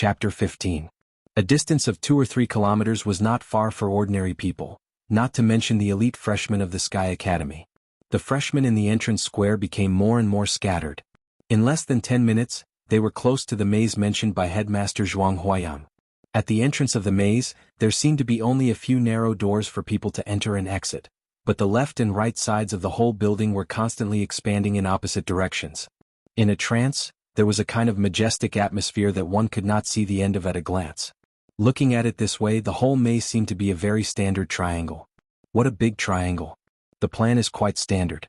Chapter 15. A distance of 2 or 3 kilometers was not far for ordinary people, not to mention the elite freshmen of the Sky Academy. The freshmen in the entrance square became more and more scattered. In less than 10 minutes, they were close to the maze mentioned by Headmaster Zhuang Huayang. At the entrance of the maze, there seemed to be only a few narrow doors for people to enter and exit, but the left and right sides of the whole building were constantly expanding in opposite directions. In a trance, there was a kind of majestic atmosphere that one could not see the end of at a glance. Looking at it this way, the whole maze seemed to be a very standard triangle. What a big triangle. The plan is quite standard.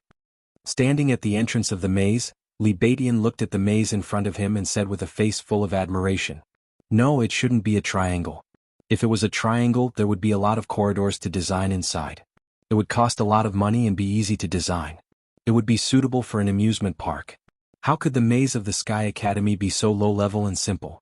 Standing at the entrance of the maze, Li Baidian looked at the maze in front of him and said with a face full of admiration, "No, it shouldn't be a triangle. If it was a triangle, there would be a lot of corridors to design inside. It would cost a lot of money and be easy to design. It would be suitable for an amusement park. How could the maze of the Sky Academy be so low-level and simple?"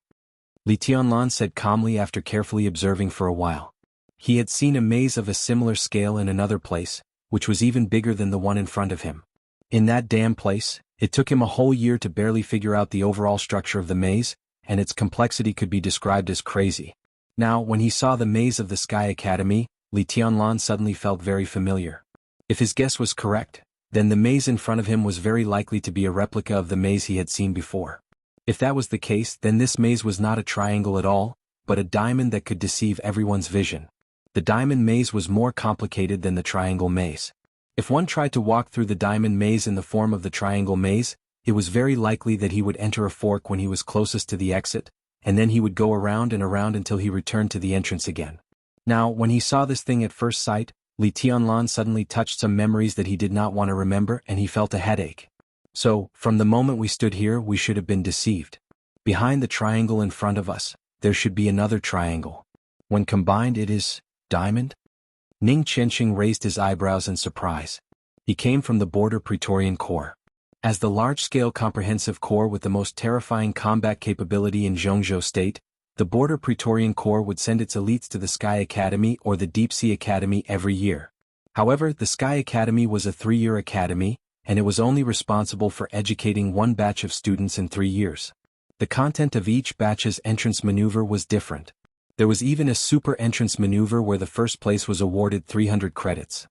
Li Tianlan said calmly after carefully observing for a while. He had seen a maze of a similar scale in another place, which was even bigger than the one in front of him. In that damn place, it took him a whole year to barely figure out the overall structure of the maze, and its complexity could be described as crazy. Now, when he saw the maze of the Sky Academy, Li Tianlan suddenly felt very familiar. If his guess was correct, then the maze in front of him was very likely to be a replica of the maze he had seen before. If that was the case, then this maze was not a triangle at all, but a diamond that could deceive everyone's vision. The diamond maze was more complicated than the triangle maze. If one tried to walk through the diamond maze in the form of the triangle maze, it was very likely that he would enter a fork when he was closest to the exit, and then he would go around and around until he returned to the entrance again. Now, when he saw this thing at first sight, Li Tianlan suddenly touched some memories that he did not want to remember, and he felt a headache. So, from the moment we stood here, we should have been deceived. Behind the triangle in front of us, there should be another triangle. When combined, it is diamond? Ning Qianqing raised his eyebrows in surprise. He came from the Border Praetorian Corps. As the large-scale comprehensive corps with the most terrifying combat capability in Zhongzhou State, the Border Praetorian Corps would send its elites to the Sky Academy or the Deep Sea Academy every year. However, the Sky Academy was a 3-year academy, and it was only responsible for educating one batch of students in 3 years. The content of each batch's entrance maneuver was different. There was even a super entrance maneuver where the first place was awarded 300 credits.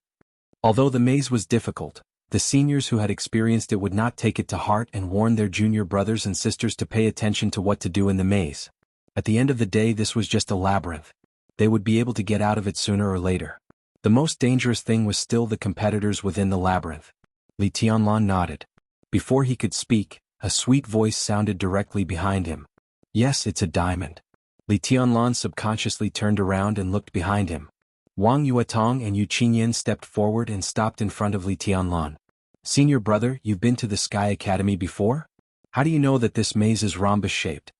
Although the maze was difficult, the seniors who had experienced it would not take it to heart and warned their junior brothers and sisters to pay attention to what to do in the maze. At the end of the day, this was just a labyrinth. They would be able to get out of it sooner or later. The most dangerous thing was still the competitors within the labyrinth. Li Tianlan nodded. Before he could speak, a sweet voice sounded directly behind him. "Yes, it's a diamond." Li Tianlan subconsciously turned around and looked behind him. Wang Yuetong and Yu Qingyan stepped forward and stopped in front of Li Tianlan. "Senior brother, you've been to the Sky Academy before? How do you know that this maze is rhombus-shaped?"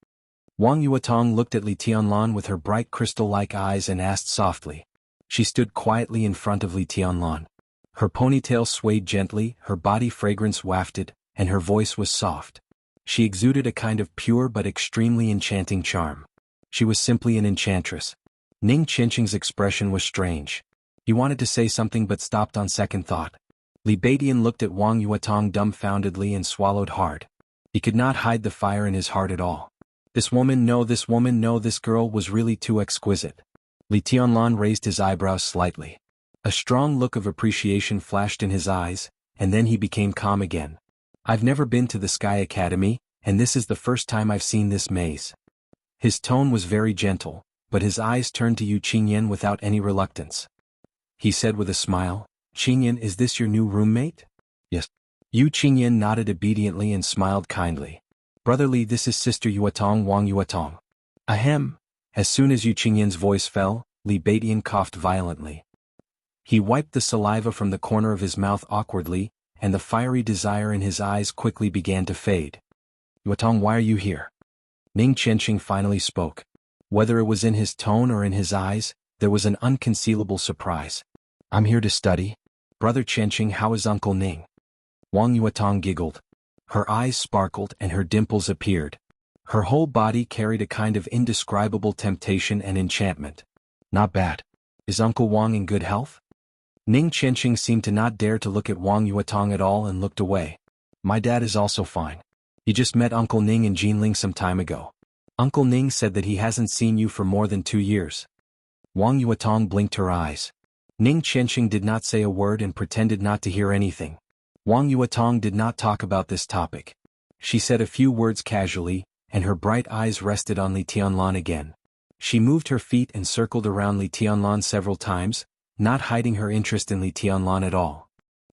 Wang Yuetong looked at Li Tianlan with her bright crystal-like eyes and asked softly. She stood quietly in front of Li Tianlan. Her ponytail swayed gently, her body fragrance wafted, and her voice was soft. She exuded a kind of pure but extremely enchanting charm. She was simply an enchantress. Ning Qianqing's expression was strange. He wanted to say something but stopped on second thought. Li Baidian looked at Wang Yuetong dumbfoundedly and swallowed hard. He could not hide the fire in his heart at all. This woman, no, this girl was really too exquisite. Li Tianlan raised his eyebrows slightly. A strong look of appreciation flashed in his eyes, and then he became calm again. "I've never been to the Sky Academy, and this is the first time I've seen this maze." His tone was very gentle, but his eyes turned to Yu Qingyan without any reluctance. He said with a smile, "Qingyan, is this your new roommate?" "Yes." Yu Qingyan nodded obediently and smiled kindly. "Brotherly, this is Sister Yuetong, Wang Yuetong." "Ahem." As soon as Yu Qingyan's voice fell, Li Baidian coughed violently. He wiped the saliva from the corner of his mouth awkwardly, and the fiery desire in his eyes quickly began to fade. "Yuetong, why are you here?" Ning Qianqing finally spoke. Whether it was in his tone or in his eyes, there was an unconcealable surprise. "I'm here to study." "Brother Qianqing, how is Uncle Ning?" Wang Yuetong giggled. Her eyes sparkled and her dimples appeared. Her whole body carried a kind of indescribable temptation and enchantment. "Not bad. Is Uncle Wang in good health?" Ning Qianqing seemed to not dare to look at Wang Yuetong at all and looked away. "My dad is also fine. He just met Uncle Ning in Jinling some time ago." Uncle Ning said that he hasn't seen you for more than 2 years. Wang Yuatong blinked her eyes. Ning Qianqing did not say a word and pretended not to hear anything. Wang Yuatong did not talk about this topic. She said a few words casually, and her bright eyes rested on Li Tianlan again. She moved her feet and circled around Li Tianlan several times, not hiding her interest in Li Tianlan at all.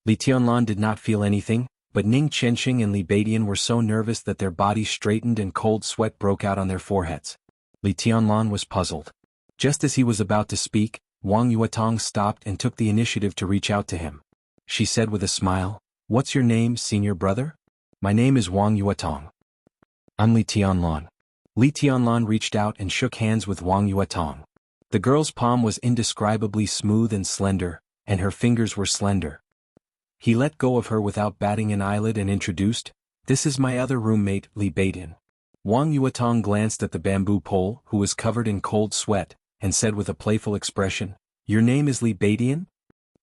Li Tianlan did not feel anything, but Ning Qianqing and Li Beidian were so nervous that their bodies straightened and cold sweat broke out on their foreheads. Li Tianlan was puzzled. Just as he was about to speak, Wang Yuatong stopped and took the initiative to reach out to him. She said with a smile, "What's your name, senior brother?" "My name is Wang Yuatong." "I'm Li Tianlan." Li Tianlan reached out and shook hands with Wang Yuatong. The girl's palm was indescribably smooth and slender, and her fingers were slender. He let go of her without batting an eyelid and introduced, "This is my other roommate, Li Beidian." Wang Yuatong glanced at the bamboo pole, who was covered in cold sweat, and said with a playful expression, "Your name is Li Beidian?"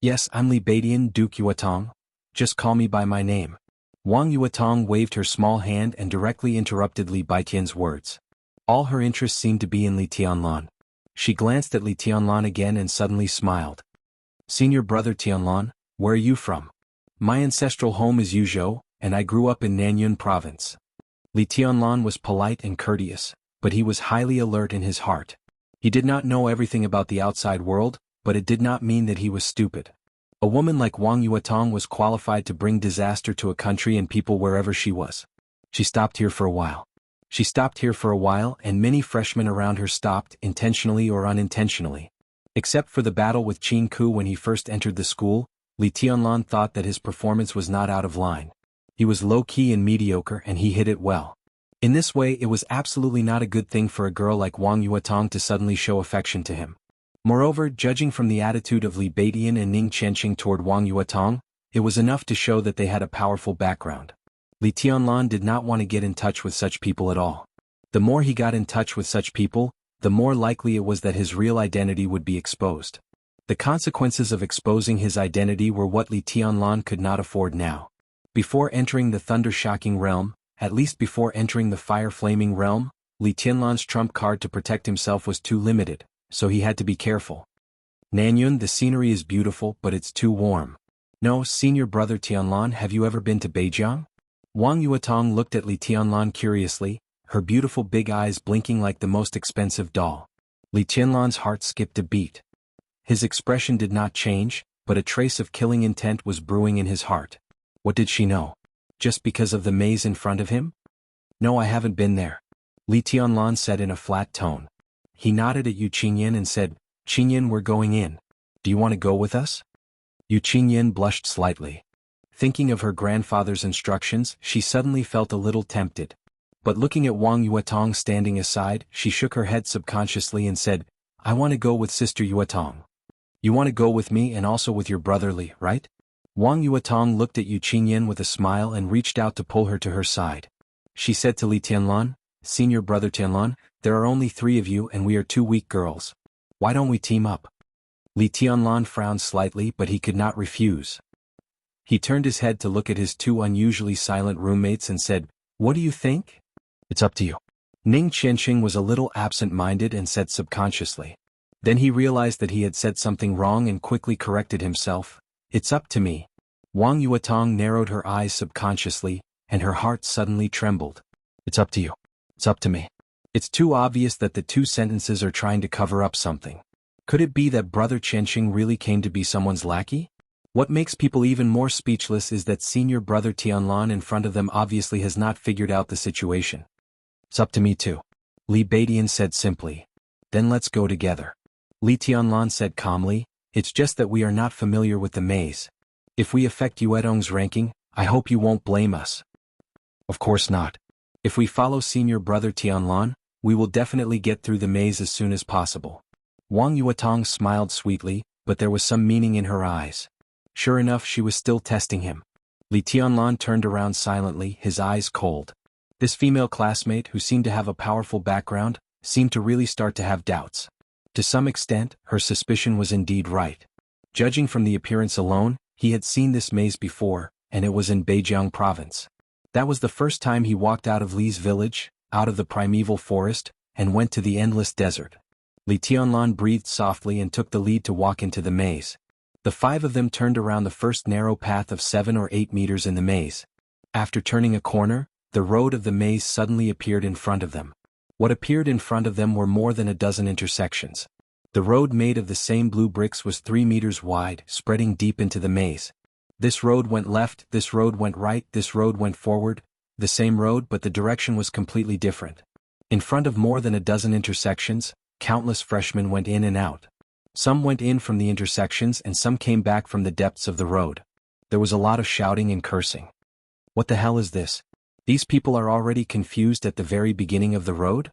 "Yes, I'm Li Beidian, Duke Yuatong. Just call me by my name." Wang Yuatong waved her small hand and directly interrupted Li Beidian's words. All her interest seemed to be in Li Tianlan. She glanced at Li Tianlan again and suddenly smiled. "Senior brother Tianlan, where are you from?" "My ancestral home is Yuzhou, and I grew up in Nanyun province." Li Tianlan was polite and courteous, but he was highly alert in his heart. He did not know everything about the outside world, but it did not mean that he was stupid. A woman like Wang Yuatong was qualified to bring disaster to a country and people wherever she was. She stopped here for a while. And many freshmen around her stopped, intentionally or unintentionally. Except for the battle with Qin Ku when he first entered the school, Li Tianlan thought that his performance was not out of line. He was low-key and mediocre and he hit it well. In this way it was absolutely not a good thing for a girl like Wang Yuatong to suddenly show affection to him. Moreover, judging from the attitude of Li Beidian and Ning Qianqing toward Wang Yuatong, it was enough to show that they had a powerful background. Li Tianlan did not want to get in touch with such people at all. The more he got in touch with such people, the more likely it was that his real identity would be exposed. The consequences of exposing his identity were what Li Tianlan could not afford now. Before entering the thunder-shocking realm, at least before entering the fire-flaming realm, Li Tianlan's trump card to protect himself was too limited, so he had to be careful. "Nanyun, the scenery is beautiful but it's too warm." "No, senior brother Tianlan, have you ever been to Beijing?" Wang Yuatong looked at Li Tianlan curiously, her beautiful big eyes blinking like the most expensive doll. Li Tianlan's heart skipped a beat. His expression did not change, but a trace of killing intent was brewing in his heart. What did she know? Just because of the maze in front of him? "No, I haven't been there," Li Tianlan said in a flat tone. He nodded at Yu Qingyan and said, "Qingyan, we're going in. Do you want to go with us?" Yu Qingyan blushed slightly. Thinking of her grandfather's instructions, she suddenly felt a little tempted. But looking at Wang Yuatong standing aside, she shook her head subconsciously and said, "I want to go with Sister Yuatong." "You want to go with me and also with your brother Li, right?" Wang Yuatong looked at Yu Qingyan with a smile and reached out to pull her to her side. She said to Li Tianlan, "Senior brother Tianlan, there are only 3 of you and we are 2 weak girls. Why don't we team up?" Li Tianlan frowned slightly but he could not refuse. He turned his head to look at his 2 unusually silent roommates and said, "What do you think?" "It's up to you." Ning Qianqing was a little absent-minded and said subconsciously. Then he realized that he had said something wrong and quickly corrected himself, "It's up to me." Wang Yuatong narrowed her eyes subconsciously, and her heart suddenly trembled. "It's up to you. It's up to me." It's too obvious that the 2 sentences are trying to cover up something. Could it be that Brother Qianqing really came to be someone's lackey? What makes people even more speechless is that senior brother Tianlan in front of them obviously has not figured out the situation. "It's up to me too," Li Beidian said simply. "Then let's go together." Li Tianlan said calmly, "It's just that we are not familiar with the maze. If we affect Yuetong's ranking, I hope you won't blame us." "Of course not. If we follow senior brother Tianlan, we will definitely get through the maze as soon as possible." Wang Yuatong smiled sweetly, but there was some meaning in her eyes. Sure enough, she was still testing him. Li Tianlan turned around silently, his eyes cold. This female classmate, who seemed to have a powerful background, seemed to really start to have doubts. To some extent, her suspicion was indeed right. Judging from the appearance alone, he had seen this maze before, and it was in Beijing province. That was the first time he walked out of Li's village, out of the primeval forest, and went to the endless desert. Li Tianlan breathed softly and took the lead to walk into the maze. The five of them turned around the first narrow path of 7 or 8 meters in the maze. After turning a corner, the road of the maze suddenly appeared in front of them. What appeared in front of them were more than a dozen intersections. The road made of the same blue bricks was 3 meters wide, spreading deep into the maze. This road went left, this road went right, this road went forward, the same road but the direction was completely different. In front of more than a dozen intersections, countless freshmen went in and out. Some went in from the intersections and some came back from the depths of the road. There was a lot of shouting and cursing. What the hell is this? These people are already confused at the very beginning of the road?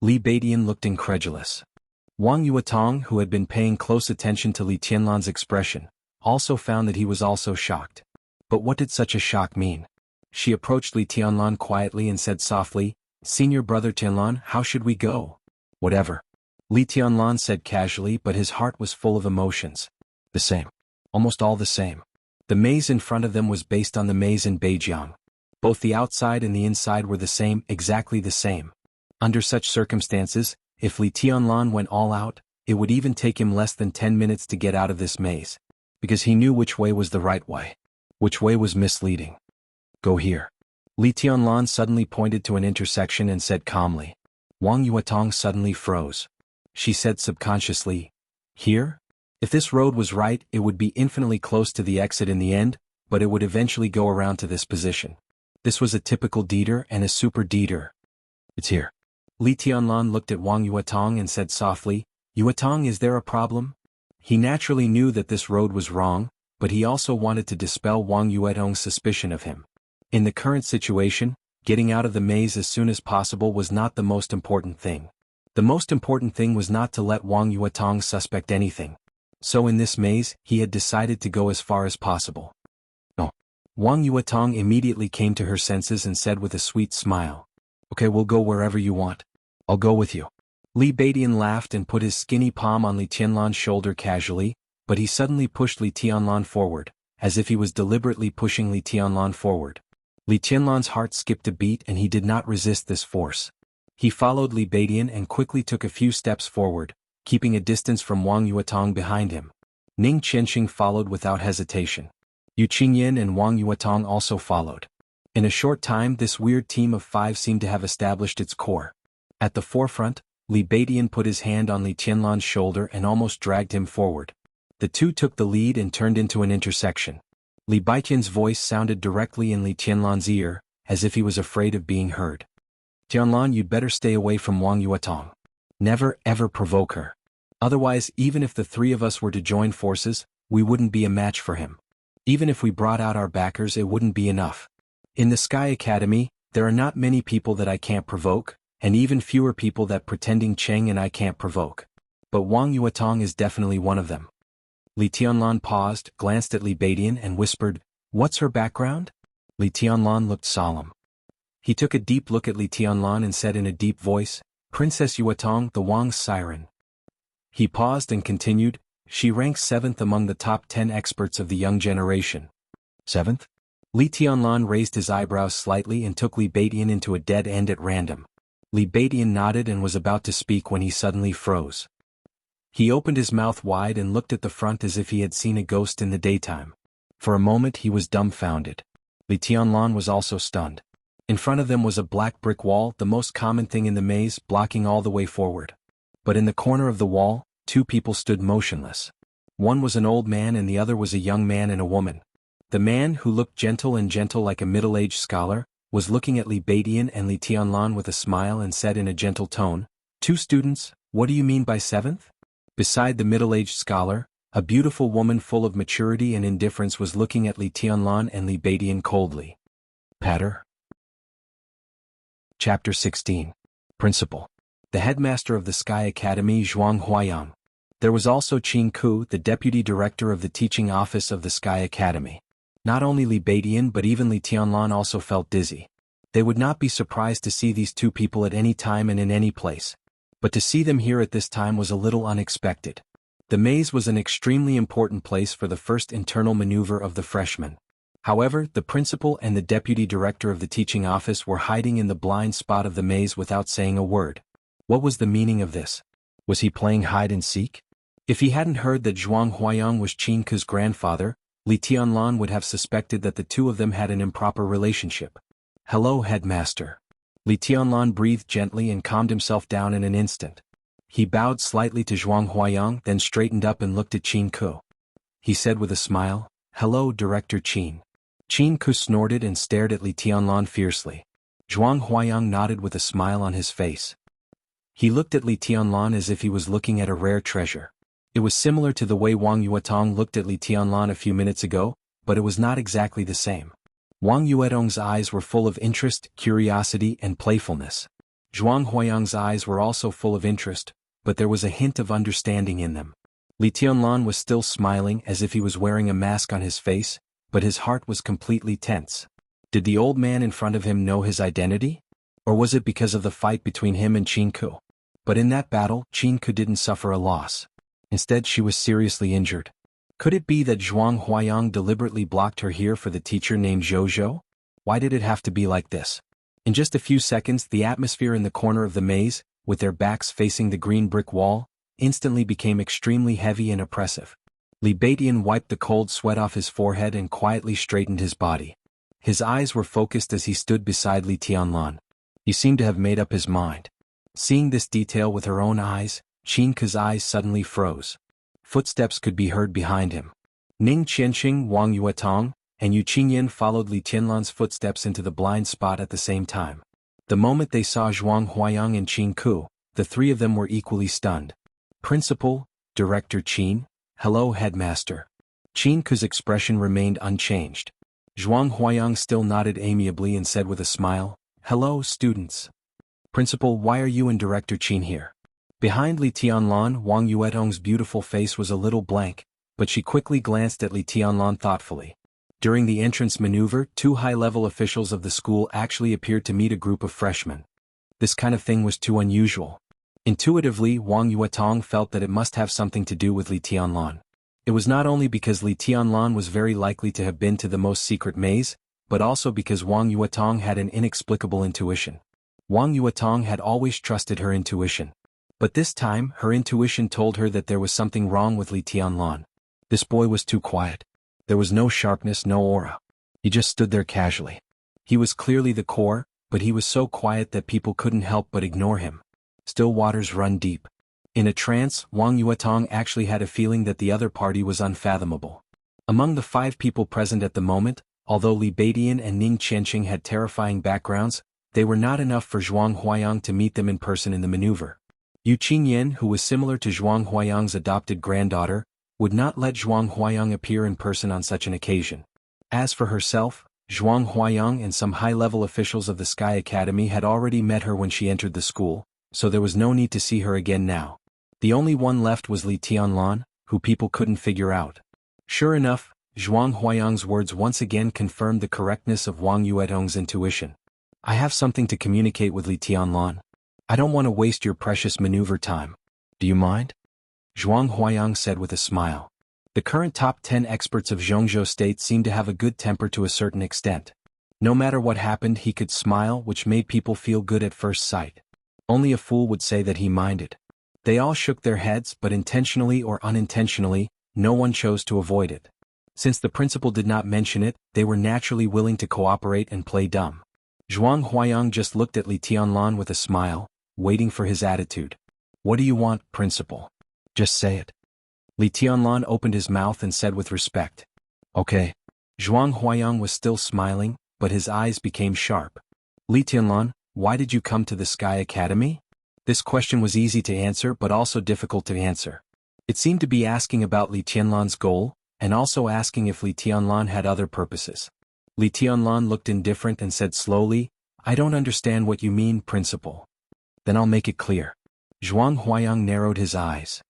Li Beidian looked incredulous. Wang Yuetong, who had been paying close attention to Li Tianlan's expression, also found that he was also shocked. But what did such a shock mean? She approached Li Tianlan quietly and said softly, "Senior brother Tianlan, how should we go?" "Whatever." Li Tianlan said casually, but his heart was full of emotions. The same. Almost all the same. The maze in front of them was based on the maze in Beijiang. Both the outside and the inside were the same, exactly the same. Under such circumstances, if Li Tianlan went all out, it would even take him less than 10 minutes to get out of this maze. Because he knew which way was the right way. Which way was misleading. "Go here." Li Tianlan suddenly pointed to an intersection and said calmly. Wang Yuetong suddenly froze. She said subconsciously, "Here?" If this road was right, it would be infinitely close to the exit in the end, but it would eventually go around to this position. This was a typical deeder and a super deeder. "It's here." Li Tianlan looked at Wang Yuetong and said softly, "Yuetong, is there a problem?" He naturally knew that this road was wrong, but he also wanted to dispel Wang Yuetong's suspicion of him. In the current situation, getting out of the maze as soon as possible was not the most important thing. The most important thing was not to let Wang Yuetong suspect anything. So in this maze, he had decided to go as far as possible. "No." Wang Yuetong immediately came to her senses and said with a sweet smile, "Okay, we'll go wherever you want. I'll go with you." Li Beidian laughed and put his skinny palm on Li Tianlan's shoulder casually, but he suddenly pushed Li Tianlan forward, as if he was deliberately pushing Li Tianlan forward. Li Tianlan's heart skipped a beat and he did not resist this force. He followed Li Beidian and quickly took a few steps forward, keeping a distance from Wang Yuetong behind him. Ning Qianxing followed without hesitation. Yu Qingyan and Wang Yuetong also followed. In a short time this weird team of 5 seemed to have established its core. At the forefront, Li Beidian put his hand on Li Tianlan's shoulder and almost dragged him forward. The two took the lead and turned into an intersection. Li Beidian's voice sounded directly in Li Tianlan's ear, as if he was afraid of being heard. "Tianlan, you'd better stay away from Wang Yuetong. Never ever provoke her. Otherwise, even if the 3 of us were to join forces, we wouldn't be a match for him. Even if we brought out our backers, it wouldn't be enough. In the Sky Academy, there are not many people that I can't provoke, and even fewer people that pretending Cheng and I can't provoke. But Wang Yuetong is definitely one of them." Li Tianlan paused, glanced at Li Beidian and whispered, "What's her background?" Li Tianlan looked solemn. He took a deep look at Li Tianlan and said in a deep voice, "Princess Yuetong, the Wang's siren." He paused and continued, "She ranks 7th among the top 10 experts of the young generation." 7th? Li Tianlan raised his eyebrows slightly and took Li Beidian into a dead end at random. Li Beidian nodded and was about to speak when he suddenly froze. He opened his mouth wide and looked at the front as if he had seen a ghost in the daytime. For a moment he was dumbfounded. Li Tianlan was also stunned. In front of them was a black brick wall, the most common thing in the maze, blocking all the way forward. But in the corner of the wall, 2 people stood motionless. One was an old man and the other was a young man and a woman. The man, who looked gentle like a middle-aged scholar, was looking at Li Beidian and Li Tianlan with a smile and said in a gentle tone, "2 students, what do you mean by 7th? Beside the middle-aged scholar, a beautiful woman full of maturity and indifference was looking at Li Tianlan and Li Beidian coldly. Patter. Chapter 16. Principal. The headmaster of the Sky Academy, Zhuang Huayang. There was also Qing Ku, the deputy director of the teaching office of the Sky Academy. Not only Li Beidian but even Li Tianlan also felt dizzy. They would not be surprised to see these 2 people at any time and in any place. But to see them here at this time was a little unexpected. The maze was an extremely important place for the first internal maneuver of the freshmen. However, the principal and the deputy director of the teaching office were hiding in the blind spot of the maze without saying a word. What was the meaning of this? Was he playing hide and seek? If he hadn't heard that Zhuang Huayang was Qin Ke's grandfather, Li Tianlan would have suspected that the two of them had an improper relationship. "Hello, headmaster." Li Tianlan breathed gently and calmed himself down in an instant. He bowed slightly to Zhuang Huayang, then straightened up and looked at Qin Ke. He said with a smile, "Hello, Director Qin." Qin Ke snorted and stared at Li Tianlan fiercely. Zhuang Huayang nodded with a smile on his face. He looked at Li Tianlan as if he was looking at a rare treasure. It was similar to the way Wang Yuetong looked at Li Tianlan a few minutes ago, but it was not exactly the same. Wang Yuetong's eyes were full of interest, curiosity, and playfulness. Zhuang Huayang's eyes were also full of interest, but there was a hint of understanding in them. Li Tianlan was still smiling as if he was wearing a mask on his face, but his heart was completely tense. Did the old man in front of him know his identity? Or was it because of the fight between him and Qin Ke? But in that battle, Qin Ke didn't suffer a loss. Instead, she was seriously injured. Could it be that Zhuang Huayang deliberately blocked her here for the teacher named Zhou? Why did it have to be like this? In just a few seconds, the atmosphere in the corner of the maze, with their backs facing the green brick wall, instantly became extremely heavy and oppressive. Li Baidian wiped the cold sweat off his forehead and quietly straightened his body. His eyes were focused as he stood beside Li Tianlan. He seemed to have made up his mind. Seeing this detail with her own eyes, Qin Ke's eyes suddenly froze. Footsteps could be heard behind him. Ning Qianqing, Wang Yuetong, and Yu Qingyan followed Li Tianlan's footsteps into the blind spot at the same time. The moment they saw Zhuang Huayang and Qin Ke, the three of them were equally stunned. "Principal, Director Qin, hello, headmaster." Qin Ke's expression remained unchanged. Zhuang Huayang still nodded amiably and said with a smile, "Hello, students." "Principal, why are you and Director Qin here?" Behind Li Tianlan, Wang Yuetong's beautiful face was a little blank, but she quickly glanced at Li Tianlan thoughtfully. During the entrance maneuver, two high-level officials of the school actually appeared to meet a group of freshmen. This kind of thing was too unusual. Intuitively, Wang Yuetong felt that it must have something to do with Li Tianlan. It was not only because Li Tianlan was very likely to have been to the most secret maze, but also because Wang Yuetong had an inexplicable intuition. Wang Yuetong had always trusted her intuition. But this time, her intuition told her that there was something wrong with Li Tianlan. This boy was too quiet. There was no sharpness, no aura. He just stood there casually. He was clearly the core, but he was so quiet that people couldn't help but ignore him. Still waters run deep. In a trance, Wang Yuetong actually had a feeling that the other party was unfathomable. Among the 5 people present at the moment, although Li Baidian and Ning Qianqing had terrifying backgrounds, they were not enough for Zhuang Huayang to meet them in person in the maneuver. Yu Qingyan, who was similar to Zhuang Huayang's adopted granddaughter, would not let Zhuang Huayang appear in person on such an occasion. As for herself, Zhuang Huayang and some high-level officials of the Sky Academy had already met her when she entered the school, so there was no need to see her again now. The only one left was Li Tianlan, who people couldn't figure out. Sure enough, Zhuang Huayang's words once again confirmed the correctness of Wang Yuetong's intuition. "I have something to communicate with Li Tianlan. I don't want to waste your precious maneuver time. Do you mind?" Zhuang Huayang said with a smile. The current top 10 experts of Zhongzhou State seemed to have a good temper to a certain extent. No matter what happened, he could smile, which made people feel good at first sight. Only a fool would say that he minded. They all shook their heads, but intentionally or unintentionally, no one chose to avoid it. Since the principal did not mention it, they were naturally willing to cooperate and play dumb. Zhuang Huayang just looked at Li Tianlan with a smile, waiting for his attitude. "What do you want, principal? Just say it." Li Tianlan opened his mouth and said with respect, "Okay." Zhuang Huayang was still smiling, but his eyes became sharp. "Li Tianlan, why did you come to the Sky Academy?" This question was easy to answer but also difficult to answer. It seemed to be asking about Li Tianlan's goal, and also asking if Li Tianlan had other purposes. Li Tianlan looked indifferent and said slowly, "I don't understand what you mean, principal." "Then I'll make it clear." Zhuang Huayang narrowed his eyes.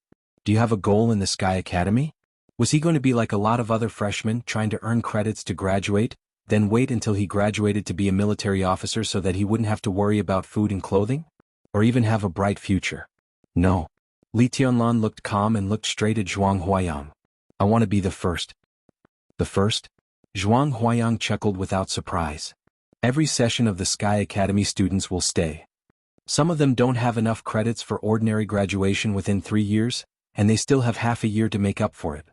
"Do you have a goal in the Sky Academy? Was he going to be like a lot of other freshmen, trying to earn credits to graduate, then wait until he graduated to be a military officer so that he wouldn't have to worry about food and clothing? Or even have a bright future?" "No." Li Tianlan looked calm and looked straight at Zhuang Huayang. "I want to be the first." "The first?" Zhuang Huayang chuckled without surprise. Every session of the Sky Academy students will stay. Some of them don't have enough credits for ordinary graduation within 3 years, and they still have half a year to make up for it.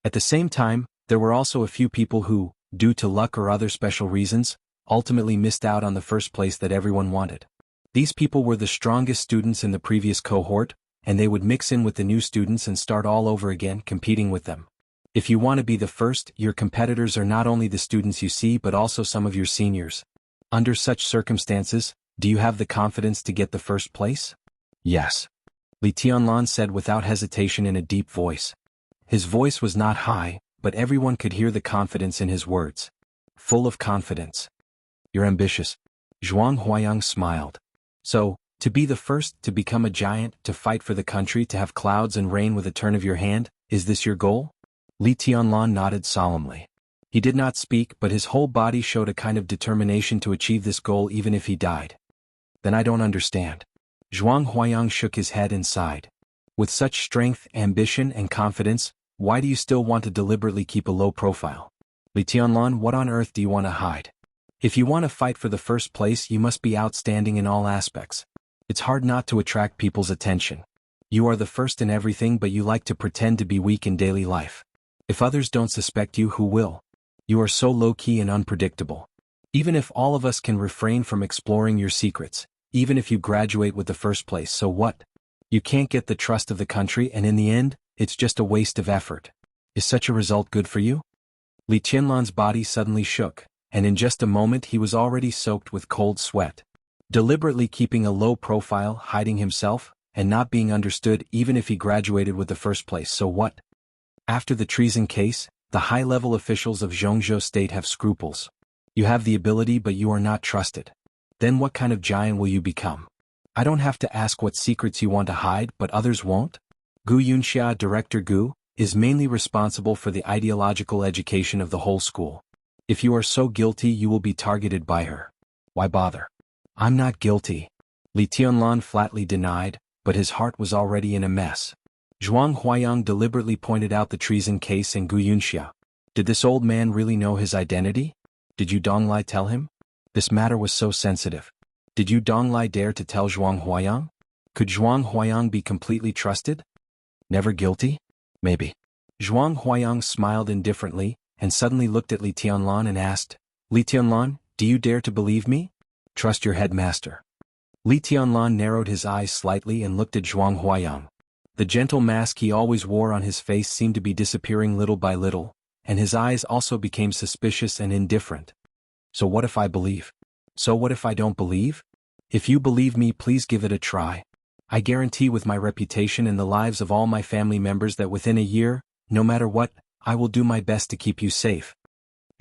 At the same time, there were also a few people who, due to luck or other special reasons, ultimately missed out on the first place that everyone wanted. These people were the strongest students in the previous cohort, and they would mix in with the new students and start all over again competing with them. If you want to be the first, your competitors are not only the students you see but also some of your seniors. Under such circumstances, do you have the confidence to get the first place? Yes. Li Tianlan said without hesitation in a deep voice. His voice was not high, but everyone could hear the confidence in his words. Full of confidence. You're ambitious. Zhuang Huayang smiled. So, to be the first, to become a giant, to fight for the country, to have clouds and rain with a turn of your hand, is this your goal? Li Tianlan nodded solemnly. He did not speak, but his whole body showed a kind of determination to achieve this goal even if he died. Then I don't understand. Zhuang Huayang shook his head and sighed. With such strength, ambition, and confidence, why do you still want to deliberately keep a low profile? Li Tianlan, what on earth do you want to hide? If you want to fight for the first place, you must be outstanding in all aspects. It's hard not to attract people's attention. You are the first in everything, but you like to pretend to be weak in daily life. If others don't suspect you, who will? You are so low-key and unpredictable. Even if all of us can refrain from exploring your secrets, even if you graduate with the first place, so what? You can't get the trust of the country, and in the end, it's just a waste of effort. Is such a result good for you? Li Tianlan's body suddenly shook, and in just a moment he was already soaked with cold sweat. Deliberately keeping a low profile, hiding himself, and not being understood even if he graduated with the first place, so what? After the treason case, the high-level officials of Zhongzhou State have scruples. You have the ability but you are not trusted. Then what kind of giant will you become? I don't have to ask what secrets you want to hide, but others won't? Gu Yunxia, Director Gu, is mainly responsible for the ideological education of the whole school. If you are so guilty, you will be targeted by her. Why bother? I'm not guilty. Li Tianlan flatly denied, but his heart was already in a mess. Zhuang Huayang deliberately pointed out the treason case and Gu Yunxia. Did this old man really know his identity? Did you Donglai tell him? This matter was so sensitive. Did you Donglai dare to tell Zhuang Huayang? Could Zhuang Huayang be completely trusted? Never guilty? Maybe. Zhuang Huayang smiled indifferently, and suddenly looked at Li Tianlan and asked, Li Tianlan, do you dare to believe me? Trust your headmaster. Li Tianlan narrowed his eyes slightly and looked at Zhuang Huayang. The gentle mask he always wore on his face seemed to be disappearing little by little, and his eyes also became suspicious and indifferent. So what if I believe? So what if I don't believe? If you believe me, please give it a try. I guarantee with my reputation and the lives of all my family members that within a year, no matter what, I will do my best to keep you safe.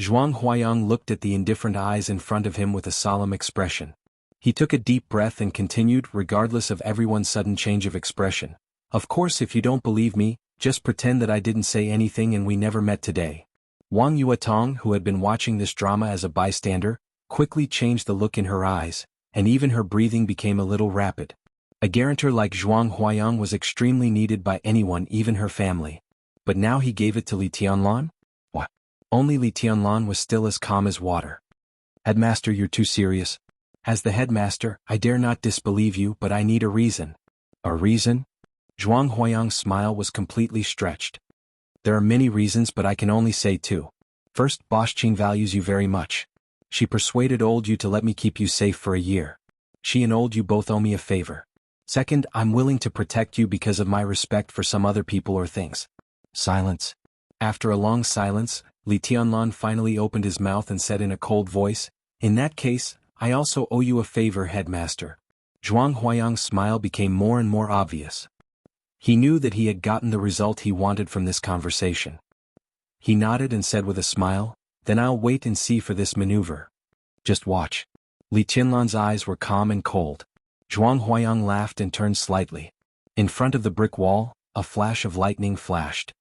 Zhuang Huayang looked at the indifferent eyes in front of him with a solemn expression. He took a deep breath and continued, regardless of everyone's sudden change of expression. Of course, if you don't believe me, just pretend that I didn't say anything and we never met today. Wang Yuetong, who had been watching this drama as a bystander, quickly changed the look in her eyes, and even her breathing became a little rapid. A guarantor like Zhuang Huayang was extremely needed by anyone, even her family. But now he gave it to Li Tianlan? What? Only Li Tianlan was still as calm as water. Headmaster, you're too serious. As the headmaster, I dare not disbelieve you, but I need a reason. A reason? Zhuang Huayang's smile was completely stretched. There are many reasons, but I can only say two. First, Bosch Qing values you very much. She persuaded old you to let me keep you safe for a year. She and old you both owe me a favor. Second, I'm willing to protect you because of my respect for some other people or things. Silence. After a long silence, Li Tianlan finally opened his mouth and said in a cold voice, In that case, I also owe you a favor, headmaster. Zhuang Huayang's smile became more and more obvious. He knew that he had gotten the result he wanted from this conversation. He nodded and said with a smile, Then I'll wait and see for this maneuver. Just watch. Li Tianlan's eyes were calm and cold. Zhuang Huayang laughed and turned slightly. In front of the brick wall, a flash of lightning flashed.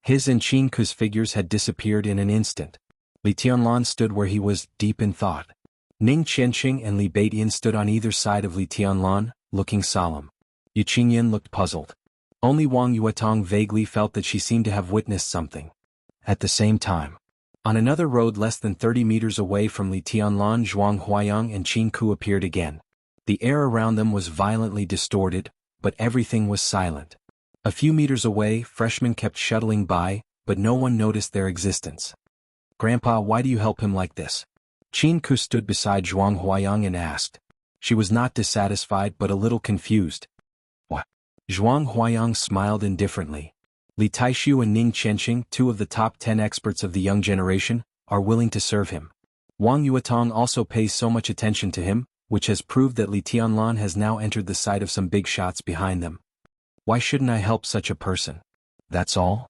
His and Qin Ku's figures had disappeared in an instant. Li Tianlan stood where he was, deep in thought. Ning Qianqing and Li Beidian stood on either side of Li Tianlan, looking solemn. Yu Qingyan looked puzzled. Only Wang Yuetong vaguely felt that she seemed to have witnessed something. At the same time, On another road less than 30 meters away from Li Tianlan, Zhuang Huayang and Qin Ku appeared again. The air around them was violently distorted, but everything was silent. A few meters away, freshmen kept shuttling by, but no one noticed their existence. "Grandpa, why do you help him like this?" Qin Ku stood beside Zhuang Huayang and asked. She was not dissatisfied but a little confused. "What?" Zhuang Huayang smiled indifferently. "Li Taishu and Ning Chenxing, 2 of the top 10 experts of the young generation, are willing to serve him. Wang Yuetong also pays so much attention to him, which has proved that Li Tianlan has now entered the sight of some big shots behind them. Why shouldn't I help such a person? That's all?"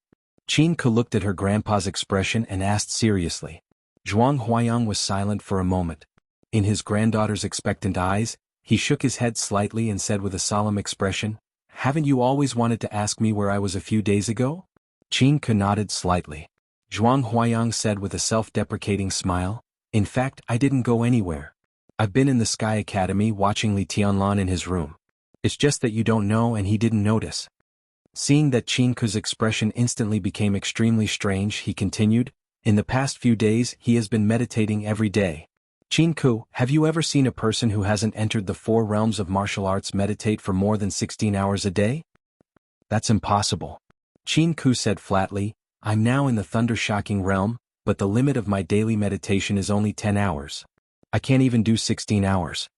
Qin Ku looked at her grandpa's expression and asked seriously. Zhuang Huayang was silent for a moment. In his granddaughter's expectant eyes, he shook his head slightly and said with a solemn expression, "Haven't you always wanted to ask me where I was a few days ago?" Qin Ku nodded slightly. Zhuang Huayang said with a self-deprecating smile, "In fact, I didn't go anywhere. I've been in the Sky Academy watching Li Tianlan in his room. It's just that you don't know and he didn't notice." Seeing that Qin Ku's expression instantly became extremely strange, he continued, "In the past few days he has been meditating every day. Qin Ku, have you ever seen a person who hasn't entered the 4 realms of martial arts meditate for more than 16 hours a day?" "That's impossible." Qin Ku said flatly, "I'm now in the thunder-shocking realm, but the limit of my daily meditation is only 10 hours. I can't even do 16 hours.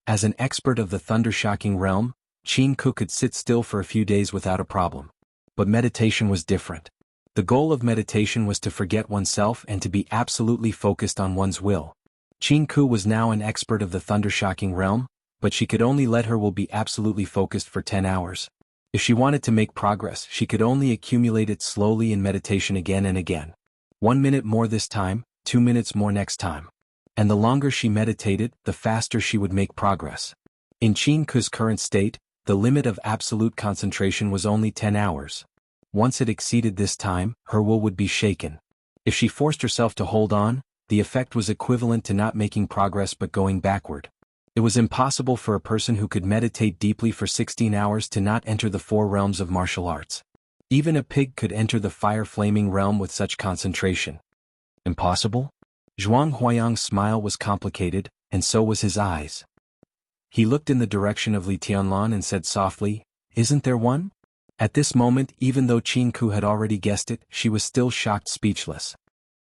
As an expert of the thunder-shocking realm, Qin Ku could sit still for a few days without a problem. But meditation was different. The goal of meditation was to forget oneself and to be absolutely focused on one's will. Qin Ku was now an expert of the thunder-shocking realm, but she could only let her will be absolutely focused for 10 hours. If she wanted to make progress, she could only accumulate it slowly in meditation again and again. 1 minute more this time, 2 minutes more next time. And the longer she meditated, the faster she would make progress. In Qin Ku's current state, the limit of absolute concentration was only 10 hours. Once it exceeded this time, her will would be shaken. If she forced herself to hold on, the effect was equivalent to not making progress but going backward. It was impossible for a person who could meditate deeply for 16 hours to not enter the 4 realms of martial arts. Even a pig could enter the fire-flaming realm with such concentration. Impossible? Zhuang Huayang's smile was complicated, and so was his eyes. He looked in the direction of Li Tianlan and said softly, "Isn't there one?" At this moment, even though Qin Ku had already guessed it, she was still shocked, speechless.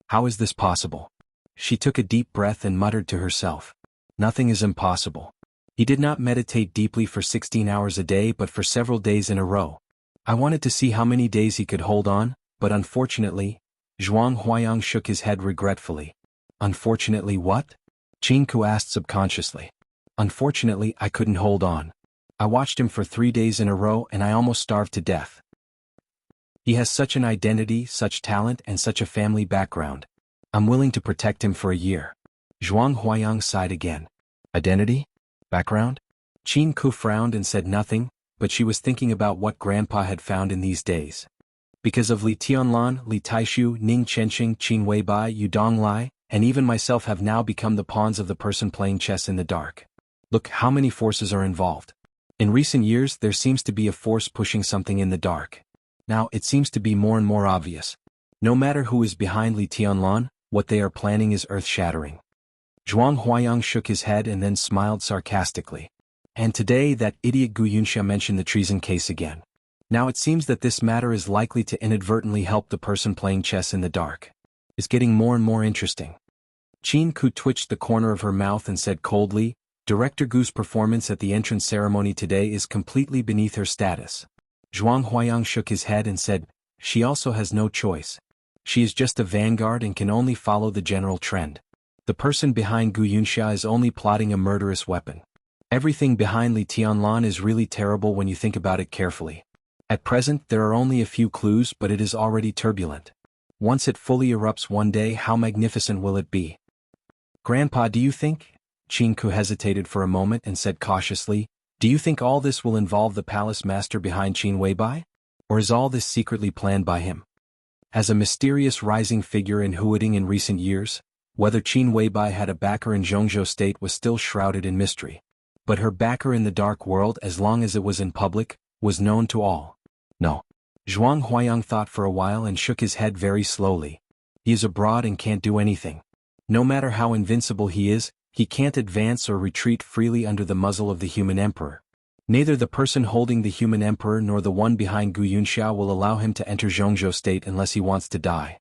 How is this possible? She took a deep breath and muttered to herself. Nothing is impossible. He did not meditate deeply for 16 hours a day but for several days in a row. I wanted to see how many days he could hold on, but unfortunately, Zhuang Huayang shook his head regretfully. Unfortunately what? Qin Ku asked subconsciously. Unfortunately, I couldn't hold on. I watched him for 3 days in a row and I almost starved to death. He has such an identity, such talent and such a family background. I'm willing to protect him for a year. Zhuang Huayang sighed again. Identity? Background? Qin Ku frowned and said nothing, but she was thinking about what Grandpa had found in these days. Because of Li Tianlan, Li Taishu, Ning Chenxing, Qin Weibai, Yu Donglai, and even myself have now become the pawns of the person playing chess in the dark. Look how many forces are involved. In recent years there seems to be a force pushing something in the dark. Now it seems to be more and more obvious. No matter who is behind Li Tianlan, what they are planning is earth-shattering. Zhuang Huayang shook his head and then smiled sarcastically. And today that idiot Gu Yunxia mentioned the treason case again. Now it seems that this matter is likely to inadvertently help the person playing chess in the dark. It's getting more and more interesting. Qin Ku twitched the corner of her mouth and said coldly, Director Gu's performance at the entrance ceremony today is completely beneath her status. Zhuang Huayang shook his head and said, she also has no choice. She is just a vanguard and can only follow the general trend. The person behind Gu Yunxia is only plotting a murderous weapon. Everything behind Li Tianlan is really terrible when you think about it carefully. At present there are only a few clues but it is already turbulent. Once it fully erupts one day, how magnificent will it be? Grandpa, do you think? Qin Ku hesitated for a moment and said cautiously, do you think all this will involve the palace master behind Qin Weibai? Or is all this secretly planned by him? As a mysterious rising figure in Huading in recent years, whether Qin Weibai had a backer in Zhongzhou state was still shrouded in mystery. But her backer in the dark world, as long as it was in public, was known to all. No. Zhuang Huayang thought for a while and shook his head very slowly. He is abroad and can't do anything. No matter how invincible he is, he can't advance or retreat freely under the muzzle of the human emperor. Neither the person holding the human emperor nor the one behind Gu Yunxia will allow him to enter Zhongzhou state unless he wants to die.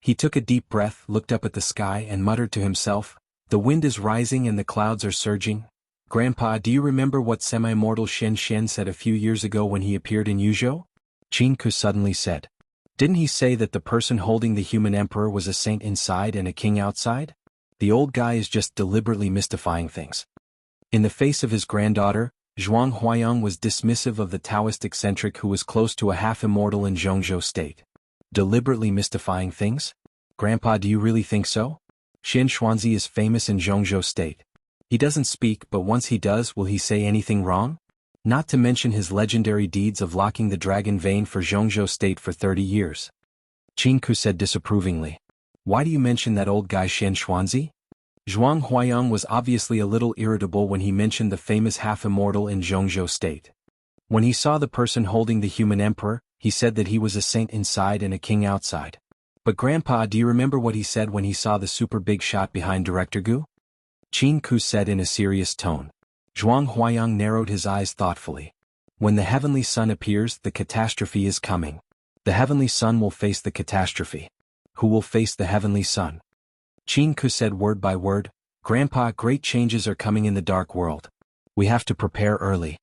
He took a deep breath, looked up at the sky and muttered to himself, "The wind is rising and the clouds are surging. Grandpa, do you remember what semi-mortal Shen Shen said a few years ago when he appeared in Yuzhou?" Qin Ku suddenly said. "Didn't he say that the person holding the human emperor was a saint inside and a king outside? The old guy is just deliberately mystifying things." In the face of his granddaughter, Zhuang Huayang was dismissive of the Taoist eccentric who was close to a half-immortal in Zhongzhou state. Deliberately mystifying things? Grandpa, do you really think so? Xin Xuanzi is famous in Zhongzhou state. He doesn't speak, but once he does, will he say anything wrong? Not to mention his legendary deeds of locking the dragon vein for Zhongzhou state for 30 years. Qin Ku said disapprovingly. Why do you mention that old guy Xin Xuanzi? Zhuang Huayang was obviously a little irritable when he mentioned the famous half-immortal in Zhongzhou state. When he saw the person holding the human emperor, he said that he was a saint inside and a king outside. But Grandpa, do you remember what he said when he saw the super big shot behind Director Gu? Qin Ku said in a serious tone. Zhuang Huayang narrowed his eyes thoughtfully. When the heavenly sun appears, the catastrophe is coming. The heavenly sun will face the catastrophe. Who will face the heavenly sun? Qin Ku said word by word, Grandpa, great changes are coming in the dark world. We have to prepare early.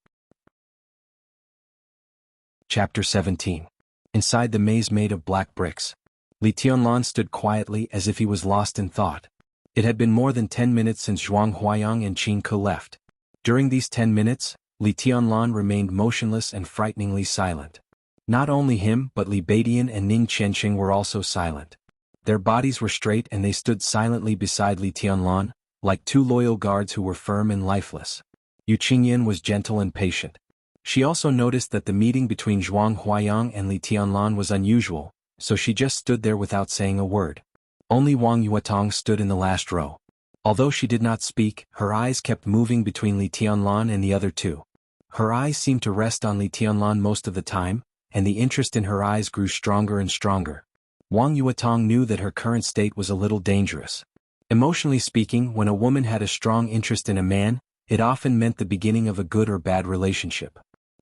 Chapter 17. Inside the maze made of black bricks. Li Tianlan stood quietly as if he was lost in thought. It had been more than 10 minutes since Zhuang Huayang and Qin Ku left. During these 10 minutes, Li Tianlan remained motionless and frighteningly silent. Not only him but Li Beidian and Ning Qianqing were also silent. Their bodies were straight and they stood silently beside Li Tianlan, like two loyal guards who were firm and lifeless. Yu Qingyan was gentle and patient. She also noticed that the meeting between Zhuang Huayang and Li Tianlan was unusual, so she just stood there without saying a word. Only Wang Yuetong stood in the last row. Although she did not speak, her eyes kept moving between Li Tianlan and the other two. Her eyes seemed to rest on Li Tianlan most of the time, and the interest in her eyes grew stronger and stronger. Wang Yuetong knew that her current state was a little dangerous. Emotionally speaking, when a woman had a strong interest in a man, it often meant the beginning of a good or bad relationship.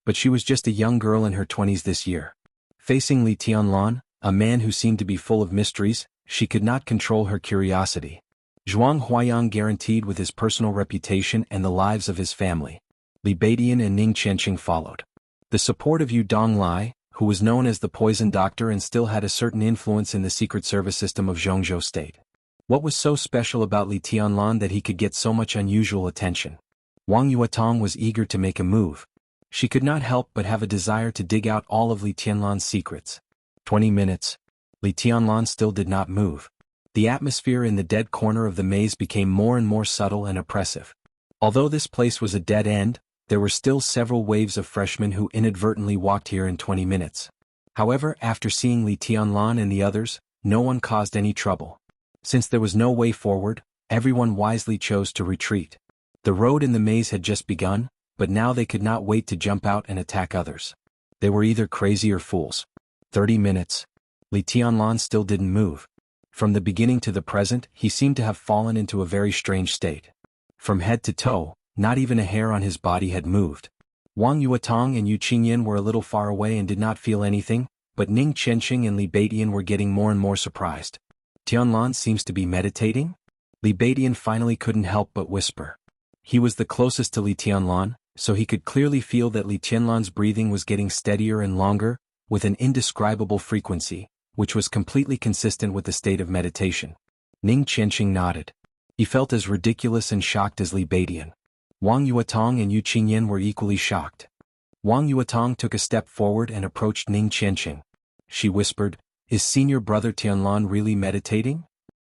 But she was just a young girl in her 20s this year. Facing Li Tianlan, a man who seemed to be full of mysteries, she could not control her curiosity. Zhuang Huayang guaranteed with his personal reputation and the lives of his family. Li Beidian and Ning Qianqing followed. The support of Yu Donglai, who was known as the poison doctor and still had a certain influence in the secret service system of Zhongzhou state. What was so special about Li Tianlan that he could get so much unusual attention? Wang Yuetong was eager to make a move. She could not help but have a desire to dig out all of Li Tianlan's secrets. 20 minutes. Li Tianlan still did not move. The atmosphere in the dead corner of the maze became more and more subtle and oppressive. Although this place was a dead end, there were still several waves of freshmen who inadvertently walked here in 20 minutes. However, after seeing Li Tianlan and the others, no one caused any trouble. Since there was no way forward, everyone wisely chose to retreat. The road in the maze had just begun, but now they could not wait to jump out and attack others. They were either crazy or fools. 30 minutes. Li Tianlan still didn't move. From the beginning to the present, he seemed to have fallen into a very strange state. From head to toe, not even a hair on his body had moved. Wang Yuetong and Yu Qingyan were a little far away and did not feel anything, but Ning Qianqing and Li Beidian were getting more and more surprised. Tianlan seems to be meditating? Li Beidian finally couldn't help but whisper. He was the closest to Li Tianlan, so he could clearly feel that Li Tianlan's breathing was getting steadier and longer, with an indescribable frequency, which was completely consistent with the state of meditation. Ning Qianqing nodded. He felt as ridiculous and shocked as Li Beidian. Wang Yuetong and Yu Qingyan were equally shocked. Wang Yuetong took a step forward and approached Ning Qianqing. She whispered, "Is senior brother Tianlan really meditating?"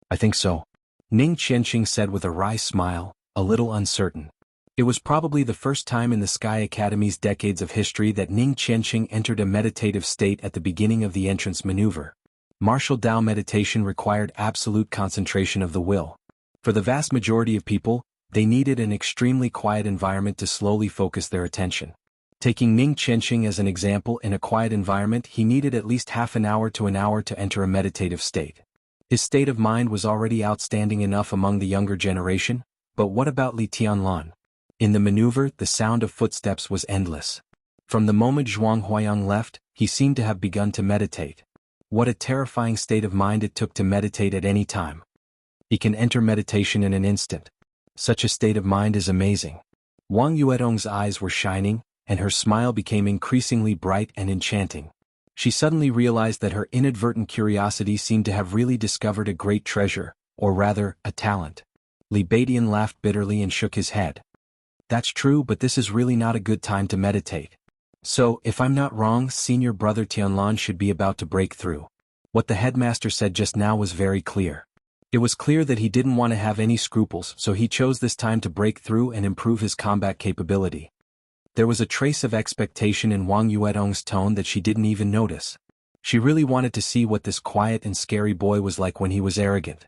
"I think so," Ning Qianqing said with a wry smile, a little uncertain. It was probably the first time in the Sky Academy's decades of history that Ning Qianqing entered a meditative state at the beginning of the entrance maneuver. Martial Tao meditation required absolute concentration of the will. For the vast majority of people, they needed an extremely quiet environment to slowly focus their attention. Taking Ning Qianqing as an example, in a quiet environment he needed at least half an hour to an hour to enter a meditative state. His state of mind was already outstanding enough among the younger generation, but what about Li Tianlan? In the maneuver, the sound of footsteps was endless. From the moment Zhuang Huayang left, he seemed to have begun to meditate. What a terrifying state of mind it took to meditate at any time. He can enter meditation in an instant. Such a state of mind is amazing. Wang Yuedong's eyes were shining, and her smile became increasingly bright and enchanting. She suddenly realized that her inadvertent curiosity seemed to have really discovered a great treasure, or rather, a talent. Li Beidian laughed bitterly and shook his head. That's true, but this is really not a good time to meditate. So, if I'm not wrong, senior brother Tianlan should be about to break through. What the headmaster said just now was very clear. It was clear that he didn't want to have any scruples, so he chose this time to break through and improve his combat capability. There was a trace of expectation in Wang Yuedong's tone that she didn't even notice. She really wanted to see what this quiet and scary boy was like when he was arrogant.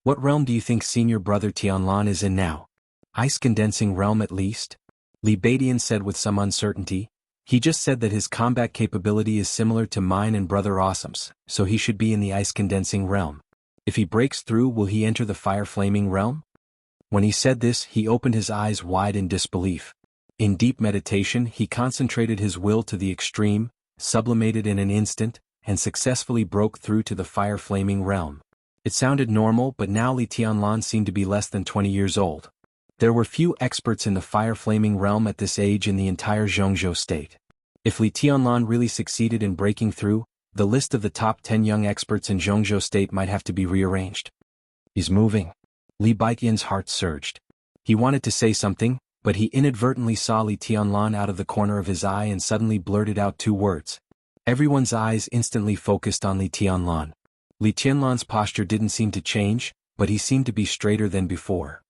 What realm do you think senior brother Tianlan is in now? Ice-condensing realm at least? Li Beidian said with some uncertainty. He just said that his combat capability is similar to mine and Brother Awesome's, so he should be in the ice-condensing realm. If he breaks through, will he enter the fire-flaming realm? When he said this, he opened his eyes wide in disbelief. In deep meditation, he concentrated his will to the extreme, sublimated in an instant, and successfully broke through to the fire-flaming realm. It sounded normal, but now Li Tianlan seemed to be less than 20 years old. There were few experts in the fire-flaming realm at this age in the entire Zhongzhou state. If Li Tianlan really succeeded in breaking through, the list of the top 10 young experts in Zhongzhou state might have to be rearranged. He's moving. Li Baiqian's heart surged. He wanted to say something, but he inadvertently saw Li Tianlan out of the corner of his eye and suddenly blurted out two words. Everyone's eyes instantly focused on Li Tianlan. Li Tianlan's posture didn't seem to change, but he seemed to be straighter than before.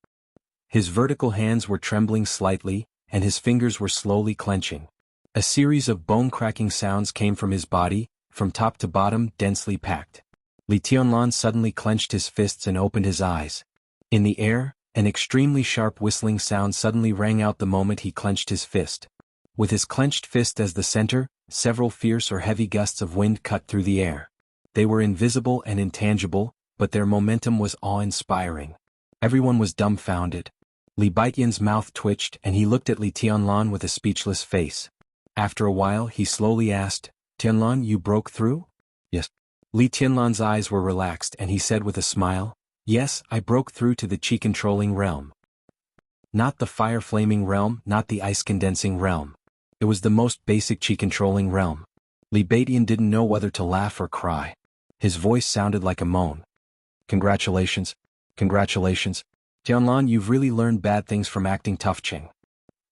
His vertical hands were trembling slightly, and his fingers were slowly clenching. A series of bone-cracking sounds came from his body, from top to bottom, densely packed. Li Tianlan suddenly clenched his fists and opened his eyes. In the air, an extremely sharp whistling sound suddenly rang out the moment he clenched his fist. With his clenched fist as the center, several fierce or heavy gusts of wind cut through the air. They were invisible and intangible, but their momentum was awe-inspiring. Everyone was dumbfounded. Li Baiqian's mouth twitched and he looked at Li Tianlan with a speechless face. After a while he slowly asked, "Tianlan, you broke through?" "Yes." Li Tianlan's eyes were relaxed and he said with a smile, "Yes, I broke through to the chi-controlling realm. Not the fire-flaming realm, not the ice-condensing realm. It was the most basic chi-controlling realm." Li Baidian didn't know whether to laugh or cry. His voice sounded like a moan. "Congratulations. Congratulations. Tianlan, you've really learned bad things from acting tough, Cheng."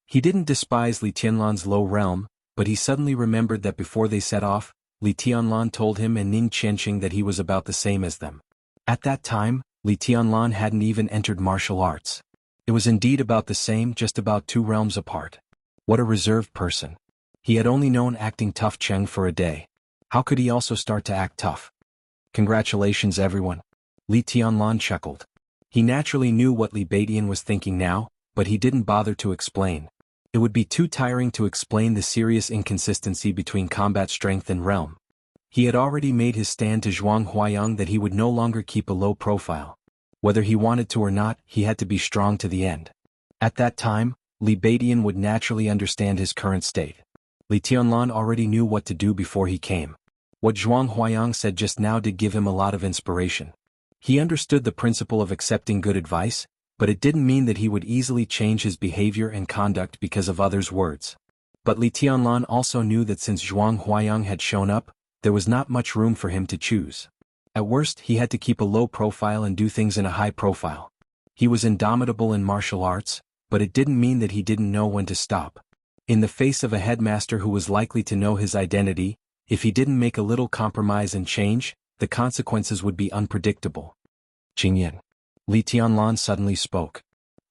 He didn't despise Li Tianlan's low realm, but he suddenly remembered that before they set off, Li Tianlan told him and Ning Qianqing that he was about the same as them. At that time, Li Tianlan hadn't even entered martial arts. It was indeed about the same, just about 2 realms apart. What a reserved person. He had only known acting tough Cheng for a day. How could he also start to act tough? "Congratulations everyone." Li Tianlan chuckled. He naturally knew what Li Baidian was thinking now, but he didn't bother to explain. It would be too tiring to explain the serious inconsistency between combat strength and realm. He had already made his stand to Zhuang Huayang that he would no longer keep a low profile. Whether he wanted to or not, he had to be strong to the end. At that time, Li Baidian would naturally understand his current state. Li Tianlan already knew what to do before he came. What Zhuang Huayang said just now did give him a lot of inspiration. He understood the principle of accepting good advice, but it didn't mean that he would easily change his behavior and conduct because of others' words. But Li Tianlan also knew that since Zhuang Huayang had shown up, there was not much room for him to choose. At worst, he had to keep a low profile and do things in a high profile. He was indomitable in martial arts, but it didn't mean that he didn't know when to stop. In the face of a headmaster who was likely to know his identity, if he didn't make a little compromise and change, the consequences would be unpredictable. "Qingyan." Li Tianlan suddenly spoke.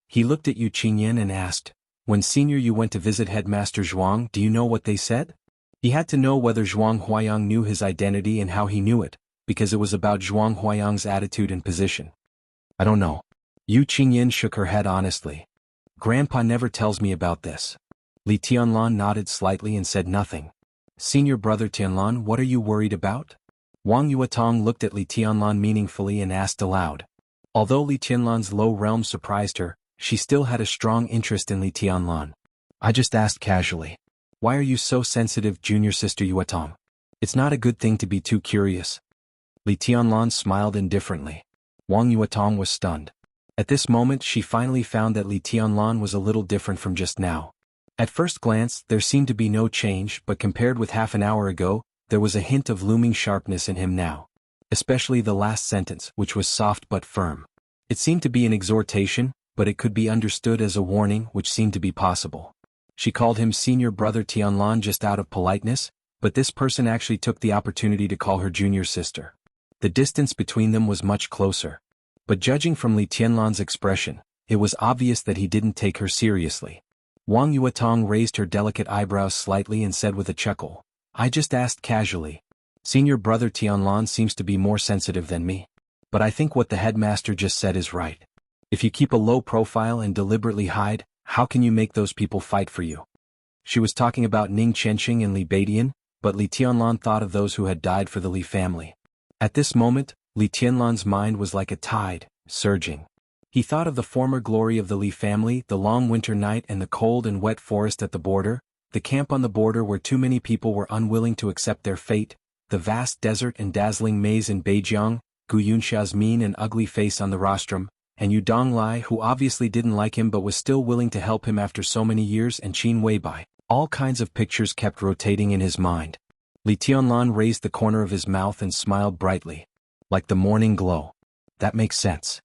He looked at Yu Qingyan and asked, "When senior you went to visit Headmaster Zhuang, do you know what they said?" He had to know whether Zhuang Huayang knew his identity and how he knew it, because it was about Zhuang Huayang's attitude and position. "I don't know." Yu Qingyan shook her head honestly. "Grandpa never tells me about this." Li Tianlan nodded slightly and said nothing. "Senior brother Tianlan, what are you worried about?" Wang Yuetong looked at Li Tianlan meaningfully and asked aloud. Although Li Tianlan's low realm surprised her, she still had a strong interest in Li Tianlan. I just asked casually. Why are you so sensitive, junior sister Yuetong? It's not a good thing to be too curious. Li Tianlan smiled indifferently. Wang Yuetong was stunned. At this moment she finally found that Li Tianlan was a little different from just now. At first glance, there seemed to be no change, but compared with half an hour ago, there was a hint of looming sharpness in him now. Especially the last sentence, which was soft but firm. It seemed to be an exhortation, but it could be understood as a warning, which seemed to be possible. She called him senior brother Tianlan just out of politeness, but this person actually took the opportunity to call her junior sister. The distance between them was much closer. But judging from Li Tianlan's expression, it was obvious that he didn't take her seriously. Wang Yuetong raised her delicate eyebrows slightly and said with a chuckle, I just asked casually. Senior brother Tianlan seems to be more sensitive than me. But I think what the headmaster just said is right. If you keep a low profile and deliberately hide, how can you make those people fight for you? She was talking about Ning Chenqing and Li Beidian, but Li Tianlan thought of those who had died for the Li family. At this moment, Li Tianlan's mind was like a tide, surging. He thought of the former glory of the Li family, the long winter night and the cold and wet forest at the border, the camp on the border where too many people were unwilling to accept their fate, the vast desert and dazzling maze in Beijiang, Gu Yunxia's mean and ugly face on the rostrum, and Yu Donglai who obviously didn't like him but was still willing to help him after so many years, and Qin Weibai. All kinds of pictures kept rotating in his mind. Li Tianlan raised the corner of his mouth and smiled brightly. Like the morning glow. That makes sense.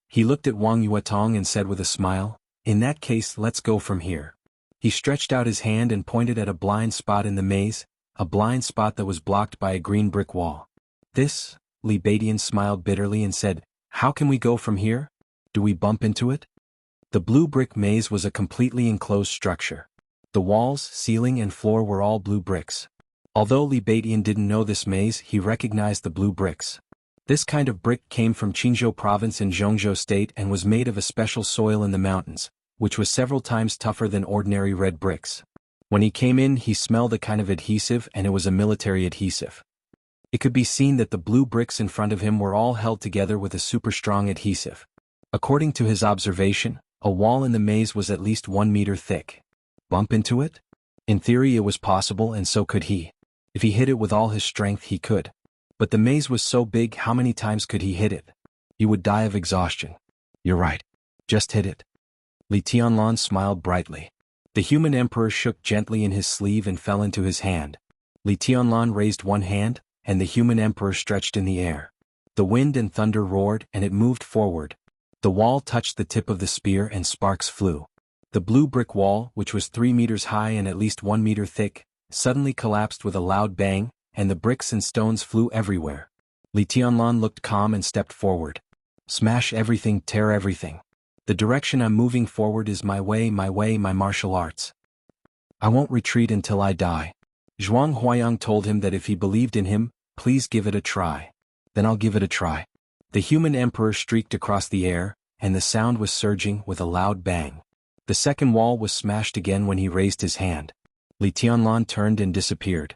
He looked at Wang Yuetong and said with a smile, in that case let's go from here. He stretched out his hand and pointed at a blind spot in the maze, a blind spot that was blocked by a green brick wall. This, Li Beidian smiled bitterly and said, how can we go from here? Do we bump into it? The blue brick maze was a completely enclosed structure. The walls, ceiling and floor were all blue bricks. Although Li Beidian didn't know this maze, he recognized the blue bricks. This kind of brick came from Qinzhou province in Zhongzhou state and was made of a special soil in the mountains, which was several times tougher than ordinary red bricks. When he came in, he smelled a kind of adhesive, and it was a military adhesive. It could be seen that the blue bricks in front of him were all held together with a super strong adhesive. According to his observation, a wall in the maze was at least 1 meter thick. Bump into it? In theory it was possible, and so could he. If he hit it with all his strength he could. But the maze was so big, how many times could he hit it? He would die of exhaustion. You're right. Just hit it. Li Tianlan smiled brightly. The human emperor shook gently in his sleeve and fell into his hand. Li Tianlan raised one hand, and the human emperor stretched in the air. The wind and thunder roared, and it moved forward. The wall touched the tip of the spear and sparks flew. The blue brick wall, which was 3 meters high and at least 1 meter thick, suddenly collapsed with a loud bang, and the bricks and stones flew everywhere. Li Tianlan looked calm and stepped forward. Smash everything, tear everything. The direction I'm moving forward is my way, my martial arts. I won't retreat until I die. Zhuang Huayang told him that if he believed in him, please give it a try. Then I'll give it a try. The human emperor streaked across the air, and the sound was surging with a loud bang. The second wall was smashed again when he raised his hand. Li Tianlan turned and disappeared.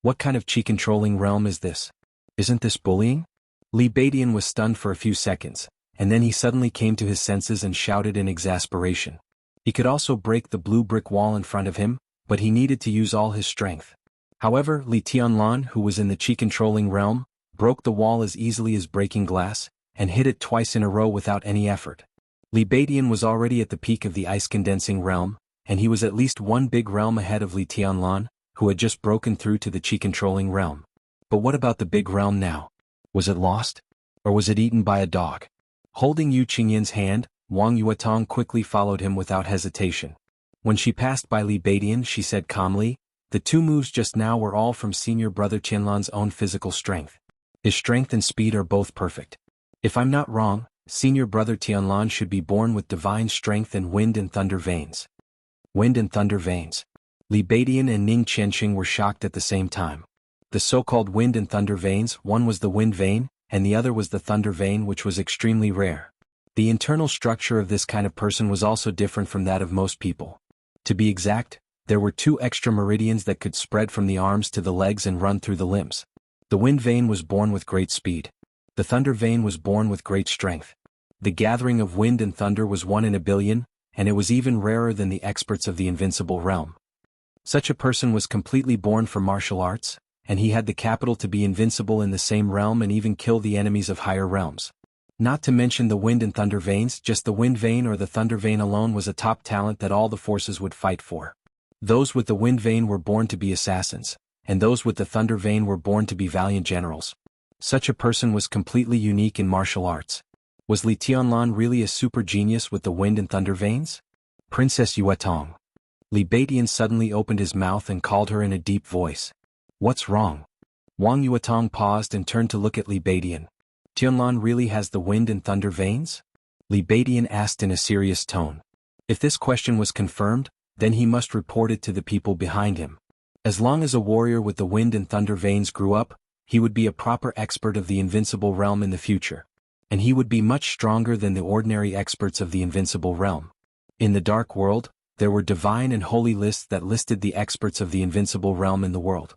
What kind of chi-controlling realm is this? Isn't this bullying? Li Beidian was stunned for a few seconds, and then he suddenly came to his senses and shouted in exasperation. He could also break the blue brick wall in front of him, but he needed to use all his strength. However, Li Tianlan, who was in the chi-controlling realm, broke the wall as easily as breaking glass, and hit it twice in a row without any effort. Li Beidian was already at the peak of the ice-condensing realm, and he was at least one big realm ahead of Li Tianlan, who had just broken through to the chi-controlling realm. But what about the big realm now? Was it lost? Or was it eaten by a dog? Holding Yu Qingyin's hand, Wang Yuetong quickly followed him without hesitation. When she passed by Li Beidian, she said calmly, the 2 moves just now were all from senior brother Tianlan's own physical strength. His strength and speed are both perfect. If I'm not wrong, senior brother Tianlan should be born with divine strength and wind and thunder veins. Wind and thunder veins. Li Beidian and Ning Chenqing were shocked at the same time. The so-called wind and thunder veins, one was the wind vein, and the other was the thunder vein, which was extremely rare. The internal structure of this kind of person was also different from that of most people. To be exact, there were 2 extra meridians that could spread from the arms to the legs and run through the limbs. The wind vein was born with great speed. The thunder vein was born with great strength. The gathering of wind and thunder was 1 in a billion, and it was even rarer than the experts of the invincible realm. Such a person was completely born for martial arts, and he had the capital to be invincible in the same realm and even kill the enemies of higher realms. Not to mention the wind and thunder veins, just the wind vein or the thunder vein alone was a top talent that all the forces would fight for. Those with the wind vein were born to be assassins, and those with the thunder vein were born to be valiant generals. Such a person was completely unique in martial arts. Was Li Tianlan really a super genius with the wind and thunder veins? Princess Yuetong. Li Baidian suddenly opened his mouth and called her in a deep voice. What's wrong? Wang Yuetong paused and turned to look at Li Baidian. Tianlan really has the wind and thunder veins? Li Baidian asked in a serious tone. If this question was confirmed, then he must report it to the people behind him. As long as a warrior with the wind and thunder veins grew up, he would be a proper expert of the invincible realm in the future. And he would be much stronger than the ordinary experts of the invincible realm. In the dark world, there were divine and holy lists that listed the experts of the invincible realm in the world.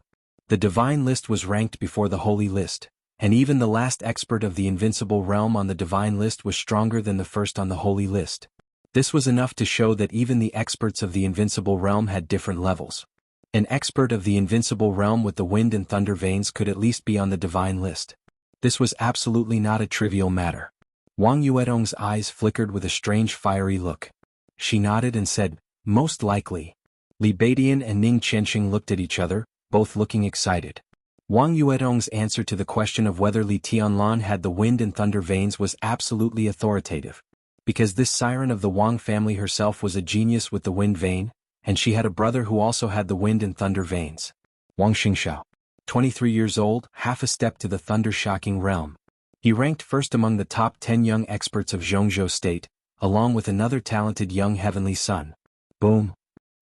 The divine list was ranked before the holy list, and even the last expert of the invincible realm on the divine list was stronger than the first on the holy list. This was enough to show that even the experts of the invincible realm had different levels. An expert of the invincible realm with the wind and thunder veins could at least be on the divine list. This was absolutely not a trivial matter. Wang Yuetong's eyes flickered with a strange fiery look. She nodded and said, most likely. Li Baidian and Ning Qianqing looked at each other, both looking excited. Wang Yuetong's answer to the question of whether Li Tianlan had the wind and thunder veins was absolutely authoritative. Because this siren of the Wang family herself was a genius with the wind vein, and she had a brother who also had the wind and thunder veins. Wang Xingxiao. 23 years old, half a step to the thunder-shocking realm. He ranked first among the top 10 young experts of Zhongzhou State, along with another talented young heavenly son. Boom!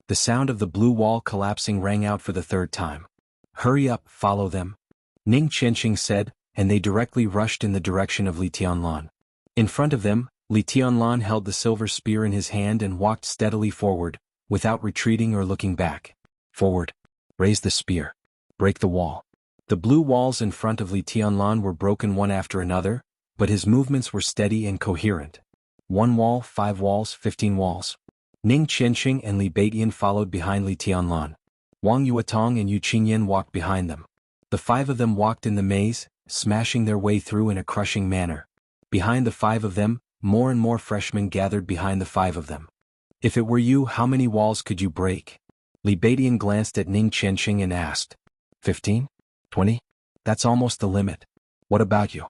The sound of the blue wall collapsing rang out for the third time. Hurry up, follow them. Ning Qianqing said, and they directly rushed in the direction of Li Tianlan. In front of them, Li Tianlan held the silver spear in his hand and walked steadily forward, without retreating or looking back. Forward. Raise the spear. Break the wall. The blue walls in front of Li Tianlan were broken one after another, but his movements were steady and coherent. 1 wall, 5 walls, 15 walls. Ning Qianqing and Li Baidian followed behind Li Tianlan. Wang Yuetong and Yu Qingyan walked behind them. The 5 of them walked in the maze, smashing their way through in a crushing manner. Behind the 5 of them, more and more freshmen gathered behind the 5 of them. If it were you, how many walls could you break? Li Baidian glanced at Ning Qianqing and asked. 15? 20? That's almost the limit. What about you?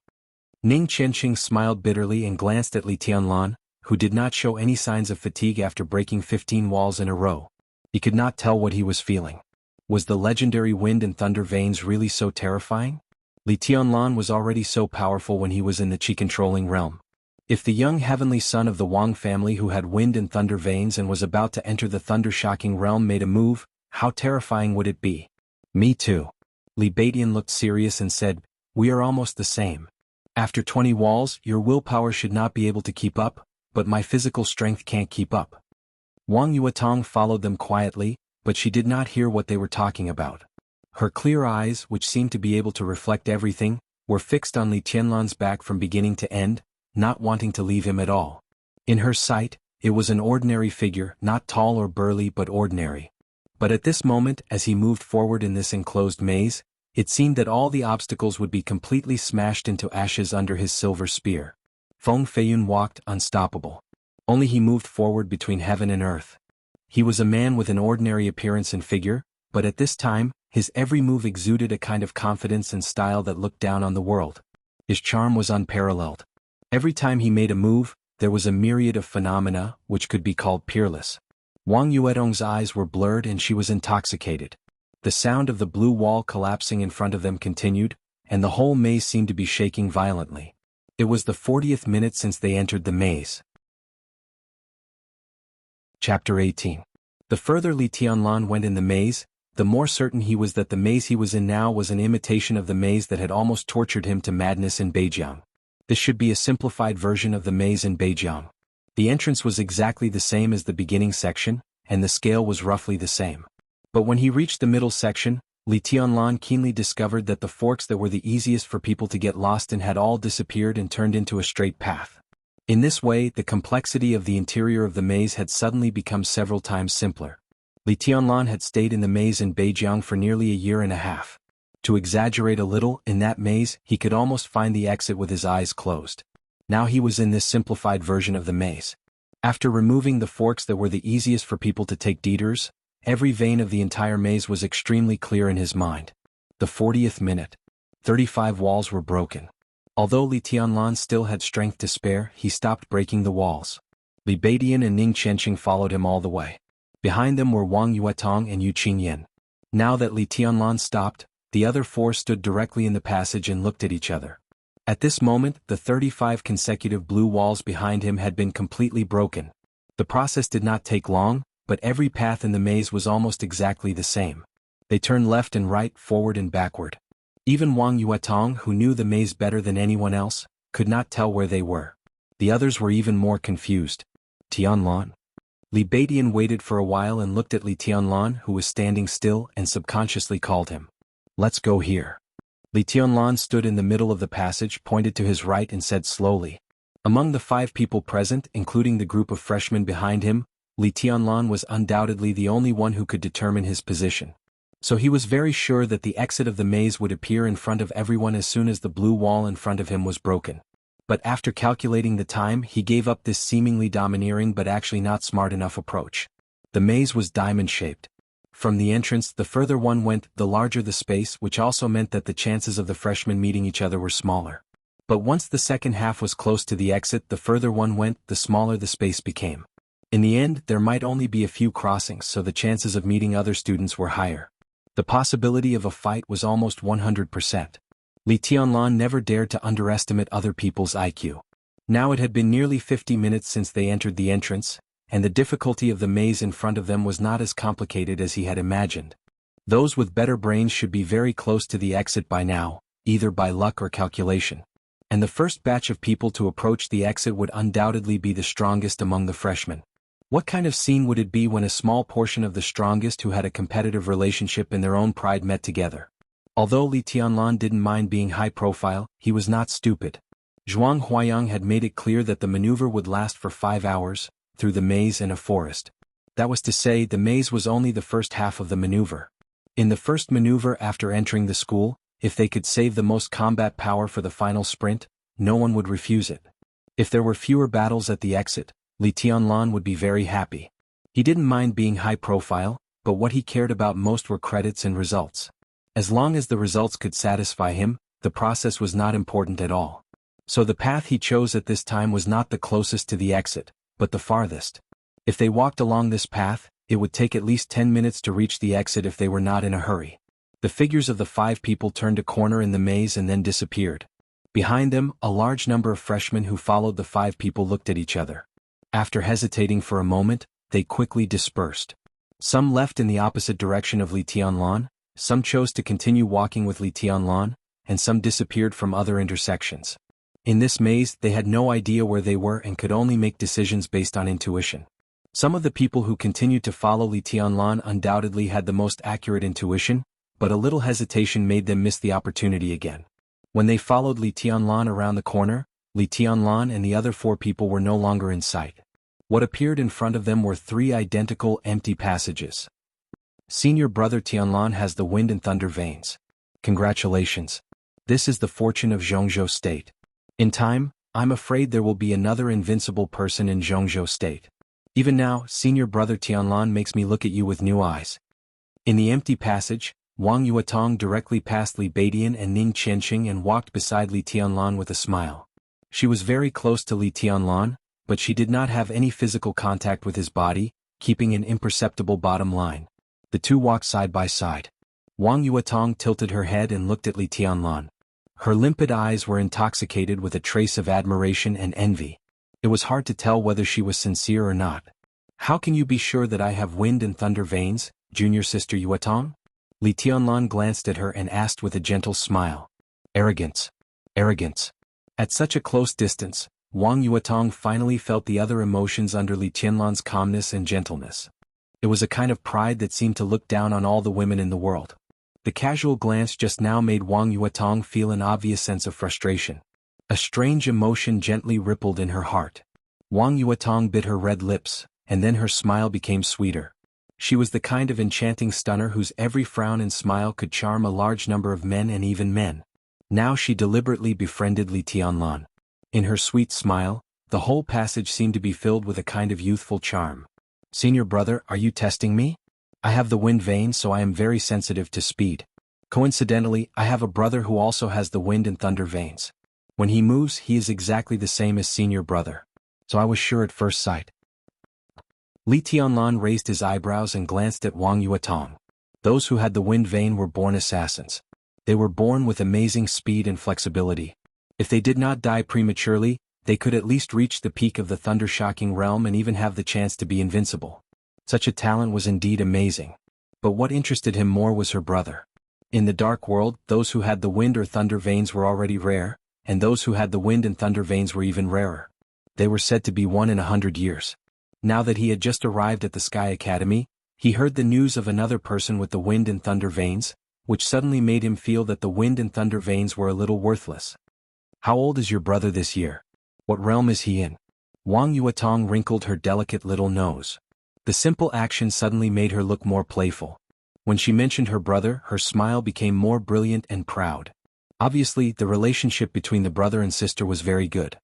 Ning Qianqing smiled bitterly and glanced at Li Tianlan, who did not show any signs of fatigue after breaking 15 walls in a row. He could not tell what he was feeling. Was the legendary wind and thunder veins really so terrifying? Li Tianlan was already so powerful when he was in the Qi-controlling realm. If the young heavenly son of the Wang family who had wind and thunder veins and was about to enter the thunder-shocking realm made a move, how terrifying would it be? Me too. Li Baidian looked serious and said, we are almost the same. After 20 walls, your willpower should not be able to keep up, but my physical strength can't keep up. Wang Yuetong followed them quietly, but she did not hear what they were talking about. Her clear eyes, which seemed to be able to reflect everything, were fixed on Li Tianlan's back from beginning to end, not wanting to leave him at all. In her sight, it was an ordinary figure, not tall or burly but ordinary. But at this moment, as he moved forward in this enclosed maze, it seemed that all the obstacles would be completely smashed into ashes under his silver spear. Feng Feiyun walked unstoppable. Only he moved forward between heaven and earth. He was a man with an ordinary appearance and figure, but at this time, his every move exuded a kind of confidence and style that looked down on the world. His charm was unparalleled. Every time he made a move, there was a myriad of phenomena, which could be called peerless. Wang Yuetong's eyes were blurred and she was intoxicated. The sound of the blue wall collapsing in front of them continued, and the whole maze seemed to be shaking violently. It was the 40th minute since they entered the maze. Chapter 18. The further Li Tianlan went in the maze, the more certain he was that the maze he was in now was an imitation of the maze that had almost tortured him to madness in Beijiang. This should be a simplified version of the maze in Beijiang. The entrance was exactly the same as the beginning section, and the scale was roughly the same. But when he reached the middle section, Li Tianlan keenly discovered that the forks that were the easiest for people to get lost in had all disappeared and turned into a straight path. In this way, the complexity of the interior of the maze had suddenly become several times simpler. Li Tianlan had stayed in the maze in Beijiang for nearly a year and a half. To exaggerate a little, in that maze, he could almost find the exit with his eyes closed. Now he was in this simplified version of the maze. After removing the forks that were the easiest for people to take detours, every vein of the entire maze was extremely clear in his mind. The 40th minute. 35 walls were broken. Although Li Tianlan still had strength to spare, he stopped breaking the walls. Li Beidian and Ning Qianqing followed him all the way. Behind them were Wang Yuetong and Yu Qingyan. Now that Li Tianlan stopped, the other four stood directly in the passage and looked at each other. At this moment, the 35 consecutive blue walls behind him had been completely broken. The process did not take long, but every path in the maze was almost exactly the same. They turned left and right, forward and backward. Even Wang Yuetong, who knew the maze better than anyone else, could not tell where they were. The others were even more confused. Tianlan? Li Beidian waited for a while and looked at Li Tianlan, who was standing still, and subconsciously called him. Let's go here. Li Tianlan stood in the middle of the passage, pointed to his right and said slowly. Among the 5 people present, including the group of freshmen behind him, Li Tianlan was undoubtedly the only one who could determine his position. So he was very sure that the exit of the maze would appear in front of everyone as soon as the blue wall in front of him was broken. But after calculating the time, he gave up this seemingly domineering but actually not smart enough approach. The maze was diamond-shaped. From the entrance, the further one went, the larger the space, which also meant that the chances of the freshmen meeting each other were smaller. But once the second half was close to the exit, the further one went, the smaller the space became. In the end, there might only be a few crossings, so the chances of meeting other students were higher. The possibility of a fight was almost 100%. Li Tianlan never dared to underestimate other people's IQ. Now it had been nearly 50 minutes since they entered the entrance, and the difficulty of the maze in front of them was not as complicated as he had imagined. Those with better brains should be very close to the exit by now, either by luck or calculation. And the first batch of people to approach the exit would undoubtedly be the strongest among the freshmen. What kind of scene would it be when a small portion of the strongest who had a competitive relationship in their own pride met together? Although Li Tianlan didn't mind being high profile, he was not stupid. Zhuang Huayang had made it clear that the maneuver would last for 5 hours, through the maze and a forest. That was to say, the maze was only the first half of the maneuver. In the first maneuver after entering the school, if they could save the most combat power for the final sprint, no one would refuse it. If there were fewer battles at the exit, Li Tianlan would be very happy. He didn't mind being high profile, but what he cared about most were credits and results. As long as the results could satisfy him, the process was not important at all. So the path he chose at this time was not the closest to the exit, but the farthest. If they walked along this path, it would take at least 10 minutes to reach the exit if they were not in a hurry. The figures of the 5 people turned a corner in the maze and then disappeared. Behind them, a large number of freshmen who followed the 5 people looked at each other. After hesitating for a moment, they quickly dispersed. Some left in the opposite direction of Li Tianlan, some chose to continue walking with Li Tianlan, and some disappeared from other intersections. In this maze, they had no idea where they were and could only make decisions based on intuition. Some of the people who continued to follow Li Tianlan undoubtedly had the most accurate intuition, but a little hesitation made them miss the opportunity again. When they followed Li Tianlan around the corner, Li Tianlan and the other 4 people were no longer in sight. What appeared in front of them were 3 identical empty passages. Senior brother Tianlan has the wind and thunder veins. Congratulations. This is the fortune of Zhongzhou State. In time, I'm afraid there will be another invincible person in Zhongzhou State. Even now, senior brother Tianlan makes me look at you with new eyes. In the empty passage, Wang Yuetong directly passed Li Beidian and Ning Qianqing and walked beside Li Tianlan with a smile. She was very close to Li Tianlan, but she did not have any physical contact with his body, keeping an imperceptible bottom line. The two walked side by side. Wang Yuetong tilted her head and looked at Li Tianlan. Her limpid eyes were intoxicated with a trace of admiration and envy. It was hard to tell whether she was sincere or not. How can you be sure that I have wind and thunder veins, junior sister Yuetong? Li Tianlan glanced at her and asked with a gentle smile. Arrogance. Arrogance. At such a close distance, Wang Yuetong finally felt the other emotions under Li Tianlan's calmness and gentleness. It was a kind of pride that seemed to look down on all the women in the world. The casual glance just now made Wang Yuetong feel an obvious sense of frustration. A strange emotion gently rippled in her heart. Wang Yuetong bit her red lips, and then her smile became sweeter. She was the kind of enchanting stunner whose every frown and smile could charm a large number of men and even men. Now she deliberately befriended Li Tianlan. In her sweet smile, the whole passage seemed to be filled with a kind of youthful charm. "Senior brother, are you testing me? I have the wind vein, so I am very sensitive to speed. Coincidentally, I have a brother who also has the wind and thunder veins. When he moves, he is exactly the same as senior brother. So I was sure at first sight." Li Tianlan raised his eyebrows and glanced at Wang Yuetong. Those who had the wind vein were born assassins. They were born with amazing speed and flexibility. If they did not die prematurely, they could at least reach the peak of the thunder-shocking realm and even have the chance to be invincible. Such a talent was indeed amazing. But what interested him more was her brother. In the dark world, those who had the wind or thunder veins were already rare, and those who had the wind and thunder veins were even rarer. They were said to be 1 in 100 years. Now that he had just arrived at the Sky Academy, he heard the news of another person with the wind and thunder veins, which suddenly made him feel that the wind and thunder veins were a little worthless. "How old is your brother this year? What realm is he in?" Wang Yuetong wrinkled her delicate little nose. The simple action suddenly made her look more playful. When she mentioned her brother, her smile became more brilliant and proud. Obviously, the relationship between the brother and sister was very good.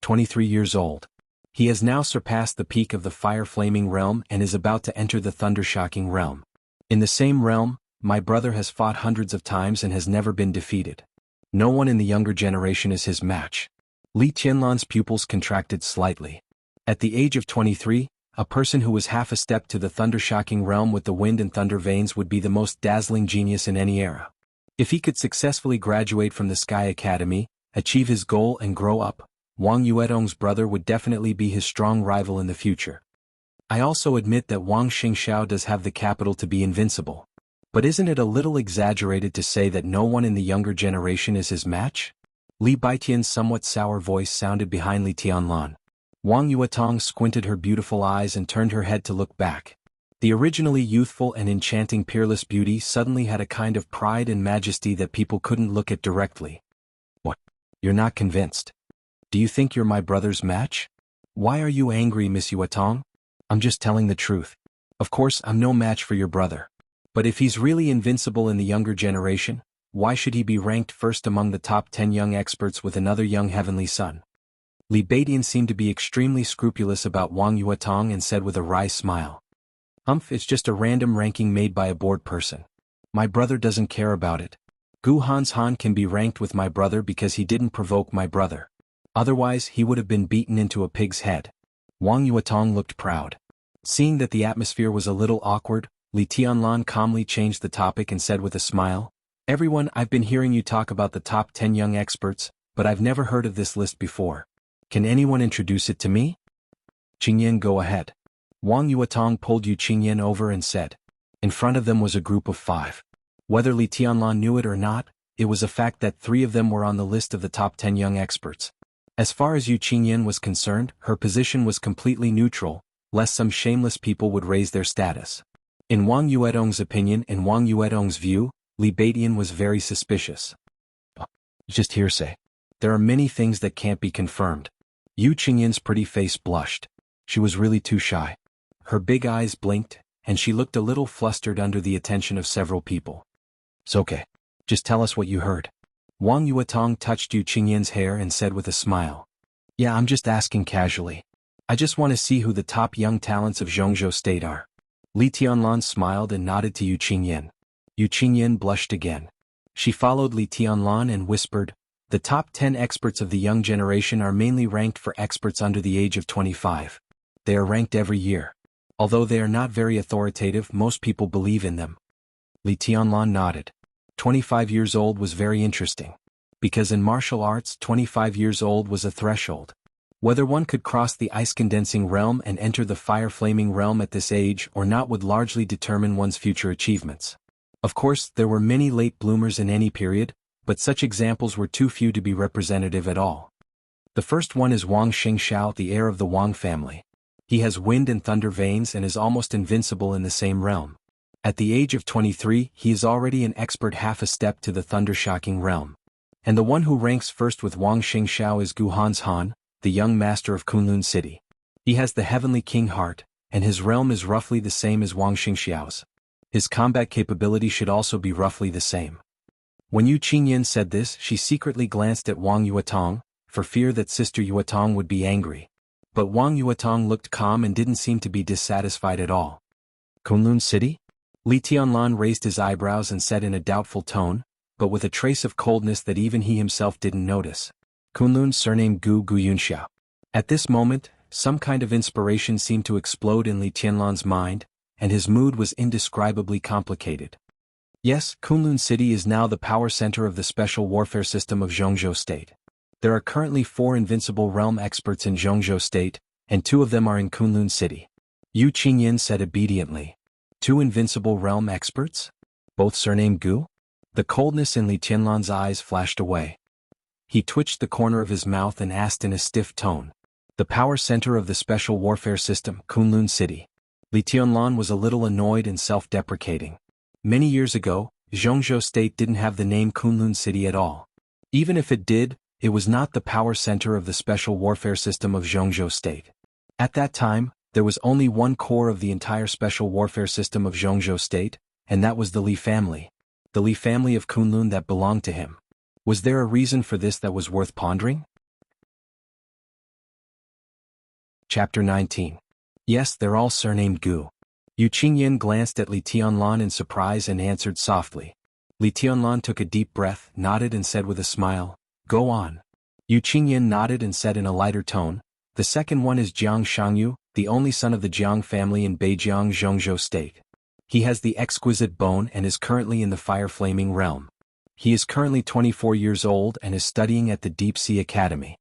23 years old. He has now surpassed the peak of the fire-flaming realm and is about to enter the thunder-shocking realm. In the same realm, my brother has fought hundreds of times and has never been defeated. No one in the younger generation is his match. Li Tianlan's pupils contracted slightly. At the age of 23, a person who was half a step to the thunder-shocking realm with the wind and thunder veins would be the most dazzling genius in any era. If he could successfully graduate from the Sky Academy, achieve his goal and grow up, Wang Yuetong's brother would definitely be his strong rival in the future. I also admit that Wang Xingxiao does have the capital to be invincible. But isn't it a little exaggerated to say that no one in the younger generation is his match? Li Baitian's somewhat sour voice sounded behind Li Tianlan. Wang Yuetong squinted her beautiful eyes and turned her head to look back. The originally youthful and enchanting peerless beauty suddenly had a kind of pride and majesty that people couldn't look at directly. "What? You're not convinced? Do you think you're my brother's match? Why are you angry, Miss Yuetong? I'm just telling the truth. Of course, I'm no match for your brother. But if he's really invincible in the younger generation, why should he be ranked first among the top 10 young experts with another young heavenly son?" Li Baitian seemed to be extremely scrupulous about Wang Yuetong and said with a wry smile. It's just a random ranking made by a bored person. My brother doesn't care about it. Gu Han's Han can be ranked with my brother because he didn't provoke my brother. Otherwise, he would have been beaten into a pig's head." Wang Yuetong looked proud. Seeing that the atmosphere was a little awkward, Li Tianlan calmly changed the topic and said with a smile, "Everyone, I've been hearing you talk about the top 10 young experts, but I've never heard of this list before. Can anyone introduce it to me?" "Qingyan, go ahead." Wang Yuetong pulled Yu Qingyan over and said. In front of them was a group of 5. Whether Li Tianlan knew it or not, it was a fact that 3 of them were on the list of the top 10 young experts. As far as Yu Qingyan was concerned, her position was completely neutral, lest some shameless people would raise their status. In Wang Yuetong's opinion and Wang Yuetong's view, Li Baitian was very suspicious. Just hearsay. There are many things that can't be confirmed. Yu Qingyan's pretty face blushed. She was really too shy. Her big eyes blinked, and she looked a little flustered under the attention of several people. "It's okay. Just tell us what you heard." Wang Yuetong touched Yu Qingyan's hair and said with a smile. "Yeah, I'm just asking casually. I just want to see who the top young talents of Zhongzhou State are." Li Tianlan smiled and nodded to Yu Qingyan. Yu Qingyan blushed again. She followed Li Tianlan and whispered, "The top 10 experts of the young generation are mainly ranked for experts under the age of 25. They are ranked every year. Although they are not very authoritative, most people believe in them." Li Tianlan nodded. 25 years old was very interesting. Because in martial arts, 25 years old was a threshold. Whether one could cross the ice-condensing realm and enter the fire-flaming realm at this age or not would largely determine one's future achievements. Of course, there were many late bloomers in any period, but such examples were too few to be representative at all. The first one is Wang Xingxiao, the heir of the Wang family. He has wind and thunder veins and is almost invincible in the same realm. At the age of 23, he is already an expert half a step to the thunder-shocking realm. And the one who ranks first with Wang Xingxiao is Gu Han, the young master of Kunlun City. He has the Heavenly King heart, and his realm is roughly the same as Wang Xingxiao's. His combat capability should also be roughly the same. When Yu Qingyan said this, she secretly glanced at Wang Yuetong, for fear that Sister Yuetong would be angry. But Wang Yuetong looked calm and didn't seem to be dissatisfied at all. Kunlun City? Li Tianlan raised his eyebrows and said in a doubtful tone, but with a trace of coldness that even he himself didn't notice. Kunlun, surname Gu Yunsha. At this moment, some kind of inspiration seemed to explode in Li Tianlan's mind, and his mood was indescribably complicated. Yes, Kunlun City is now the power center of the special warfare system of Zhongzhou State. There are currently 4 invincible realm experts in Zhongzhou State, and 2 of them are in Kunlun City. Yu Qingyan said obediently. 2 invincible realm experts? Both surname Gu? The coldness in Li Tianlan's eyes flashed away. He twitched the corner of his mouth and asked in a stiff tone. The power center of the special warfare system, Kunlun City. Li Tianlan was a little annoyed and self-deprecating. Many years ago, Zhongzhou State didn't have the name Kunlun City at all. Even if it did, it was not the power center of the special warfare system of Zhongzhou State. At that time, there was only one core of the entire special warfare system of Zhongzhou State, and that was the Li family. The Li family of Kunlun that belonged to him. Was there a reason for this that was worth pondering? Chapter 19. Yes, they're all surnamed Gu. Yu Qingyan glanced at Li Tianlan in surprise and answered softly. Li Tianlan took a deep breath, nodded and said with a smile, "Go on." Yu Qingyan nodded and said in a lighter tone, "The second one is Jiang Shangyu, the only son of the Jiang family in Beijiang, Zhongzhou State. He has the exquisite bone and is currently in the fire-flaming realm. He is currently 24 years old and is studying at the Deep Sea Academy.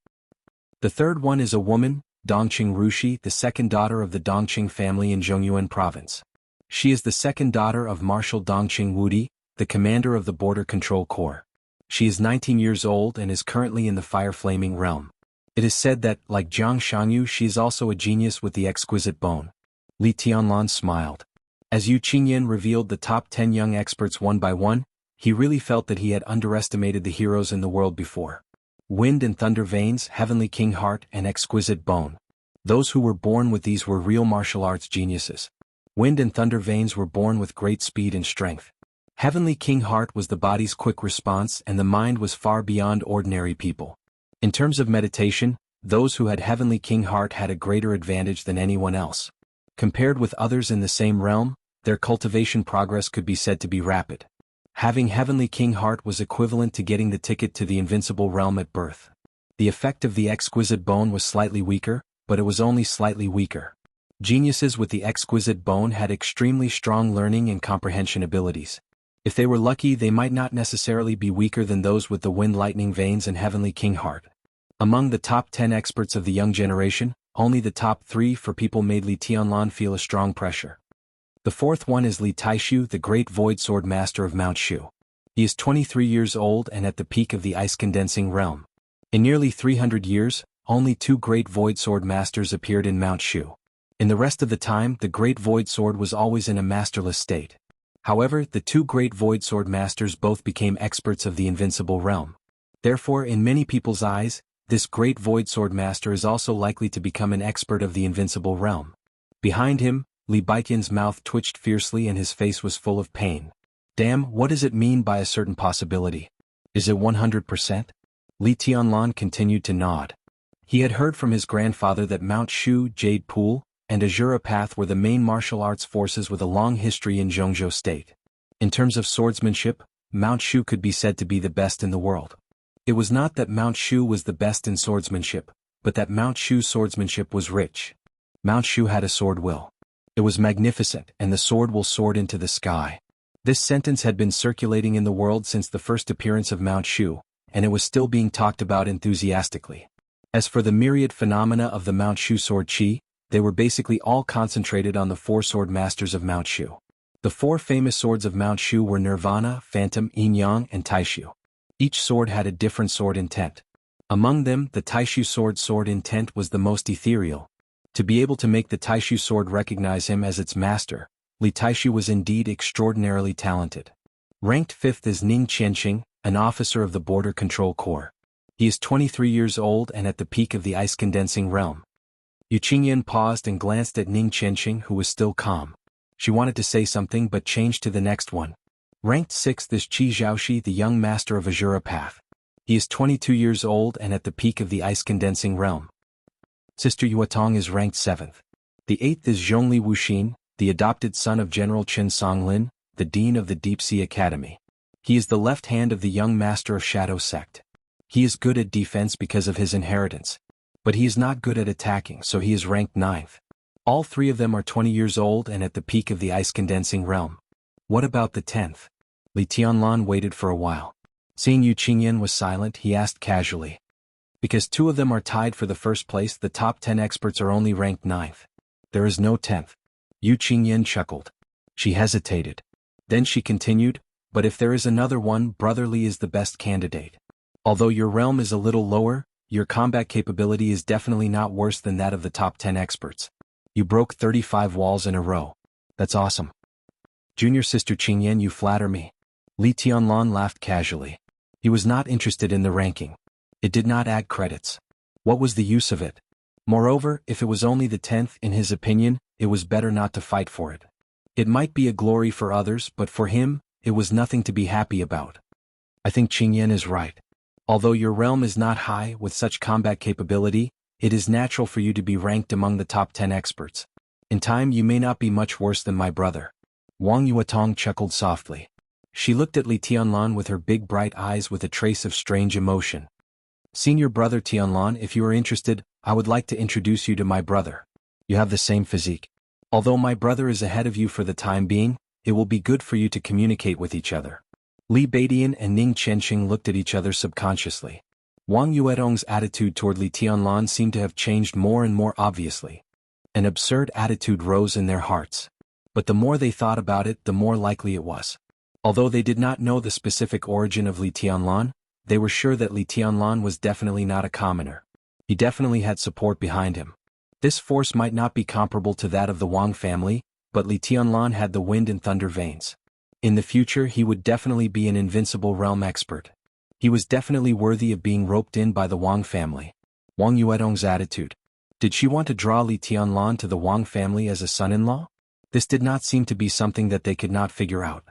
The third one is a woman, Dongqing Rushi, the second daughter of the Dongqing family in Zhongyuan province. She is the second daughter of Marshal Dongqing Wudi, the commander of the Border Control Corps. She is 19 years old and is currently in the fire-flaming realm. It is said that, like Jiang Shangyu, she is also a genius with the exquisite bone." Li Tianlan smiled. As Yu Qingyan revealed the top 10 young experts one by one, he really felt that he had underestimated the heroes in the world before. Wind and Thunder Veins, Heavenly King Heart, and Exquisite Bone. Those who were born with these were real martial arts geniuses. Wind and Thunder Veins were born with great speed and strength. Heavenly King Heart was the body's quick response and the mind was far beyond ordinary people. In terms of meditation, those who had Heavenly King Heart had a greater advantage than anyone else. Compared with others in the same realm, their cultivation progress could be said to be rapid. Having Heavenly King Heart was equivalent to getting the ticket to the invincible realm at birth. The effect of the exquisite bone was slightly weaker, but it was only slightly weaker. Geniuses with the exquisite bone had extremely strong learning and comprehension abilities. If they were lucky, they might not necessarily be weaker than those with the Wind Lightning Veins and Heavenly King Heart. Among the top 10 experts of the young generation, only the top 3 for people made Li Tianlan feel a strong pressure. The fourth one is Li Taishu, the great void sword master of Mount Shu. He is 23 years old and at the peak of the ice-condensing realm. In nearly 300 years, only 2 great void sword masters appeared in Mount Shu. In the rest of the time, the great void sword was always in a masterless state. However, the 2 great void sword masters both became experts of the invincible realm. Therefore, in many people's eyes, this great void sword master is also likely to become an expert of the invincible realm. Behind him, Li Baiqian's mouth twitched fiercely and his face was full of pain. "Damn, what does it mean by a certain possibility? Is it 100%? Li Tianlan continued to nod. He had heard from his grandfather that Mount Shu, Jade Pool, and Azura Path were the main martial arts forces with a long history in Zhongzhou State. In terms of swordsmanship, Mount Shu could be said to be the best in the world. It was not that Mount Shu was the best in swordsmanship, but that Mount Shu's swordsmanship was rich. Mount Shu had a sword will. It was magnificent, and the sword will soared into the sky. This sentence had been circulating in the world since the first appearance of Mount Shu, and it was still being talked about enthusiastically. As for the myriad phenomena of the Mount Shu sword chi, they were basically all concentrated on the 4 sword masters of Mount Shu. The 4 famous swords of Mount Shu were Nirvana, Phantom, Yin-Yang, and Taishu. Each sword had a different sword intent. Among them, the Taishu sword intent was the most ethereal. To be able to make the Taishu sword recognize him as its master, Li Taixi was indeed extraordinarily talented. Ranked 5th is Ning Qianqing, an officer of the Border Control Corps. He is 23 years old and at the peak of the ice-condensing realm. Yu Qingyan paused and glanced at Ning Qianqing, who was still calm. She wanted to say something but changed to the next one. Ranked 6th is Qi Zhaoxi, the young master of Azura Path. He is 22 years old and at the peak of the ice-condensing realm. Sister Yuatong is ranked 7th. The 8th is Zhongli Wuxin, the adopted son of General Chen Songlin, the dean of the Deep Sea Academy. He is the left hand of the young master of Shadow Sect. He is good at defense because of his inheritance. But he is not good at attacking, so he is ranked 9th. All three of them are 20 years old and at the peak of the ice-condensing realm. What about the 10th? Li Tianlan waited for a while. Seeing Yu Qingyan was silent, he asked casually. Because two of them are tied for the first place, the top 10 experts are only ranked 9th. There is no 10th. Yu Qingyan chuckled. She hesitated. Then she continued, but if there is another one, Brother Li is the best candidate. Although your realm is a little lower, your combat capability is definitely not worse than that of the top 10 experts. You broke 35 walls in a row. That's awesome. Junior Sister Qingyan, you flatter me. Li Tianlan laughed casually. He was not interested in the ranking. It did not add credits. What was the use of it? Moreover, if it was only the 10th, in his opinion, it was better not to fight for it. It might be a glory for others, but for him, it was nothing to be happy about. I think Qingyan is right. Although your realm is not high with such combat capability, it is natural for you to be ranked among the top 10 experts. In time you may not be much worse than my brother. Wang Yuatong chuckled softly. She looked at Li Tianlan with her big bright eyes with a trace of strange emotion. Senior brother Tianlan, if you are interested, I would like to introduce you to my brother. You have the same physique. Although my brother is ahead of you for the time being, it will be good for you to communicate with each other. Li Baidian and Ning Qianqing looked at each other subconsciously. Wang Yuetong's attitude toward Li Tianlan seemed to have changed more and more obviously. An absurd attitude rose in their hearts. But the more they thought about it, the more likely it was. Although they did not know the specific origin of Li Tianlan, they were sure that Li Tianlan was definitely not a commoner. He definitely had support behind him. This force might not be comparable to that of the Wang family, but Li Tianlan had the wind and thunder veins. In the future he would definitely be an invincible realm expert. He was definitely worthy of being roped in by the Wang family. Wang Yuetong's attitude. Did she want to draw Li Tianlan to the Wang family as a son-in-law? This did not seem to be something that they could not figure out.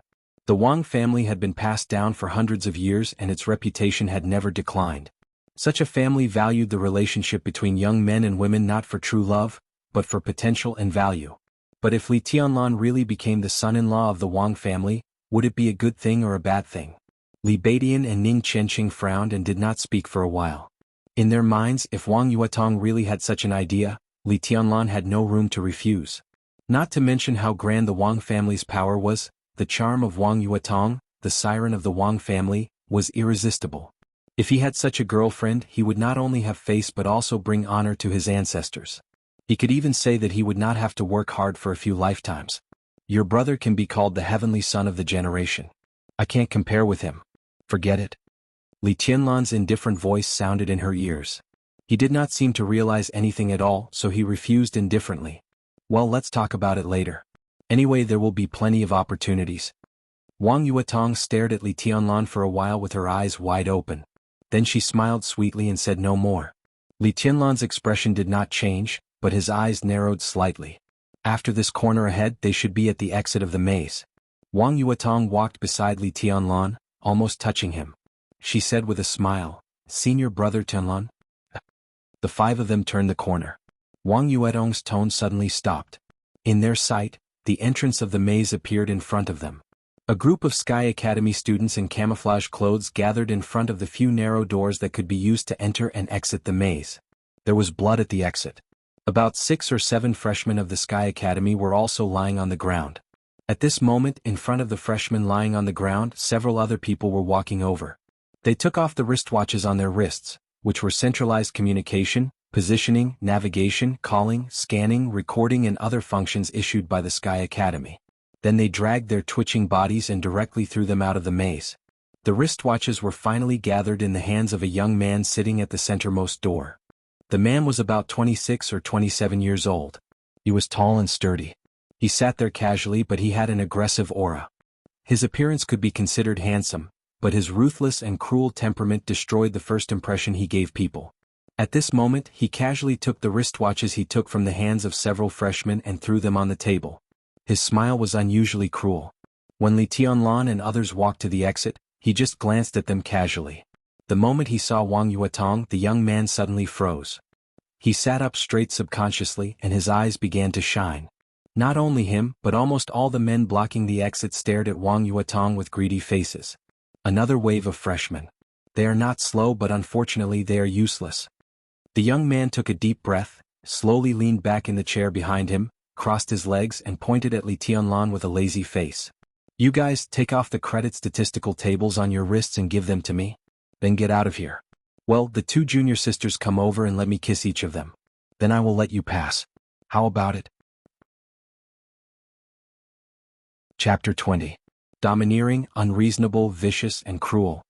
The Wang family had been passed down for hundreds of years and its reputation had never declined. Such a family valued the relationship between young men and women not for true love, but for potential and value. But if Li Tianlan really became the son-in-law of the Wang family, would it be a good thing or a bad thing? Li Baidian and Ning Qianqing frowned and did not speak for a while. In their minds, if Wang Yuetong really had such an idea, Li Tianlan had no room to refuse. Not to mention how grand the Wang family's power was, the charm of Wang Yuetong, the siren of the Wang family, was irresistible. If he had such a girlfriend, he would not only have face but also bring honor to his ancestors. He could even say that he would not have to work hard for a few lifetimes. Your brother can be called the heavenly son of the generation. I can't compare with him. Forget it. Li Tianlan's indifferent voice sounded in her ears. He did not seem to realize anything at all, so he refused indifferently. Well, let's talk about it later. Anyway, there will be plenty of opportunities. Wang Yuetong stared at Li Tianlan for a while with her eyes wide open. Then she smiled sweetly and said no more. Li Tianlan's expression did not change, but his eyes narrowed slightly. After this corner ahead, they should be at the exit of the maze. Wang Yuetong walked beside Li Tianlan, almost touching him. She said with a smile, "Senior brother Tianlan?" The five of them turned the corner. Wang Yuetong's tone suddenly stopped. In their sight, the entrance of the maze appeared in front of them. A group of Sky Academy students in camouflage clothes gathered in front of the few narrow doors that could be used to enter and exit the maze. There was blood at the exit. About 6 or 7 freshmen of the Sky Academy were also lying on the ground. At this moment, in front of the freshmen lying on the ground, several other people were walking over. They took off the wristwatches on their wrists, which were centralized communication, positioning, navigation, calling, scanning, recording and other functions issued by the Sky Academy. Then they dragged their twitching bodies and directly threw them out of the maze. The wristwatches were finally gathered in the hands of a young man sitting at the centermost door. The man was about 26 or 27 years old. He was tall and sturdy. He sat there casually, but he had an aggressive aura. His appearance could be considered handsome, but his ruthless and cruel temperament destroyed the first impression he gave people. At this moment, he casually took the wristwatches he took from the hands of several freshmen and threw them on the table. His smile was unusually cruel. When Li Tianlan and others walked to the exit, he just glanced at them casually. The moment he saw Wang Yuetong, the young man suddenly froze. He sat up straight subconsciously and his eyes began to shine. Not only him, but almost all the men blocking the exit stared at Wang Yuetong with greedy faces. Another wave of freshmen. They are not slow, but unfortunately they are useless. The young man took a deep breath, slowly leaned back in the chair behind him, crossed his legs and pointed at Li Tianlan with a lazy face. You guys, take off the credit statistical tables on your wrists and give them to me. Then get out of here. Well, the two junior sisters come over and let me kiss each of them. Then I will let you pass. How about it? Chapter 20. Domineering, unreasonable, vicious, and cruel.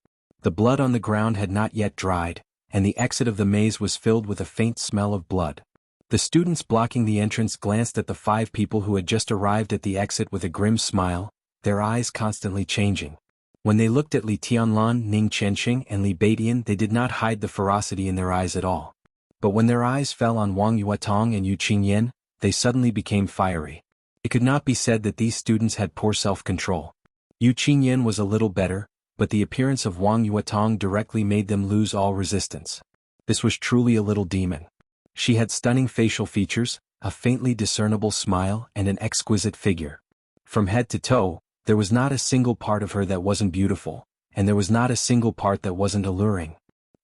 The blood on the ground had not yet dried, and the exit of the maze was filled with a faint smell of blood. The students blocking the entrance glanced at the 5 people who had just arrived at the exit with a grim smile, their eyes constantly changing. When they looked at Li Tianlan, Ning Chenxing, and Li Beidian, they did not hide the ferocity in their eyes at all. But when their eyes fell on Wang Yuetong and Yu Qingyan, they suddenly became fiery. It could not be said that these students had poor self-control. Yu Qingyan was a little better, but the appearance of Wang Yuetong directly made them lose all resistance. This was truly a little demon. She had stunning facial features, a faintly discernible smile, and an exquisite figure. From head to toe, there was not a single part of her that wasn't beautiful, and there was not a single part that wasn't alluring.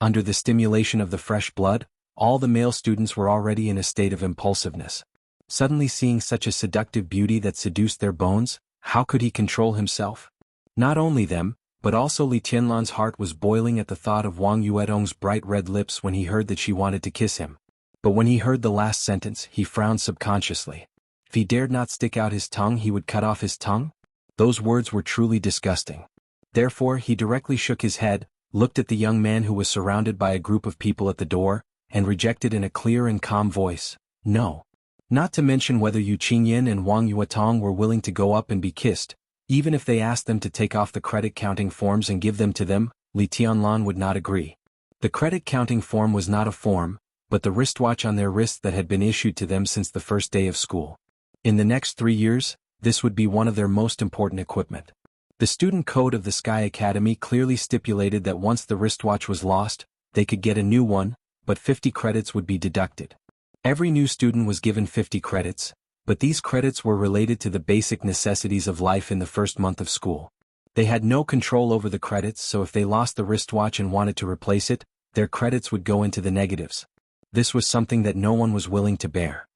Under the stimulation of the fresh blood, all the male students were already in a state of impulsiveness. Suddenly seeing such a seductive beauty that seduced their bones, how could he control himself? Not only them, but also Li Tianlan's heart was boiling at the thought of Wang Yuetong's bright red lips when he heard that she wanted to kiss him. But when he heard the last sentence, he frowned subconsciously. If he dared not stick out his tongue, he would cut off his tongue? Those words were truly disgusting. Therefore, he directly shook his head, looked at the young man who was surrounded by a group of people at the door, and rejected in a clear and calm voice, "No." Not to mention whether Yu Qingyan and Wang Yuetong were willing to go up and be kissed. Even if they asked them to take off the credit counting forms and give them to them, Li Tianlan would not agree. The credit counting form was not a form, but the wristwatch on their wrists that had been issued to them since the first day of school. In the next 3 years, this would be one of their most important equipment. The student code of the Sky Academy clearly stipulated that once the wristwatch was lost, they could get a new one, but 50 credits would be deducted. Every new student was given 50 credits, but these credits were related to the basic necessities of life in the first month of school. They had no control over the credits, so if they lost the wristwatch and wanted to replace it, their credits would go into the negatives. This was something that no one was willing to bear.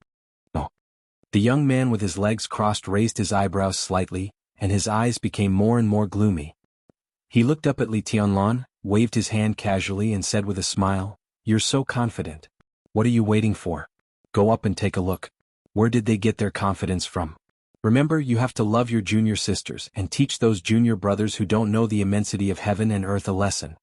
No. The young man with his legs crossed raised his eyebrows slightly, and his eyes became more and more gloomy. He looked up at Li Tianlan, waved his hand casually and said with a smile, "You're so confident. What are you waiting for? Go up and take a look. Where did they get their confidence from? Remember, you have to love your junior sisters and teach those junior brothers who don't know the immensity of heaven and earth a lesson."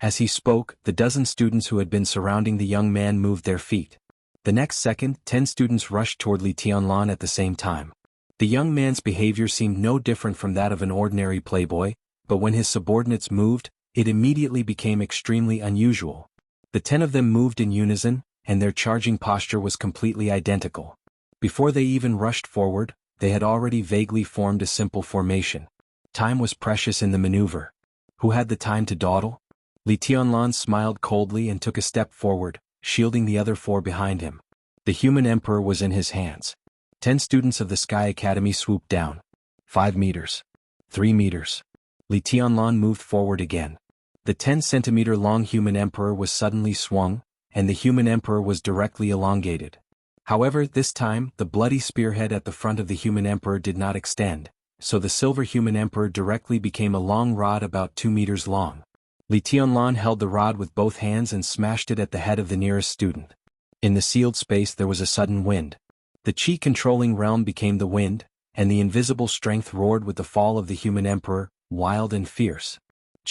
As he spoke, the dozen students who had been surrounding the young man moved their feet. The next second, 10 students rushed toward Li Tianlan at the same time. The young man's behavior seemed no different from that of an ordinary playboy, but when his subordinates moved, it immediately became extremely unusual. The 10 of them moved in unison, and their charging posture was completely identical. Before they even rushed forward, they had already vaguely formed a simple formation. Time was precious in the maneuver. Who had the time to dawdle? Li Tianlan smiled coldly and took a step forward, shielding the other 4 behind him. The human emperor was in his hands. 10 students of the Sky Academy swooped down. 5 meters. 3 meters. Li Tianlan moved forward again. The 10-centimeter-long human emperor was suddenly swung, and the human emperor was directly elongated. However, this time, the bloody spearhead at the front of the human emperor did not extend, so the silver human emperor directly became a long rod about 2 meters long. Li Tianlan held the rod with both hands and smashed it at the head of the nearest student. In the sealed space there was a sudden wind. The chi-controlling realm became the wind, and the invisible strength roared with the fall of the human emperor, wild and fierce.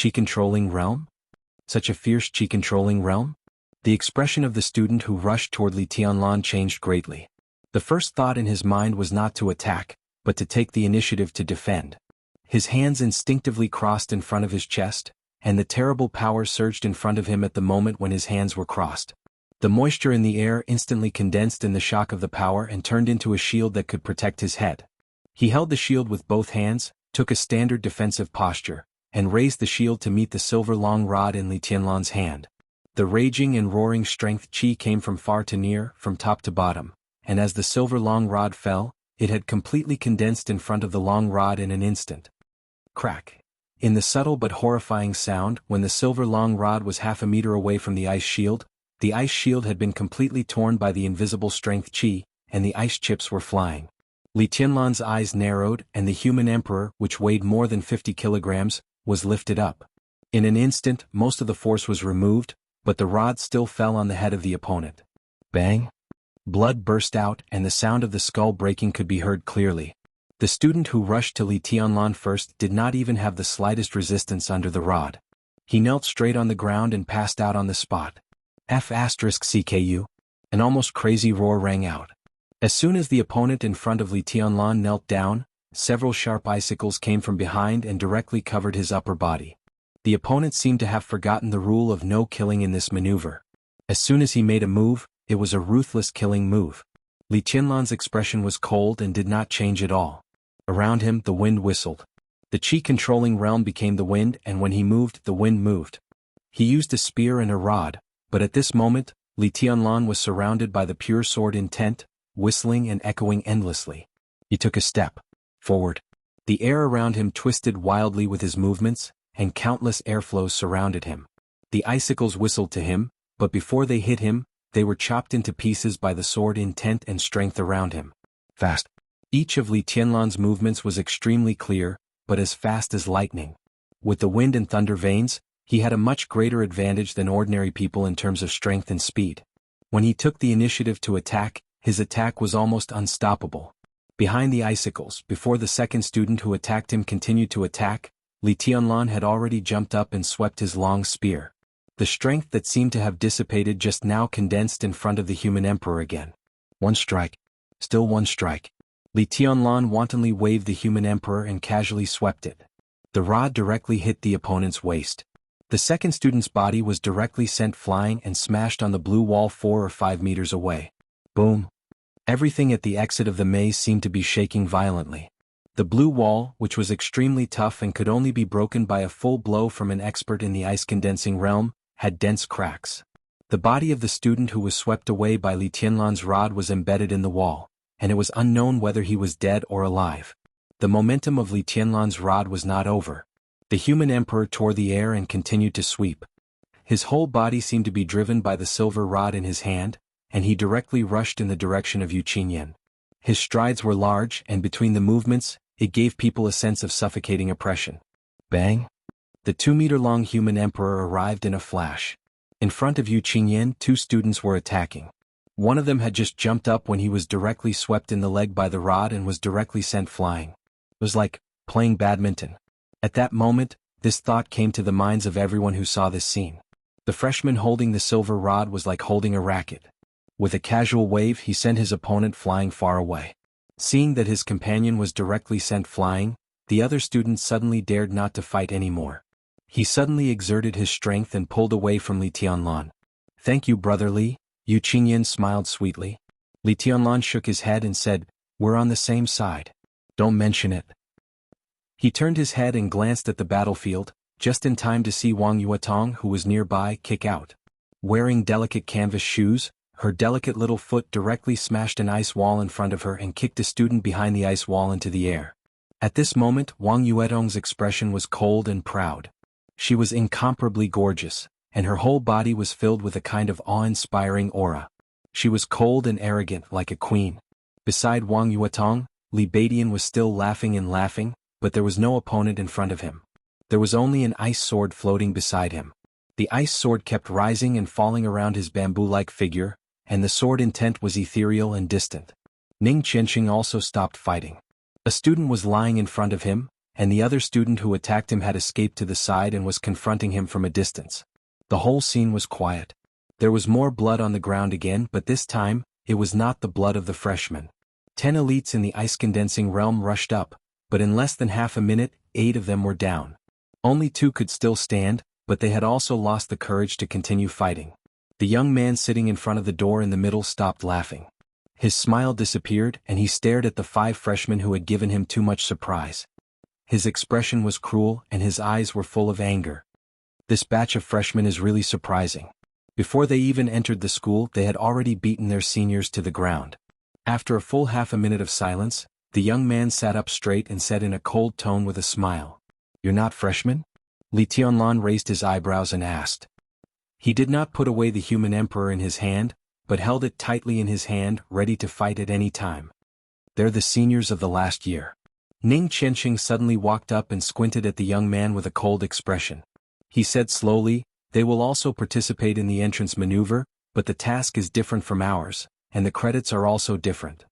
Chi-controlling realm? Such a fierce chi-controlling realm? The expression of the student who rushed toward Li Tianlan changed greatly. The first thought in his mind was not to attack, but to take the initiative to defend. His hands instinctively crossed in front of his chest, and the terrible power surged in front of him at the moment when his hands were crossed. The moisture in the air instantly condensed in the shock of the power and turned into a shield that could protect his head. He held the shield with both hands, took a standard defensive posture, and raised the shield to meet the silver long rod in Li Tianlan's hand. The raging and roaring strength qi came from far to near, from top to bottom, and as the silver long rod fell, it had completely condensed in front of the long rod in an instant. Crack. In the subtle but horrifying sound, when the silver long rod was half a meter away from the ice shield had been completely torn by the invisible strength qi, and the ice chips were flying. Li Tianlan's eyes narrowed, and the human emperor, which weighed more than 50 kilograms, was lifted up. In an instant, most of the force was removed, but the rod still fell on the head of the opponent. Bang! Blood burst out, and the sound of the skull breaking could be heard clearly. The student who rushed to Li Tianlan first did not even have the slightest resistance under the rod. He knelt straight on the ground and passed out on the spot. F***CKU. An almost crazy roar rang out. As soon as the opponent in front of Li Tianlan knelt down, several sharp icicles came from behind and directly covered his upper body. The opponent seemed to have forgotten the rule of no killing in this maneuver. As soon as he made a move, it was a ruthless killing move. Li Tianlan's expression was cold and did not change at all. Around him, the wind whistled. The qi-controlling realm became the wind, and when he moved, the wind moved. He used a spear and a rod, but at this moment, Li Tianlan was surrounded by the pure sword intent, whistling and echoing endlessly. He took a step forward. The air around him twisted wildly with his movements, and countless airflows surrounded him. The icicles whistled to him, but before they hit him, they were chopped into pieces by the sword intent and strength around him. Fast. Each of Li Tianlan's movements was extremely clear, but as fast as lightning. With the wind and thunder veins, he had a much greater advantage than ordinary people in terms of strength and speed. When he took the initiative to attack, his attack was almost unstoppable. Behind the icicles, before the second student who attacked him continued to attack, Li Tianlan had already jumped up and swept his long spear. The strength that seemed to have dissipated just now condensed in front of the human emperor again. One strike. Still one strike. Li Tianlan wantonly waved the human emperor and casually swept it. The rod directly hit the opponent's waist. The second student's body was directly sent flying and smashed on the blue wall 4 or 5 meters away. Boom. Everything at the exit of the maze seemed to be shaking violently. The blue wall, which was extremely tough and could only be broken by a full blow from an expert in the ice-condensing realm, had dense cracks. The body of the student who was swept away by Li Tianlan's rod was embedded in the wall, and it was unknown whether he was dead or alive. The momentum of Li Tianlan's rod was not over. The human emperor tore the air and continued to sweep. His whole body seemed to be driven by the silver rod in his hand, and he directly rushed in the direction of Yu Qinyan. His strides were large, and between the movements, it gave people a sense of suffocating oppression. Bang! The 2-meter-long human emperor arrived in a flash. In front of Yu Qinyan, 2 students were attacking. One of them had just jumped up when he was directly swept in the leg by the rod and was directly sent flying. It was like playing badminton. At that moment, this thought came to the minds of everyone who saw this scene. The freshman holding the silver rod was like holding a racket. With a casual wave, he sent his opponent flying far away. Seeing that his companion was directly sent flying, the other student suddenly dared not to fight anymore. He suddenly exerted his strength and pulled away from Li Tianlan. "Thank you, brother Li," Yu Qinyan smiled sweetly. Li Tianlan shook his head and said, "We're on the same side. Don't mention it." He turned his head and glanced at the battlefield, just in time to see Wang Yuetong, who was nearby, kick out. Wearing delicate canvas shoes, her delicate little foot directly smashed an ice wall in front of her and kicked a student behind the ice wall into the air. At this moment, Wang Yuetong's expression was cold and proud. She was incomparably gorgeous, and her whole body was filled with a kind of awe-inspiring aura. She was cold and arrogant like a queen. Beside Wang Yuetong, Li Badian was still laughing and laughing, but there was no opponent in front of him. There was only an ice sword floating beside him. The ice sword kept rising and falling around his bamboo-like figure, and the sword intent was ethereal and distant. Ning Qianxing also stopped fighting. A student was lying in front of him, and the other student who attacked him had escaped to the side and was confronting him from a distance. The whole scene was quiet. There was more blood on the ground again, but this time, it was not the blood of the freshmen. 10 elites in the ice-condensing realm rushed up, but in less than half a minute, 8 of them were down. Only 2 could still stand, but they had also lost the courage to continue fighting. The young man sitting in front of the door in the middle stopped laughing. His smile disappeared and he stared at the 5 freshmen who had given him too much surprise. His expression was cruel and his eyes were full of anger. This batch of freshmen is really surprising. Before they even entered the school, they had already beaten their seniors to the ground. After a full half a minute of silence, the young man sat up straight and said in a cold tone with a smile, "You're not freshmen?" Li Tianlan raised his eyebrows and asked. He did not put away the human emperor in his hand, but held it tightly in his hand, ready to fight at any time. "They're the seniors of the last year." Ning Qianqing suddenly walked up and squinted at the young man with a cold expression. He said slowly, "They will also participate in the entrance maneuver, but the task is different from ours, and the credits are also different."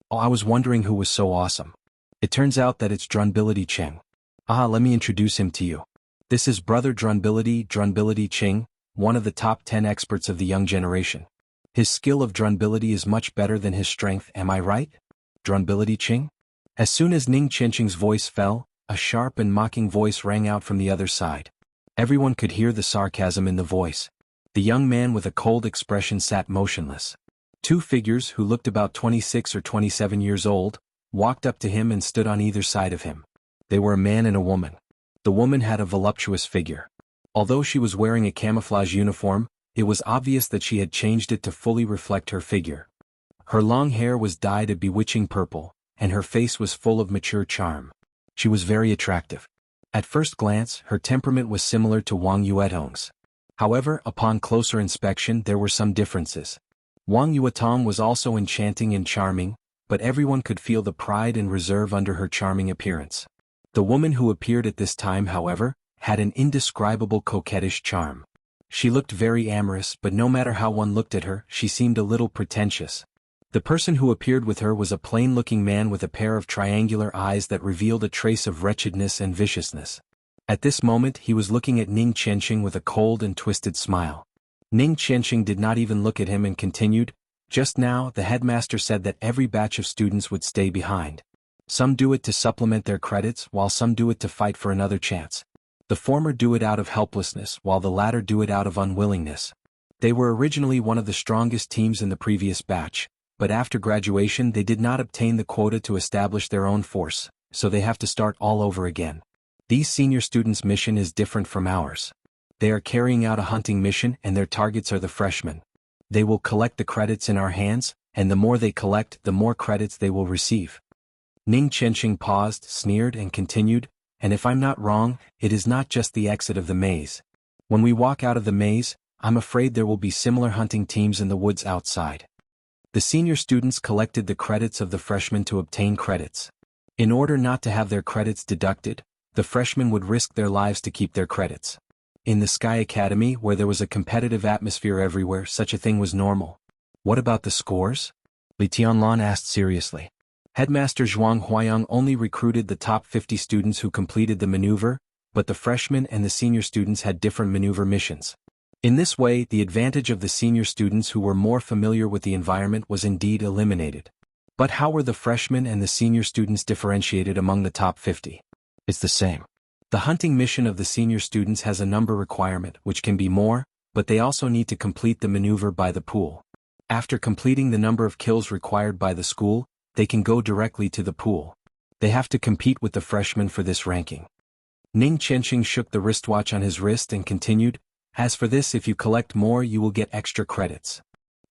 "Oh, I was wondering who was so awesome. It turns out that it's Drunbility Cheng. Let me introduce him to you. This is Brother Drunbility Cheng, one of the top 10 experts of the young generation. His skill of Drunbility is much better than his strength, am I right? Drunbility Cheng?" As soon as Ning Qianqing's voice fell, a sharp and mocking voice rang out from the other side. Everyone could hear the sarcasm in the voice. The young man with a cold expression sat motionless. 2 figures who looked about 26 or 27 years old, walked up to him and stood on either side of him. They were a man and a woman. The woman had a voluptuous figure. Although she was wearing a camouflage uniform, it was obvious that she had changed it to fully reflect her figure. Her long hair was dyed a bewitching purple, and her face was full of mature charm. She was very attractive. At first glance, her temperament was similar to Wang Yuetong's. However, upon closer inspection there were some differences. Wang Yuetong was also enchanting and charming, but everyone could feel the pride and reserve under her charming appearance. The woman who appeared at this time, however, had an indescribable coquettish charm. She looked very amorous, but no matter how one looked at her, she seemed a little pretentious. The person who appeared with her was a plain-looking man with a pair of triangular eyes that revealed a trace of wretchedness and viciousness. At this moment he was looking at Ning Qianqing with a cold and twisted smile. Ning Qianqing did not even look at him and continued, "Just now the headmaster said that every batch of students would stay behind. Some do it to supplement their credits while some do it to fight for another chance. The former do it out of helplessness while the latter do it out of unwillingness. They were originally one of the strongest teams in the previous batch, but after graduation they did not obtain the quota to establish their own force, so they have to start all over again. These senior students' mission is different from ours. They are carrying out a hunting mission and their targets are the freshmen. They will collect the credits in our hands, and the more they collect, the more credits they will receive." Ning Qianqing paused, sneered and continued, "And if I'm not wrong, it is not just the exit of the maze. When we walk out of the maze, I'm afraid there will be similar hunting teams in the woods outside." The senior students collected the credits of the freshmen to obtain credits. In order not to have their credits deducted, the freshmen would risk their lives to keep their credits. In the Sky Academy, where there was a competitive atmosphere everywhere, such a thing was normal. "What about the scores?" Li Tianlan asked seriously. Headmaster Zhuang Huayang only recruited the top 50 students who completed the maneuver, but the freshmen and the senior students had different maneuver missions. In this way, the advantage of the senior students who were more familiar with the environment was indeed eliminated. But how were the freshmen and the senior students differentiated among the top 50? It's the same. The hunting mission of the senior students has a number requirement, which can be more, but they also need to complete the maneuver by the pool. After completing the number of kills required by the school, they can go directly to the pool. They have to compete with the freshmen for this ranking. Ning Qianqing shook the wristwatch on his wrist and continued, "As for this, if you collect more you will get extra credits.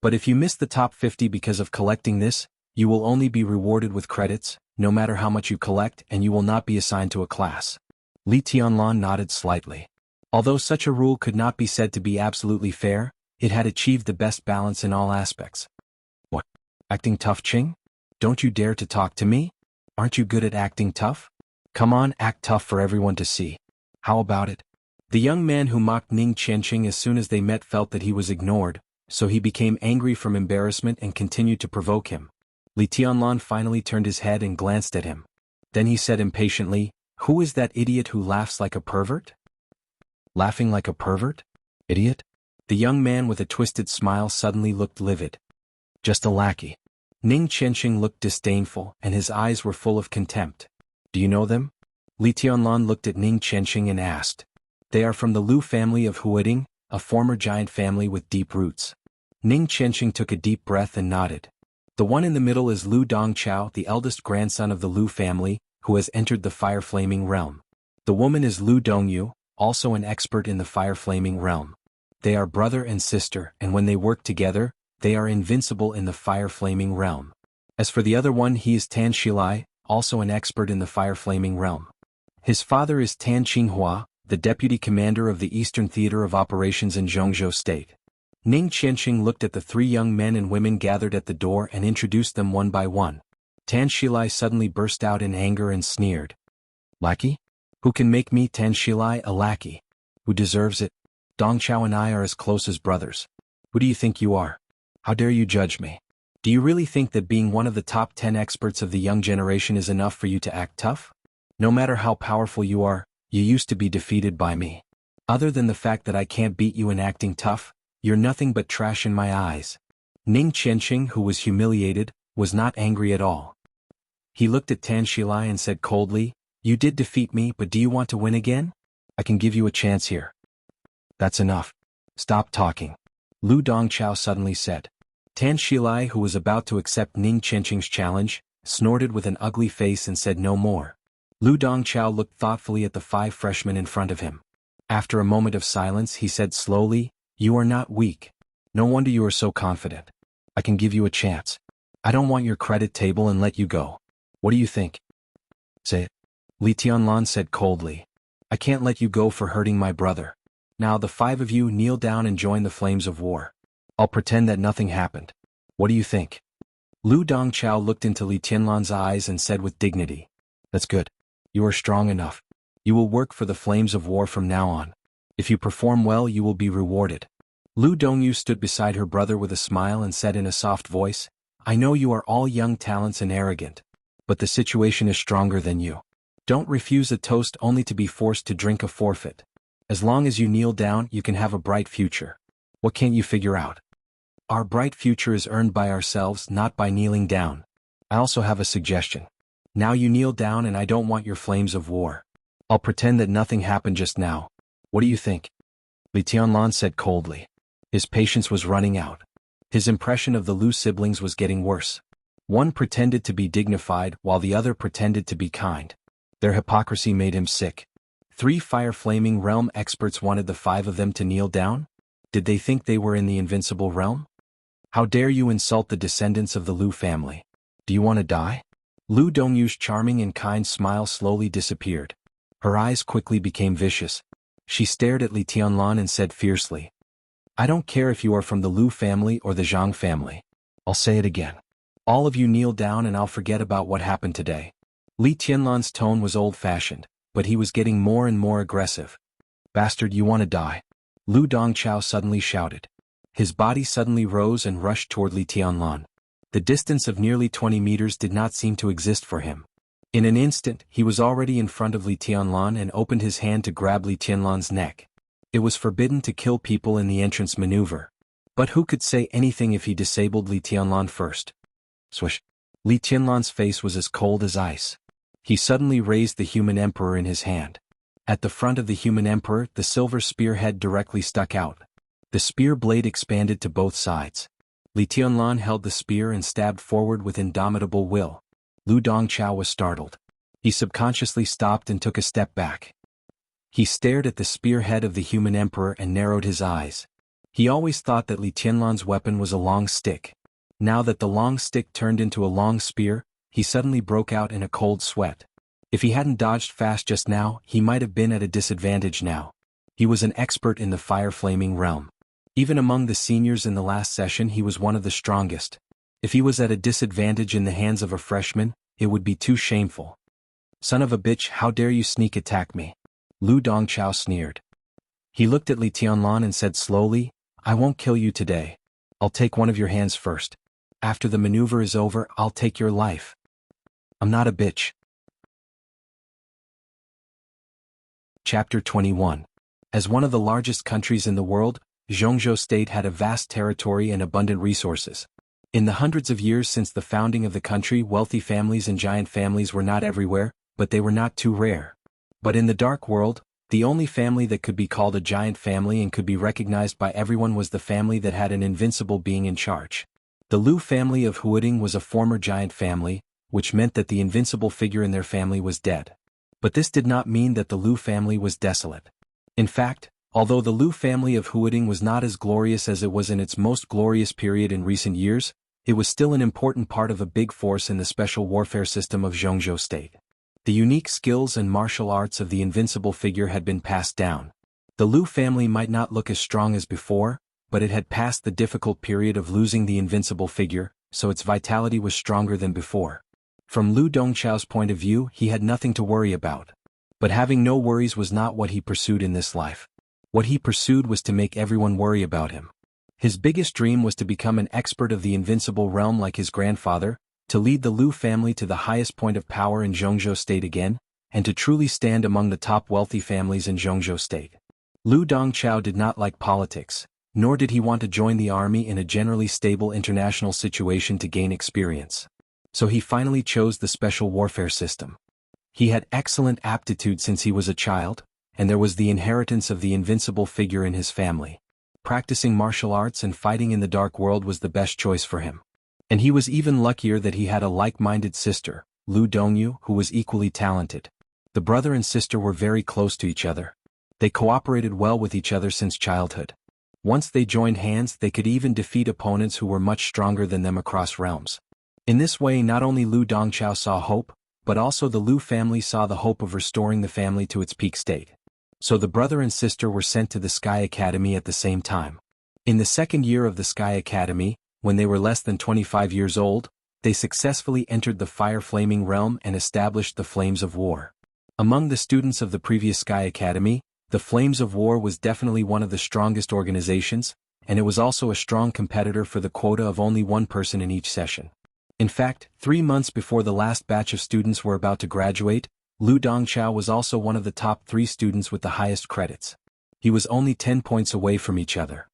But if you miss the top 50 because of collecting this, you will only be rewarded with credits, no matter how much you collect, and you will not be assigned to a class." Li Tianlan nodded slightly. Although such a rule could not be said to be absolutely fair, it had achieved the best balance in all aspects. "What? Acting tough, Ching? Don't you dare to talk to me? Aren't you good at acting tough? Come on, act tough for everyone to see. How about it?" The young man who mocked Ning Qianqing as soon as they met felt that he was ignored, so he became angry from embarrassment and continued to provoke him. Li Tianlan finally turned his head and glanced at him. Then he said impatiently, "Who is that idiot who laughs like a pervert?" "Laughing like a pervert? Idiot?" The young man with a twisted smile suddenly looked livid. Just a lackey. Ning Qianqing looked disdainful, and his eyes were full of contempt. Do you know them? Li Tianlan looked at Ning Qianqing and asked. They are from the Lu family of Huading, a former giant family with deep roots. Ning Qianqing took a deep breath and nodded. The one in the middle is Lu Dongqiao, the eldest grandson of the Lu family, who has entered the fire-flaming realm. The woman is Lu Dongyu, also an expert in the fire-flaming realm. They are brother and sister, and when they work together, they are invincible in the fire-flaming realm. As for the other one, he is Tan Shilai, also an expert in the fire-flaming realm. His father is Tan Qinghua, the deputy commander of the Eastern Theater of Operations in Zhongzhou State. Ning Qianqing looked at the three young men and women gathered at the door and introduced them one by one. Tan Shilai suddenly burst out in anger and sneered. Lackey? Who can make me Tan Shilai a lackey? Who deserves it? Dongqiao and I are as close as brothers. Who do you think you are? How dare you judge me? Do you really think that being one of the top 10 experts of the young generation is enough for you to act tough? No matter how powerful you are, you used to be defeated by me. Other than the fact that I can't beat you in acting tough, you're nothing but trash in my eyes. Ning Qianqing, who was humiliated, was not angry at all. He looked at Tan Shilai and said coldly, You did defeat me, but do you want to win again? I can give you a chance here. That's enough. Stop talking. Lu Dongqiao suddenly said. Tan Shilai, who was about to accept Ning Qianqing's challenge, snorted with an ugly face and said no more. Lu Dongqiao looked thoughtfully at the 5 freshmen in front of him. After a moment of silence, he said slowly, You are not weak. No wonder you are so confident. I can give you a chance. I don't want your credit table and let you go. What do you think? Say it. Li Tianlan said coldly. I can't let you go for hurting my brother. Now the 5 of you kneel down and join the flames of war. I'll pretend that nothing happened. What do you think? Lu Dongqiao looked into Li Tianlan's eyes and said with dignity. That's good. You are strong enough. You will work for the flames of war from now on. If you perform well, you will be rewarded. Lu Dongyu stood beside her brother with a smile and said in a soft voice, I know you are all young talents and arrogant, but the situation is stronger than you. Don't refuse a toast only to be forced to drink a forfeit. As long as you kneel down, you can have a bright future. What can't you figure out? Our bright future is earned by ourselves, not by kneeling down. I also have a suggestion. Now you kneel down and I don't want your flames of war. I'll pretend that nothing happened just now. What do you think? Li Tianlan said coldly. His patience was running out. His impression of the Lu siblings was getting worse. One pretended to be dignified while the other pretended to be kind. Their hypocrisy made him sick. 3 fire-flaming realm experts wanted the 5 of them to kneel down? Did they think they were in the invincible realm? How dare you insult the descendants of the Lu family? Do you want to die? Lu Dongyu's charming and kind smile slowly disappeared. Her eyes quickly became vicious. She stared at Li Tianlan and said fiercely, I don't care if you are from the Lu family or the Zhang family. I'll say it again. All of you kneel down and I'll forget about what happened today. Li Tianlan's tone was old-fashioned, but he was getting more and more aggressive. Bastard, you want to die? Lu Dongqiao suddenly shouted. His body suddenly rose and rushed toward Li Tianlan. The distance of nearly 20 meters did not seem to exist for him. In an instant, he was already in front of Li Tianlan and opened his hand to grab Li Tianlan's neck. It was forbidden to kill people in the entrance maneuver. But who could say anything if he disabled Li Tianlan first? Swish. Li Tianlan's face was as cold as ice. He suddenly raised the human emperor in his hand. At the front of the human emperor, the silver spearhead directly stuck out. The spear blade expanded to both sides. Li Tianlan held the spear and stabbed forward with indomitable will. Lu Dongqiao was startled. He subconsciously stopped and took a step back. He stared at the spearhead of the human emperor and narrowed his eyes. He always thought that Li Tianlan's weapon was a long stick. Now that the long stick turned into a long spear, he suddenly broke out in a cold sweat. If he hadn't dodged fast just now, he might have been at a disadvantage now. He was an expert in the fire-flaming realm. Even among the seniors in the last session, he was one of the strongest. If he was at a disadvantage in the hands of a freshman, it would be too shameful. Son of a bitch, how dare you sneak attack me? Lu Dongqiao sneered. He looked at Li Tianlan and said slowly, I won't kill you today. I'll take one of your hands first. After the maneuver is over, I'll take your life. I'm not a bitch. Chapter 21. As one of the largest countries in the world, Zhongzhou State had a vast territory and abundant resources. In the hundreds of years since the founding of the country, wealthy families and giant families were not everywhere, but they were not too rare. But in the dark world, the only family that could be called a giant family and could be recognized by everyone was the family that had an invincible being in charge. The Lu family of Huading was a former giant family, which meant that the invincible figure in their family was dead. But this did not mean that the Lu family was desolate. In fact, although the Lu family of Huading was not as glorious as it was in its most glorious period in recent years, it was still an important part of a big force in the special warfare system of Zhongzhou state. The unique skills and martial arts of the invincible figure had been passed down. The Lu family might not look as strong as before, but it had passed the difficult period of losing the invincible figure, so its vitality was stronger than before. From Lu Dongchao's point of view, he had nothing to worry about. But having no worries was not what he pursued in this life. What he pursued was to make everyone worry about him. His biggest dream was to become an expert of the invincible realm like his grandfather, to lead the Lu family to the highest point of power in Zhongzhou state again, and to truly stand among the top wealthy families in Zhongzhou state. Lu Dongchao did not like politics, nor did he want to join the army in a generally stable international situation to gain experience. So he finally chose the special warfare system. He had excellent aptitude since he was a child, and there was the inheritance of the invincible figure in his family. Practicing martial arts and fighting in the dark world was the best choice for him. And he was even luckier that he had a like-minded sister, Lu Dongyu, who was equally talented. The brother and sister were very close to each other. They cooperated well with each other since childhood. Once they joined hands, they could even defeat opponents who were much stronger than them across realms. In this way, not only Lu Dongchao saw hope, but also the Lu family saw the hope of restoring the family to its peak state. So the brother and sister were sent to the Sky Academy at the same time. In the second year of the Sky Academy, when they were less than 25 years old, they successfully entered the fire-flaming realm and established the Flames of War. Among the students of the previous Sky Academy, the Flames of War was definitely one of the strongest organizations, and it was also a strong competitor for the quota of only one person in each session. In fact, 3 months before the last batch of students were about to graduate, Lu Dongchao was also one of the top 3 students with the highest credits. He was only 10 points away from each other.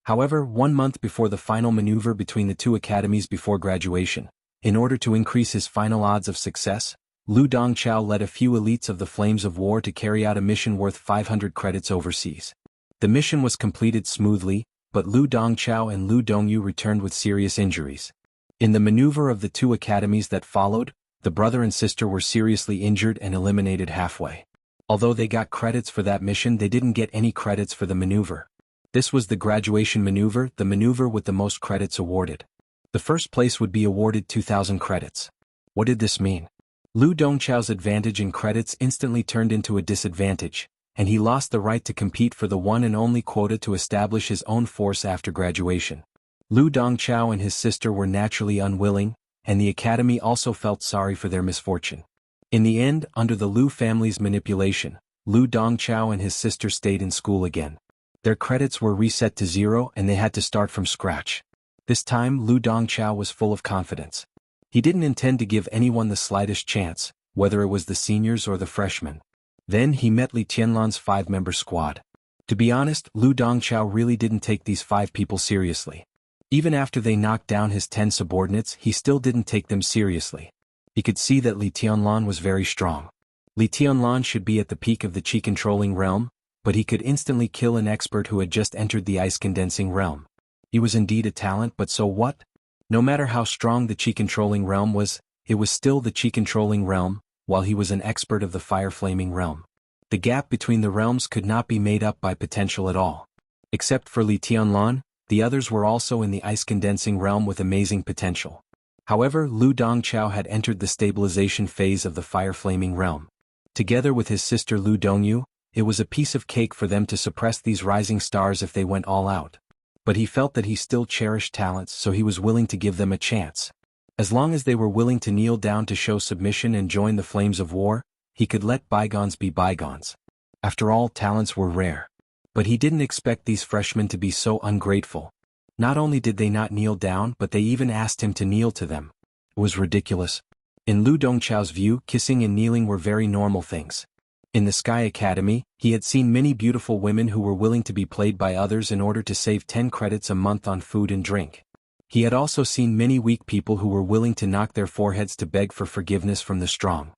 However, 1 month before the final maneuver between the two academies before graduation, in order to increase his final odds of success, Lu Dongchao led a few elites of the Flames of War to carry out a mission worth 500 credits overseas. The mission was completed smoothly, but Lu Dongchao and Lu Dongyu returned with serious injuries. In the maneuver of the two academies that followed, the brother and sister were seriously injured and eliminated halfway. Although they got credits for that mission, they didn't get any credits for the maneuver. This was the graduation maneuver, the maneuver with the most credits awarded. The first place would be awarded 2,000 credits. What did this mean? Lu Dongchao's advantage in credits instantly turned into a disadvantage, and he lost the right to compete for the one and only quota to establish his own force after graduation. Lu Dongchao and his sister were naturally unwilling, and the academy also felt sorry for their misfortune. In the end, under the Lu family's manipulation, Lu Dongchao and his sister stayed in school again. Their credits were reset to 0 and they had to start from scratch. This time Lu Dongchao was full of confidence. He didn't intend to give anyone the slightest chance, whether it was the seniors or the freshmen. Then he met Li Tianlan's 5-member squad. To be honest, Lu Dongchao really didn't take these 5 people seriously. Even after they knocked down his 10 subordinates, he still didn't take them seriously. He could see that Li Tianlan was very strong. Li Tianlan should be at the peak of the qi-controlling realm, but he could instantly kill an expert who had just entered the ice-condensing realm. He was indeed a talent, but so what? No matter how strong the qi-controlling realm was, it was still the qi-controlling realm, while he was an expert of the fire-flaming realm. The gap between the realms could not be made up by potential at all. Except for Li Tianlan, the others were also in the ice-condensing realm with amazing potential. However, Lu Dongchao had entered the stabilization phase of the fire-flaming realm. Together with his sister Lu Dongyu, it was a piece of cake for them to suppress these rising stars if they went all out. But he felt that he still cherished talents, so he was willing to give them a chance. As long as they were willing to kneel down to show submission and join the Flames of War, he could let bygones be bygones. After all, talents were rare. But he didn't expect these freshmen to be so ungrateful. Not only did they not kneel down, but they even asked him to kneel to them. It was ridiculous. In Lu Dongchao's view, kissing and kneeling were very normal things. In the Sky Academy, he had seen many beautiful women who were willing to be played by others in order to save 10 credits a month on food and drink. He had also seen many weak people who were willing to knock their foreheads to beg for forgiveness from the strong.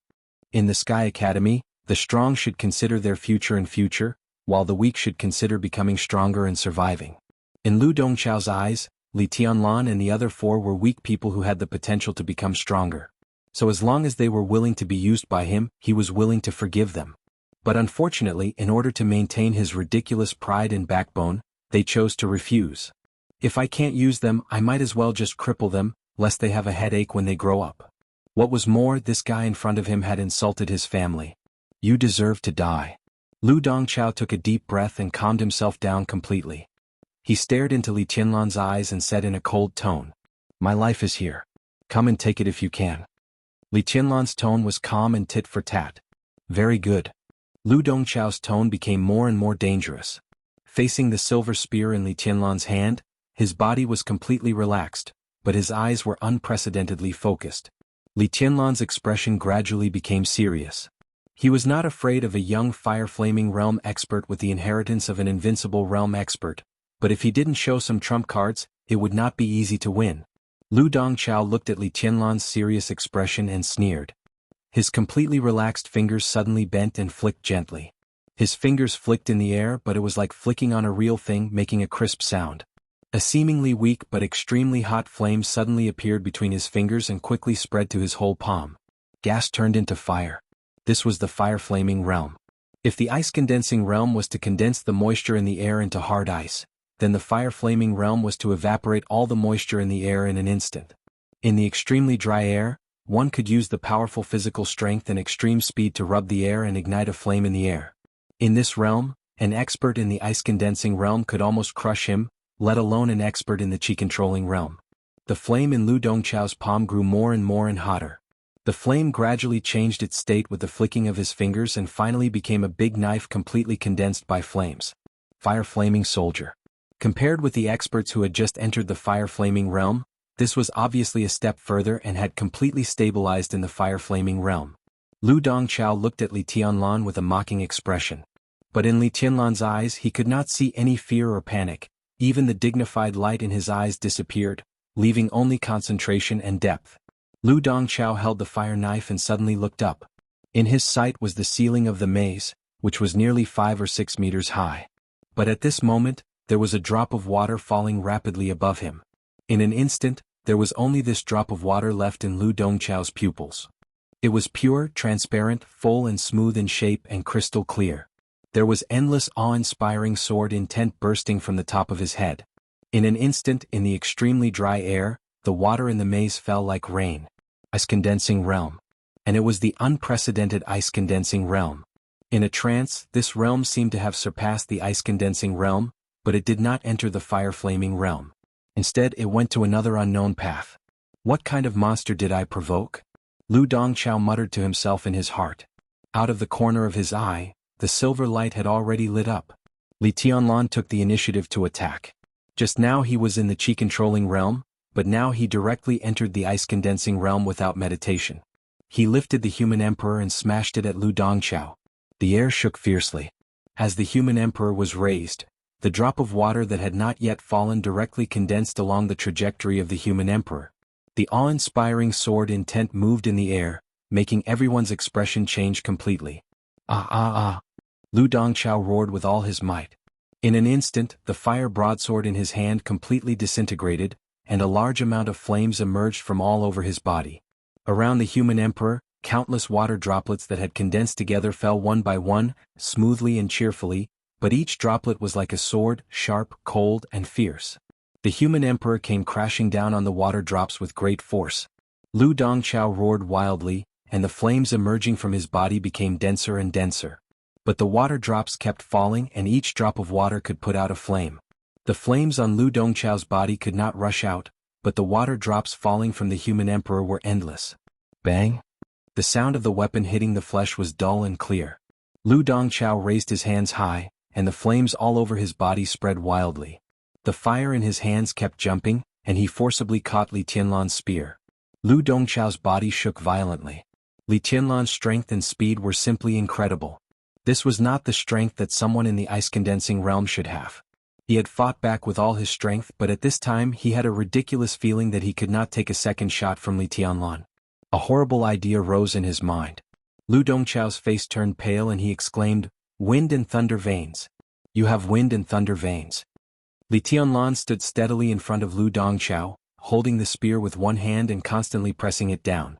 In the Sky Academy, the strong should consider their future, while the weak should consider becoming stronger and surviving. In Lu Dongchao's eyes, Li Tianlan and the other four were weak people who had the potential to become stronger. So as long as they were willing to be used by him, he was willing to forgive them. But unfortunately, in order to maintain his ridiculous pride and backbone, they chose to refuse. If I can't use them, I might as well just cripple them, lest they have a headache when they grow up. What was more, this guy in front of him had insulted his family. You deserve to die. Lu Dongchao took a deep breath and calmed himself down completely. He stared into Li Tianlan's eyes and said in a cold tone, "My life is here. Come and take it if you can." Li Tianlan's tone was calm and tit for tat. Very good. Lu Dongchao's tone became more and more dangerous. Facing the silver spear in Li Tianlan's hand, his body was completely relaxed, but his eyes were unprecedentedly focused. Li Tianlan's expression gradually became serious. He was not afraid of a young fire-flaming realm expert with the inheritance of an invincible realm expert, but if he didn't show some trump cards, it would not be easy to win. Lu Dongchao looked at Li Tianlan's serious expression and sneered. His completely relaxed fingers suddenly bent and flicked gently. His fingers flicked in the air, but it was like flicking on a real thing, making a crisp sound. A seemingly weak but extremely hot flame suddenly appeared between his fingers and quickly spread to his whole palm. Gas turned into fire. This was the fire-flaming realm. If the ice-condensing realm was to condense the moisture in the air into hard ice, then the fire-flaming realm was to evaporate all the moisture in the air in an instant. In the extremely dry air, one could use the powerful physical strength and extreme speed to rub the air and ignite a flame in the air. In this realm, an expert in the ice-condensing realm could almost crush him, let alone an expert in the chi-controlling realm. The flame in Lu Dongchao's palm grew more and hotter. The flame gradually changed its state with the flicking of his fingers and finally became a big knife completely condensed by flames. Fire-flaming soldier. Compared with the experts who had just entered the fire-flaming realm, this was obviously a step further and had completely stabilized in the fire-flaming realm. Lu Dongchao looked at Li Tianlan with a mocking expression. But in Li Tianlan's eyes he could not see any fear or panic. Even the dignified light in his eyes disappeared, leaving only concentration and depth. Lu Dongchao held the fire knife and suddenly looked up. In his sight was the ceiling of the maze, which was nearly 5 or 6 meters high. But at this moment, there was a drop of water falling rapidly above him. In an instant, there was only this drop of water left in Lu Dongchao's pupils. It was pure, transparent, full and smooth in shape and crystal clear. There was endless awe-inspiring sword intent bursting from the top of his head. In an instant, in the extremely dry air, the water in the maze fell like rain. Ice-condensing realm. And it was the unprecedented ice-condensing realm. In a trance, this realm seemed to have surpassed the ice-condensing realm, but it did not enter the fire-flaming realm. Instead, it went to another unknown path. What kind of monster did I provoke? Lu Dongchao muttered to himself in his heart. Out of the corner of his eye, the silver light had already lit up. Li Tianlan took the initiative to attack. Just now he was in the chi-controlling realm, but now he directly entered the ice-condensing realm without meditation. He lifted the human emperor and smashed it at Lu Dongchao. The air shook fiercely. As the human emperor was raised, the drop of water that had not yet fallen directly condensed along the trajectory of the human emperor. The awe-inspiring sword intent moved in the air, making everyone's expression change completely. Ah ah ah! Lu Dongchao roared with all his might. In an instant, the fire broadsword in his hand completely disintegrated, and a large amount of flames emerged from all over his body. Around the human emperor, countless water droplets that had condensed together fell one by one, smoothly and cheerfully, but each droplet was like a sword, sharp, cold, and fierce. The human emperor came crashing down on the water drops with great force. Lu Dongchao roared wildly, and the flames emerging from his body became denser and denser. But the water drops kept falling and each drop of water could put out a flame. The flames on Lu Dongchao's body could not rush out, but the water drops falling from the human emperor were endless. Bang! The sound of the weapon hitting the flesh was dull and clear. Lu Dongchao raised his hands high, and the flames all over his body spread wildly. The fire in his hands kept jumping, and he forcibly caught Li Tianlan's spear. Lu Dongchao's body shook violently. Li Tianlan's strength and speed were simply incredible. This was not the strength that someone in the ice-condensing realm should have. He had fought back with all his strength, but at this time he had a ridiculous feeling that he could not take a second shot from Li Tianlan. A horrible idea rose in his mind. Lu Dongchao's face turned pale and he exclaimed, "Wind and thunder veins. You have wind and thunder veins." Li Tianlan stood steadily in front of Lu Dongchao, holding the spear with one hand and constantly pressing it down.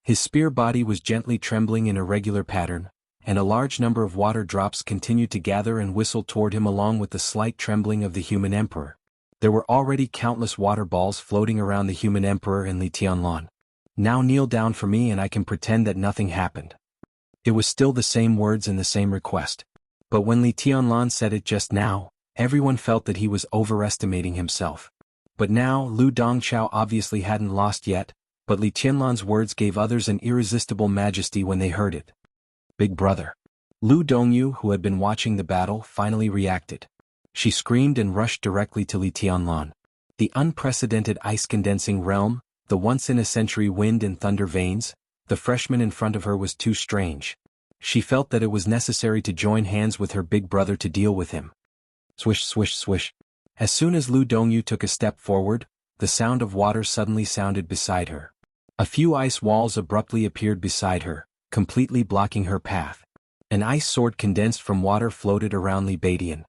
His spear body was gently trembling in a regular pattern, and a large number of water drops continued to gather and whistle toward him along with the slight trembling of the human emperor. There were already countless water balls floating around the human emperor and Li Tianlan. "Now kneel down for me and I can pretend that nothing happened." It was still the same words and the same request. But when Li Tianlan said it just now, everyone felt that he was overestimating himself. But now Lu Dongchao obviously hadn't lost yet, but Li Tianlan's words gave others an irresistible majesty when they heard it. "Big brother." Lu Dongyu, who had been watching the battle, finally reacted. She screamed and rushed directly to Li Tianlan. The unprecedented ice-condensing realm, the once-in-a-century wind and thunder veins, the freshman in front of her was too strange. She felt that it was necessary to join hands with her big brother to deal with him. Swish, swish, swish. As soon as Lu Dongyu took a step forward, the sound of water suddenly sounded beside her. A few ice walls abruptly appeared beside her, completely blocking her path. An ice sword condensed from water floated around Li Badian.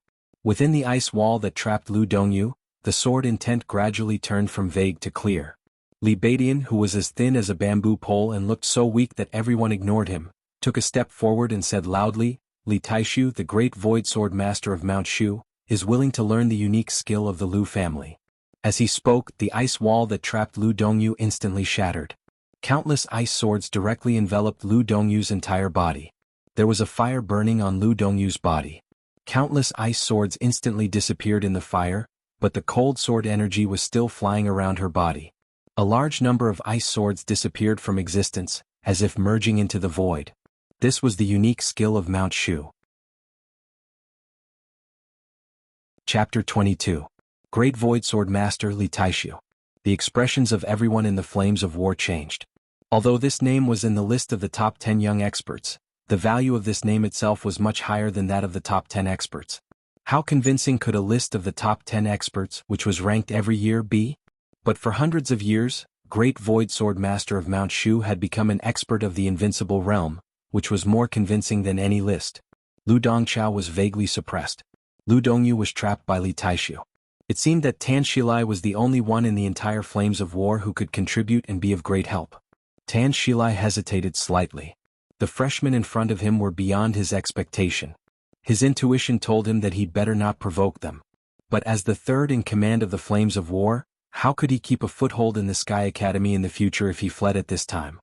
Within the ice wall that trapped Lu Dongyu, the sword intent gradually turned from vague to clear. Li Badian, who was as thin as a bamboo pole and looked so weak that everyone ignored him, took a step forward and said loudly, "Li Taishu, the great void sword master of Mount Shu, is willing to learn the unique skill of the Lu family." As he spoke, the ice wall that trapped Lu Dongyu instantly shattered. Countless ice swords directly enveloped Lu Dongyu's entire body. There was a fire burning on Lu Dongyu's body. Countless ice swords instantly disappeared in the fire, but the cold sword energy was still flying around her body. A large number of ice swords disappeared from existence, as if merging into the void. This was the unique skill of Mount Shu. Chapter 22. Great Void Sword Master Li Taishu. The expressions of everyone in the flames of war changed. Although this name was in the list of the top 10 young experts, the value of this name itself was much higher than that of the top 10 experts. How convincing could a list of the top 10 experts, which was ranked every year, be? But for hundreds of years, Great Void Sword Master of Mount Shu had become an expert of the invincible realm, which was more convincing than any list. Lu Dongchao was vaguely suppressed. Lu Dongyu was trapped by Li Taishu. It seemed that Tan Shilai was the only one in the entire flames of war who could contribute and be of great help. Tan Shilai hesitated slightly. The freshmen in front of him were beyond his expectation. His intuition told him that he'd better not provoke them. But as the third in command of the flames of war, how could he keep a foothold in the Sky Academy in the future if he fled at this time?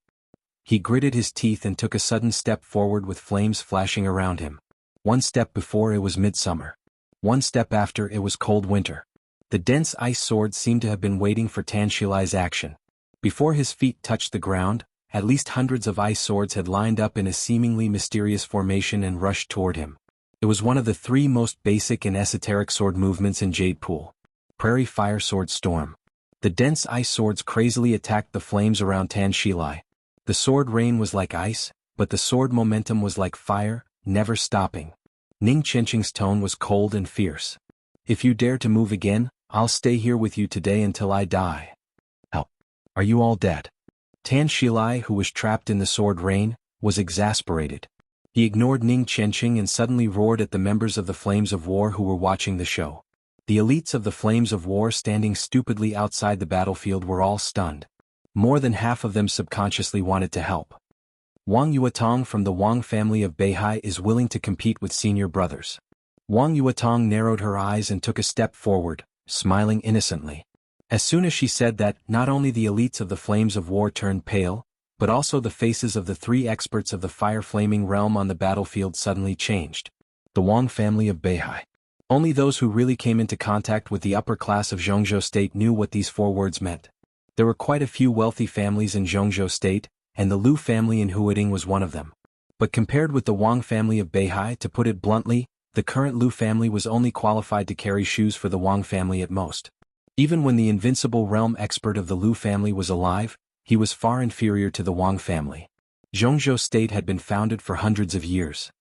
He gritted his teeth and took a sudden step forward with flames flashing around him. One step before it was midsummer. One step after it was cold winter. The dense ice sword seemed to have been waiting for Tan Shilai's action. Before his feet touched the ground, at least hundreds of ice swords had lined up in a seemingly mysterious formation and rushed toward him. It was one of the three most basic and esoteric sword movements in Jade Pool. Prairie Fire Sword Storm. The dense ice swords crazily attacked the flames around Tan Shilai. The sword rain was like ice, but the sword momentum was like fire, never stopping. Ning Chenqing's tone was cold and fierce. "If you dare to move again, I'll stay here with you today until I die." "Help. Are you all dead?" Tan Shilai, who was trapped in the sword rain, was exasperated. He ignored Ning Chenqing and suddenly roared at the members of the Flames of War who were watching the show. The elites of the Flames of War standing stupidly outside the battlefield were all stunned. More than half of them subconsciously wanted to help. Wang Yuatong from the Wang family of Beihai is willing to compete with senior brothers. Wang Yuatong narrowed her eyes and took a step forward, smiling innocently. As soon as she said that, not only the elites of the Flames of War turned pale, but also the faces of the three experts of the fire-flaming realm on the battlefield suddenly changed. The Wang family of Beihai. Only those who really came into contact with the upper class of Zhongzhou State knew what these four words meant. There were quite a few wealthy families in Zhongzhou State, and the Lu family in Huading was one of them. But compared with the Wang family of Beihai, to put it bluntly, the current Lu family was only qualified to carry shoes for the Wang family at most. Even when the invincible realm expert of the Lu family was alive, he was far inferior to the Wang family. Zhongzhou State had been founded for hundreds of years.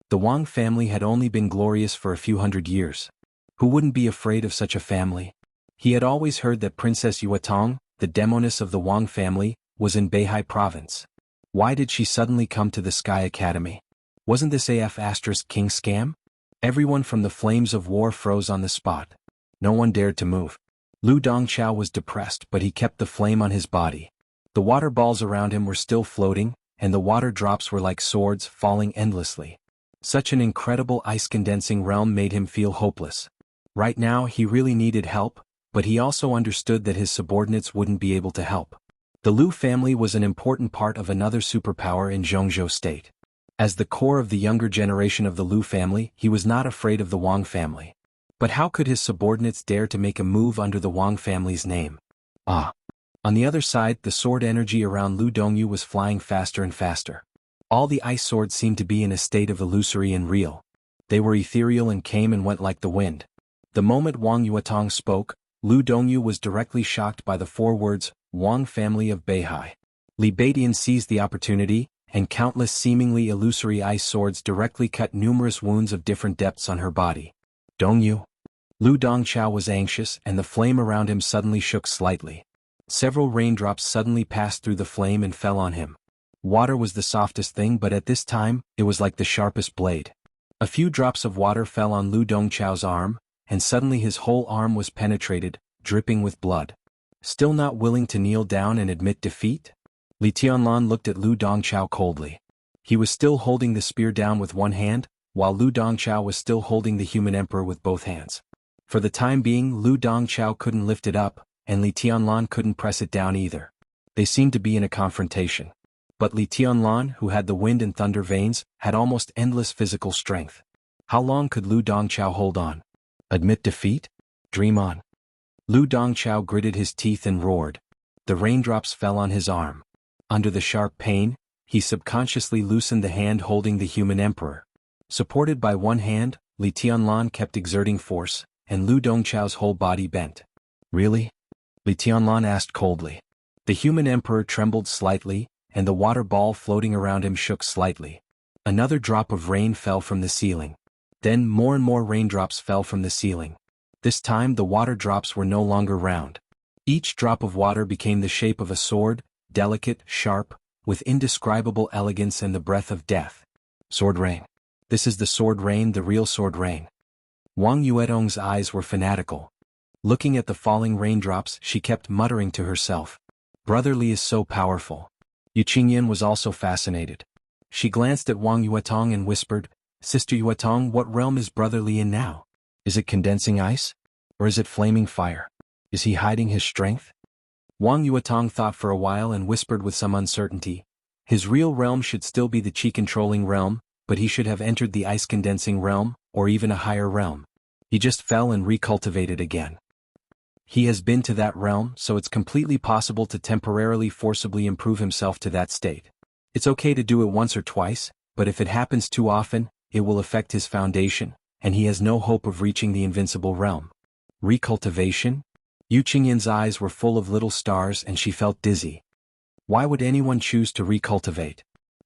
The Wang family had only been glorious for a few hundred years. Who wouldn't be afraid of such a family? He had always heard that Princess Yuetong, the demoness of the Wang family, was in Beihai province. Why did she suddenly come to the Sky Academy? Wasn't this King scam? Everyone from the flames of war froze on the spot. No one dared to move. Lu Dongchao was depressed, but he kept the flame on his body. The water balls around him were still floating, and the water drops were like swords falling endlessly. Such an incredible ice-condensing realm made him feel hopeless. Right now he really needed help, but he also understood that his subordinates wouldn't be able to help. The Lu family was an important part of another superpower in Zhongzhou state. As the core of the younger generation of the Lu family, he was not afraid of the Wang family. But how could his subordinates dare to make a move under the Wang family's name? On the other side, the sword energy around Lu Dongyu was flying faster and faster. All the ice swords seemed to be in a state of illusory and real. They were ethereal and came and went like the wind. The moment Wang Yuetong spoke, Lu Dongyu was directly shocked by the 4 words, Wang family of Beihai. Li Beidian seized the opportunity, and countless seemingly illusory ice swords directly cut numerous wounds of different depths on her body. Dongyu. Lu Dongchao was anxious, and the flame around him suddenly shook slightly. Several raindrops suddenly passed through the flame and fell on him. Water was the softest thing, but at this time, it was like the sharpest blade. A few drops of water fell on Lu Dongchao's arm, and suddenly his whole arm was penetrated, dripping with blood. Still not willing to kneel down and admit defeat? Li Tianlan looked at Lu Dongchao coldly. He was still holding the spear down with one hand, while Lu Dongchao was still holding the human emperor with both hands. For the time being, Lu Dongchao couldn't lift it up, and Li Tianlan couldn't press it down either. They seemed to be in a confrontation. But Li Tianlan, who had the wind and thunder veins, had almost endless physical strength. How long could Lu Dongchao hold on? Admit defeat? Dream on. Lu Dongchao gritted his teeth and roared. The raindrops fell on his arm. Under the sharp pain, he subconsciously loosened the hand holding the human emperor. Supported by one hand, Li Tianlan kept exerting force, and Lu Dongchao's whole body bent. Really? Li Tianlan asked coldly. The human emperor trembled slightly, and the water ball floating around him shook slightly. Another drop of rain fell from the ceiling. Then more and more raindrops fell from the ceiling. This time the water drops were no longer round. Each drop of water became the shape of a sword, delicate, sharp, with indescribable elegance and the breath of death. Sword rain. This is the sword rain, the real sword rain. Wang Yuetong's eyes were fanatical. Looking at the falling raindrops, she kept muttering to herself. Brother Li is so powerful. Yu Qingyan was also fascinated. She glanced at Wang Yuetong and whispered, Sister Yuetong, what realm is Brother Li in now? Is it condensing ice? Or is it flaming fire? Is he hiding his strength? Wang Yuetong thought for a while and whispered with some uncertainty. His real realm should still be the qi-controlling realm, but he should have entered the ice-condensing realm, or even a higher realm. He just fell and recultivated again. He has been to that realm, so it's completely possible to temporarily forcibly improve himself to that state. It's okay to do it once or twice, but if it happens too often, it will affect his foundation, and he has no hope of reaching the invincible realm. Recultivation? Yu Qingyan's eyes were full of little stars and she felt dizzy. Why would anyone choose to recultivate?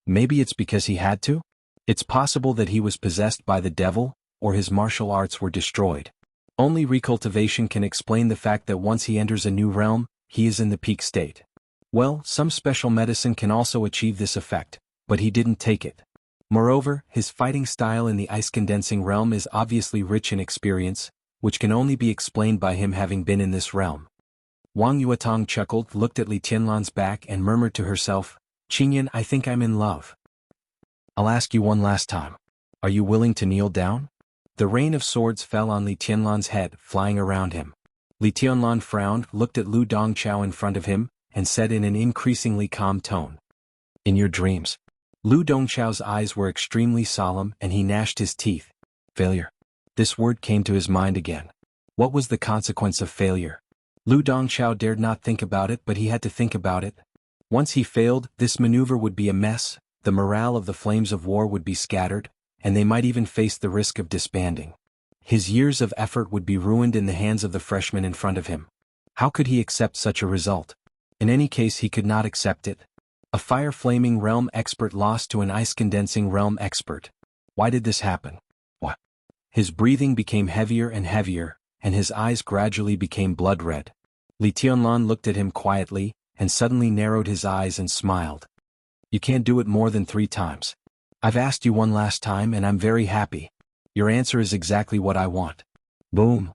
Maybe it's because he had to? It's possible that he was possessed by the devil, or his martial arts were destroyed. Only recultivation can explain the fact that once he enters a new realm, he is in the peak state. Well, some special medicine can also achieve this effect, but he didn't take it. Moreover, his fighting style in the ice-condensing realm is obviously rich in experience, which can only be explained by him having been in this realm. Wang Yuetong chuckled, looked at Li Tianlan's back and murmured to herself, Qingyan, I think I'm in love. I'll ask you one last time. Are you willing to kneel down? The rain of swords fell on Li Tianlan's head, flying around him. Li Tianlan frowned, looked at Lu Dongchao in front of him, and said in an increasingly calm tone. In your dreams. Lu Dongchao's eyes were extremely solemn and he gnashed his teeth. Failure. This word came to his mind again. What was the consequence of failure? Lu Dongchao dared not think about it, but he had to think about it. Once he failed, this maneuver would be a mess, the morale of the flames of war would be scattered, and they might even face the risk of disbanding. His years of effort would be ruined in the hands of the freshmen in front of him. How could he accept such a result? In any case, he could not accept it. A fire-flaming realm expert lost to an ice-condensing realm expert. Why did this happen? What? His breathing became heavier and heavier, and his eyes gradually became blood red. Li Tianlan looked at him quietly, and suddenly narrowed his eyes and smiled. You can't do it more than 3 times. I've asked you one last time and I'm very happy. Your answer is exactly what I want. Boom.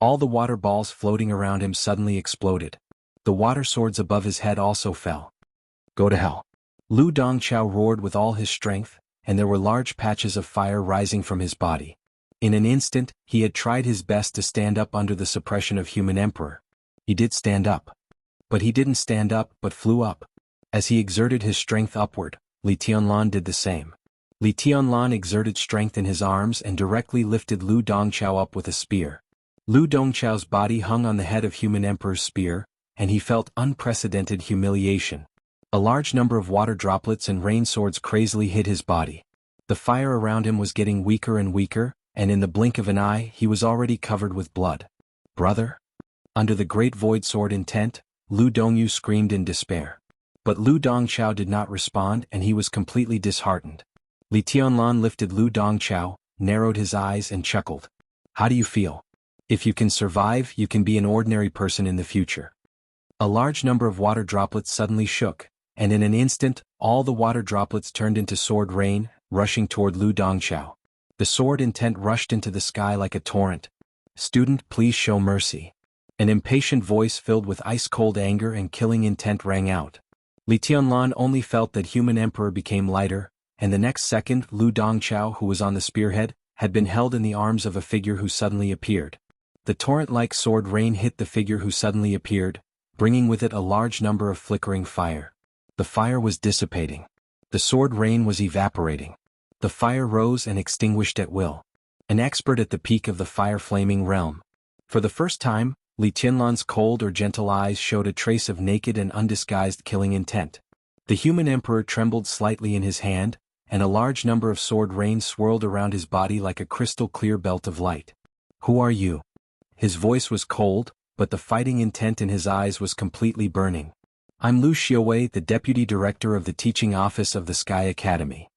All the water balls floating around him suddenly exploded. The water swords above his head also fell. Go to hell. Lu Dongqiao roared with all his strength, and there were large patches of fire rising from his body. In an instant, he had tried his best to stand up under the suppression of Human Emperor. He did stand up. But he didn't stand up but flew up. As he exerted his strength upward, Li Tianlan did the same. Li Tianlan exerted strength in his arms and directly lifted Lu Dongqiao up with a spear. Lu Dongqiao's body hung on the head of Human Emperor's spear, and he felt unprecedented humiliation. A large number of water droplets and rain swords crazily hit his body. The fire around him was getting weaker and weaker, and in the blink of an eye he was already covered with blood. Brother? Under the great void sword intent, Lu Dongyu screamed in despair. But Lu Dongqiao did not respond and he was completely disheartened. Li Tianlan lifted Lu Dongqiao, narrowed his eyes and chuckled. How do you feel? If you can survive, you can be an ordinary person in the future. A large number of water droplets suddenly shook, and in an instant, all the water droplets turned into sword rain, rushing toward Lu Dongqiao. The sword intent rushed into the sky like a torrent. Student, please show mercy. An impatient voice filled with ice-cold anger and killing intent rang out. Li Tianlan only felt that Human Emperor became lighter, and the next second Lu Dongqiao, who was on the spearhead, had been held in the arms of a figure who suddenly appeared. The torrent-like sword rain hit the figure who suddenly appeared, bringing with it a large number of flickering fire. The fire was dissipating. The sword rain was evaporating. The fire rose and extinguished at will. An expert at the peak of the fire-flaming realm. For the first time, Li Tianlan's cold or gentle eyes showed a trace of naked and undisguised killing intent. The Human Emperor trembled slightly in his hand, and a large number of sword rain swirled around his body like a crystal-clear belt of light. Who are you? His voice was cold, but the fighting intent in his eyes was completely burning. I'm Lu Xiaowei, the Deputy Director of the Teaching Office of the Sky Academy.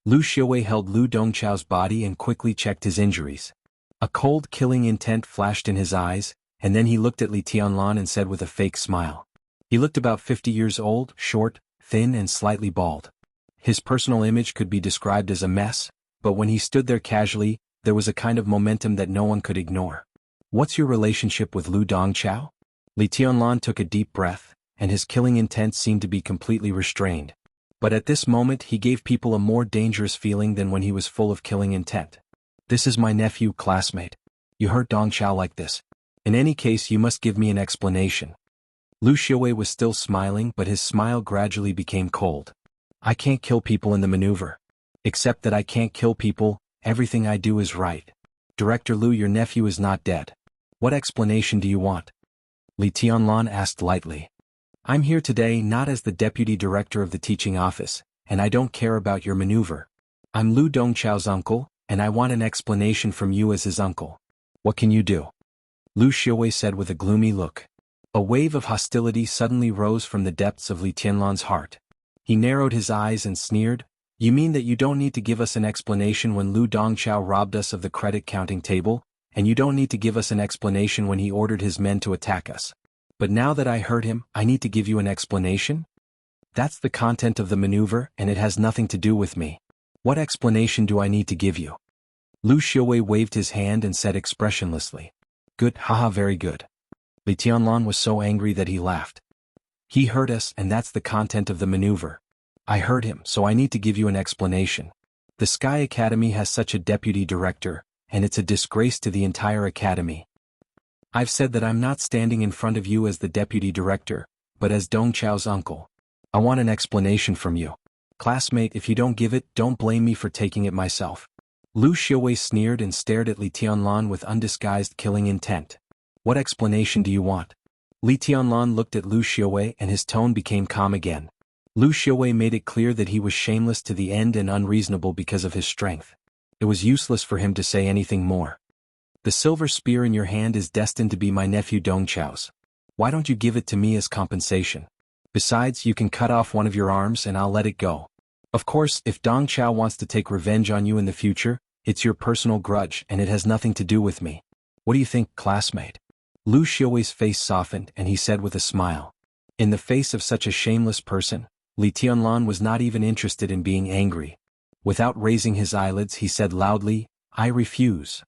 Lu Xiaowei held Lu Dongqiao's body and quickly checked his injuries. A cold killing intent flashed in his eyes, and then he looked at Li Tianlan and said with a fake smile. He looked about 50 years old, short, thin and slightly bald. His personal image could be described as a mess, but when he stood there casually, there was a kind of momentum that no one could ignore. What's your relationship with Lu Dongqiao? Li Tianlan took a deep breath, and his killing intent seemed to be completely restrained. But at this moment he gave people a more dangerous feeling than when he was full of killing intent. This is my nephew, classmate. You hurt Dongqiao like this. In any case, you must give me an explanation. Lu Xiaowei was still smiling, but his smile gradually became cold. I can't kill people in the maneuver. Except that I can't kill people, everything I do is right. Director Lu, your nephew is not dead. What explanation do you want? Li Tianlan asked lightly. I'm here today not as the Deputy Director of the Teaching Office, and I don't care about your maneuver. I'm Lu Dongqiao's uncle, and I want an explanation from you as his uncle. What can you do? Lu Xiaowei said with a gloomy look. A wave of hostility suddenly rose from the depths of Li Tianlan's heart. He narrowed his eyes and sneered, You mean that you don't need to give us an explanation when Lu Dongqiao robbed us of the credit counting table, and you don't need to give us an explanation when he ordered his men to attack us. But now that I heard him, I need to give you an explanation? That's the content of the maneuver, and it has nothing to do with me. What explanation do I need to give you? Lu Xiaowei waved his hand and said expressionlessly. Good, haha, very good. Li Tianlan was so angry that he laughed. He heard us, and that's the content of the maneuver. I heard him, so I need to give you an explanation. The Sky Academy has such a deputy director, and it's a disgrace to the entire academy. I've said that I'm not standing in front of you as the deputy director, but as Dongqiao's uncle. I want an explanation from you. Classmate, if you don't give it, don't blame me for taking it myself. Lu Xiaowei sneered and stared at Li Tianlan with undisguised killing intent. What explanation do you want? Li Tianlan looked at Lu Xiaowei and his tone became calm again. Lu Xiaowei made it clear that he was shameless to the end and unreasonable because of his strength. It was useless for him to say anything more. The silver spear in your hand is destined to be my nephew Dongqiao's. Why don't you give it to me as compensation? Besides, you can cut off one of your arms and I'll let it go. Of course, if Dongqiao wants to take revenge on you in the future, It's your personal grudge and it has nothing to do with me. What do you think, classmate? Lu Xiaowei's face softened and he said with a smile. In the face of such a shameless person, Li Tianlan was not even interested in being angry. Without raising his eyelids he said loudly, I refuse.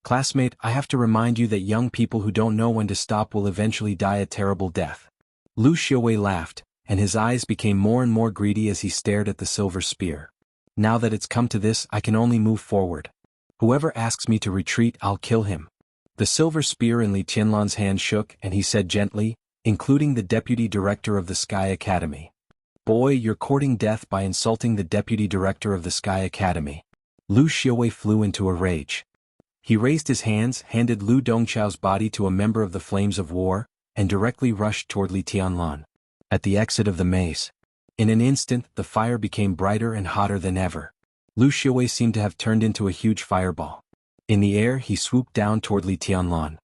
Classmate, I have to remind you that young people who don't know when to stop will eventually die a terrible death. Lu Xiaowei laughed, and his eyes became more and more greedy as he stared at the silver spear. Now that it's come to this, I can only move forward. Whoever asks me to retreat, I'll kill him. The silver spear in Li Tianlan's hand shook and he said gently, including the deputy director of the Sky Academy. Boy, you're courting death by insulting the deputy director of the Sky Academy. Lu Xiaowei flew into a rage. He raised his hands, handed Lu Dongchao's body to a member of the Flames of War, and directly rushed toward Li Tianlan. At the exit of the maze. In an instant, the fire became brighter and hotter than ever. Lu Xiaowei seemed to have turned into a huge fireball. In the air he swooped down toward Li Tianlan.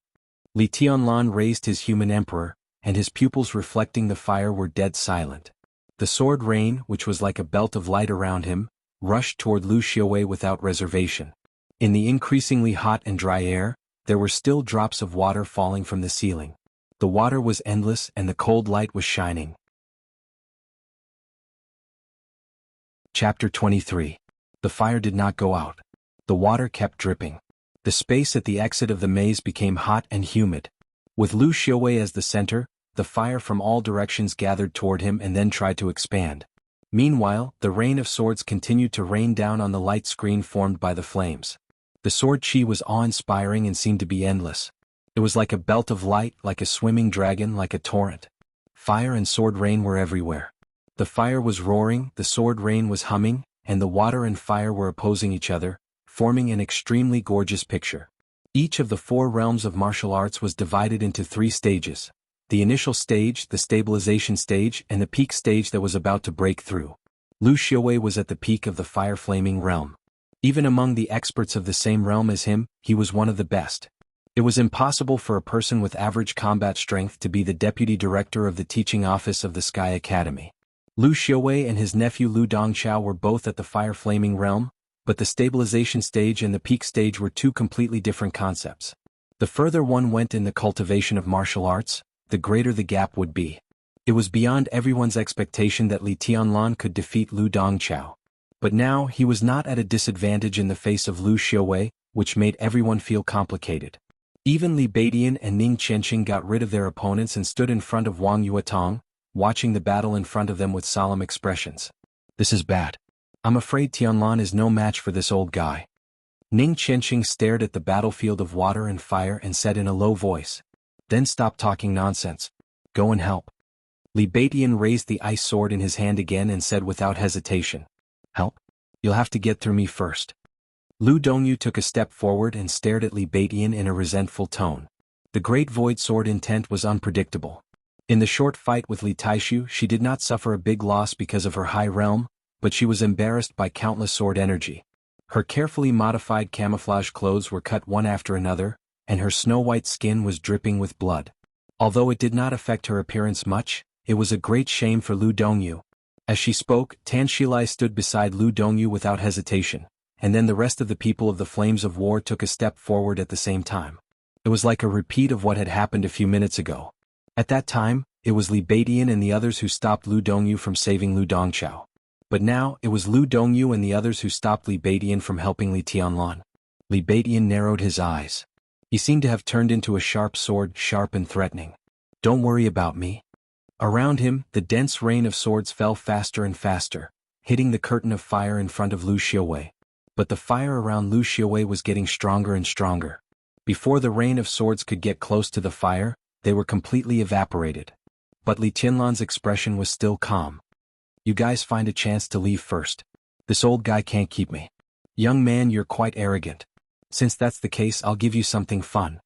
Li Tianlan raised his human emperor, and his pupils reflecting the fire were dead silent. The sword rain, which was like a belt of light around him, rushed toward Lu Xiaowei without reservation. In the increasingly hot and dry air, there were still drops of water falling from the ceiling. The water was endless and the cold light was shining. Chapter 23. The fire did not go out. The water kept dripping. The space at the exit of the maze became hot and humid. With Lu Xiaowei as the center, the fire from all directions gathered toward him and then tried to expand. Meanwhile, the rain of swords continued to rain down on the light screen formed by the flames. The sword chi was awe-inspiring and seemed to be endless. It was like a belt of light, like a swimming dragon, like a torrent. Fire and sword rain were everywhere. The fire was roaring, the sword rain was humming, and the water and fire were opposing each other, forming an extremely gorgeous picture. Each of the 4 realms of martial arts was divided into 3 stages. The initial stage, the stabilization stage, and the peak stage that was about to break through. Lu Xiaowei was at the peak of the fire-flaming realm. Even among the experts of the same realm as him, he was one of the best. It was impossible for a person with average combat strength to be the deputy director of the teaching office of the Sky Academy. Lu Xiaowei and his nephew Lu Dongchao were both at the fire-flaming realm, but the stabilization stage and the peak stage were 2 completely different concepts. The further one went in the cultivation of martial arts, the greater the gap would be. It was beyond everyone's expectation that Li Tianlan could defeat Lu Dongchao. But now he was not at a disadvantage in the face of Lu Xiaowei, which made everyone feel complicated. Even Li Beidian and Ning Qianqing got rid of their opponents and stood in front of Wang Yuetong, watching the battle in front of them with solemn expressions. This is bad. I'm afraid Tianlan is no match for this old guy. Ning Qianqing stared at the battlefield of water and fire and said in a low voice. Then stop talking nonsense. Go and help. Li Beidian raised the ice sword in his hand again and said without hesitation. Help? You'll have to get through me first. Lu Dongyu took a step forward and stared at Li Beidian in a resentful tone. The great void sword intent was unpredictable. In the short fight with Li Taishu, she did not suffer a big loss because of her high realm, but she was embarrassed by countless sword energy. Her carefully modified camouflage clothes were cut one after another, and her snow-white skin was dripping with blood. Although it did not affect her appearance much, it was a great shame for Lu Dongyu. As she spoke, Tan Shilai stood beside Lu Dongyu without hesitation, and then the rest of the people of the Flames of War took a step forward at the same time. It was like a repeat of what had happened a few minutes ago. At that time, it was Li Beidian and the others who stopped Lu Dongyu from saving Lu Dongchao. But now, it was Lu Dongyu and the others who stopped Li Beidian from helping Li Tianlan. Li Beidian narrowed his eyes. He seemed to have turned into a sharp sword, sharp and threatening. Don't worry about me. Around him, the dense rain of swords fell faster and faster, hitting the curtain of fire in front of Lu Xiaowei. But the fire around Lu Xiaowei was getting stronger and stronger. Before the rain of swords could get close to the fire, they were completely evaporated. But Li Tianlan's expression was still calm. You guys find a chance to leave first. This old guy can't keep me. Young man, you're quite arrogant. Since that's the case, I'll give you something fun.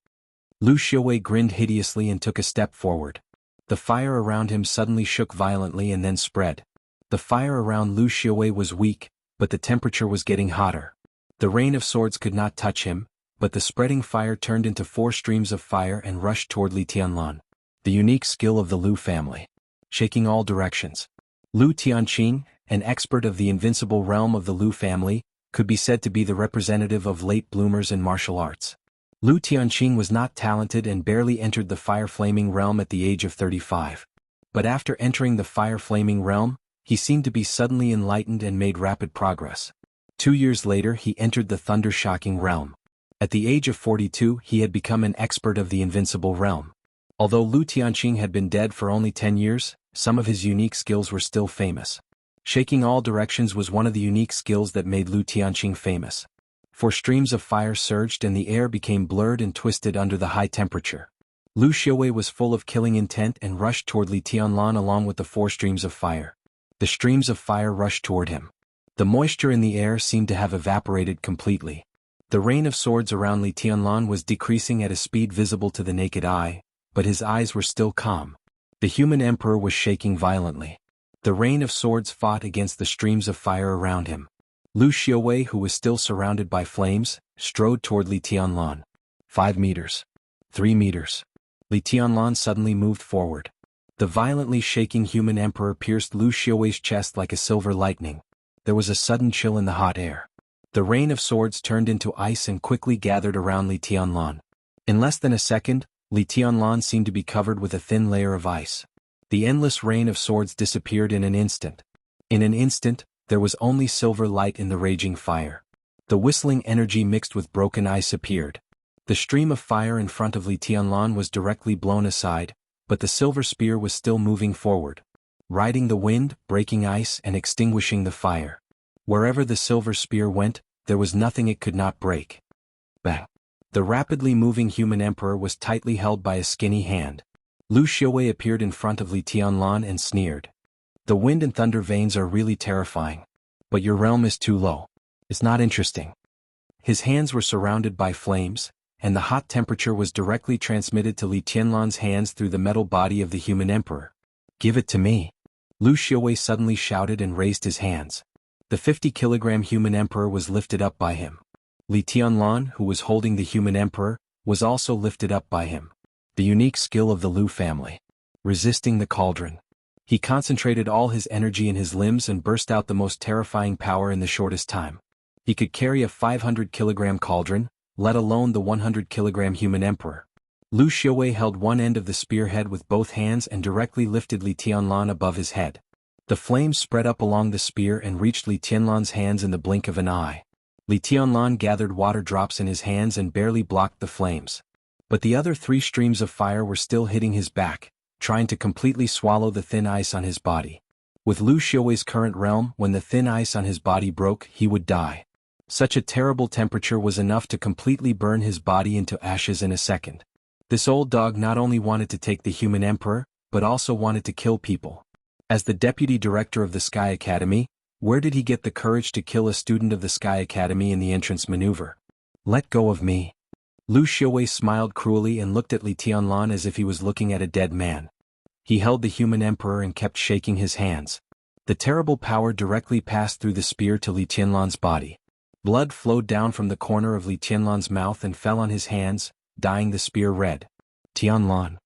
Lu Xiaowei grinned hideously and took a step forward. The fire around him suddenly shook violently and then spread. The fire around Lu Xiaowei was weak, but the temperature was getting hotter. The rain of swords could not touch him, but the spreading fire turned into 4 streams of fire and rushed toward Li Tianlan. The unique skill of the Lu family. Shaking all directions. Lu Tianqing, an expert of the invincible realm of the Lu family, could be said to be the representative of late bloomers in martial arts. Lu Tianqing was not talented and barely entered the fire-flaming realm at the age of 35. But after entering the fire-flaming realm, he seemed to be suddenly enlightened and made rapid progress. 2 years later he entered the thunder-shocking realm. At the age of 42 he had become an expert of the invincible realm. Although Lu Tianqing had been dead for only 10 years, some of his unique skills were still famous. Shaking all directions was one of the unique skills that made Lu Tianqing famous. For streams of fire surged and the air became blurred and twisted under the high temperature. Lu Xiaowei was full of killing intent and rushed toward Li Tianlan along with the 4 streams of fire. The streams of fire rushed toward him. The moisture in the air seemed to have evaporated completely. The rain of swords around Li Tianlan was decreasing at a speed visible to the naked eye, but his eyes were still calm. The human emperor was shaking violently. The rain of swords fought against the streams of fire around him. Lu Xiaowei, who was still surrounded by flames, strode toward Li Tianlan. 5 meters. 3 meters. Li Tianlan suddenly moved forward. The violently shaking human emperor pierced Lu Xiaowei's chest like a silver lightning. There was a sudden chill in the hot air. The rain of swords turned into ice and quickly gathered around Li Tianlan. In less than a second, Li Tianlan seemed to be covered with a thin layer of ice. The endless rain of swords disappeared in an instant. In an instant, there was only silver light in the raging fire. The whistling energy mixed with broken ice appeared. The stream of fire in front of Li Tianlan was directly blown aside, but the silver spear was still moving forward, riding the wind, breaking ice and extinguishing the fire. Wherever the silver spear went, there was nothing it could not break. Bang! The rapidly moving human emperor was tightly held by a skinny hand. Lu Xiaowei appeared in front of Li Tianlan and sneered. The wind and thunder veins are really terrifying. But your realm is too low. It's not interesting. His hands were surrounded by flames, and the hot temperature was directly transmitted to Li Tianlan's hands through the metal body of the human emperor. Give it to me. Lu Xiaowei suddenly shouted and raised his hands. The 50-kilogram human emperor was lifted up by him. Li Tianlan, who was holding the human emperor, was also lifted up by him. The unique skill of the Lu family. Resisting the cauldron. He concentrated all his energy in his limbs and burst out the most terrifying power in the shortest time. He could carry a 500-kilogram cauldron, let alone the 100-kilogram human emperor. Lu Xiaowei held one end of the spearhead with both hands and directly lifted Li Tianlan above his head. The flames spread up along the spear and reached Li Tianlan's hands in the blink of an eye. Li Tianlan gathered water drops in his hands and barely blocked the flames. But the other 3 streams of fire were still hitting his back, trying to completely swallow the thin ice on his body. With Lu Xiaowei's current realm, when the thin ice on his body broke, he would die. Such a terrible temperature was enough to completely burn his body into ashes in a second. This old dog not only wanted to take the human emperor, but also wanted to kill people. As the deputy director of the Sky Academy, where did he get the courage to kill a student of the Sky Academy in the entrance maneuver? Let go of me. Lu Xiaowei smiled cruelly and looked at Li Tianlan as if he was looking at a dead man. He held the human emperor and kept shaking his hands. The terrible power directly passed through the spear to Li Tianlan's body. Blood flowed down from the corner of Li Tianlan's mouth and fell on his hands, dyeing the spear red. Tianlan.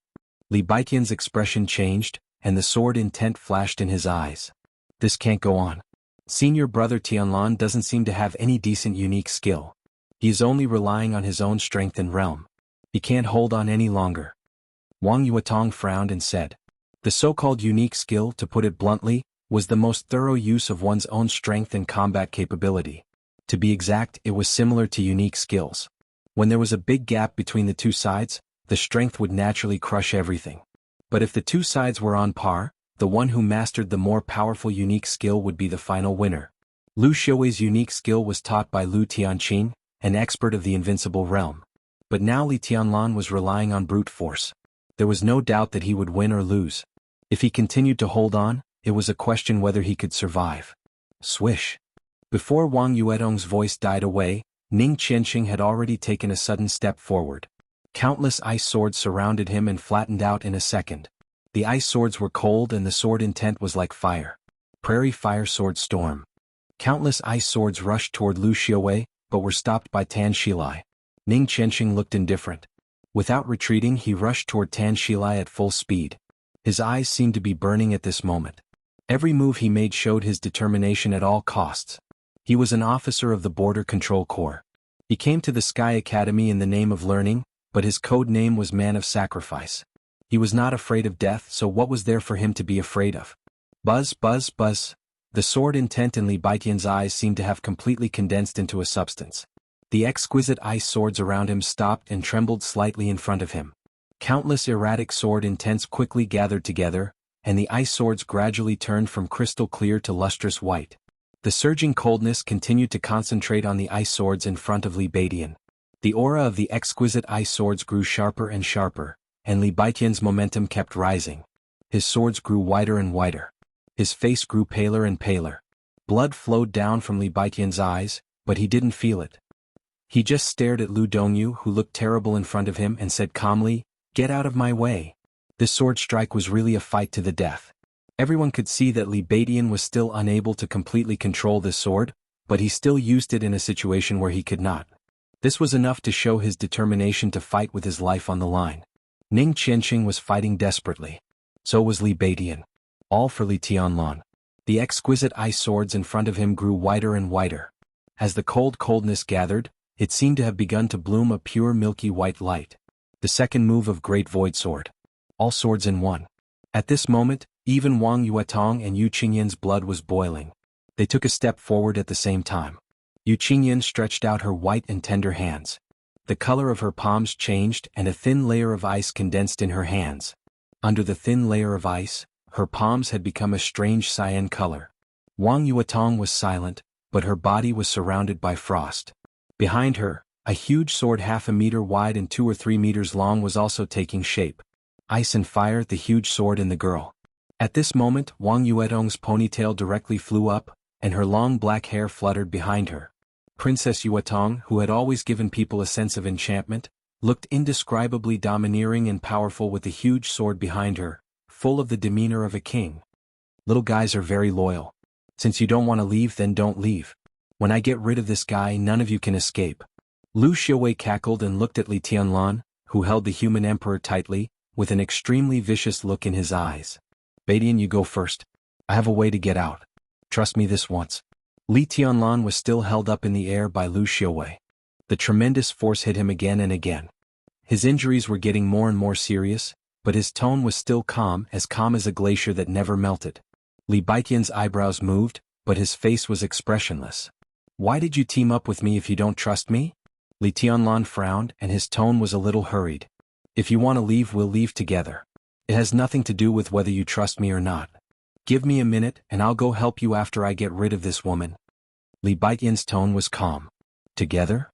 Li Baiqian's expression changed, and the sword intent flashed in his eyes. This can't go on. Senior brother Tianlan doesn't seem to have any decent unique skill. He is only relying on his own strength and realm. He can't hold on any longer. Wang Yuetong frowned and said, the so-called unique skill, to put it bluntly, was the most thorough use of one's own strength and combat capability. To be exact, it was similar to unique skills. When there was a big gap between the 2 sides, the strength would naturally crush everything. But if the 2 sides were on par, the one who mastered the more powerful unique skill would be the final winner. Lu Xiaowei's unique skill was taught by Lu Tianqing, an expert of the invincible realm. But now Li Tianlan was relying on brute force. There was no doubt that he would win or lose. If he continued to hold on, it was a question whether he could survive. Swish. Before Wang Yuetong's voice died away, Ning Qianxing had already taken a sudden step forward. Countless ice swords surrounded him and flattened out in a second. The ice swords were cold and the sword intent was like fire. Prairie fire sword storm. Countless ice swords rushed toward Lu Xiaowei, but were stopped by Tan Shilai. Ning Qianxing looked indifferent. Without retreating, he rushed toward Tan Shilai at full speed. His eyes seemed to be burning at this moment. Every move he made showed his determination at all costs. He was an officer of the Border Control Corps. He came to the Sky Academy in the name of learning, but his code name was Man of Sacrifice. He was not afraid of death, so what was there for him to be afraid of? Buzz, buzz, buzz. The sword intent in Li Baitian's eyes seemed to have completely condensed into a substance. The exquisite ice swords around him stopped and trembled slightly in front of him. Countless erratic sword intents quickly gathered together, and the ice swords gradually turned from crystal clear to lustrous white. The surging coldness continued to concentrate on the ice swords in front of Li Baidian. The aura of the exquisite ice swords grew sharper and sharper, and Li Baitian's momentum kept rising. His swords grew wider and wider. His face grew paler and paler. Blood flowed down from Li Baitian's eyes, but he didn't feel it. He just stared at Lu Dongyu, who looked terrible in front of him, and said calmly, "Get out of my way." This sword strike was really a fight to the death. Everyone could see that Li Baidian was still unable to completely control this sword, but he still used it in a situation where he could not. This was enough to show his determination to fight with his life on the line. Ning Qianqing was fighting desperately. So was Li Baidian. All for Li Tianlan. The exquisite ice swords in front of him grew wider and wider. As the coldness gathered, it seemed to have begun to bloom a pure milky white light. The second move of Great Void Sword. All swords in one. At this moment, even Wang Yuetong and Yu Qingyan's blood was boiling. They took a step forward at the same time. Yu Qingyan stretched out her white and tender hands. The color of her palms changed and a thin layer of ice condensed in her hands. Under the thin layer of ice, her palms had become a strange cyan color. Wang Yuetong was silent, but her body was surrounded by frost. Behind her, a huge sword 1/2 meter wide and 2 or 3 meters long was also taking shape. Ice and fire, the huge sword in the girl. At this moment, Wang Yuetong's ponytail directly flew up, and her long black hair fluttered behind her. Princess Yuetong, who had always given people a sense of enchantment, looked indescribably domineering and powerful with the huge sword behind her, full of the demeanor of a king. Little guys are very loyal. Since you don't want to leave, then don't leave. When I get rid of this guy, none of you can escape. Lu Xiaowei cackled and looked at Li Tianlan, who held the human emperor tightly, with an extremely vicious look in his eyes. Baidian, you go first. I have a way to get out. Trust me this once. Li Tianlan was still held up in the air by Lu Xiaowei. The tremendous force hit him again and again. His injuries were getting more and more serious, but his tone was still calm as a glacier that never melted. Li Baitian's eyebrows moved, but his face was expressionless. Why did you team up with me if you don't trust me? Li Tianlan frowned and his tone was a little hurried. If you want to leave, we'll leave together. It has nothing to do with whether you trust me or not. Give me a minute and I'll go help you after I get rid of this woman. Li Baitian's tone was calm. Together?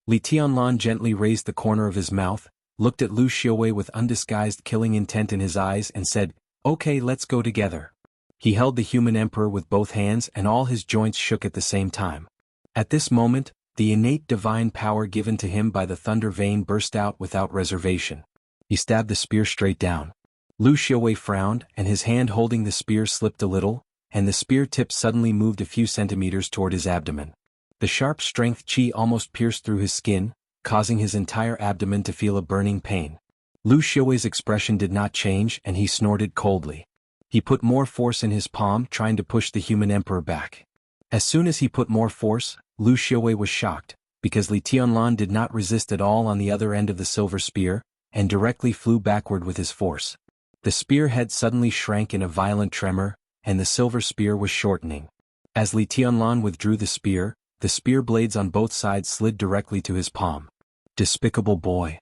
Li Tianlan gently raised the corner of his mouth, looked at Lu Xiaowei with undisguised killing intent in his eyes and said, "Okay, let's go together." He held the human emperor with both hands and all his joints shook at the same time. At this moment, the innate divine power given to him by the thunder vein burst out without reservation. He stabbed the spear straight down. Lu Xiaowei frowned and his hand holding the spear slipped a little, and the spear tip suddenly moved a few centimeters toward his abdomen. The sharp strength qi almost pierced through his skin, causing his entire abdomen to feel a burning pain. Lu Xiaowei's expression did not change and he snorted coldly. He put more force in his palm, trying to push the human emperor back. As soon as he put more force, Lu Xiaowei was shocked, because Li Tianlan did not resist at all on the other end of the silver spear, and directly flew backward with his force. The spear head suddenly shrank in a violent tremor, and the silver spear was shortening. As Li Tianlan withdrew the spear blades on both sides slid directly to his palm. Despicable boy.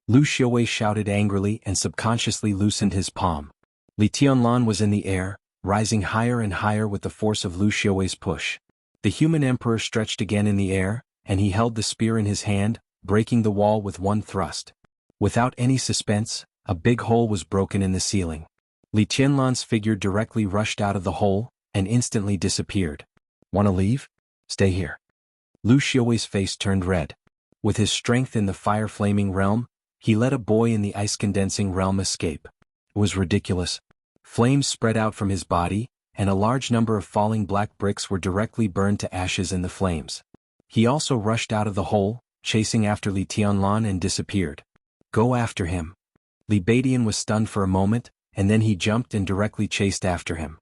Lu Xiaowei shouted angrily and subconsciously loosened his palm. Li Tianlan was in the air, rising higher and higher with the force of Lu Xiaowei's push. The human emperor stretched again in the air, and he held the spear in his hand, breaking the wall with one thrust. Without any suspense, a big hole was broken in the ceiling. Li Tianlan's figure directly rushed out of the hole, and instantly disappeared. "Wanna leave? Stay here." Lu Xiaowei's face turned red. With his strength in the fire-flaming realm, he let a boy in the ice-condensing realm escape. It was ridiculous. Flames spread out from his body, and a large number of falling black bricks were directly burned to ashes in the flames. He also rushed out of the hole, chasing after Li Tianlan and disappeared. "Go after him." Li Baidian was stunned for a moment, and then he jumped and directly chased after him.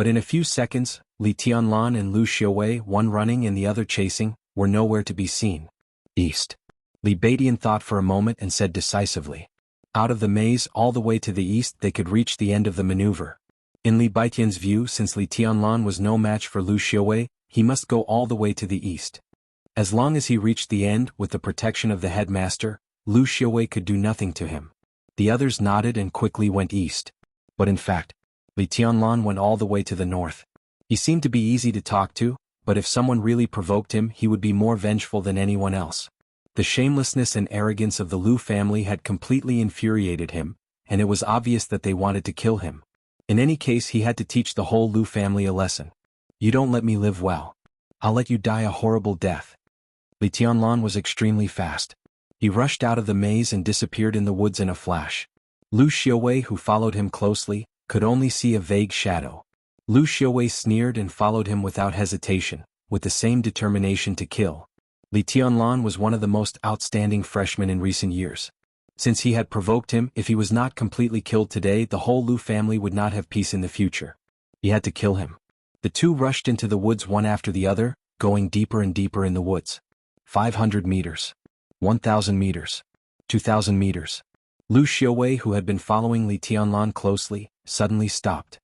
But in a few seconds, Li Tianlan and Lu Xiaowei, one running and the other chasing, were nowhere to be seen. East. Li Baidian thought for a moment and said decisively. Out of the maze all the way to the east they could reach the end of the maneuver. In Li Baidian's view, since Li Tianlan was no match for Lu Xiaowei, he must go all the way to the east. As long as he reached the end with the protection of the headmaster, Lu Xiaowei could do nothing to him. The others nodded and quickly went east. But in fact, Li Tianlan went all the way to the north. He seemed to be easy to talk to, but if someone really provoked him he would be more vengeful than anyone else. The shamelessness and arrogance of the Lu family had completely infuriated him, and it was obvious that they wanted to kill him. In any case he had to teach the whole Lu family a lesson. You don't let me live well. I'll let you die a horrible death. Li Tianlan was extremely fast. He rushed out of the maze and disappeared in the woods in a flash. Lu Xiaowei, who followed him closely, could only see a vague shadow. Lu Xiaowei sneered and followed him without hesitation, with the same determination to kill. Li Tianlan was one of the most outstanding freshmen in recent years. Since he had provoked him, if he was not completely killed today the whole Lu family would not have peace in the future. He had to kill him. The two rushed into the woods one after the other, going deeper and deeper in the woods. 500 meters. 1,000 meters. 2,000 meters. Lu Xiaowei, who had been following Li Tianlan closely, suddenly stopped.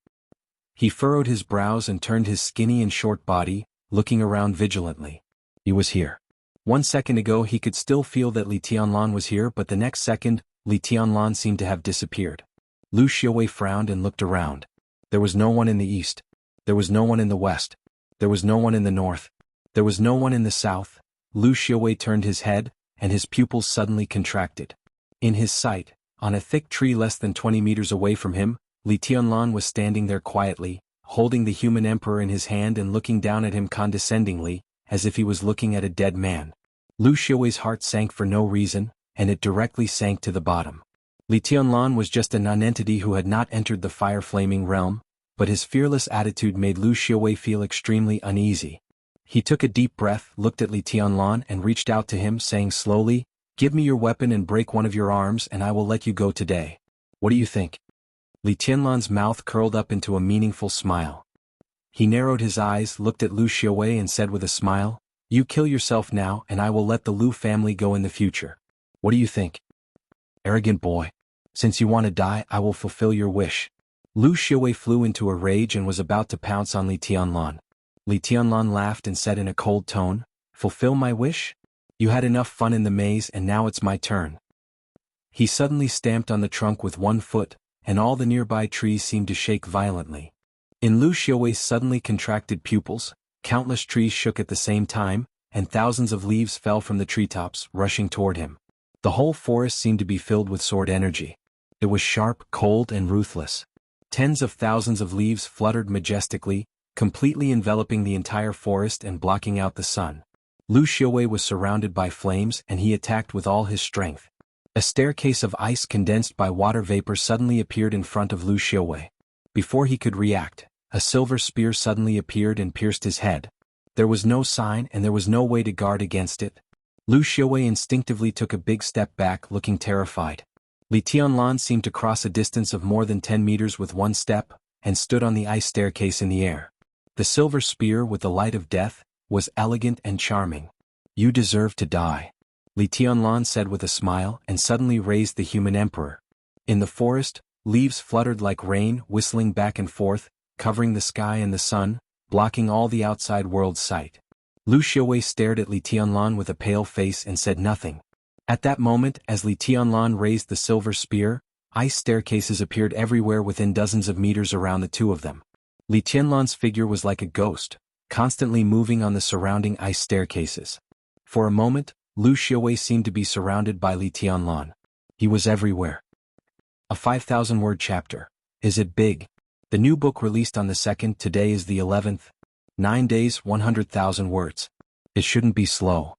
He furrowed his brows and turned his skinny and short body, looking around vigilantly. He was here. 1 second ago he could still feel that Li Tianlan was here, but the next second, Li Tianlan seemed to have disappeared. Lu Xiaowei frowned and looked around. There was no one in the east. There was no one in the west. There was no one in the north. There was no one in the south. Lu Xiaowei turned his head, and his pupils suddenly contracted. In his sight, on a thick tree less than 20 meters away from him, Li Tianlan was standing there quietly, holding the human emperor in his hand and looking down at him condescendingly, as if he was looking at a dead man. Lu Xiaowei's heart sank for no reason, and it directly sank to the bottom. Li Tianlan was just a nonentity who had not entered the fire-flaming realm, but his fearless attitude made Lu Xiaowei feel extremely uneasy. He took a deep breath, looked at Li Tianlan and reached out to him, saying slowly, "Give me your weapon and break one of your arms and I will let you go today. What do you think?" Li Tianlan's mouth curled up into a meaningful smile. He narrowed his eyes, looked at Lu Xiaowei and said with a smile, "You kill yourself now and I will let the Lu family go in the future. What do you think?" "Arrogant boy. Since you want to die I will fulfill your wish." Lu Xiaowei flew into a rage and was about to pounce on Li Tianlan. Li Tianlan laughed and said in a cold tone, "Fulfill my wish? You had enough fun in the maze and now it's my turn." He suddenly stamped on the trunk with one foot, and all the nearby trees seemed to shake violently. In Lu Xiaowei's suddenly contracted pupils, countless trees shook at the same time, and thousands of leaves fell from the treetops, rushing toward him. The whole forest seemed to be filled with sword energy. It was sharp, cold, and ruthless. Tens of thousands of leaves fluttered majestically, completely enveloping the entire forest and blocking out the sun. Lu Xiaowei was surrounded by flames and he attacked with all his strength. A staircase of ice condensed by water vapor suddenly appeared in front of Lu Xiaowei. Before he could react, a silver spear suddenly appeared and pierced his head. There was no sign and there was no way to guard against it. Lu Xiaowei instinctively took a big step back, looking terrified. Li Tianlan seemed to cross a distance of more than 10 meters with one step, and stood on the ice staircase in the air. The silver spear with the light of death was elegant and charming. "You deserve to die," Li Tianlan said with a smile and suddenly raised the human emperor. In the forest, leaves fluttered like rain, whistling back and forth, covering the sky and the sun, blocking all the outside world's sight. Lu Xiaowei stared at Li Tianlan with a pale face and said nothing. At that moment, as Li Tianlan raised the silver spear, ice staircases appeared everywhere within dozens of meters around the two of them. Li Tianlan's figure was like a ghost, constantly moving on the surrounding ice staircases. For a moment, Lu Xiaowei seemed to be surrounded by Li Tianlan. He was everywhere. A 5,000-word chapter. Is it big? The new book released on the 2nd, today is the 11th. 9 days, 100,000 words. It shouldn't be slow.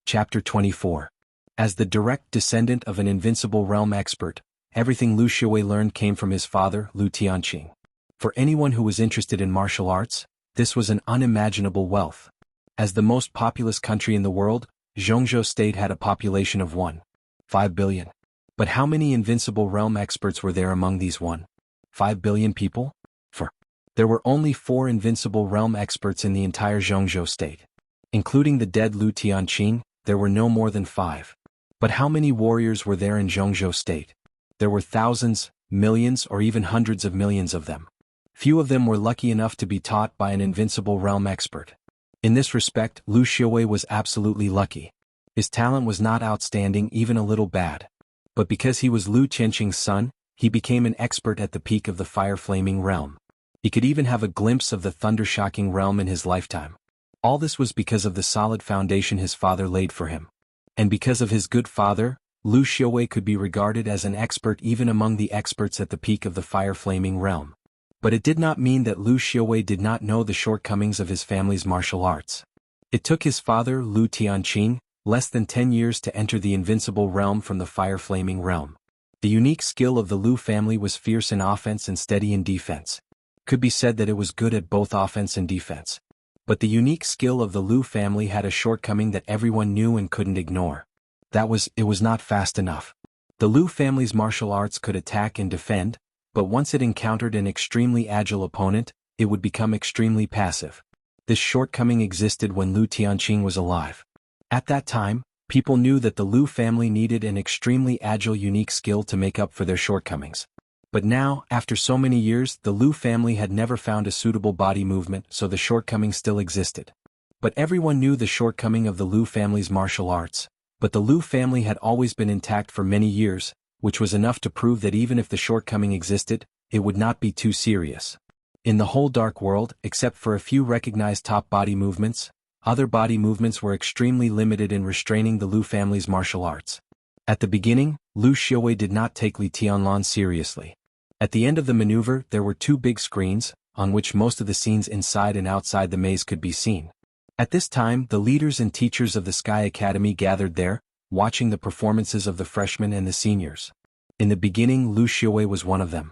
Chapter 24. As the direct descendant of an invincible realm expert, everything Lu Xiaowei learned came from his father, Lu Tianqing. For anyone who was interested in martial arts, this was an unimaginable wealth. As the most populous country in the world, Zhongzhou State had a population of 1.5 billion. But how many invincible realm experts were there among these 1.5 billion people? There were only 4 invincible realm experts in the entire Zhongzhou state. Including the dead Lu Tianqing, there were no more than 5. But how many warriors were there in Zhongzhou state? There were thousands, millions, or even hundreds of millions of them. Few of them were lucky enough to be taught by an invincible realm expert. In this respect, Lu Xiaowei was absolutely lucky. His talent was not outstanding, even a little bad. But because he was Lu Tianqing's son, he became an expert at the peak of the fire-flaming realm. He could even have a glimpse of the thunder-shocking realm in his lifetime. All this was because of the solid foundation his father laid for him. And because of his good father, Lu Xiaowei could be regarded as an expert even among the experts at the peak of the fire-flaming realm. But it did not mean that Lu Xiaowei did not know the shortcomings of his family's martial arts. It took his father, Lu Tianqing, less than 10 years to enter the invincible realm from the fire-flaming realm. The unique skill of the Lu family was fierce in offense and steady in defense. Could be said that it was good at both offense and defense. But the unique skill of the Lu family had a shortcoming that everyone knew and couldn't ignore. It was not fast enough. The Lu family's martial arts could attack and defend, but once it encountered an extremely agile opponent, it would become extremely passive. This shortcoming existed when Lu Tianqing was alive. At that time, people knew that the Lu family needed an extremely agile unique skill to make up for their shortcomings. But now, after so many years, the Lu family had never found a suitable body movement, so the shortcoming still existed. But everyone knew the shortcoming of the Lu family's martial arts. But the Lu family had always been intact for many years, which was enough to prove that even if the shortcoming existed, it would not be too serious. In the whole dark world, except for a few recognized top body movements, other body movements were extremely limited in restraining the Lu family's martial arts. At the beginning, Lu Xiaowei did not take Li Tianlan seriously. At the end of the maneuver, there were 2 big screens, on which most of the scenes inside and outside the maze could be seen. At this time, the leaders and teachers of the Sky Academy gathered there, watching the performances of the freshmen and the seniors. In the beginning, Lu Xiaowei was one of them.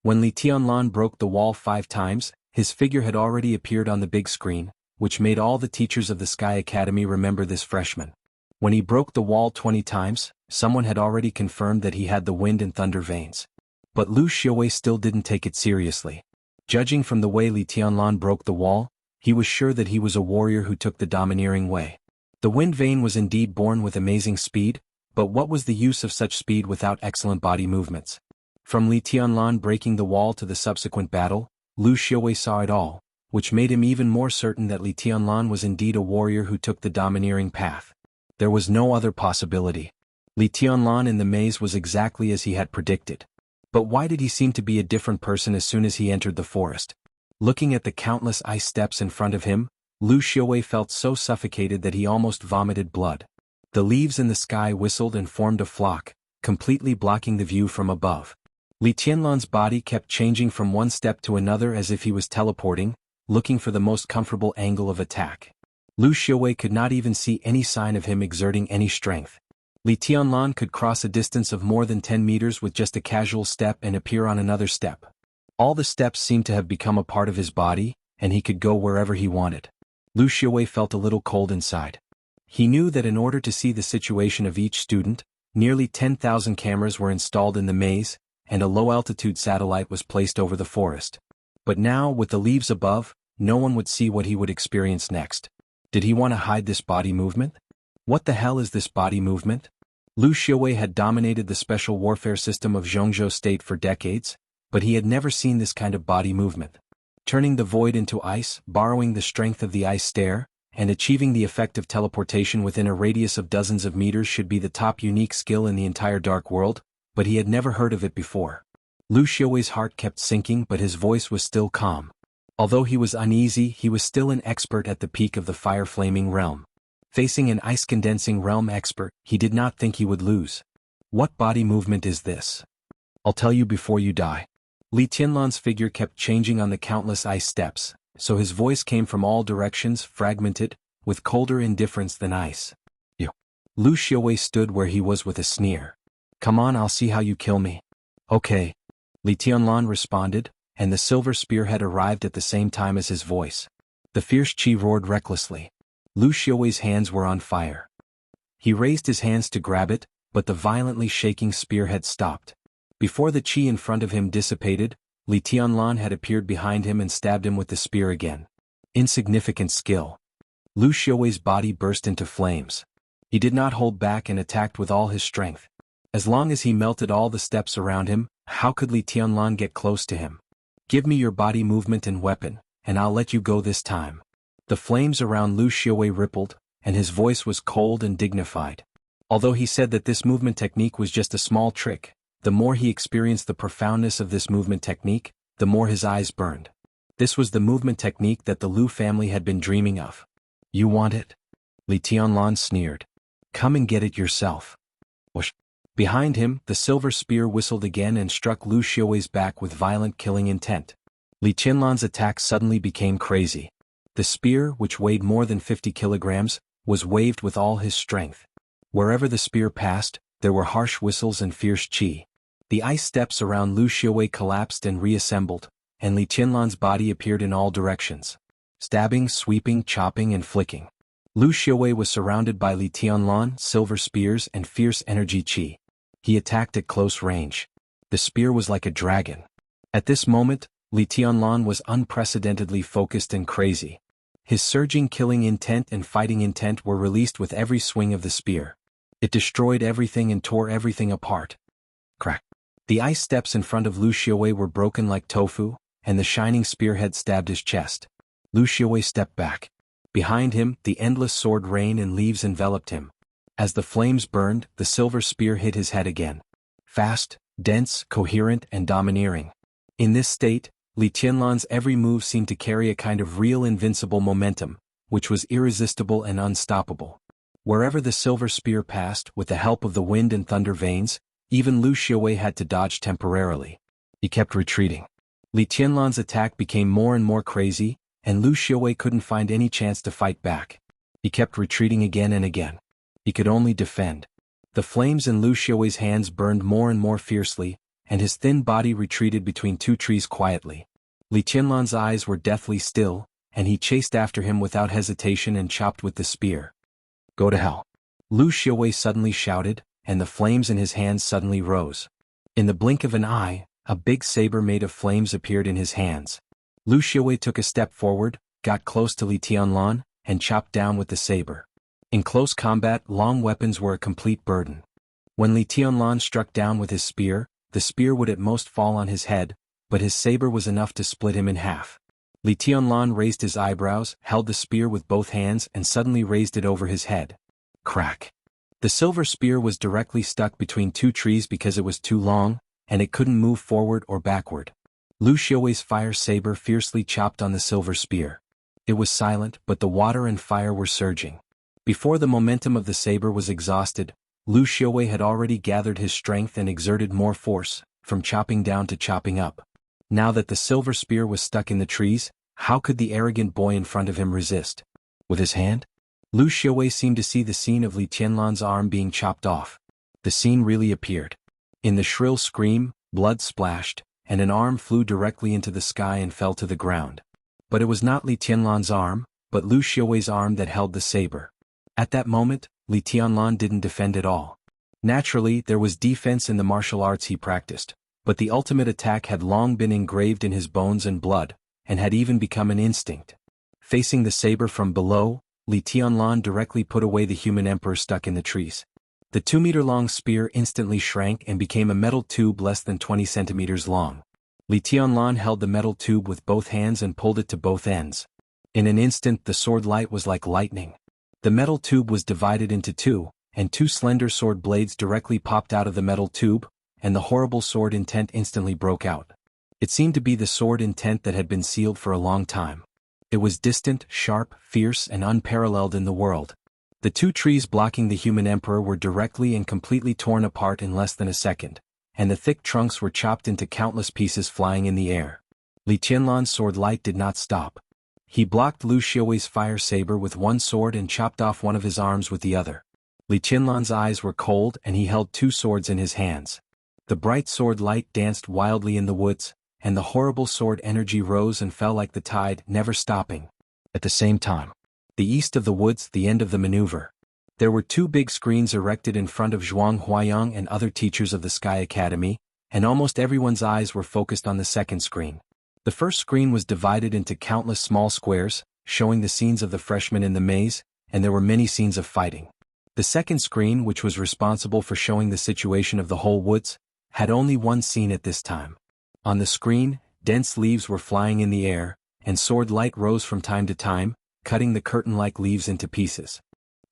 When Li Tianlan broke the wall 5 times, his figure had already appeared on the big screen, which made all the teachers of the Sky Academy remember this freshman. When he broke the wall 20 times, someone had already confirmed that he had the wind and thunder veins. But Lu Xiaowei still didn't take it seriously. Judging from the way Li Tianlan broke the wall, he was sure that he was a warrior who took the domineering way. The wind vein was indeed born with amazing speed, but what was the use of such speed without excellent body movements? From Li Tianlan breaking the wall to the subsequent battle, Lu Xiaowei saw it all, which made him even more certain that Li Tianlan was indeed a warrior who took the domineering path. There was no other possibility. Li Tianlan in the maze was exactly as he had predicted. But why did he seem to be a different person as soon as he entered the forest? Looking at the countless ice steps in front of him, Lu Xiaowei felt so suffocated that he almost vomited blood. The leaves in the sky whistled and formed a flock, completely blocking the view from above. Li Tianlan's body kept changing from one step to another as if he was teleporting, looking for the most comfortable angle of attack. Lu Xiaowei could not even see any sign of him exerting any strength. Li Tianlan could cross a distance of more than 10 meters with just a casual step and appear on another step. All the steps seemed to have become a part of his body, and he could go wherever he wanted. Lu Xiaowei felt a little cold inside. He knew that in order to see the situation of each student, nearly 10,000 cameras were installed in the maze, and a low-altitude satellite was placed over the forest. But now, with the leaves above, no one would see what he would experience next. Did he want to hide this body movement? What the hell is this body movement? Lu Xiaowei had dominated the special warfare system of Zhongzhou State for decades, but he had never seen this kind of body movement. Turning the void into ice, borrowing the strength of the ice stare, and achieving the effect of teleportation within a radius of dozens of meters should be the top unique skill in the entire dark world, but he had never heard of it before. Lu Xiaowei's heart kept sinking, but his voice was still calm. Although he was uneasy, he was still an expert at the peak of the fire-flaming realm. Facing an ice-condensing realm expert, he did not think he would lose. What body movement is this? I'll tell you before you die. Li Tianlan's figure kept changing on the countless ice steps, so his voice came from all directions, fragmented, with colder indifference than ice. You. Lu Xiaowei stood where he was with a sneer. Come on, I'll see how you kill me. Okay. Li Tianlan responded, and the silver spearhead arrived at the same time as his voice. The fierce chi roared recklessly. Lu Xiaowei's hands were on fire. He raised his hands to grab it, but the violently shaking spear had stopped. Before the chi in front of him dissipated, Li Tianlan had appeared behind him and stabbed him with the spear again. Insignificant skill. Lu Xiaowei's body burst into flames. He did not hold back and attacked with all his strength. As long as he melted all the steps around him, how could Li Tianlan get close to him? Give me your body movement and weapon, and I'll let you go this time. The flames around Lu Xiaowei rippled, and his voice was cold and dignified. Although he said that this movement technique was just a small trick, the more he experienced the profoundness of this movement technique, the more his eyes burned. This was the movement technique that the Lu family had been dreaming of. You want it? Li Tianlan sneered. Come and get it yourself. Whoosh. Behind him, the silver spear whistled again and struck Lu Xiaowei's back with violent killing intent. Li Tianlan's attack suddenly became crazy. The spear, which weighed more than 50 kilograms, was waved with all his strength. Wherever the spear passed, there were harsh whistles and fierce chi. The ice steps around Lu Xiaowei collapsed and reassembled, and Li Tianlan's body appeared in all directions. Stabbing, sweeping, chopping and flicking. Lu Xiaowei was surrounded by Li Tianlan, silver spears and fierce energy chi. He attacked at close range. The spear was like a dragon. At this moment, Li Tianlan was unprecedentedly focused and crazy. His surging killing intent and fighting intent were released with every swing of the spear. It destroyed everything and tore everything apart. Crack. The ice steps in front of Lu Xiaowei were broken like tofu, and the shining spearhead stabbed his chest. Lu Xiaowei stepped back. Behind him, the endless sword rain and leaves enveloped him. As the flames burned, the silver spear hit his head again. Fast, dense, coherent, and domineering. In this state, Li Tianlan's every move seemed to carry a kind of real invincible momentum, which was irresistible and unstoppable. Wherever the silver spear passed, with the help of the wind and thunder veins, even Lu Xiaowei had to dodge temporarily. He kept retreating. Li Tianlan's attack became more and more crazy, and Lu Xiaowei couldn't find any chance to fight back. He kept retreating again and again. He could only defend. The flames in Lu Xiaowei's hands burned more and more fiercely, and his thin body retreated between two trees quietly. Li Tianlan's eyes were deathly still, and he chased after him without hesitation and chopped with the spear. Go to hell. Lu Xiaowei suddenly shouted, and the flames in his hands suddenly rose. In the blink of an eye, a big saber made of flames appeared in his hands. Lu Xiaowei took a step forward, got close to Li Tianlan, and chopped down with the saber. In close combat, long weapons were a complete burden. When Li Tianlan struck down with his spear, the spear would at most fall on his head, but his saber was enough to split him in half. Li Tianlan raised his eyebrows, held the spear with both hands and suddenly raised it over his head. Crack. The silver spear was directly stuck between two trees because it was too long, and it couldn't move forward or backward. Lu Xiaowei's fire saber fiercely chopped on the silver spear. It was silent, but the water and fire were surging. Before the momentum of the saber was exhausted, Lu Xiaowei had already gathered his strength and exerted more force, from chopping down to chopping up. Now that the silver spear was stuck in the trees, how could the arrogant boy in front of him resist? With his hand? Lu Xiaowei seemed to see the scene of Li Tianlan's arm being chopped off. The scene really appeared. In the shrill scream, blood splashed, and an arm flew directly into the sky and fell to the ground. But it was not Li Tianlan's arm, but Lu Xiaowei's arm that held the saber. At that moment, Li Tianlan didn't defend at all. Naturally, there was defense in the martial arts he practiced, but the ultimate attack had long been engraved in his bones and blood, and had even become an instinct. Facing the saber from below, Li Tianlan directly put away the human emperor stuck in the trees. The 2-meter-long spear instantly shrank and became a metal tube less than 20 centimeters long. Li Tianlan held the metal tube with both hands and pulled it to both ends. In an instant the sword light was like lightning. The metal tube was divided into two, and two slender sword blades directly popped out of the metal tube, and the horrible sword intent instantly broke out. It seemed to be the sword intent that had been sealed for a long time. It was distant, sharp, fierce, and unparalleled in the world. The two trees blocking the human emperor were directly and completely torn apart in less than a second, and the thick trunks were chopped into countless pieces flying in the air. Li Tianlan's sword light did not stop. He blocked Lu Xiaowei's fire saber with one sword and chopped off one of his arms with the other. Li Tianlan's eyes were cold and he held two swords in his hands. The bright sword light danced wildly in the woods, and the horrible sword energy rose and fell like the tide, never stopping. At the same time, the east of the woods, the end of the maneuver. There were 2 big screens erected in front of Zhuang Huayang and other teachers of the Sky Academy, and almost everyone's eyes were focused on the second screen. The first screen was divided into countless small squares, showing the scenes of the freshmen in the maze, and there were many scenes of fighting. The second screen, which was responsible for showing the situation of the whole woods, had only one scene at this time. On the screen, dense leaves were flying in the air, and sword light rose from time to time, cutting the curtain-like leaves into pieces.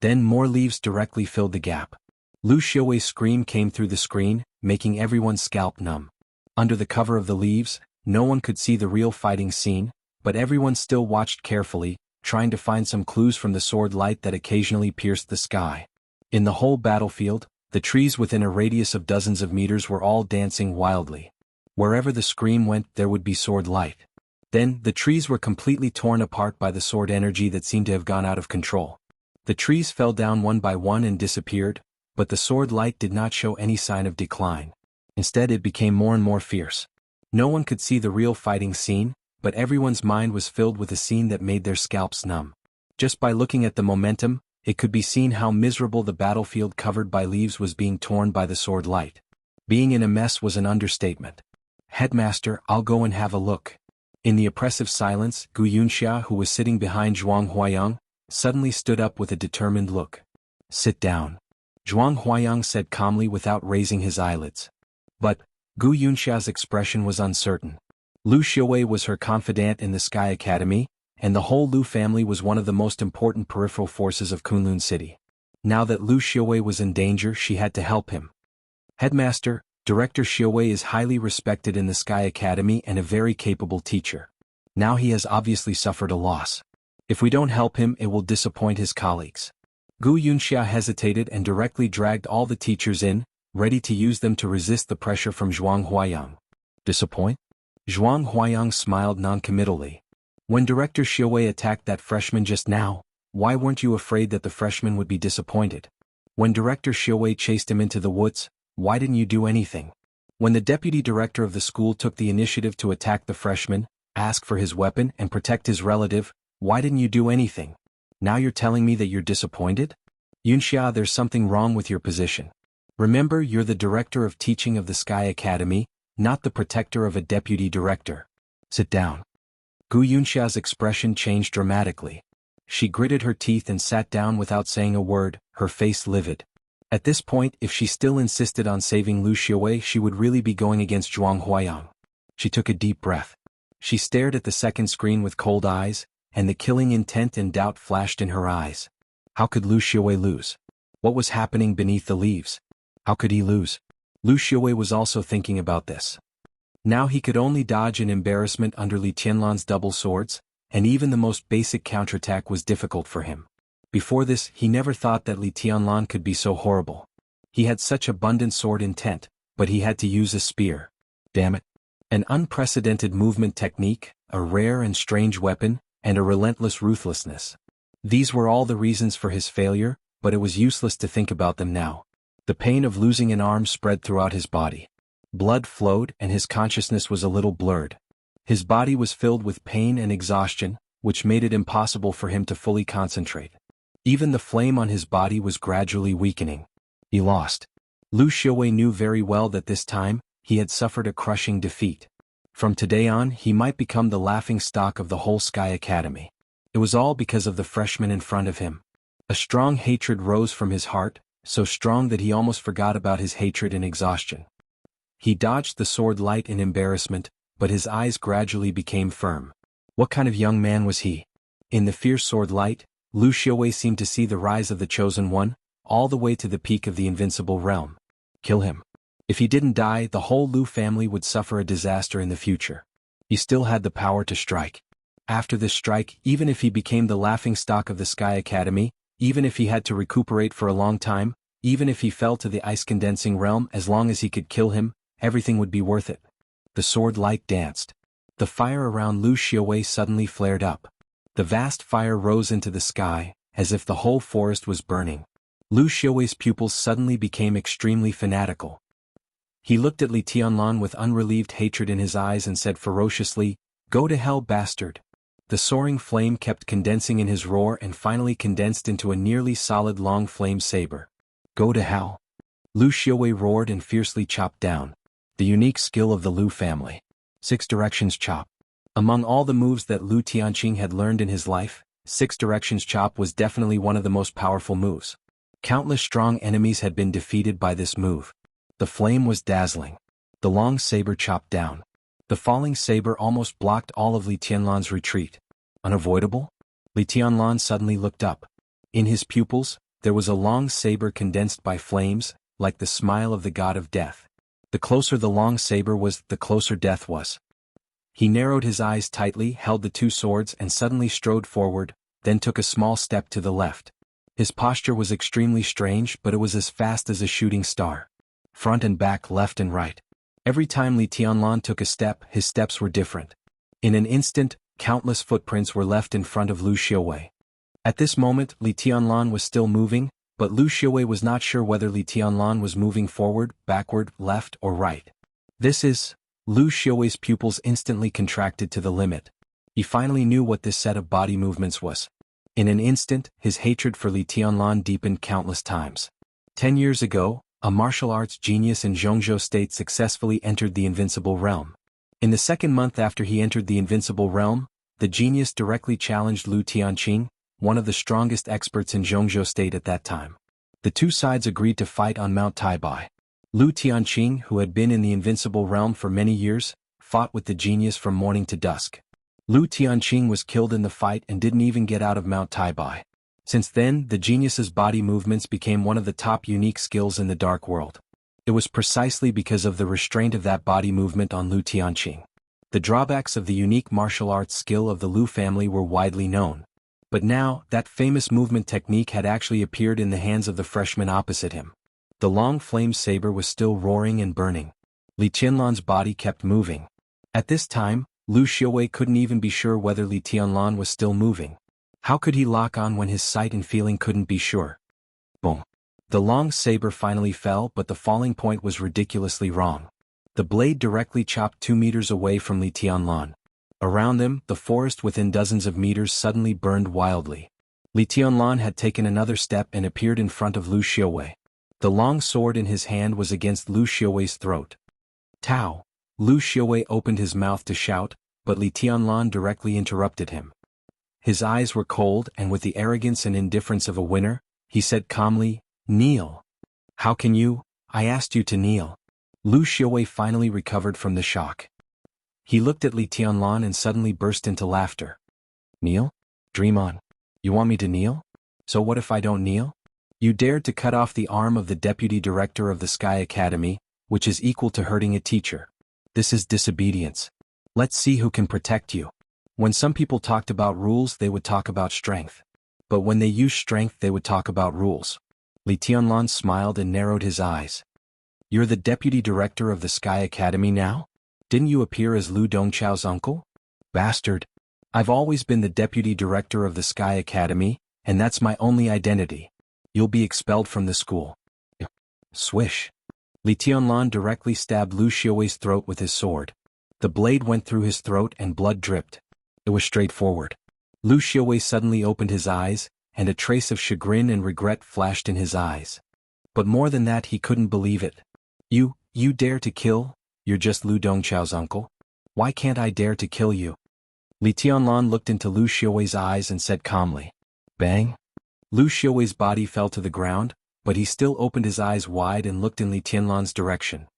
Then more leaves directly filled the gap. Lu Xiaowei's scream came through the screen, making everyone's scalp numb. Under the cover of the leaves, no one could see the real fighting scene, but everyone still watched carefully, trying to find some clues from the sword light that occasionally pierced the sky. In the whole battlefield, the trees within a radius of dozens of meters were all dancing wildly. Wherever the scream went, there would be sword light. Then, the trees were completely torn apart by the sword energy that seemed to have gone out of control. The trees fell down one by one and disappeared, but the sword light did not show any sign of decline. Instead, it became more and more fierce. No one could see the real fighting scene, but everyone's mind was filled with a scene that made their scalps numb. Just by looking at the momentum, it could be seen how miserable the battlefield covered by leaves was being torn by the sword light. Being in a mess was an understatement. "Headmaster, I'll go and have a look." In the oppressive silence, Gu Yunxia, who was sitting behind Zhuang Huayang, suddenly stood up with a determined look. "Sit down," Zhuang Huayang said calmly without raising his eyelids. But Gu Yunxia's expression was uncertain. Lu Xiaowei was her confidant in the Sky Academy, and the whole Lu family was one of the most important peripheral forces of Kunlun City. Now that Lu Xiaowei was in danger, she had to help him. "Headmaster, Director Xiaowei is highly respected in the Sky Academy and a very capable teacher. Now he has obviously suffered a loss. If we don't help him, it will disappoint his colleagues." Gu Yunxia hesitated and directly dragged all the teachers in, ready to use them to resist the pressure from Zhuang Huayang. "Disappoint?" Zhuang Huayang smiled noncommittally. "When Director Xiaowei attacked that freshman just now, why weren't you afraid that the freshman would be disappointed? When Director Xiaowei chased him into the woods, why didn't you do anything? When the deputy director of the school took the initiative to attack the freshman, ask for his weapon and protect his relative, why didn't you do anything? Now you're telling me that you're disappointed? Yunxia, there's something wrong with your position. Remember, you're the director of teaching of the Sky Academy, not the protector of a deputy director. Sit down." Gu Yunxia's expression changed dramatically. She gritted her teeth and sat down without saying a word, her face livid. At this point, if she still insisted on saving Lu Xiaowei, she would really be going against Zhuang Huayang. She took a deep breath. She stared at the second screen with cold eyes, and the killing intent and doubt flashed in her eyes. How could Lu Xiaowei lose? What was happening beneath the leaves? How could he lose? Lu Xiaowei was also thinking about this. Now he could only dodge in embarrassment under Li Tianlan's double swords, and even the most basic counterattack was difficult for him. Before this, he never thought that Li Tianlan could be so horrible. He had such abundant sword intent, but he had to use a spear. Damn it. An unprecedented movement technique, a rare and strange weapon, and a relentless ruthlessness. These were all the reasons for his failure, but it was useless to think about them now. The pain of losing an arm spread throughout his body. Blood flowed and his consciousness was a little blurred. His body was filled with pain and exhaustion, which made it impossible for him to fully concentrate. Even the flame on his body was gradually weakening. He lost. Lu Xiaowei knew very well that this time, he had suffered a crushing defeat. From today on, he might become the laughingstock of the whole Sky Academy. It was all because of the freshman in front of him. A strong hatred rose from his heart, so strong that he almost forgot about his hatred in exhaustion. He dodged the sword light in embarrassment, but his eyes gradually became firm. What kind of young man was he? In the fierce sword light, Lu Xiaowei seemed to see the rise of the Chosen One, all the way to the peak of the invincible realm. Kill him. If he didn't die, the whole Lu family would suffer a disaster in the future. He still had the power to strike. After this strike, even if he became the laughingstock of the Sky Academy, even if he had to recuperate for a long time, even if he fell to the ice-condensing realm, as long as he could kill him, everything would be worth it. The sword light danced. The fire around Lu Xiaowei suddenly flared up. The vast fire rose into the sky, as if the whole forest was burning. Lu Xiaowei's pupils suddenly became extremely fanatical. He looked at Li Tianlan with unrelieved hatred in his eyes and said ferociously, "Go to hell, bastard." The soaring flame kept condensing in his roar and finally condensed into a nearly solid long flame saber. Go to hell! Lu Xiaowei roared and fiercely chopped down. The unique skill of the Lu family. 6 Directions Chop. Among all the moves that Lu Tianqing had learned in his life, 6 Directions Chop was definitely one of the most powerful moves. Countless strong enemies had been defeated by this move. The flame was dazzling. The long saber chopped down. The falling saber almost blocked all of Li Tianlan's retreat. Unavoidable? Li Tianlan suddenly looked up. In his pupils, there was a long saber condensed by flames, like the smile of the god of death. The closer the long saber was, the closer death was. He narrowed his eyes tightly, held the 2 swords and suddenly strode forward, then took a small step to the left. His posture was extremely strange, but it was as fast as a shooting star. Front and back, left and right. Every time Li Tianlan took a step, his steps were different. In an instant, countless footprints were left in front of Lu Xiaowei. At this moment, Li Tianlan was still moving, but Lu Xiaowei was not sure whether Li Tianlan was moving forward, backward, left, or right. Lu Xiaowei's pupils instantly contracted to the limit. He finally knew what this set of body movements was. In an instant, his hatred for Li Tianlan deepened countless times. 10 years ago, a martial arts genius in Zhongzhou State successfully entered the Invincible Realm. In the second month after he entered the Invincible Realm, the genius directly challenged Lu Tianqing, one of the strongest experts in Zhongzhou State at that time. The 2 sides agreed to fight on Mount Taibai. Lu Tianqing, who had been in the Invincible Realm for many years, fought with the genius from morning to dusk. Lu Tianqing was killed in the fight and didn't even get out of Mount Taibai. Since then, the genius's body movements became one of the top unique skills in the dark world. It was precisely because of the restraint of that body movement on Lu Tianqing. The drawbacks of the unique martial arts skill of the Lu family were widely known. But now, that famous movement technique had actually appeared in the hands of the freshman opposite him. The long flame saber was still roaring and burning. Li Tianlan's body kept moving. At this time, Lu Xiaowei couldn't even be sure whether Li Tianlan was still moving. How could he lock on when his sight and feeling couldn't be sure? Boom. The long saber finally fell, but the falling point was ridiculously wrong. The blade directly chopped 2 meters away from Li Tianlan. Around them, the forest within dozens of meters suddenly burned wildly. Li Tianlan had taken another step and appeared in front of Lu Xiaowei. The long sword in his hand was against Lu Xiaowei's throat. Tao! Lu Xiaowei opened his mouth to shout, but Li Tianlan directly interrupted him. His eyes were cold, and with the arrogance and indifference of a winner, he said calmly, "Kneel." "How can you? I asked you to kneel." Lu Xiaowei finally recovered from the shock. He looked at Li Tianlan and suddenly burst into laughter. "Kneel? Dream on. You want me to kneel? So what if I don't kneel? You dared to cut off the arm of the deputy director of the Sky Academy, which is equal to hurting a teacher. This is disobedience. Let's see who can protect you." When some people talked about rules, they would talk about strength. But when they used strength, they would talk about rules. Li Tianlan smiled and narrowed his eyes. "You're the deputy director of the Sky Academy now? Didn't you appear as Lu Dongchao's uncle? Bastard. I've always been the deputy director of the Sky Academy, and that's my only identity. You'll be expelled from the school." Swish. Li Tianlan directly stabbed Lu Xiaowei's throat with his sword. The blade went through his throat and blood dripped. It was straightforward. Lu Xiaowei suddenly opened his eyes, and a trace of chagrin and regret flashed in his eyes. But more than that, he couldn't believe it. You dare to kill? You're just Lu Dongchao's uncle? Why can't I dare to kill you?" Li Tianlan looked into Lu Xiaowei's eyes and said calmly. Bang! Lu Xiaowei's body fell to the ground, but he still opened his eyes wide and looked in Li Tianlan's direction.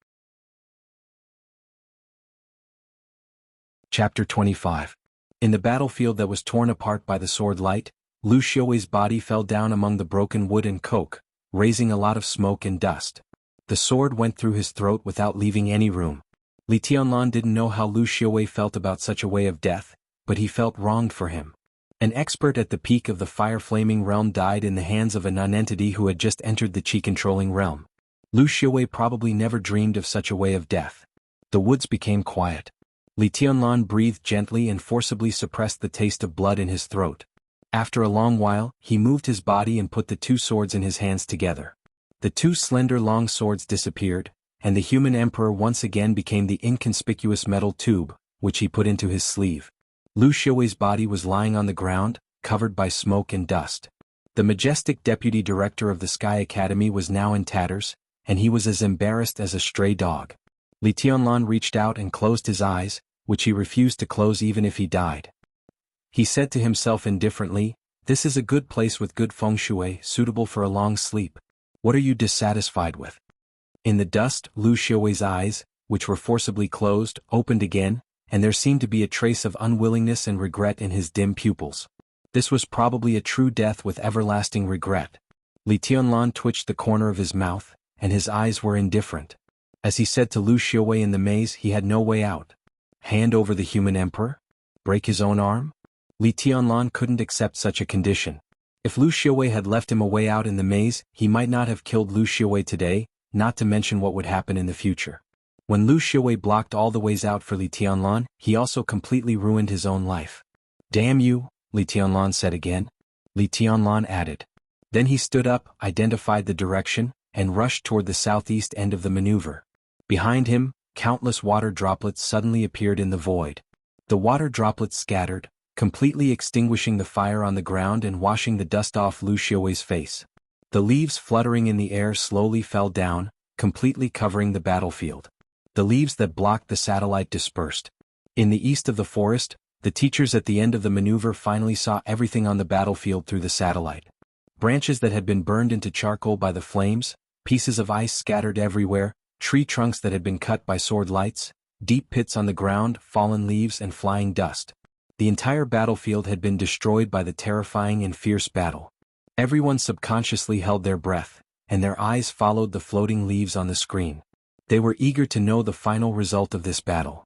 Chapter 25. In the battlefield that was torn apart by the sword light, Lu Xiaowei's body fell down among the broken wood and coke, raising a lot of smoke and dust. The sword went through his throat without leaving any room. Li Tianlan didn't know how Lu Xiaowei felt about such a way of death, but he felt wronged for him. An expert at the peak of the fire-flaming realm died in the hands of a nonentity who had just entered the chi-controlling realm. Lu Xiaowei probably never dreamed of such a way of death. The woods became quiet. Li Tianlan breathed gently and forcibly suppressed the taste of blood in his throat. After a long while, he moved his body and put the 2 swords in his hands together. The 2 slender long swords disappeared, and the human emperor once again became the inconspicuous metal tube, which he put into his sleeve. Lu Xiuwei's body was lying on the ground, covered by smoke and dust. The majestic deputy director of the Sky Academy was now in tatters, and he was as embarrassed as a stray dog. Li Tianlan reached out and closed his eyes, which he refused to close even if he died. He said to himself indifferently, "This is a good place with good feng shui, suitable for a long sleep. What are you dissatisfied with?" In the dust, Lu Xiuwei's eyes, which were forcibly closed, opened again, and there seemed to be a trace of unwillingness and regret in his dim pupils. This was probably a true death with everlasting regret. Li Tianlan twitched the corner of his mouth, and his eyes were indifferent. As he said to Lu Xiuwei in the maze, he had no way out. Hand over the human emperor? Break his own arm? Li Tianlan couldn't accept such a condition. If Lu Xiuwei had left him a way out in the maze, he might not have killed Lu Xiuwei today, not to mention what would happen in the future. When Lu Xiuwei blocked all the ways out for Li Tianlan, he also completely ruined his own life. "Damn you," Li Tianlan said again. Li Tianlan added. Then he stood up, identified the direction, and rushed toward the southeast end of the maneuver. Behind him, countless water droplets suddenly appeared in the void. The water droplets scattered, completely extinguishing the fire on the ground and washing the dust off Lu Xiuwei's face. The leaves fluttering in the air slowly fell down, completely covering the battlefield. The leaves that blocked the satellite dispersed. In the east of the forest, the teachers at the end of the maneuver finally saw everything on the battlefield through the satellite. Branches that had been burned into charcoal by the flames, pieces of ice scattered everywhere, tree trunks that had been cut by sword lights, deep pits on the ground, fallen leaves and flying dust. The entire battlefield had been destroyed by the terrifying and fierce battle. Everyone subconsciously held their breath, and their eyes followed the floating leaves on the screen. They were eager to know the final result of this battle.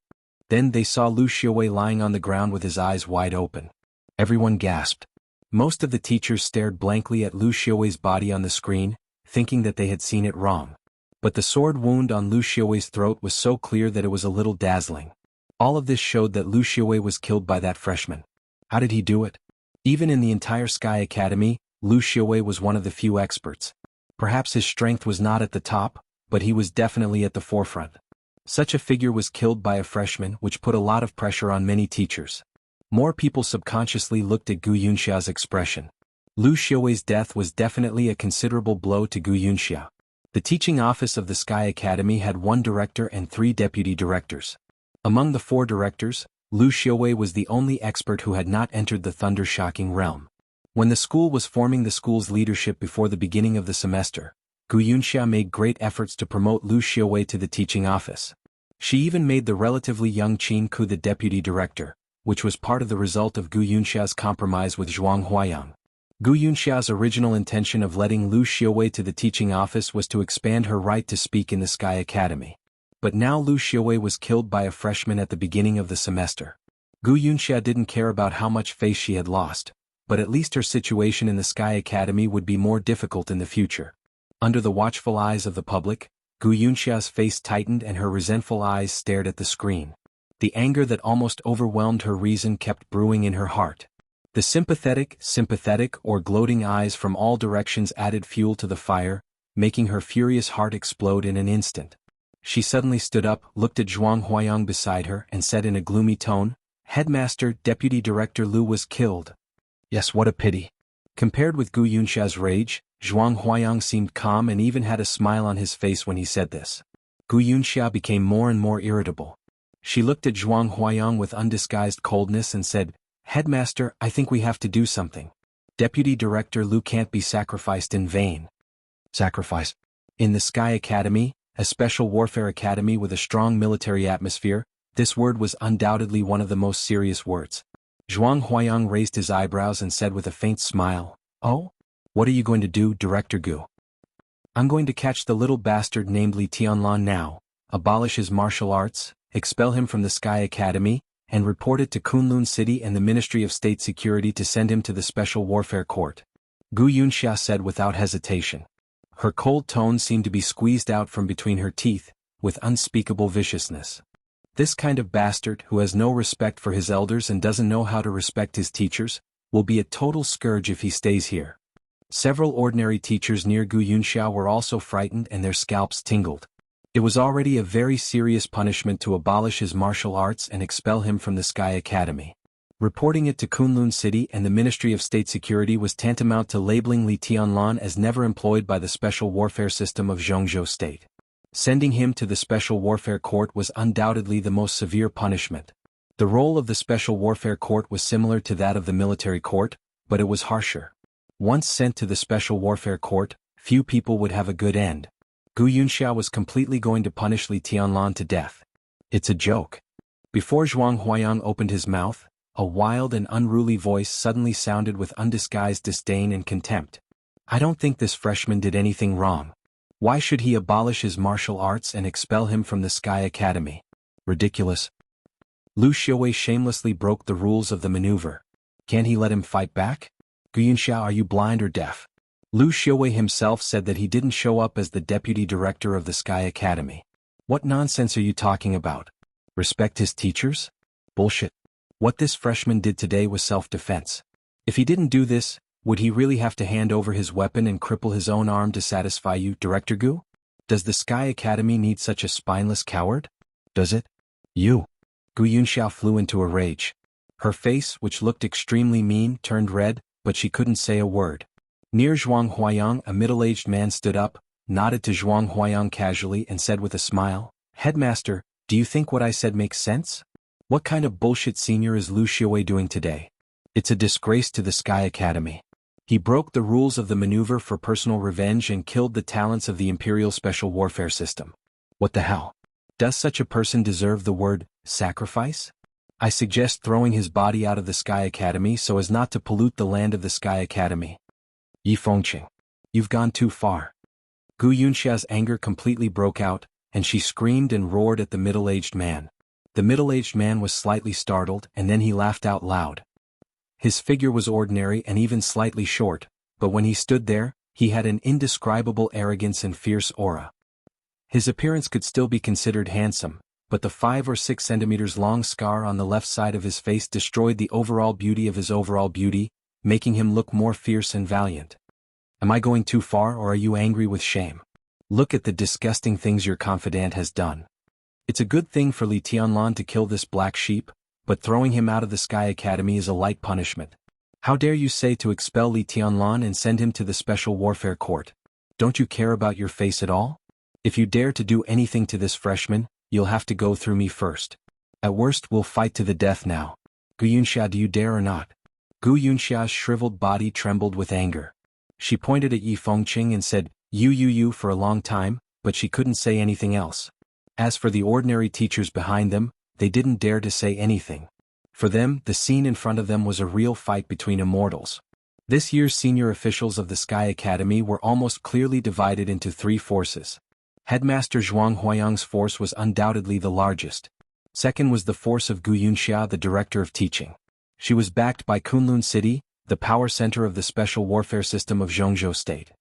Then they saw Lu Xiuwei lying on the ground with his eyes wide open. Everyone gasped. Most of the teachers stared blankly at Lu Xiuwei's body on the screen, thinking that they had seen it wrong. But the sword wound on Lu Xiuwei's throat was so clear that it was a little dazzling. All of this showed that Lu Xiuwei was killed by that freshman. How did he do it? Even in the entire Sky Academy, Lu Xiuwei was one of the few experts. Perhaps his strength was not at the top, but he was definitely at the forefront. Such a figure was killed by a freshman, which put a lot of pressure on many teachers. More people subconsciously looked at Gu Yunxia's expression. Lu Xiuwei's death was definitely a considerable blow to Gu Yunxia. The teaching office of the Sky Academy had 1 director and 3 deputy directors. Among the 4 directors, Lu Xiuwei was the only expert who had not entered the thunder-shocking realm. When the school was forming the school's leadership before the beginning of the semester, Gu Yunxia made great efforts to promote Lu Xiuwei to the teaching office. She even made the relatively young Qin Ku the deputy director, which was part of the result of Gu Yunxia's compromise with Zhuang Huayang. Gu Yunxia's original intention of letting Lu Xiuwei to the teaching office was to expand her right to speak in the Sky Academy. But now Lu Xiuwei was killed by a freshman at the beginning of the semester. Gu Yunxia didn't care about how much face she had lost, but at least her situation in the Sky Academy would be more difficult in the future. Under the watchful eyes of the public, Gu Yunxia's face tightened and her resentful eyes stared at the screen. The anger that almost overwhelmed her reason kept brewing in her heart. The sympathetic or gloating eyes from all directions added fuel to the fire, making her furious heart explode in an instant. She suddenly stood up, looked at Zhuang Huayang beside her, and said in a gloomy tone, "Headmaster, Deputy Director Lu was killed." Yes, what a pity. Compared with Gu Yunxia's rage, Zhuang Huayang seemed calm and even had a smile on his face when he said this. Gu Yunxia became more and more irritable. She looked at Zhuang Huayang with undisguised coldness and said, "Headmaster, I think we have to do something. Deputy Director Lu can't be sacrificed in vain." Sacrifice? In the Sky Academy, a special warfare academy with a strong military atmosphere, this word was undoubtedly one of the most serious words. Zhuang Huayang raised his eyebrows and said with a faint smile, "Oh? What are you going to do, Director Gu?" "I'm going to catch the little bastard named Li Tianlan now, abolish his martial arts, expel him from the Sky Academy, and report it to Kunlun City and the Ministry of State Security to send him to the Special Warfare Court," Gu Yunxia said without hesitation. Her cold tone seemed to be squeezed out from between her teeth, with unspeakable viciousness. This kind of bastard who has no respect for his elders and doesn't know how to respect his teachers, will be a total scourge if he stays here. Several ordinary teachers near Gu Yunxia were also frightened and their scalps tingled. It was already a very serious punishment to abolish his martial arts and expel him from the Sky Academy. Reporting it to Kunlun City and the Ministry of State Security was tantamount to labeling Li Tianlan as never employed by the Special Warfare System of Zhongzhou State. Sending him to the Special Warfare Court was undoubtedly the most severe punishment. The role of the Special Warfare Court was similar to that of the military court, but it was harsher. Once sent to the Special Warfare Court, few people would have a good end. Gu Yunxia was completely going to punish Li Tianlan to death. It's a joke. Before Zhuang Huayang opened his mouth, a wild and unruly voice suddenly sounded with undisguised disdain and contempt. I don't think this freshman did anything wrong. Why should he abolish his martial arts and expel him from the Sky Academy? Ridiculous. Lu Xiaowei shamelessly broke the rules of the maneuver. Can't he let him fight back? Gu Yunxia, are you blind or deaf? Lu Xiaowei himself said that he didn't show up as the deputy director of the Sky Academy. What nonsense are you talking about? Respect his teachers? Bullshit. What this freshman did today was self-defense. If he didn't do this, would he really have to hand over his weapon and cripple his own arm to satisfy you, Director Gu? Does the Sky Academy need such a spineless coward? Does it? You. Gu Yunxia flew into a rage. Her face, which looked extremely mean, turned red, but she couldn't say a word. Near Zhuang Huayang, a middle-aged man stood up, nodded to Zhuang Huayang casually and said with a smile, Headmaster, do you think what I said makes sense? What kind of bullshit senior is Lu Xiaowei doing today? It's a disgrace to the Sky Academy. He broke the rules of the maneuver for personal revenge and killed the talents of the Imperial Special Warfare System. What the hell? Does such a person deserve the word sacrifice? I suggest throwing his body out of the Sky Academy so as not to pollute the land of the Sky Academy. Yi Fengqing. You've gone too far. Gu Yunxia's anger completely broke out, and she screamed and roared at the middle-aged man. The middle-aged man was slightly startled, and then he laughed out loud. His figure was ordinary and even slightly short, but when he stood there, he had an indescribable arrogance and fierce aura. His appearance could still be considered handsome, but the 5 or 6 centimeters long scar on the left side of his face destroyed the overall beauty of his overall beauty, making him look more fierce and valiant. Am I going too far, or are you angry with shame? Look at the disgusting things your confidant has done. It's a good thing for Li Tianlan to kill this black sheep, but throwing him out of the Sky Academy is a light punishment. How dare you say to expel Li Tianlan and send him to the Special Warfare Court? Don't you care about your face at all? If you dare to do anything to this freshman, you'll have to go through me first. At worst, we'll fight to the death now. Gu Yunxia, do you dare or not? Gu Yunxia's shriveled body trembled with anger. She pointed at Yi Fengqing and said, you for a long time, but she couldn't say anything else. As for the ordinary teachers behind them, they didn't dare to say anything. For them, the scene in front of them was a real fight between immortals. This year's senior officials of the Sky Academy were almost clearly divided into 3 forces. Headmaster Zhuang Huayang's force was undoubtedly the largest. Second was the force of Gu Yunxia, the director of teaching. She was backed by Kunlun City, the power center of the Special Warfare System of Zhongzhou State.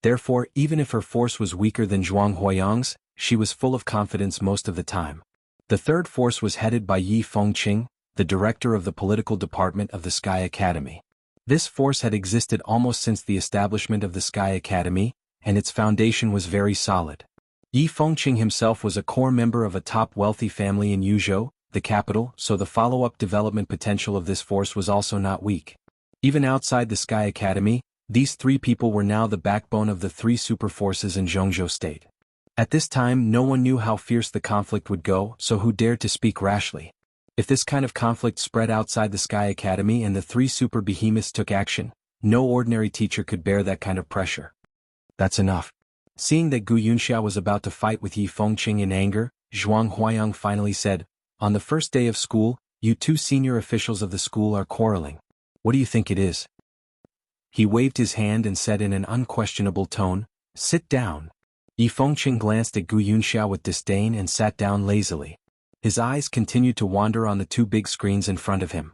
Therefore, even if her force was weaker than Zhuang Huayang's, she was full of confidence most of the time. The third force was headed by Yi Fengqing, the director of the political department of the Sky Academy. This force had existed almost since the establishment of the Sky Academy, and its foundation was very solid. Yi Fengqing himself was a core member of a top wealthy family in Yuzhou, the capital, so the follow-up development potential of this force was also not weak. Even outside the Sky Academy, these 3 people were now the backbone of the 3 super forces in Zhongzhou State. At this time, no one knew how fierce the conflict would go, so who dared to speak rashly? If this kind of conflict spread outside the Sky Academy and the 3 super behemoths took action, no ordinary teacher could bear that kind of pressure. That's enough. Seeing that Gu Yunxia was about to fight with Yi Fengqing in anger, Zhuang Huayang finally said, On the first day of school, you 2 senior officials of the school are quarreling. What do you think it is? He waved his hand and said in an unquestionable tone, Sit down. Yi Fengqing glanced at Gu Yunxia with disdain and sat down lazily. His eyes continued to wander on the 2 big screens in front of him.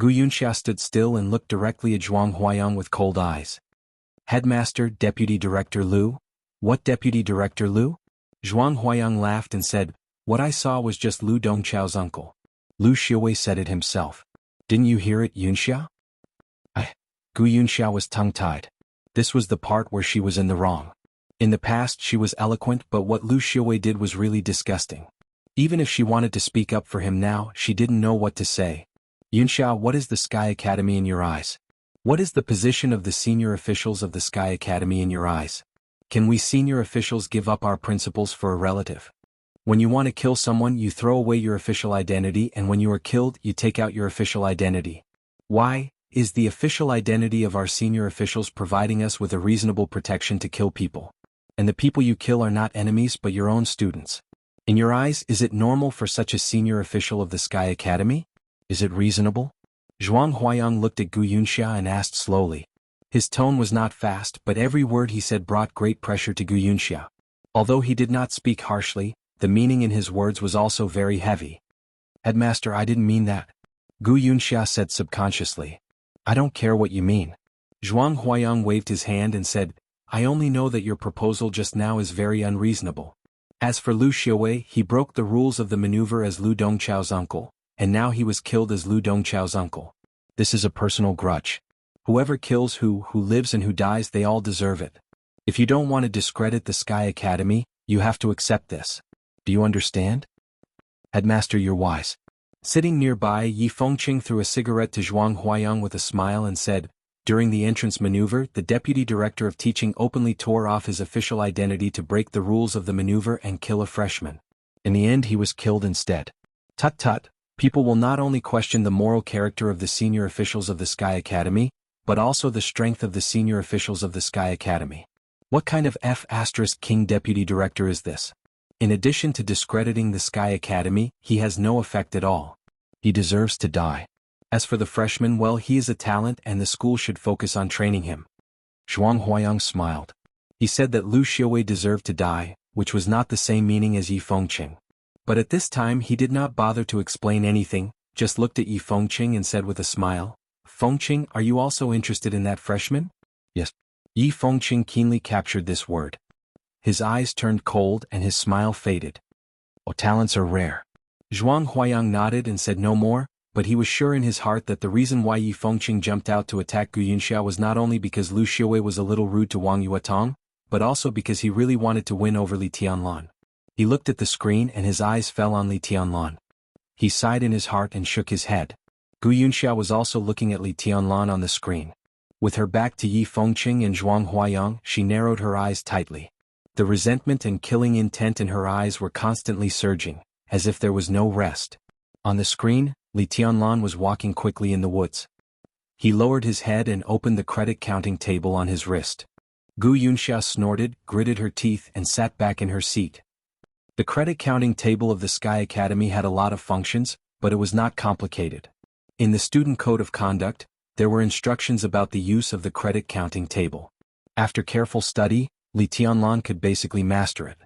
Gu Yunxia stood still and looked directly at Zhuang Huayang with cold eyes. Headmaster, Deputy Director Lu? What Deputy Director Lu? Zhuang Huayang laughed and said, What I saw was just Lu Dongchao's uncle. Lu Xiaowei said it himself. Didn't you hear it, Yunxia? Gu Yunxia was tongue-tied. This was the part where she was in the wrong. In the past she was eloquent, but what Lu Xiaowei did was really disgusting. Even if she wanted to speak up for him now, she didn't know what to say. Yunxia, what is the Sky Academy in your eyes? What is the position of the senior officials of the Sky Academy in your eyes? Can we senior officials give up our principles for a relative? When you want to kill someone, you throw away your official identity, and when you are killed, you take out your official identity. Why? Is the official identity of our senior officials providing us with a reasonable protection to kill people? And the people you kill are not enemies but your own students. In your eyes, is it normal for such a senior official of the Sky Academy? Is it reasonable? Zhuang Huayang looked at Gu Yunxia and asked slowly. His tone was not fast, but every word he said brought great pressure to Gu Yunxia. Although he did not speak harshly, the meaning in his words was also very heavy. Headmaster, I didn't mean that. Gu Yunxia said subconsciously. I don't care what you mean. Zhuang Huayang waved his hand and said, I only know that your proposal just now is very unreasonable. As for Lu Xiaowei, he broke the rules of the maneuver as Lu Dongchao's uncle, and now he was killed as Lu Dongchao's uncle. This is a personal grudge. Whoever kills who lives and who dies, they all deserve it. If you don't want to discredit the Sky Academy, you have to accept this. Do you understand? Headmaster, you're wise. Sitting nearby, Yi Fengqing threw a cigarette to Zhuang Huayang with a smile and said, during the entrance maneuver, the deputy director of teaching openly tore off his official identity to break the rules of the maneuver and kill a freshman. In the end, he was killed instead. Tut tut, people will not only question the moral character of the senior officials of the Sky Academy, but also the strength of the senior officials of the Sky Academy. What kind of F***king deputy director is this? In addition to discrediting the Sky Academy, he has no effect at all. He deserves to die. As for the freshman, well, he is a talent and the school should focus on training him. Zhuang Huayang smiled. He said that Lu Xiaowei deserved to die, which was not the same meaning as Yi Fengqing. But at this time he did not bother to explain anything, just looked at Yi Fengqing and said with a smile, Fengqing, are you also interested in that freshman? Yes. Yi Fengqing keenly captured this word. His eyes turned cold and his smile faded. Oh, talents are rare. Zhuang Huayang nodded and said no more, but he was sure in his heart that the reason why Yi Fengqing jumped out to attack Gu Yunxia was not only because Lu Xiaowei was a little rude to Wang Yuetong, but also because he really wanted to win over Li Tianlan. He looked at the screen and his eyes fell on Li Tianlan. He sighed in his heart and shook his head. Gu Yunxia was also looking at Li Tianlan on the screen. With her back to Yi Fengqing and Zhuang Huayang, she narrowed her eyes tightly. The resentment and killing intent in her eyes were constantly surging, as if there was no rest. On the screen, Li Tianlan was walking quickly in the woods. He lowered his head and opened the credit counting table on his wrist. Gu Yunxia snorted, gritted her teeth and sat back in her seat. The credit counting table of the Sky Academy had a lot of functions, but it was not complicated. In the student code of conduct, there were instructions about the use of the credit counting table. After careful study, Li Tianlan could basically master it.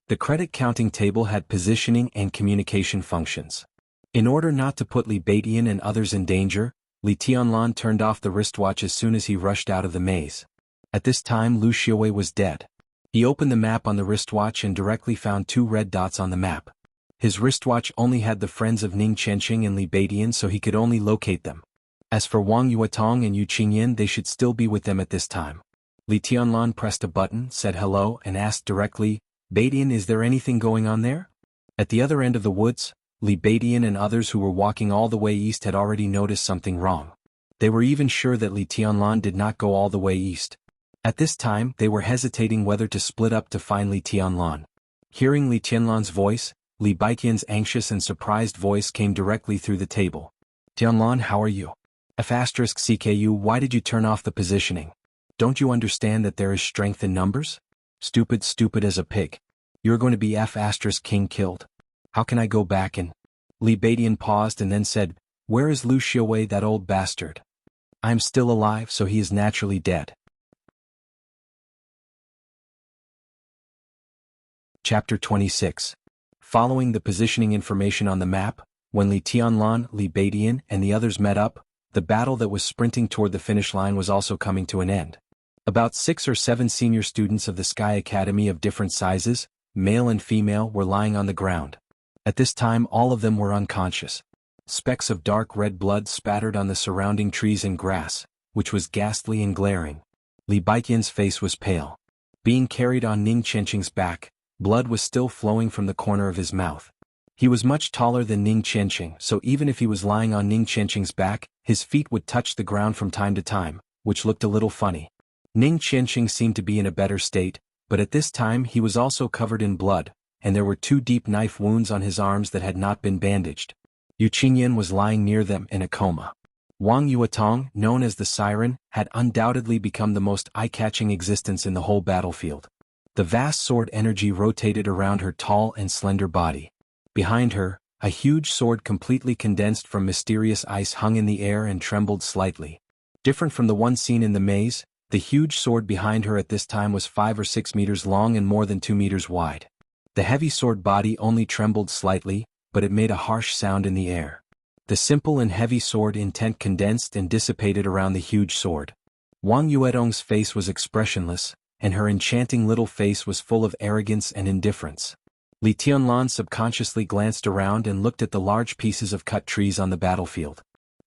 The credit counting table had positioning and communication functions. In order not to put Li Beidian and others in danger, Li Tianlan turned off the wristwatch as soon as he rushed out of the maze. At this time Lu Xiaowei was dead. He opened the map on the wristwatch and directly found 2 red dots on the map. His wristwatch only had the friends of Ning Chenqing and Li Beidian, so he could only locate them. As for Wang Yuetong and Yu Qingyan, they should still be with them at this time. Li Tianlan pressed a button, said hello and asked directly, Beidian, is there anything going on there? At the other end of the woods, Li Beidian and others who were walking all the way east had already noticed something wrong. They were even sure that Li Tianlan did not go all the way east. At this time, they were hesitating whether to split up to find Li Tianlan. Hearing Li Tianlan's voice, Li Baiqian's anxious and surprised voice came directly through the table. Tianlan, how are you? F***CKU, why did you turn off the positioning? Don't you understand that there is strength in numbers? Stupid as a pig. You're going to be F***king killed. How can I go back and... Li Beidian paused and then said, where is Lu Xiaowei, that old bastard? I am still alive, so he is naturally dead. Chapter 26. Following the positioning information on the map, when Li Tianlan, Li Beidian, and the others met up, the battle that was sprinting toward the finish line was also coming to an end. About 6 or 7 senior students of the Sky Academy of different sizes, male and female, were lying on the ground. At this time all of them were unconscious. Specks of dark red blood spattered on the surrounding trees and grass, which was ghastly and glaring. Li Baiqian's face was pale. Being carried on Ning Chenqing's back, blood was still flowing from the corner of his mouth. He was much taller than Ning Qianqing, so even if he was lying on Ning Qianqing's back, his feet would touch the ground from time to time, which looked a little funny. Ning Qianqing seemed to be in a better state, but at this time he was also covered in blood, and there were 2 deep knife wounds on his arms that had not been bandaged. Yu Qingyan was lying near them in a coma. Wang Yuetong, known as the Siren, had undoubtedly become the most eye-catching existence in the whole battlefield. The vast sword energy rotated around her tall and slender body. Behind her, a huge sword completely condensed from mysterious ice hung in the air and trembled slightly. Different from the one seen in the maze, the huge sword behind her at this time was 5 or 6 meters long and more than 2 meters wide. The heavy sword body only trembled slightly, but it made a harsh sound in the air. The simple and heavy sword intent condensed and dissipated around the huge sword. Wang Yuetong's face was expressionless, and her enchanting little face was full of arrogance and indifference. Li Tianlan subconsciously glanced around and looked at the large pieces of cut trees on the battlefield.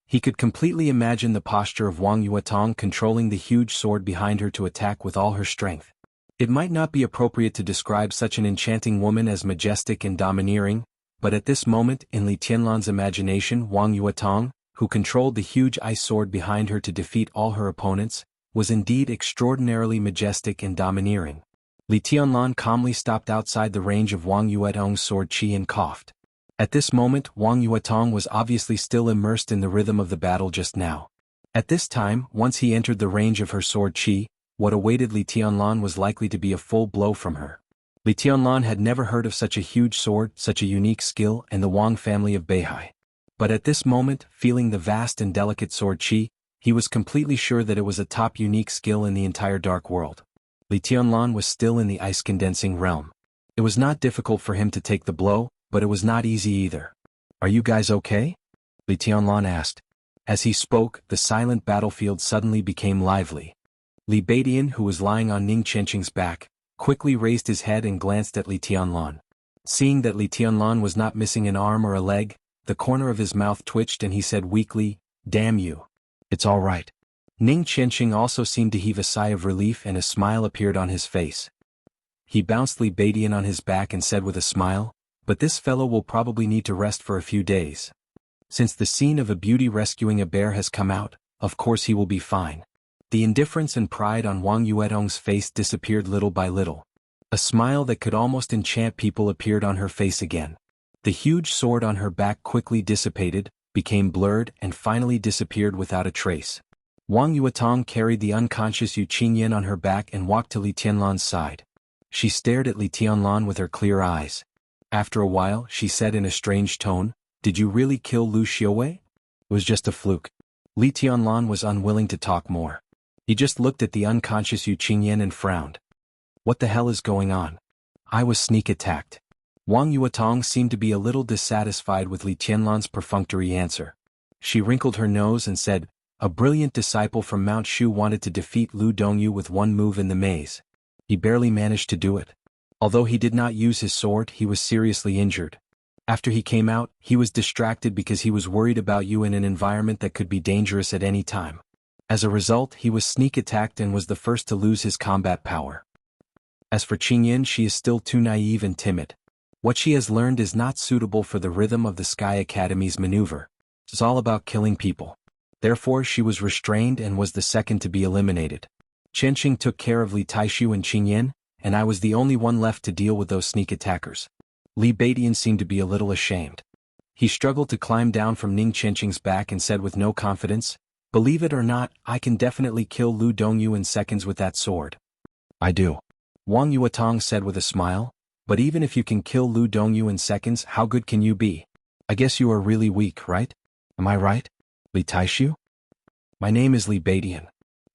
He could completely imagine the posture of Wang Yuetong controlling the huge sword behind her to attack with all her strength. It might not be appropriate to describe such an enchanting woman as majestic and domineering, but at this moment in Li Tianlan's imagination, Wang Yuetong, who controlled the huge ice sword behind her to defeat all her opponents, was indeed extraordinarily majestic and domineering. Li Tianlan calmly stopped outside the range of Wang Yuetong's sword qi and coughed. At this moment, Wang Yuetong was obviously still immersed in the rhythm of the battle just now. At this time, once he entered the range of her sword qi, what awaited Li Tianlan was likely to be a full blow from her. Li Tianlan had never heard of such a huge sword, such a unique skill, and the Wang family of Beihai. But at this moment, feeling the vast and delicate sword qi, he was completely sure that it was a top unique skill in the entire dark world. Li Tianlan was still in the ice-condensing realm. It was not difficult for him to take the blow, but it was not easy either. "Are you guys okay?" Li Tianlan asked. As he spoke, the silent battlefield suddenly became lively. Li Beidian, who was lying on Ning Qianqing's back, quickly raised his head and glanced at Li Tianlan. Seeing that Li Tianlan was not missing an arm or a leg, the corner of his mouth twitched and he said weakly, "Damn you. It's all right." Ning Qianqing also seemed to heave a sigh of relief and a smile appeared on his face. He bounced Li Beidian on his back and said with a smile, "But this fellow will probably need to rest for a few days. Since the scene of a beauty rescuing a bear has come out, of course he will be fine." The indifference and pride on Wang Yuetong's face disappeared little by little. A smile that could almost enchant people appeared on her face again. The huge sword on her back quickly dissipated, became blurred and finally disappeared without a trace. Wang Yuetong carried the unconscious Yu Qingyan on her back and walked to Li Tianlan's side. She stared at Li Tianlan with her clear eyes. After a while, she said in a strange tone, "Did you really kill Lu Xiaowei?" "It was just a fluke." Li Tianlan was unwilling to talk more. He just looked at the unconscious Yu Qingyan and frowned. "What the hell is going on?" "I was sneak attacked." Wang Yuetong seemed to be a little dissatisfied with Li Tianlan's perfunctory answer. She wrinkled her nose and said, "A brilliant disciple from Mount Shu wanted to defeat Lu Dongyu with one move in the maze. He barely managed to do it. Although he did not use his sword, he was seriously injured. After he came out, he was distracted because he was worried about you in an environment that could be dangerous at any time. As a result, he was sneak attacked and was the first to lose his combat power. As for Qingyan, she is still too naive and timid. What she has learned is not suitable for the rhythm of the Sky Academy's maneuver. It's all about killing people. Therefore she was restrained and was the second to be eliminated. Qianqing took care of Li Taishu and Qingyan, and I was the only one left to deal with those sneak attackers." Li Beidian seemed to be a little ashamed. He struggled to climb down from Ning Qianqing's back and said with no confidence, "Believe it or not, I can definitely kill Lu Dongyu in seconds with that sword." "I do." Wang Yuetong said with a smile, "But even if you can kill Lu Dongyu in seconds, how good can you be? I guess you are really weak, right? Am I right? Li Taishu?" "My name is Li Beidian."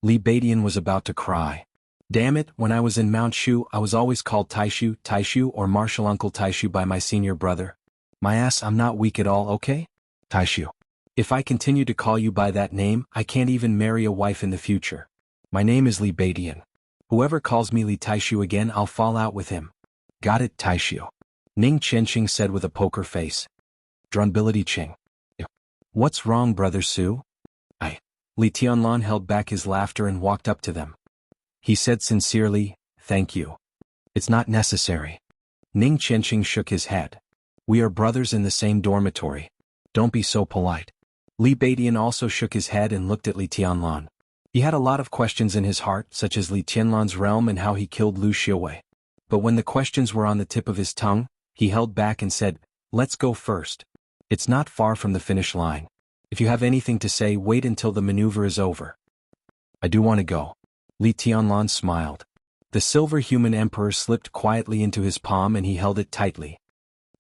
Li Beidian was about to cry. "Damn it, when I was in Mount Shu I was always called Taishu or Martial Uncle Taishu by my senior brother. My ass, I'm not weak at all, okay? Taishu. If I continue to call you by that name, I can't even marry a wife in the future. My name is Li Beidian. Whoever calls me Li Taishu again, I'll fall out with him." "Got it, Taishu," Ning Qianqing said with a poker face. "Drunbility Qing. What's wrong, Brother Su?" Li Tianlan held back his laughter and walked up to them. He said sincerely, "Thank you. It's not necessary." Ning Qianqing shook his head. We are brothers in the same dormitory. Don't be so polite. Li Baidian also shook his head and looked at Li Tianlan. He had a lot of questions in his heart, such as Li Tianlan's realm and how he killed Lu Xiaowei. But when the questions were on the tip of his tongue, he held back and said, "Let's go first. It's not far from the finish line. If you have anything to say, wait until the maneuver is over." "I do want to go." Li Tianlan smiled. The silver human emperor slipped quietly into his palm and he held it tightly.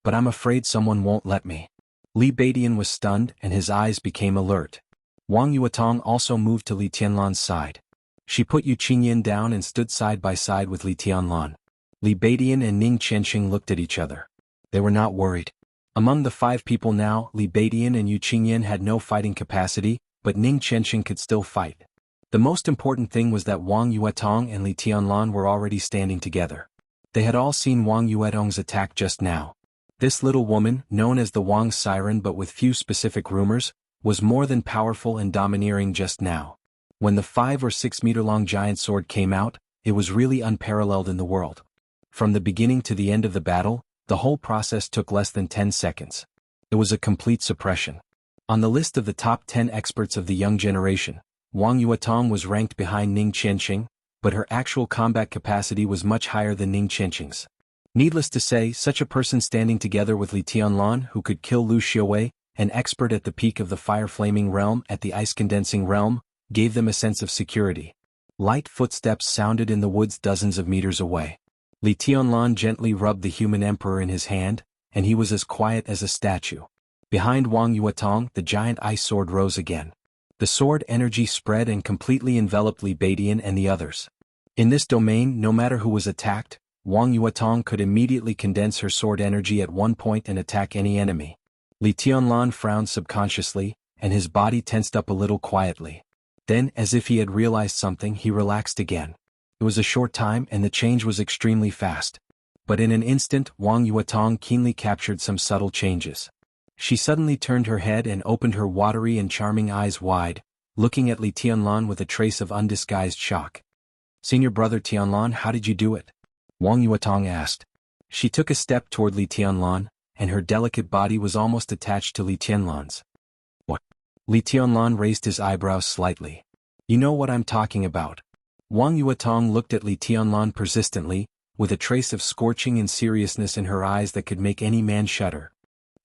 "But I'm afraid someone won't let me." Li Baidian was stunned and his eyes became alert. Wang Yuetong also moved to Li Tianlan's side. She put Yu Qingyan down and stood side by side with Li Tianlan. Li Baidian and Ning Qianxing looked at each other. They were not worried. Among the 5 people now, Li Baidian and Yu Qingyan had no fighting capacity, but Ning Qianxing could still fight. The most important thing was that Wang Yuetong and Li Tianlan were already standing together. They had all seen Wang Yuetong's attack just now. This little woman, known as the Wang Siren but with few specific rumors, was more than powerful and domineering just now. When the 5 or 6 meter long giant sword came out, it was really unparalleled in the world. From the beginning to the end of the battle, the whole process took less than 10 seconds. It was a complete suppression. On the list of the top 10 experts of the young generation, Wang Yuetong was ranked behind Ning Qianxing, but her actual combat capacity was much higher than Ning Qianxing's. Needless to say, such a person standing together with Li Tianlan who could kill Lu Xiaowei, an expert at the peak of the fire-flaming realm at the ice-condensing realm, gave them a sense of security. Light footsteps sounded in the woods dozens of meters away. Li Tianlan gently rubbed the human emperor in his hand, and he was as quiet as a statue. Behind Wang Yuetong, the giant ice sword rose again. The sword energy spread and completely enveloped Li Baidian and the others. In this domain, no matter who was attacked, Wang Yuetong could immediately condense her sword energy at one point and attack any enemy. Li Tianlan frowned subconsciously, and his body tensed up a little quietly. Then, as if he had realized something, he relaxed again. It was a short time and the change was extremely fast. But in an instant, Wang Yuetong keenly captured some subtle changes. She suddenly turned her head and opened her watery and charming eyes wide, looking at Li Tianlan with a trace of undisguised shock. "Senior brother Tianlan, how did you do it?" Wang Yuetong asked. She took a step toward Li Tianlan, and her delicate body was almost attached to Li Tianlan's. "What?" Li Tianlan raised his eyebrows slightly. "You know what I'm talking about." Wang Yuetong looked at Li Tianlan persistently, with a trace of scorching and seriousness in her eyes that could make any man shudder.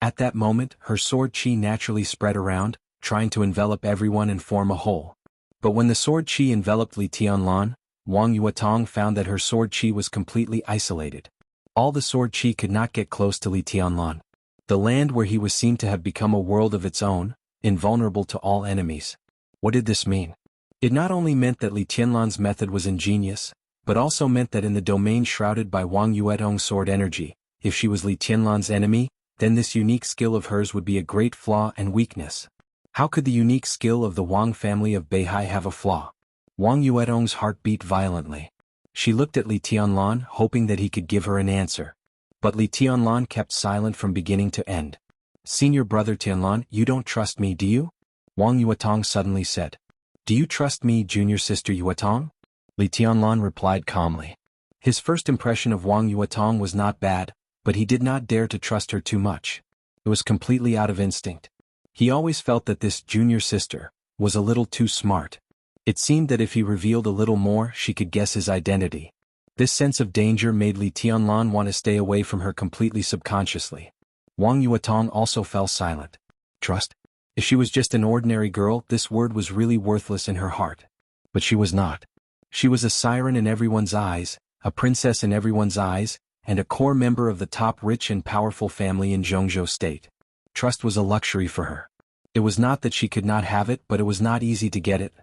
At that moment, her sword chi naturally spread around, trying to envelop everyone and form a whole. But when the sword chi enveloped Li Tianlan, Wang Yuetong found that her sword chi was completely isolated. All the sword chi could not get close to Li Tianlan. The land where he was seemed to have become a world of its own, invulnerable to all enemies. What did this mean? It not only meant that Li Tianlan's method was ingenious, but also meant that in the domain shrouded by Wang Yuetong's sword energy, if she was Li Tianlan's enemy, then this unique skill of hers would be a great flaw and weakness. How could the unique skill of the Wang family of Beihai have a flaw? Wang Yuetong's heart beat violently. She looked at Li Tianlan, hoping that he could give her an answer. But Li Tianlan kept silent from beginning to end. "Senior brother Tianlan, you don't trust me, do you?" Wang Yuetong suddenly said. "Do you trust me, junior sister Yuetong?" Li Tianlan replied calmly. His first impression of Wang Yuetong was not bad, but he did not dare to trust her too much. It was completely out of instinct. He always felt that this junior sister was a little too smart. It seemed that if he revealed a little more, she could guess his identity. This sense of danger made Li Tianlan want to stay away from her completely subconsciously. Wang Yuetong also fell silent. Trust? If she was just an ordinary girl, this word was really worthless in her heart. But she was not. She was a siren in everyone's eyes, a princess in everyone's eyes, and a core member of the top rich and powerful family in Zhongzhou State. Trust was a luxury for her. It was not that she could not have it, but it was not easy to get it.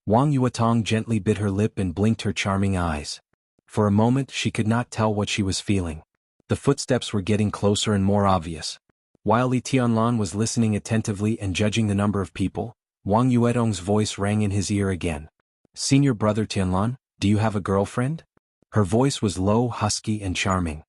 Wang Yuetong gently bit her lip and blinked her charming eyes. For a moment she could not tell what she was feeling. The footsteps were getting closer and more obvious. While Li Tianlan was listening attentively and judging the number of people, Wang Yuetong's voice rang in his ear again. "Senior brother Tianlan, do you have a girlfriend?" Her voice was low, husky, and charming.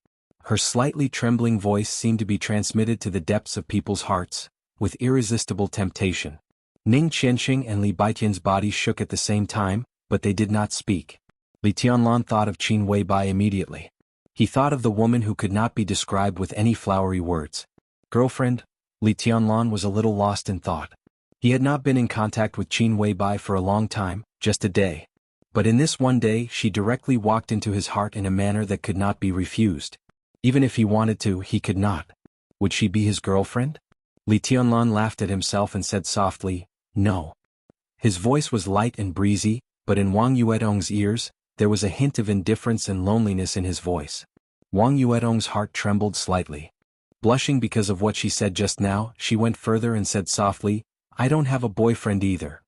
Her slightly trembling voice seemed to be transmitted to the depths of people's hearts, with irresistible temptation. Ning Qianxing and Li Baitian's bodies shook at the same time, but they did not speak. Li Tianlan thought of Qin Weibai immediately. He thought of the woman who could not be described with any flowery words. Girlfriend? Li Tianlan was a little lost in thought. He had not been in contact with Qin Weibai for a long time, just a day. But in this one day she directly walked into his heart in a manner that could not be refused. Even if he wanted to, he could not. Would she be his girlfriend? Li Tianlan laughed at himself and said softly, "No." His voice was light and breezy, but in Wang Yuedong's ears, there was a hint of indifference and loneliness in his voice. Wang Yuedong's heart trembled slightly. Blushing because of what she said just now, she went further and said softly, "I don't have a boyfriend either."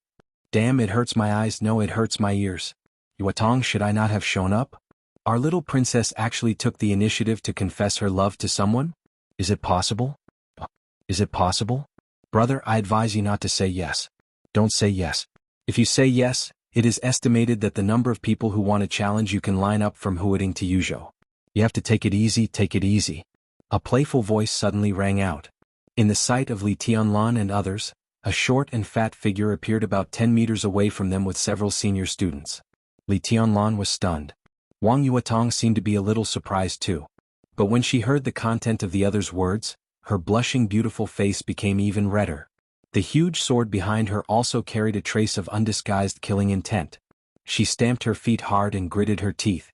Damn, it hurts my eyes, no, it hurts my ears. Yuetong, should I not have shown up? Our little princess actually took the initiative to confess her love to someone? Is it possible? Is it possible? Brother, I advise you not to say yes. Don't say yes. If you say yes, it is estimated that the number of people who want a challenge you can line up from Huading to Yuzhou. You have to take it easy, take it easy. A playful voice suddenly rang out. In the sight of Li Tianlan and others, a short and fat figure appeared about 10 meters away from them with several senior students. Li Tianlan was stunned. Wang Yuetong seemed to be a little surprised too. But when she heard the content of the other's words, her blushing beautiful face became even redder. The huge sword behind her also carried a trace of undisguised killing intent. She stamped her feet hard and gritted her teeth.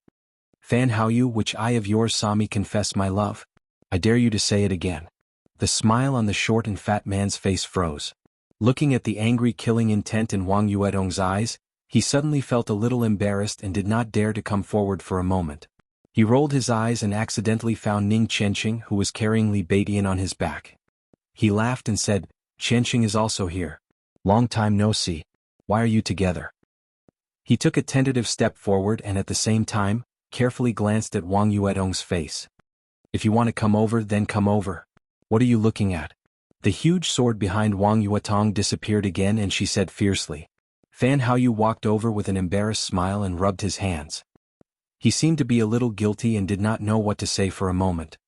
"Fan Haoyu, which eye of yours saw me confess my love? I dare you to say it again." The smile on the short and fat man's face froze. Looking at the angry killing intent in Wang Yuedong's eyes, he suddenly felt a little embarrassed and did not dare to come forward for a moment. He rolled his eyes and accidentally found Ning Qianqing, who was carrying Li Baidian on his back. He laughed and said, "Qianqing is also here. Long time no see. Why are you together?" He took a tentative step forward and at the same time, carefully glanced at Wang Yuedong's face. "If you want to come over, then come over. What are you looking at?" The huge sword behind Wang Yuetong disappeared again and she said fiercely. Fan Haoyu walked over with an embarrassed smile and rubbed his hands. He seemed to be a little guilty and did not know what to say for a moment.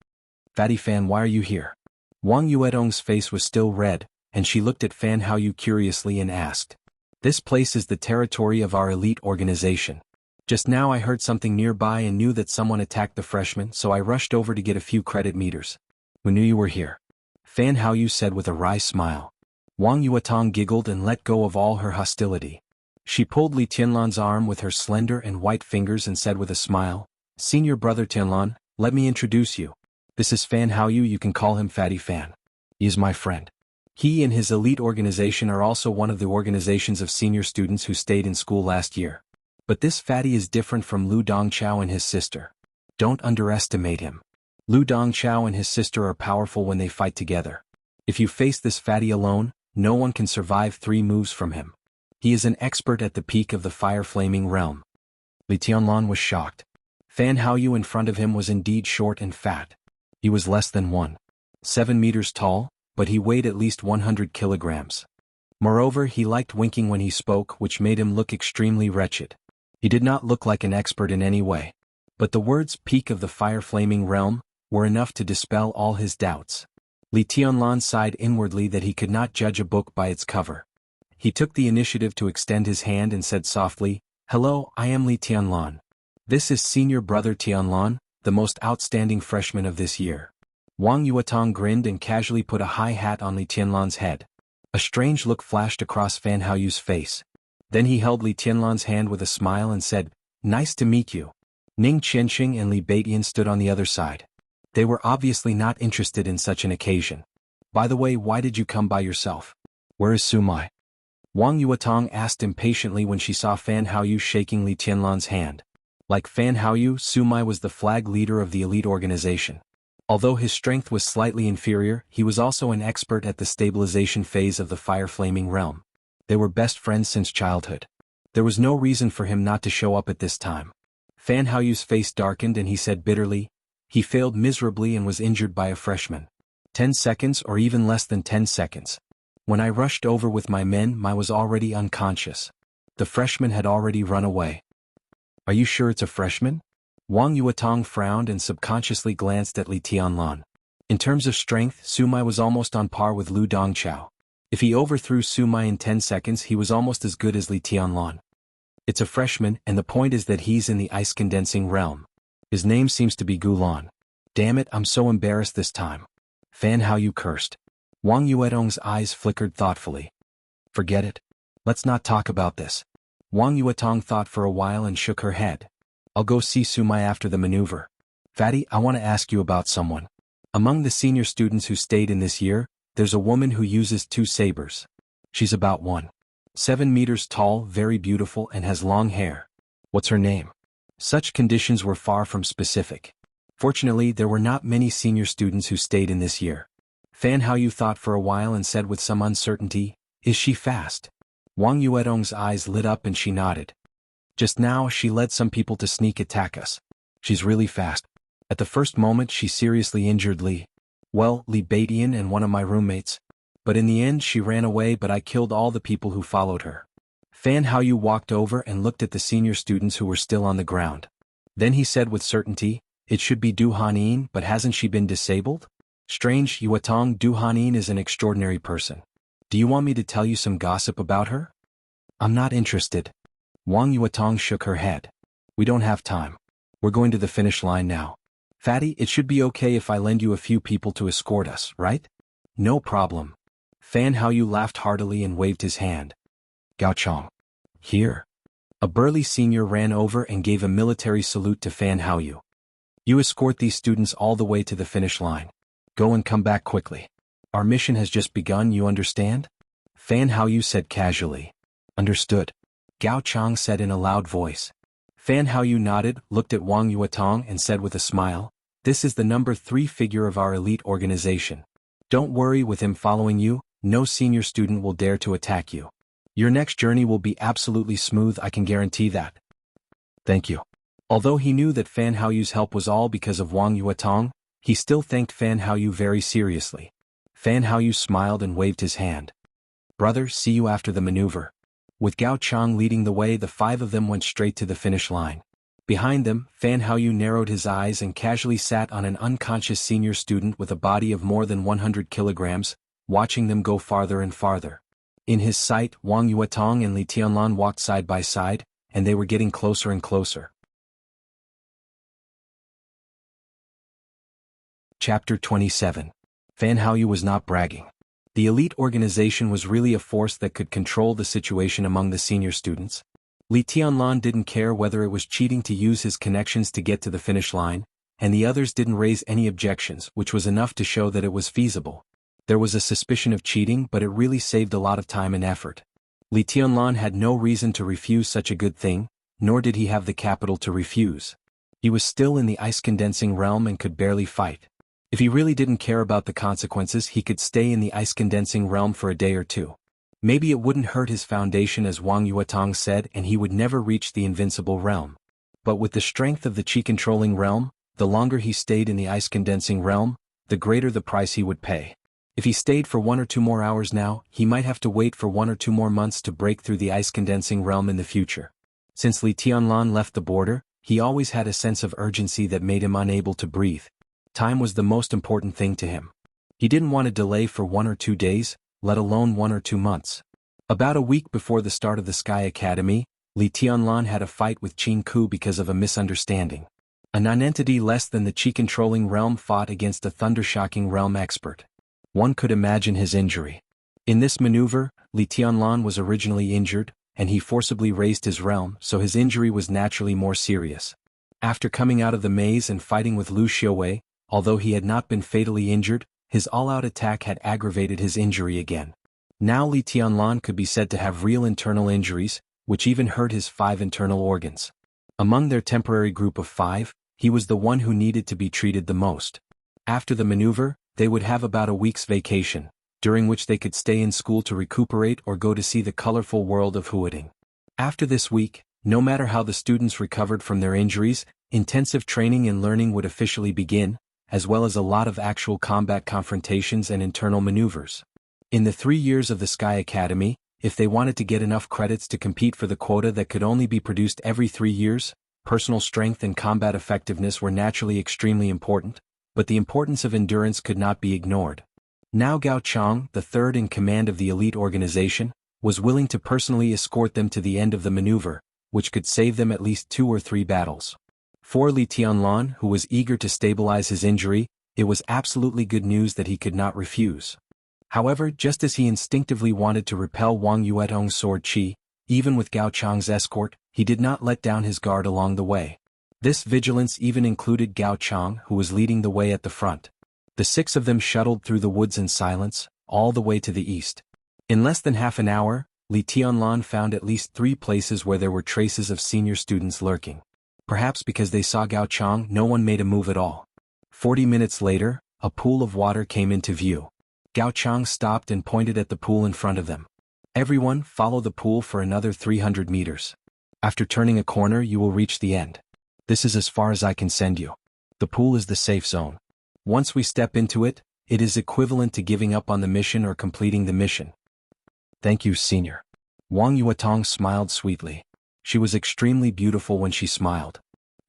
"Fatty Fan, why are you here?" Wang Yuetong's face was still red, and she looked at Fan Haoyu curiously and asked. "This place is the territory of our elite organization. Just now I heard something nearby and knew that someone attacked the freshmen, so I rushed over to get a few credit meters. Who knew you were here?" Fan Haoyu said with a wry smile. Wang Yuetong giggled and let go of all her hostility. She pulled Li Tianlan's arm with her slender and white fingers and said with a smile, "Senior brother Tianlan, let me introduce you. This is Fan Haoyu, you can call him Fatty Fan. He is my friend. He and his elite organization are also one of the organizations of senior students who stayed in school last year. But this Fatty is different from Lu Dongchao and his sister. Don't underestimate him. Lu Dongchao and his sister are powerful when they fight together. If you face this Fatty alone, no one can survive 3 moves from him. He is an expert at the peak of the fire-flaming realm." Li Tianlan was shocked. Fan Haoyu in front of him was indeed short and fat. He was less than 1.7 meters tall, but he weighed at least 100 kilograms. Moreover, he liked winking when he spoke, which made him look extremely wretched. He did not look like an expert in any way. But the words "peak of the fire-flaming realm" were enough to dispel all his doubts. Li Tianlan sighed inwardly that he could not judge a book by its cover. He took the initiative to extend his hand and said softly, "Hello, I am Li Tianlan. This is senior brother Tianlan, the most outstanding freshman of this year." Wang Yuetong grinned and casually put a high hat on Li Tianlan's head. A strange look flashed across Fan Haoyu's face. Then he held Li Tianlan's hand with a smile and said, "Nice to meet you." Ning Qianqing and Li Baidian stood on the other side. They were obviously not interested in such an occasion. "By the way, why did you come by yourself? Where is Sumai?" Wang Yuetong asked impatiently when she saw Fan Haoyu shaking Li Tianlan's hand. Like Fan Haoyu, Sumai was the flag leader of the elite organization. Although his strength was slightly inferior, he was also an expert at the stabilization phase of the fire-flaming realm. They were best friends since childhood. There was no reason for him not to show up at this time. Fan Haoyu's face darkened and he said bitterly, "He failed miserably and was injured by a freshman. 10 seconds or even less than 10 seconds. When I rushed over with my men, Mai was already unconscious. The freshman had already run away." "Are you sure it's a freshman?" Wang Yuetong frowned and subconsciously glanced at Li Tianlan. In terms of strength, Sumai was almost on par with Lu Dongchao. If he overthrew Sumai in 10 seconds, he was almost as good as Li Tianlan. It's a freshman, and the point is that he's in the ice-condensing realm. His name seems to be Gulan. Damn it, I'm so embarrassed this time. Fan Haoyu cursed. Wang Yuetong's eyes flickered thoughtfully. Forget it. Let's not talk about this. Wang Yuetong thought for a while and shook her head. I'll go see Sumai after the maneuver. Fatty, I want to ask you about someone. Among the senior students who stayed in this year, there's a woman who uses 2 sabers. She's about 1.7 meters tall, very beautiful, and has long hair. What's her name? Such conditions were far from specific. Fortunately, there were not many senior students who stayed in this year. Fan Haoyu thought for a while and said with some uncertainty, Is she fast? Wang Yuetong's eyes lit up and she nodded. Just now she led some people to sneak attack us. She's really fast. At the first moment she seriously injured Li Baitian and one of my roommates. But in the end she ran away, but I killed all the people who followed her. Fan Haoyu walked over and looked at the senior students who were still on the ground. Then he said with certainty, It should be Du Hanin, but hasn't she been disabled? Strange, Yuetong. Du Hanin is an extraordinary person. Do you want me to tell you some gossip about her? I'm not interested. Wang Yuetong shook her head. We don't have time. We're going to the finish line now. Fatty, it should be okay if I lend you a few people to escort us, right? No problem. Fan Haoyu laughed heartily and waved his hand. Gao Chong. Here. A burly senior ran over and gave a military salute to Fan Haoyu. You escort these students all the way to the finish line. Go and come back quickly. Our mission has just begun, you understand? Fan Haoyu said casually. Understood. Gao Chong said in a loud voice. Fan Haoyu nodded, looked at Wang Yuetong and said with a smile, This is the number 3 figure of our elite organization. Don't worry, with him following you, no senior student will dare to attack you. Your next journey will be absolutely smooth, I can guarantee that. Thank you. Although he knew that Fan Haoyu's help was all because of Wang Yuetong, he still thanked Fan Haoyu very seriously. Fan Haoyu smiled and waved his hand. Brother, see you after the maneuver. With Gao Chong leading the way, the 5 of them went straight to the finish line. Behind them, Fan Haoyu narrowed his eyes and casually sat on an unconscious senior student with a body of more than 100 kilograms, watching them go farther and farther. In his sight, Wang Yuetong and Li Tianlan walked side by side, and they were getting closer and closer. Chapter 27. Fan Haoyu was not bragging. The elite organization was really a force that could control the situation among the senior students. Li Tianlan didn't care whether it was cheating to use his connections to get to the finish line, and the others didn't raise any objections, which was enough to show that it was feasible. There was a suspicion of cheating, but it really saved a lot of time and effort. Li Tianlan had no reason to refuse such a good thing, nor did he have the capital to refuse. He was still in the ice-condensing realm and could barely fight. If he really didn't care about the consequences, he could stay in the ice-condensing realm for a day or two. Maybe it wouldn't hurt his foundation, as Wang Yuetong said, and he would never reach the invincible realm. But with the strength of the chi-controlling realm, the longer he stayed in the ice-condensing realm, the greater the price he would pay. If he stayed for 1 or 2 more hours now, he might have to wait for 1 or 2 more months to break through the ice-condensing realm in the future. Since Li Tianlan left the border, he always had a sense of urgency that made him unable to breathe. Time was the most important thing to him. He didn't want to delay for 1 or 2 days, let alone 1 or 2 months. About a week before the start of the Sky Academy, Li Tianlan had a fight with Qin Ku because of a misunderstanding. A non-entity less than the chi-controlling realm fought against a thunder-shocking realm expert. One could imagine his injury. In this maneuver, Li Tianlan was originally injured, and he forcibly raised his realm, so his injury was naturally more serious. After coming out of the maze and fighting with Lu Xiaowei, although he had not been fatally injured, his all-out attack had aggravated his injury again. Now Li Tianlan could be said to have real internal injuries, which even hurt his 5 internal organs. Among their temporary group of 5, he was the one who needed to be treated the most. After the maneuver, they would have about a week's vacation, during which they could stay in school to recuperate or go to see the colorful world of Huading. After this week, no matter how the students recovered from their injuries, intensive training and learning would officially begin, as well as a lot of actual combat confrontations and internal maneuvers. In the 3 years of the Sky Academy, if they wanted to get enough credits to compete for the quota that could only be produced every 3 years, personal strength and combat effectiveness were naturally extremely important, but the importance of endurance could not be ignored. Now Gao Chong, the 3rd in command of the elite organization, was willing to personally escort them to the end of the maneuver, which could save them at least 2 or 3 battles. For Li Tianlan, who was eager to stabilize his injury, It was absolutely good news that he could not refuse. However, just as he instinctively wanted to repel Wang Yuetong's sword chi, even with Gao Chang's escort, he did not let down his guard along the way. This vigilance even included Gao Chang, who was leading the way at the front. The six of them shuttled through the woods in silence, all the way to the east. In less than half an hour, Li Tianlan found at least 3 places where there were traces of senior students lurking. Perhaps because they saw Gao Chang, no one made a move at all. 40 minutes later, a pool of water came into view. Gao Chang stopped and pointed at the pool in front of them. Everyone, follow the pool for another 300 meters. After turning a corner, you will reach the end. This is as far as I can send you. The pool is the safe zone. Once we step into it, it is equivalent to giving up on the mission or completing the mission. Thank you, Senior. Wang Yuetong smiled sweetly. She was extremely beautiful when she smiled.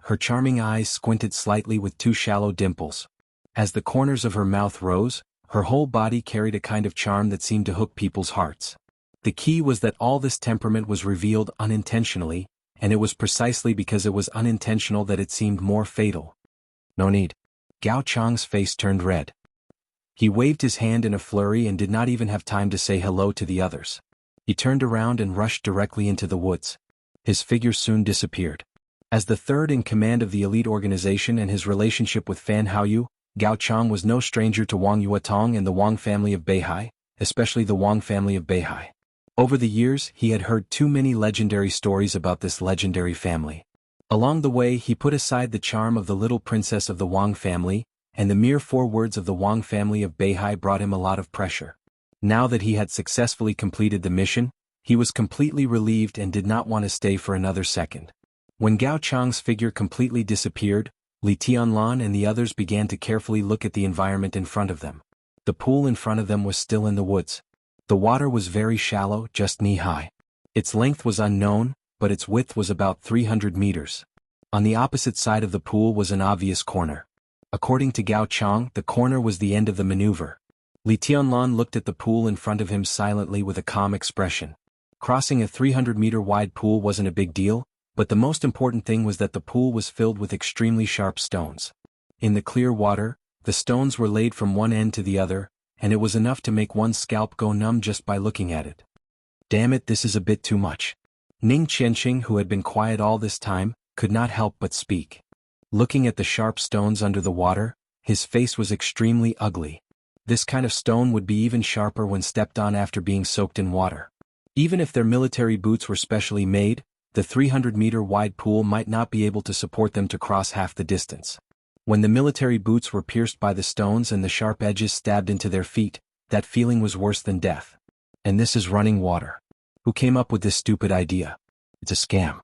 Her charming eyes squinted slightly with 2 shallow dimples. As the corners of her mouth rose, her whole body carried a kind of charm that seemed to hook people's hearts. The key was that all this temperament was revealed unintentionally, and it was precisely because it was unintentional that it seemed more fatal. No need. Gao Chang's face turned red. He waved his hand in a flurry and did not even have time to say hello to the others. He turned around and rushed directly into the woods. His figure soon disappeared. As the third in command of the elite organization and his relationship with Fan Haoyu, Gao Chang was no stranger to Wang Yuetong and the Wang family of Beihai, especially the Wang family of Beihai. Over the years, he had heard too many legendary stories about this legendary family. Along the way, he put aside the charm of the little princess of the Wang family, and the mere 4 words of the Wang family of Beihai brought him a lot of pressure. Now that he had successfully completed the mission, he was completely relieved and did not want to stay for another second. When Gao Chang's figure completely disappeared, Li Tianlan and the others began to carefully look at the environment in front of them. The pool in front of them was still in the woods. The water was very shallow, just knee-high. Its length was unknown, but its width was about 300 meters. On the opposite side of the pool was an obvious corner. According to Gao Chang, the corner was the end of the maneuver. Li Tianlan looked at the pool in front of him silently with a calm expression. Crossing a 300-meter-wide pool wasn't a big deal, but the most important thing was that the pool was filled with extremely sharp stones. In the clear water, the stones were laid from one end to the other, and it was enough to make one's scalp go numb just by looking at it. Damn it, this is a bit too much. Ning Qianqing, who had been quiet all this time, could not help but speak. Looking at the sharp stones under the water, his face was extremely ugly. This kind of stone would be even sharper when stepped on after being soaked in water. Even if their military boots were specially made, the 300-meter-wide pool might not be able to support them to cross half the distance. When the military boots were pierced by the stones and the sharp edges stabbed into their feet, that feeling was worse than death. And this is running water. Who came up with this stupid idea? It's a scam.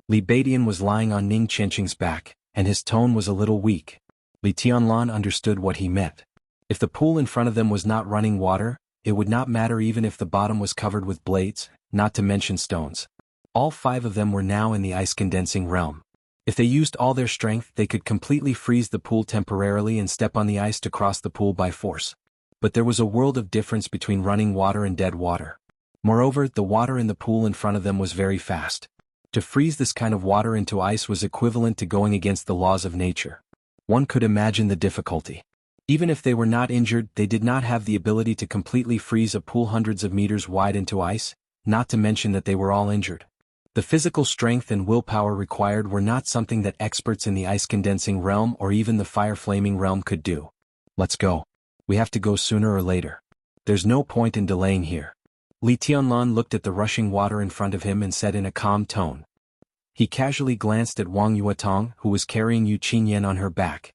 Li Beidian was lying on Ning Qianqing's back, and his tone was a little weak. Li Tianlan understood what he meant. If the pool in front of them was not running water, it would not matter even if the bottom was covered with blades, not to mention stones. All 5 of them were now in the ice-condensing realm. If they used all their strength, they could completely freeze the pool temporarily and step on the ice to cross the pool by force. But there was a world of difference between running water and dead water. Moreover, the water in the pool in front of them was very fast. To freeze this kind of water into ice was equivalent to going against the laws of nature. One could imagine the difficulty. Even if they were not injured, they did not have the ability to completely freeze a pool hundreds of meters wide into ice, not to mention that they were all injured. The physical strength and willpower required were not something that experts in the ice-condensing realm or even the fire-flaming realm could do. Let's go. We have to go sooner or later. There's no point in delaying here. Li Tianlan looked at the rushing water in front of him and said in a calm tone. He casually glanced at Wang Yuetong, who was carrying Yu Qinyan on her back.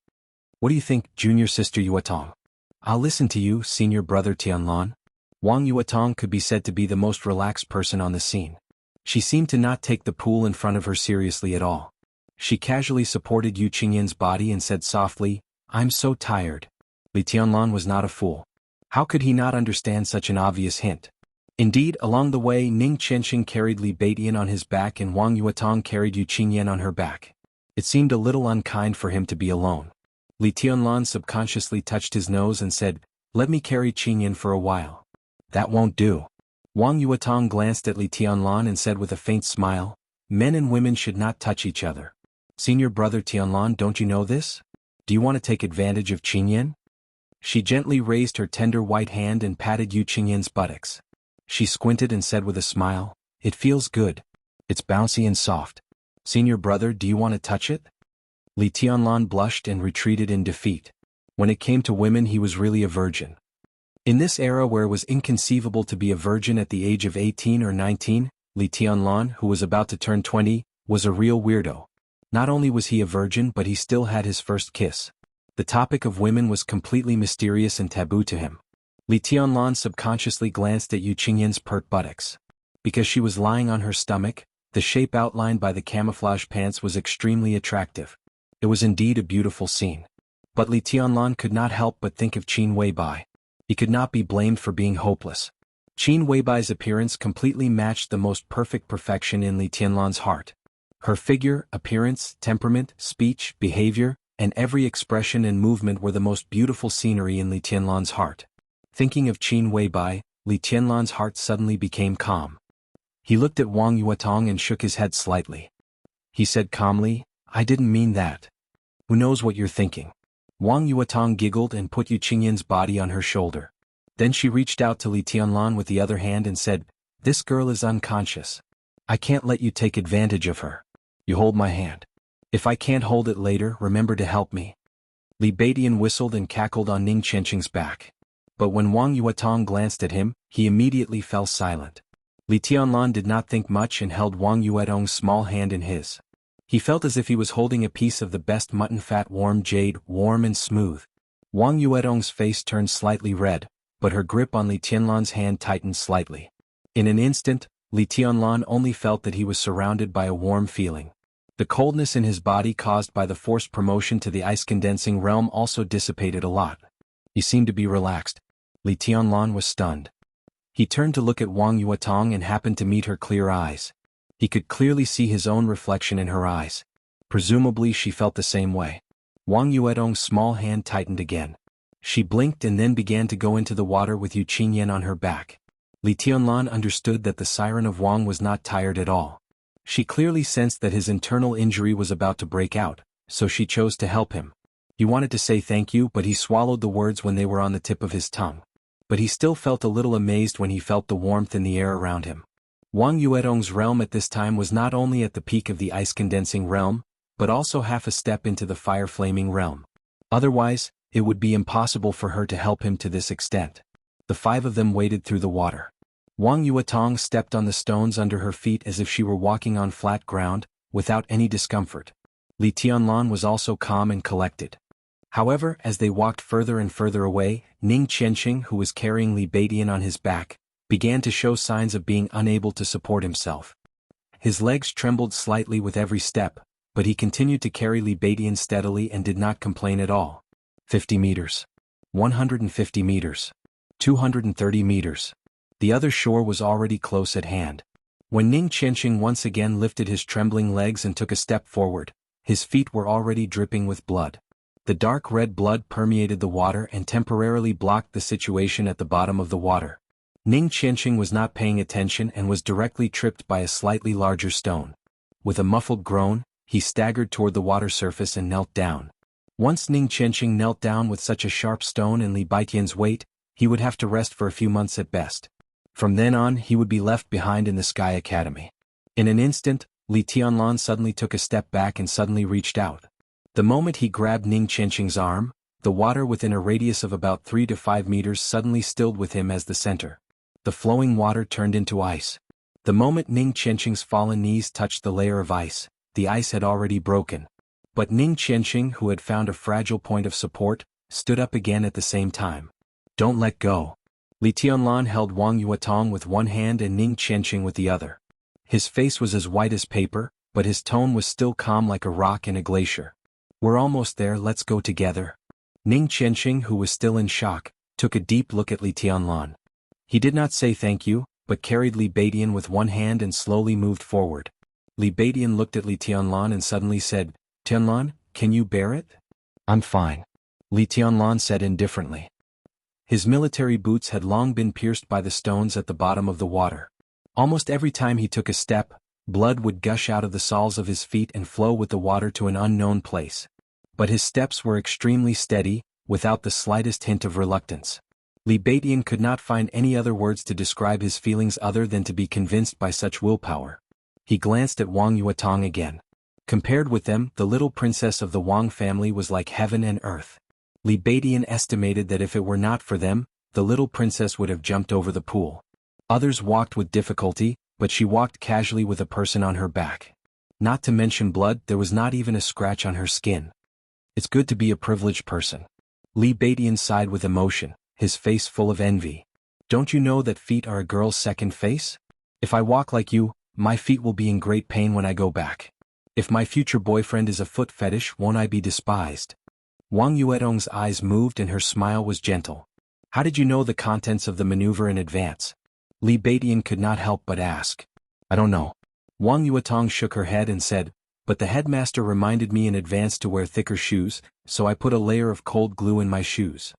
What do you think, junior sister Yuetong? I'll listen to you, senior brother Tianlan. Wang Yuetong could be said to be the most relaxed person on the scene. She seemed to not take the pool in front of her seriously at all. She casually supported Yu Qinyan's body and said softly, I'm so tired. Li Tianlan was not a fool. How could he not understand such an obvious hint? Indeed, along the way Ning Qianqing carried Li Beidian on his back and Wang Yuetong carried Yu Qinyan on her back. It seemed a little unkind for him to be alone. Li Tianlan subconsciously touched his nose and said, let me carry Qinyan for a while. That won't do. Wang Yuetong glanced at Li Tianlan and said with a faint smile, men and women should not touch each other. Senior brother Tianlan, don't you know this? Do you want to take advantage of Qingyan? She gently raised her tender white hand and patted Yu Qingyan's buttocks. She squinted and said with a smile, "It feels good. It's bouncy and soft. Senior brother, do you want to touch it?" Li Tianlan blushed and retreated in defeat. When it came to women, he was really a virgin. In this era where it was inconceivable to be a virgin at the age of 18 or 19, Li Tianlan, who was about to turn 20, was a real weirdo. Not only was he a virgin, but he still had his first kiss. The topic of women was completely mysterious and taboo to him. Li Tianlan subconsciously glanced at Yu Qingyan's pert buttocks. Because she was lying on her stomach, the shape outlined by the camouflage pants was extremely attractive. It was indeed a beautiful scene. But Li Tianlan could not help but think of Qin Weibai. He could not be blamed for being hopeless. Qin Weibai's appearance completely matched the most perfect perfection in Li Tianlan's heart. Her figure, appearance, temperament, speech, behavior, and every expression and movement were the most beautiful scenery in Li Tianlan's heart. Thinking of Qin Weibai, Li Tianlan's heart suddenly became calm. He looked at Wang Yuetong and shook his head slightly. He said calmly, "I didn't mean that. Who knows what you're thinking?" Wang Yuetong giggled and put Yu Qingyan's body on her shoulder. Then she reached out to Li Tianlan with the other hand and said, "This girl is unconscious. I can't let you take advantage of her. You hold my hand. If I can't hold it later, remember to help me." Li Beidian whistled and cackled on Ning Qianqing's back. But when Wang Yuetong glanced at him, he immediately fell silent. Li Tianlan did not think much and held Wang Yuetong's small hand in his. He felt as if he was holding a piece of the best mutton fat, warm jade, warm and smooth. Wang Yuetong's face turned slightly red, but her grip on Li Tianlan's hand tightened slightly. In an instant, Li Tianlan only felt that he was surrounded by a warm feeling. The coldness in his body caused by the forced promotion to the ice-condensing realm also dissipated a lot. He seemed to be relaxed. Li Tianlan was stunned. He turned to look at Wang Yuetong and happened to meet her clear eyes. He could clearly see his own reflection in her eyes. Presumably she felt the same way. Wang Yuetong's small hand tightened again. She blinked and then began to go into the water with Yu Qingyan on her back. Li Tianlan understood that the siren of Wang was not tired at all. She clearly sensed that his internal injury was about to break out, so she chose to help him. He wanted to say thank you, but he swallowed the words when they were on the tip of his tongue. But he still felt a little amazed when he felt the warmth in the air around him. Wang Yuetong's realm at this time was not only at the peak of the ice-condensing realm, but also half a step into the fire-flaming realm. Otherwise, it would be impossible for her to help him to this extent. The five of them waded through the water. Wang Yuetong stepped on the stones under her feet as if she were walking on flat ground, without any discomfort. Li Tianlan was also calm and collected. However, as they walked further and further away, Ning Qianqing, who was carrying Li Beidian on his back, began to show signs of being unable to support himself. His legs trembled slightly with every step, but he continued to carry Li Beidian steadily and did not complain at all. 50 meters. 150 meters. 230 meters. The other shore was already close at hand. When Ning Qianqing once again lifted his trembling legs and took a step forward, his feet were already dripping with blood. The dark red blood permeated the water and temporarily blocked the situation at the bottom of the water. Ning Qianqing was not paying attention and was directly tripped by a slightly larger stone. With a muffled groan, he staggered toward the water surface and knelt down. Once Ning Qianqing knelt down with such a sharp stone and Li Beidian's weight, he would have to rest for a few months at best. From then on, he would be left behind in the Sky Academy. In an instant, Li Tianlan suddenly took a step back and suddenly reached out. The moment he grabbed Ning Qianqing's arm, the water within a radius of about 3 to 5 meters suddenly stilled with him as the center. The flowing water turned into ice. The moment Ning Qianqing's fallen knees touched the layer of ice, the ice had already broken. But Ning Qianqing, who had found a fragile point of support, stood up again at the same time. "Don't let go." Li Tianlan held Wang Yuetong with one hand and Ning Qianqing with the other. His face was as white as paper, but his tone was still calm like a rock in a glacier. "We're almost there, let's go together." Ning Qianqing, who was still in shock, took a deep look at Li Tianlan. He did not say thank you, but carried Li Beidian with one hand and slowly moved forward. Li Beidian looked at Li Tianlan and suddenly said, "Tianlan, can you bear it?" "I'm fine," Li Tianlan said indifferently. His military boots had long been pierced by the stones at the bottom of the water. Almost every time he took a step, blood would gush out of the soles of his feet and flow with the water to an unknown place. But his steps were extremely steady, without the slightest hint of reluctance. Li Beidian could not find any other words to describe his feelings other than to be convinced by such willpower. He glanced at Wang Yuetong again. Compared with them, the little princess of the Wang family was like heaven and earth. Li Beidian estimated that if it were not for them, the little princess would have jumped over the pool. Others walked with difficulty, but she walked casually with a person on her back. Not to mention blood, there was not even a scratch on her skin. It's good to be a privileged person. Li Beidian sighed with emotion, his face full of envy. Don't you know that feet are a girl's second face? If I walk like you, my feet will be in great pain when I go back. If my future boyfriend is a foot fetish, won't I be despised? Wang Yuetong's eyes moved and her smile was gentle. How did you know the contents of the maneuver in advance? Li Beidian could not help but ask. I don't know. Wang Yuetong shook her head and said, but the headmaster reminded me in advance to wear thicker shoes, so I put a layer of cold glue in my shoes.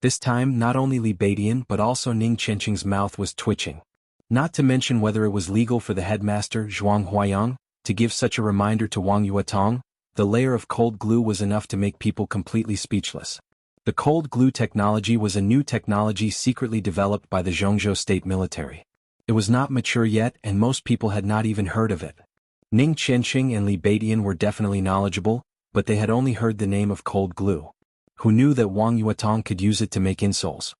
This time not only Li Beidian but also Ning Qianqing's mouth was twitching. Not to mention whether it was legal for the headmaster, Zhuang Huayang, to give such a reminder to Wang Yuetong, the layer of cold glue was enough to make people completely speechless. The cold glue technology was a new technology secretly developed by the Zhongzhou state military. It was not mature yet and most people had not even heard of it. Ning Qianqing and Li Beidian were definitely knowledgeable, but they had only heard the name of cold glue. Who knew that Wang Yuetong could use it to make insoles?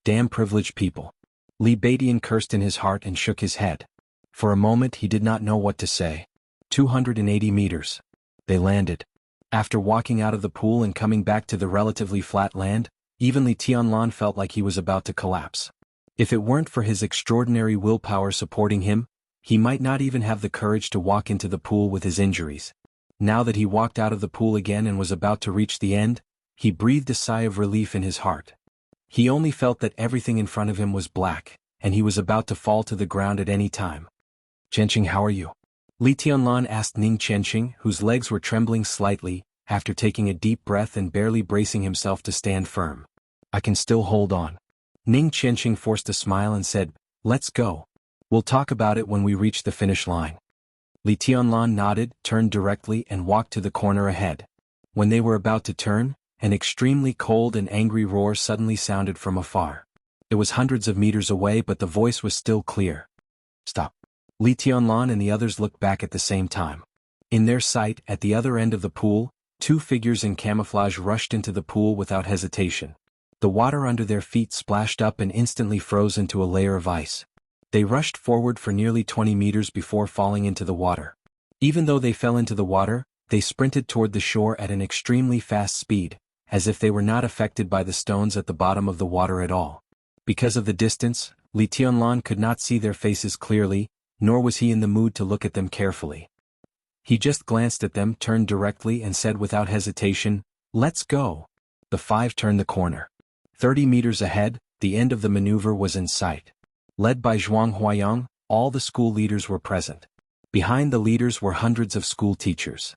Damn privileged people. Li Beidian cursed in his heart and shook his head. For a moment he did not know what to say. 280 meters. They landed. After walking out of the pool and coming back to the relatively flat land, even Li Tianlan felt like he was about to collapse. If it weren't for his extraordinary willpower supporting him, he might not even have the courage to walk into the pool with his injuries. Now that he walked out of the pool again and was about to reach the end, he breathed a sigh of relief in his heart. He only felt that everything in front of him was black, and he was about to fall to the ground at any time. Qianqing, how are you? Li Tianlan asked Ning Qianqing, whose legs were trembling slightly, after taking a deep breath and barely bracing himself to stand firm. I can still hold on. Ning Qianqing forced a smile and said, let's go. We'll talk about it when we reach the finish line. Li Tianlan nodded, turned directly and walked to the corner ahead. When they were about to turn, an extremely cold and angry roar suddenly sounded from afar. It was hundreds of meters away but the voice was still clear. Stop. Li Tianlan and the others looked back at the same time. In their sight, at the other end of the pool, two figures in camouflage rushed into the pool without hesitation. The water under their feet splashed up and instantly froze into a layer of ice. They rushed forward for nearly 20 meters before falling into the water. Even though they fell into the water, they sprinted toward the shore at an extremely fast speed, as if they were not affected by the stones at the bottom of the water at all. Because of the distance, Li Tianlan could not see their faces clearly, nor was he in the mood to look at them carefully. He just glanced at them, turned directly and said without hesitation, let's go. The five turned the corner. 30 meters ahead, the end of the maneuver was in sight. Led by Zhuang Huayang, all the school leaders were present. Behind the leaders were hundreds of school teachers.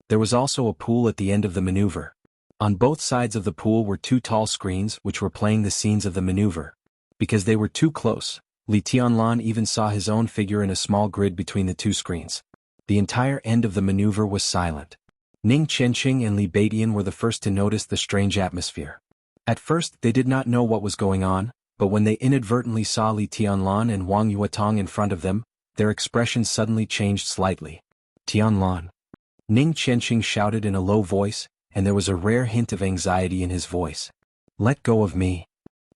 There was also a pool at the end of the maneuver. On both sides of the pool were two tall screens which were playing the scenes of the maneuver. Because they were too close, Li Tianlan even saw his own figure in a small grid between the two screens. The entire end of the maneuver was silent. Ning Qianqing and Li Beidian were the first to notice the strange atmosphere. At first they did not know what was going on, but when they inadvertently saw Li Tianlan and Wang Yuetong in front of them, their expressions suddenly changed slightly. Tianlan. Ning Qianqing shouted in a low voice, and there was a rare hint of anxiety in his voice. Let go of me.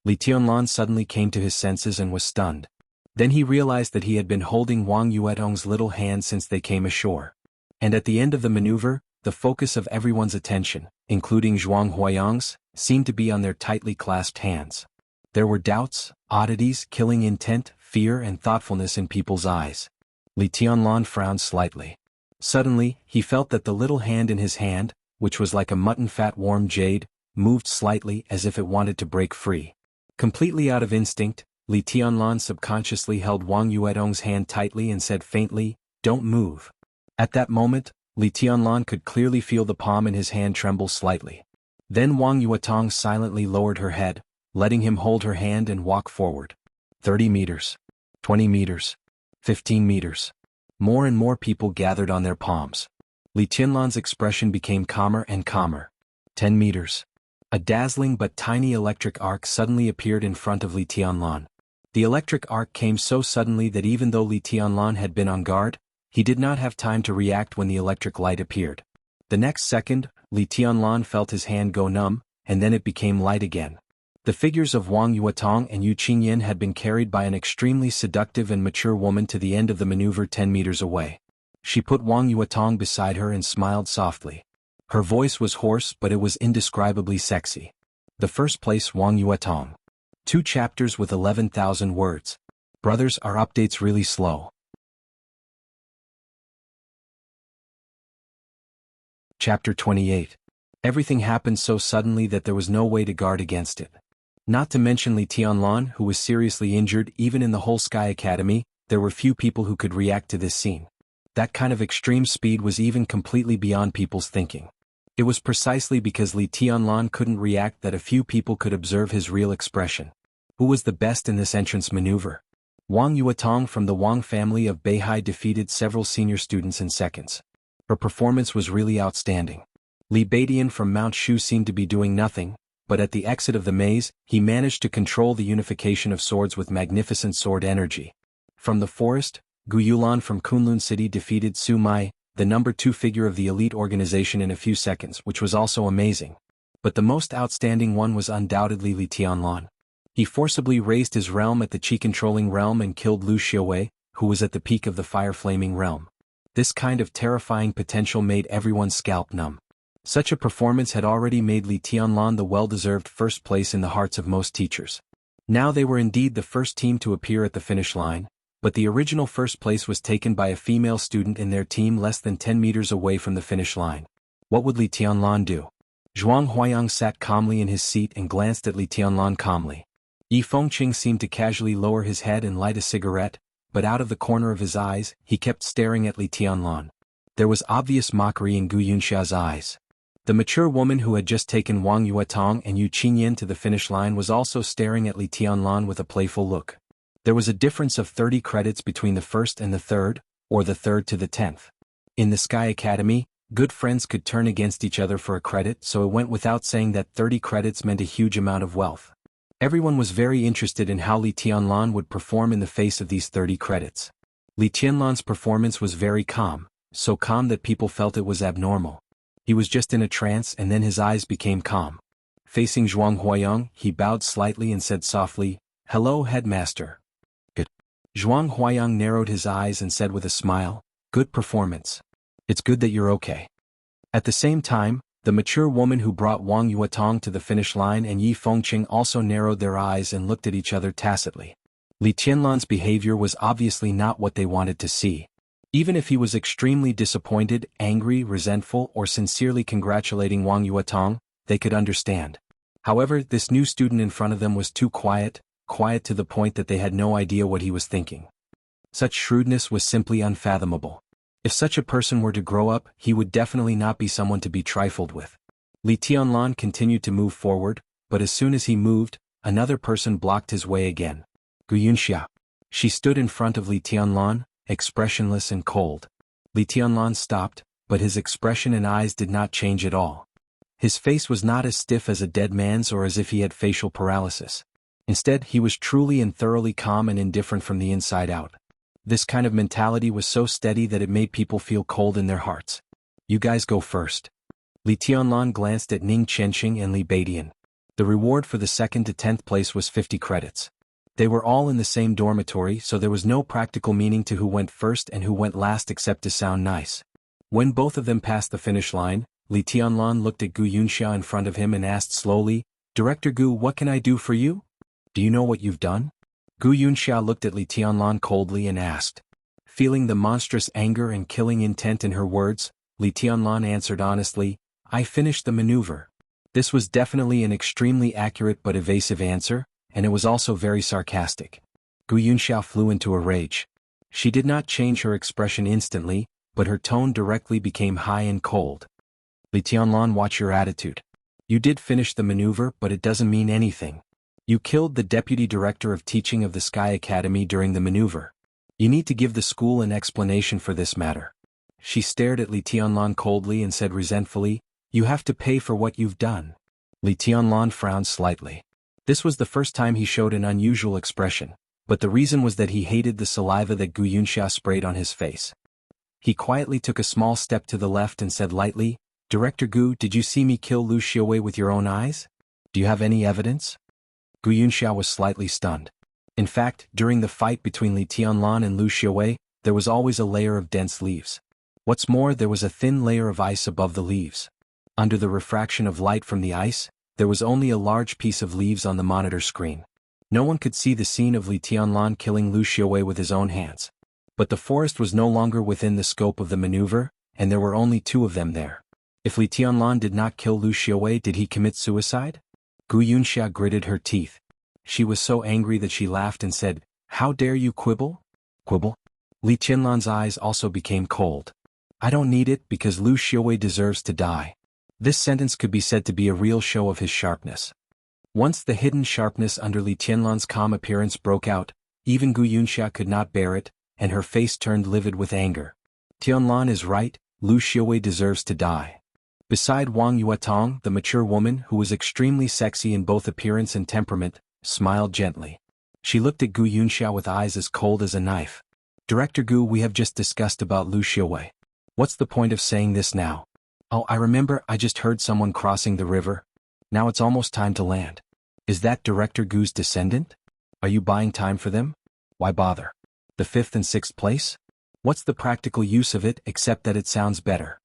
Li Tianlan suddenly came to his senses and was stunned. Then he realized that he had been holding Wang Yuetong's little hand since they came ashore. And at the end of the maneuver, the focus of everyone's attention, including Zhuang Huayang's, seemed to be on their tightly clasped hands. There were doubts, oddities, killing intent, fear and thoughtfulness in people's eyes. Li Tianlan frowned slightly. Suddenly, he felt that the little hand in his hand, which was like a mutton-fat warm jade, moved slightly as if it wanted to break free. Completely out of instinct, Li Tianlan subconsciously held Wang Yuetong's hand tightly and said faintly, "Don't move." At that moment, Li Tianlan could clearly feel the palm in his hand tremble slightly. Then Wang Yuetong silently lowered her head, letting him hold her hand and walk forward. 30 meters. 20 meters. 15 meters. More and more people gathered on their palms. Li Tianlan's expression became calmer and calmer, 10 meters. A dazzling but tiny electric arc suddenly appeared in front of Li Tianlan. The electric arc came so suddenly that even though Li Tianlan had been on guard, he did not have time to react when the electric light appeared. The next second, Li Tianlan felt his hand go numb, and then it became light again. The figures of Wang Yuetong and Yu Qingyan had been carried by an extremely seductive and mature woman to the end of the maneuver 10 meters away. She put Wang Yuetong beside her and smiled softly. Her voice was hoarse, but it was indescribably sexy. The first place, Wang Yuetong. 2 chapters with 11,000 words. Brothers, our update's really slow. Chapter 28. Everything happened so suddenly that there was no way to guard against it. Not to mention Li Tianlan, who was seriously injured. Even in the whole Sky Academy, there were few people who could react to this scene. That kind of extreme speed was even completely beyond people's thinking. It was precisely because Li Tianlan couldn't react that a few people could observe his real expression. Who was the best in this entrance maneuver? Wang Yuetong from the Wang family of Beihai defeated several senior students in seconds. Her performance was really outstanding. Li Badian from Mount Shu seemed to be doing nothing, but at the exit of the maze, he managed to control the unification of swords with magnificent sword energy. From the forest, Gu Yulan from Kunlun City defeated Su Mai, the number 2 figure of the elite organization, in a few seconds, which was also amazing. But the most outstanding one was undoubtedly Li Tianlan. He forcibly raised his realm at the Qi-controlling realm and killed Lu Xiaowei, who was at the peak of the fire-flaming realm. This kind of terrifying potential made everyone's scalp numb. Such a performance had already made Li Tianlan the well-deserved first place in the hearts of most teachers. Now they were indeed the first team to appear at the finish line, but the original first place was taken by a female student in their team less than 10 meters away from the finish line. What would Li Tianlan do? Zhuang Huayang sat calmly in his seat and glanced at Li Tianlan calmly. Yi Fengqing seemed to casually lower his head and light a cigarette, but out of the corner of his eyes, he kept staring at Li Tianlan. There was obvious mockery in Gu Yunxia's eyes. The mature woman who had just taken Wang Yuetong and Yu Qingyan to the finish line was also staring at Li Tianlan with a playful look. There was a difference of 30 credits between the first and the third, or the third to the 10th. In the Sky Academy, good friends could turn against each other for a credit, so it went without saying that 30 credits meant a huge amount of wealth. Everyone was very interested in how Li Tianlan would perform in the face of these 30 credits. Li Tianlan's performance was very calm, so calm that people felt it was abnormal. He was just in a trance, and then his eyes became calm. Facing Zhuang Huayang, he bowed slightly and said softly, "Hello, headmaster." "Good." Zhuang Huayang narrowed his eyes and said with a smile, "Good performance. It's good that you're okay." At the same time, the mature woman who brought Wang Yuetong to the finish line and Yi Fengqing also narrowed their eyes and looked at each other tacitly. Li Tianlan's behavior was obviously not what they wanted to see. Even if he was extremely disappointed, angry, resentful, or sincerely congratulating Wang Yuetong, they could understand. However, this new student in front of them was too quiet to the point that they had no idea what he was thinking. Such shrewdness was simply unfathomable. If such a person were to grow up, he would definitely not be someone to be trifled with. Li Tianlan continued to move forward, but as soon as he moved, another person blocked his way again. Gu Yunxia. She stood in front of Li Tianlan, expressionless and cold. Li Tianlan stopped, but his expression and eyes did not change at all. His face was not as stiff as a dead man's or as if he had facial paralysis. Instead, he was truly and thoroughly calm and indifferent from the inside out. This kind of mentality was so steady that it made people feel cold in their hearts. "You guys go first." Li Tianlan glanced at Ning Chenxing and Li Badian. The reward for the 2nd to 10th place was 50 credits. They were all in the same dormitory, so there was no practical meaning to who went first and who went last except to sound nice. When both of them passed the finish line, Li Tianlan looked at Gu Yunxia in front of him and asked slowly, "Director Gu, what can I do for you? Do you know what you've done?" Gu Yunxia looked at Li Tianlan coldly and asked. Feeling the monstrous anger and killing intent in her words, Li Tianlan answered honestly, "I finished the maneuver." This was definitely an extremely accurate but evasive answer, and it was also very sarcastic. Gu Yunxia flew into a rage. She did not change her expression instantly, but her tone directly became high and cold. "Li Tianlan, watch your attitude. You did finish the maneuver, but it doesn't mean anything. You killed the deputy director of teaching of the Sky Academy during the maneuver. You need to give the school an explanation for this matter." She stared at Li Tianlan coldly and said resentfully, You have to pay for what you've done. Li Tianlan frowned slightly. This was the first time he showed an unusual expression, but the reason was that he hated the saliva that Gu Yunxia sprayed on his face. He quietly took a small step to the left and said lightly, "Director Gu, did you see me kill Lu Xiaowei with your own eyes? Do you have any evidence?" Gu Yunxia was slightly stunned. In fact, during the fight between Li Tianlan and Lu Xiaowei, there was always a layer of dense leaves. What's more, there was a thin layer of ice above the leaves. Under the refraction of light from the ice, there was only a large piece of leaves on the monitor screen. No one could see the scene of Li Tianlan killing Lu Xiaowei with his own hands. But the forest was no longer within the scope of the maneuver, and there were only two of them there. If Li Tianlan did not kill Lu Xiaowei, did he commit suicide? Gu Yunxia gritted her teeth. She was so angry that she laughed and said, "How dare you quibble?" Quibble? Li Tianlan's eyes also became cold. "I don't need it because Lu Xiaowei deserves to die." This sentence could be said to be a real show of his sharpness. Once the hidden sharpness under Li Tianlan's calm appearance broke out, even Gu Yunxia could not bear it, and her face turned livid with anger. Tianlan is right, Lu Xiaowei deserves to die. Beside Wang Yuetong, the mature woman who was extremely sexy in both appearance and temperament, smiled gently. She looked at Gu Yunxia with eyes as cold as a knife. "Director Gu, we have just discussed about Lu Xiaowei. What's the point of saying this now? Oh, I remember, I just heard someone crossing the river. Now it's almost time to land. Is that Director Gu's descendant? Are you buying time for them? Why bother? The 5th and 6th place? What's the practical use of it except that it sounds better?"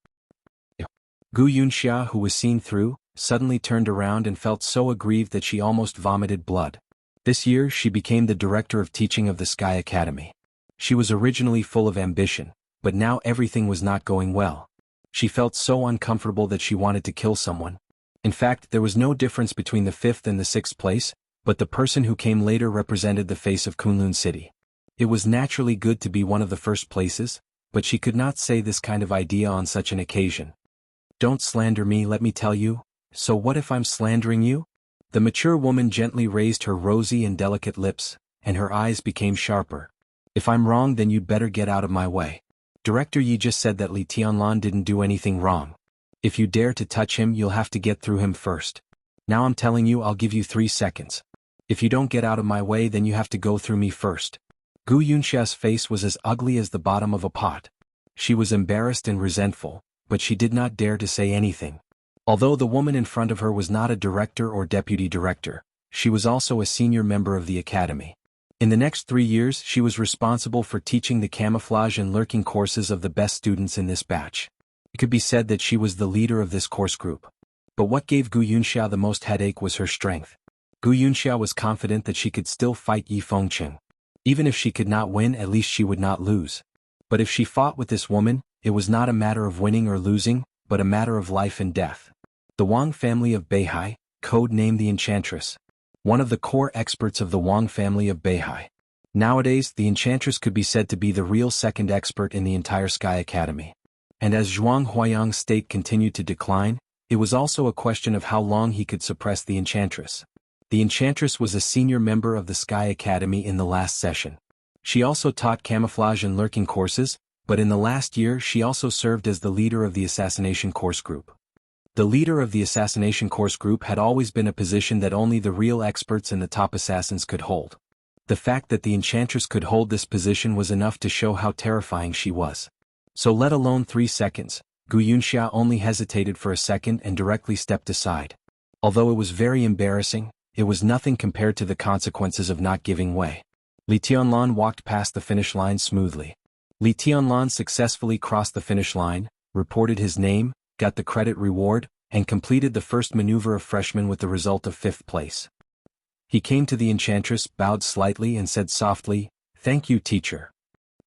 Gu Yunxia, who was seen through, suddenly turned around and felt so aggrieved that she almost vomited blood. This year she became the director of teaching of the Sky Academy. She was originally full of ambition, but now everything was not going well. She felt so uncomfortable that she wanted to kill someone. In fact, there was no difference between the 5th and the 6th place, but the person who came later represented the face of Kunlun City. It was naturally good to be one of the first places, but she could not say this kind of idea on such an occasion. "Don't slander me, let me tell you. So what if I'm slandering you?" The mature woman gently raised her rosy and delicate lips, and her eyes became sharper. "If I'm wrong, then you'd better get out of my way. Director Yi just said that Li Tianlan didn't do anything wrong. If you dare to touch him, you'll have to get through him first. Now I'm telling you, I'll give you 3 seconds. If you don't get out of my way, then you have to go through me first." Gu Yunxia's face was as ugly as the bottom of a pot. She was embarrassed and resentful, but she did not dare to say anything. Although the woman in front of her was not a director or deputy director, she was also a senior member of the academy. In the next 3 years, she was responsible for teaching the camouflage and lurking courses of the best students in this batch. It could be said that she was the leader of this course group. But what gave Gu Yunxia the most headache was her strength. Gu Yunxia was confident that she could still fight Yi Fengqing. Even if she could not win, at least she would not lose. But if she fought with this woman, it was not a matter of winning or losing, but a matter of life and death. The Wang family of Beihai, code-named the Enchantress. One of the core experts of the Wang family of Beihai. Nowadays, the Enchantress could be said to be the real second expert in the entire Sky Academy. And as Zhuang Huayang's state continued to decline, it was also a question of how long he could suppress the Enchantress. The Enchantress was a senior member of the Sky Academy in the last session. She also taught camouflage and lurking courses, but in the last year she also served as the leader of the assassination course group. The leader of the assassination course group had always been a position that only the real experts and the top assassins could hold. The fact that the Enchantress could hold this position was enough to show how terrifying she was. So let alone 3 seconds, Gu Yunxia only hesitated for a second and directly stepped aside. Although it was very embarrassing, it was nothing compared to the consequences of not giving way. Li Tianlan walked past the finish line smoothly. Li Tianlan successfully crossed the finish line, reported his name, got the credit reward, and completed the first maneuver of freshman with the result of 5th place. He came to the Enchantress, bowed slightly and said softly, "Thank you, teacher."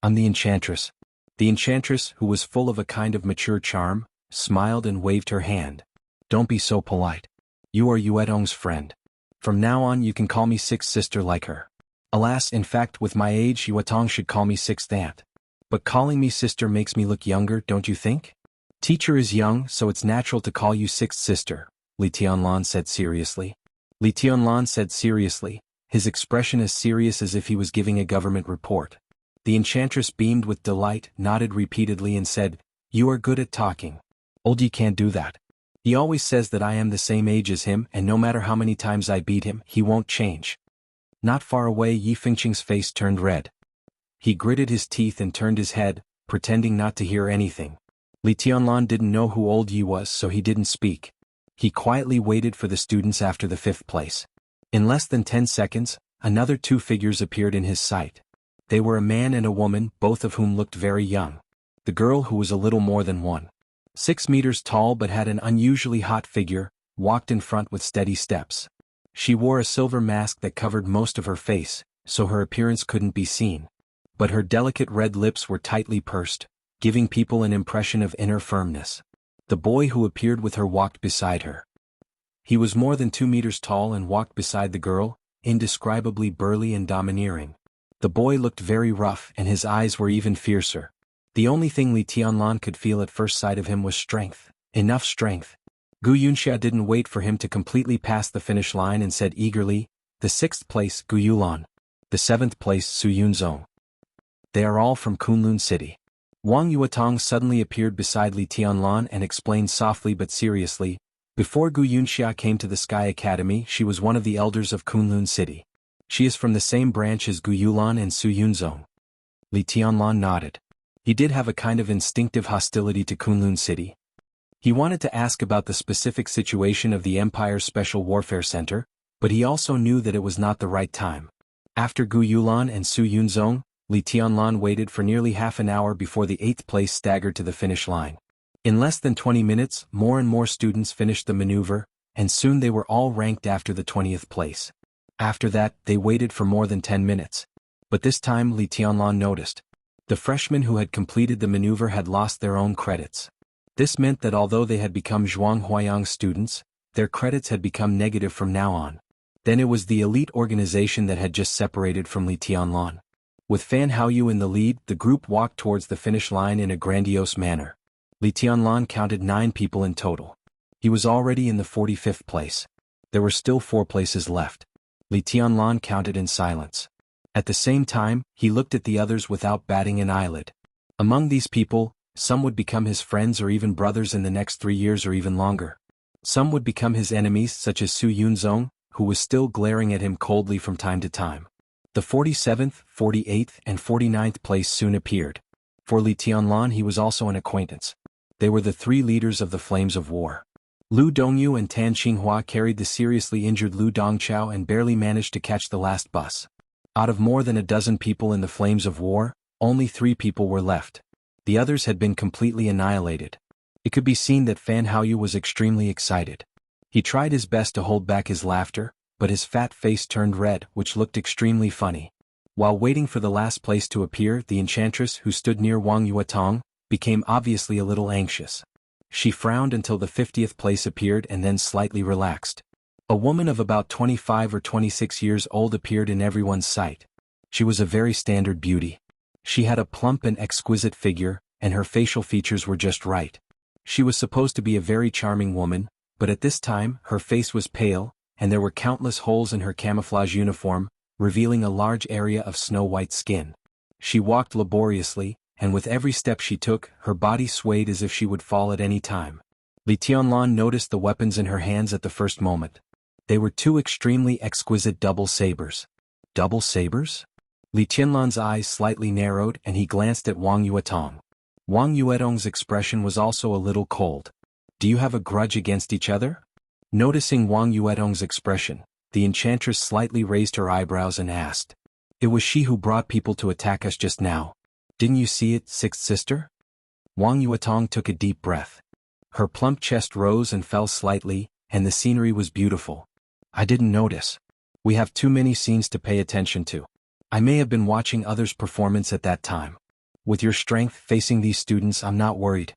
"I'm the Enchantress." The Enchantress, who was full of a kind of mature charm, smiled and waved her hand. "Don't be so polite. You are Yuetong's friend. From now on you can call me 6th sister like her. Alas, in fact, with my age, Yuetong should call me 6th aunt. But calling me sister makes me look younger, don't you think? Teacher is young, so it's natural to call you 6th sister," Li Tianlan said seriously. Li Tianlan said seriously, his expression as serious as if he was giving a government report. The Enchantress beamed with delight, nodded repeatedly and said, "You are good at talking. Old Yi can't do that. He always says that I am the same age as him and no matter how many times I beat him, he won't change. Not far away Yi Fengqing's face turned red. He gritted his teeth and turned his head, pretending not to hear anything. Li Tianlan didn't know who old Yi was so he didn't speak. He quietly waited for the students after the 5th place. In less than 10 seconds, another 2 figures appeared in his sight. They were a man and a woman, both of whom looked very young. The girl, who was a little more than 1.6 meters tall but had an unusually hot figure, walked in front with steady steps. She wore a silver mask that covered most of her face, so her appearance couldn't be seen. But her delicate red lips were tightly pursed, giving people an impression of inner firmness. The boy who appeared with her walked beside her. He was more than 2 meters tall and walked beside the girl, indescribably burly and domineering. The boy looked very rough and his eyes were even fiercer. The only thing Li Tianlan could feel at first sight of him was strength. Enough strength. Gu Yunxia didn't wait for him to completely pass the finish line and said eagerly, "The 6th place, Gu Yulan. The 7th place, Su Yunzong. They are all from Kunlun City." Wang Yuetong suddenly appeared beside Li Tianlan and explained softly but seriously, "Before Gu Yunxia came to the Sky Academy, she was one of the elders of Kunlun City. She is from the same branch as Gu Yulan and Su Yunzong." Li Tianlan nodded. He did have a kind of instinctive hostility to Kunlun City. He wanted to ask about the specific situation of the Empire's Special Warfare Center, but he also knew that it was not the right time. After Gu Yulan and Su Yunzong, Li Tianlan waited for nearly half an hour before the 8th place staggered to the finish line. In less than 20 minutes, more and more students finished the maneuver, and soon they were all ranked after the 20th place. After that, they waited for more than 10 minutes. But this time Li Tianlan noticed. The freshmen who had completed the maneuver had lost their own credits. This meant that although they had become Zhuang Huayang students, their credits had become negative from now on. Then it was the elite organization that had just separated from Li Tianlan. With Fan Haoyu in the lead, the group walked towards the finish line in a grandiose manner. Li Tianlan counted 9 people in total. He was already in the 45th place. There were still 4 places left. Li Tianlan counted in silence. At the same time, he looked at the others without batting an eyelid. Among these people, some would become his friends or even brothers in the next 3 years or even longer. Some would become his enemies, such as Su Yunzong, who was still glaring at him coldly from time to time. The 47th, 48th, and 49th place soon appeared. For Li Tianlan he was also an acquaintance. They were the 3 leaders of the Flames of War. Lu Dongyu and Tan Xinghua carried the seriously injured Lu Dongchao and barely managed to catch the last bus. Out of more than a dozen people in the Flames of War, only 3 people were left. The others had been completely annihilated. It could be seen that Fan Haoyu was extremely excited. He tried his best to hold back his laughter, but his fat face turned red, which looked extremely funny. While waiting for the last place to appear, the enchantress who stood near Wang Yuetong became obviously a little anxious. She frowned until the 50th place appeared and then slightly relaxed. A woman of about 25 or 26 years old appeared in everyone's sight. She was a very standard beauty. She had a plump and exquisite figure, and her facial features were just right. She was supposed to be a very charming woman, but at this time her face was pale, and there were countless holes in her camouflage uniform, revealing a large area of snow-white skin. She walked laboriously, and with every step she took, her body swayed as if she would fall at any time. Li Tianlan noticed the weapons in her hands at the first moment. They were 2 extremely exquisite double sabers. Double sabers? Li Tianlan's eyes slightly narrowed and he glanced at Wang Yuetong. Wang Yuetong's expression was also a little cold. "Do you have a grudge against each other?" Noticing Wang Yuetong's expression, the enchantress slightly raised her eyebrows and asked. "It was she who brought people to attack us just now. Didn't you see it, 6th sister?" Wang Yuetong took a deep breath. Her plump chest rose and fell slightly, and the scenery was beautiful. "I didn't notice. We have too many scenes to pay attention to. I may have been watching others' performance at that time. With your strength facing these students, I'm not worried."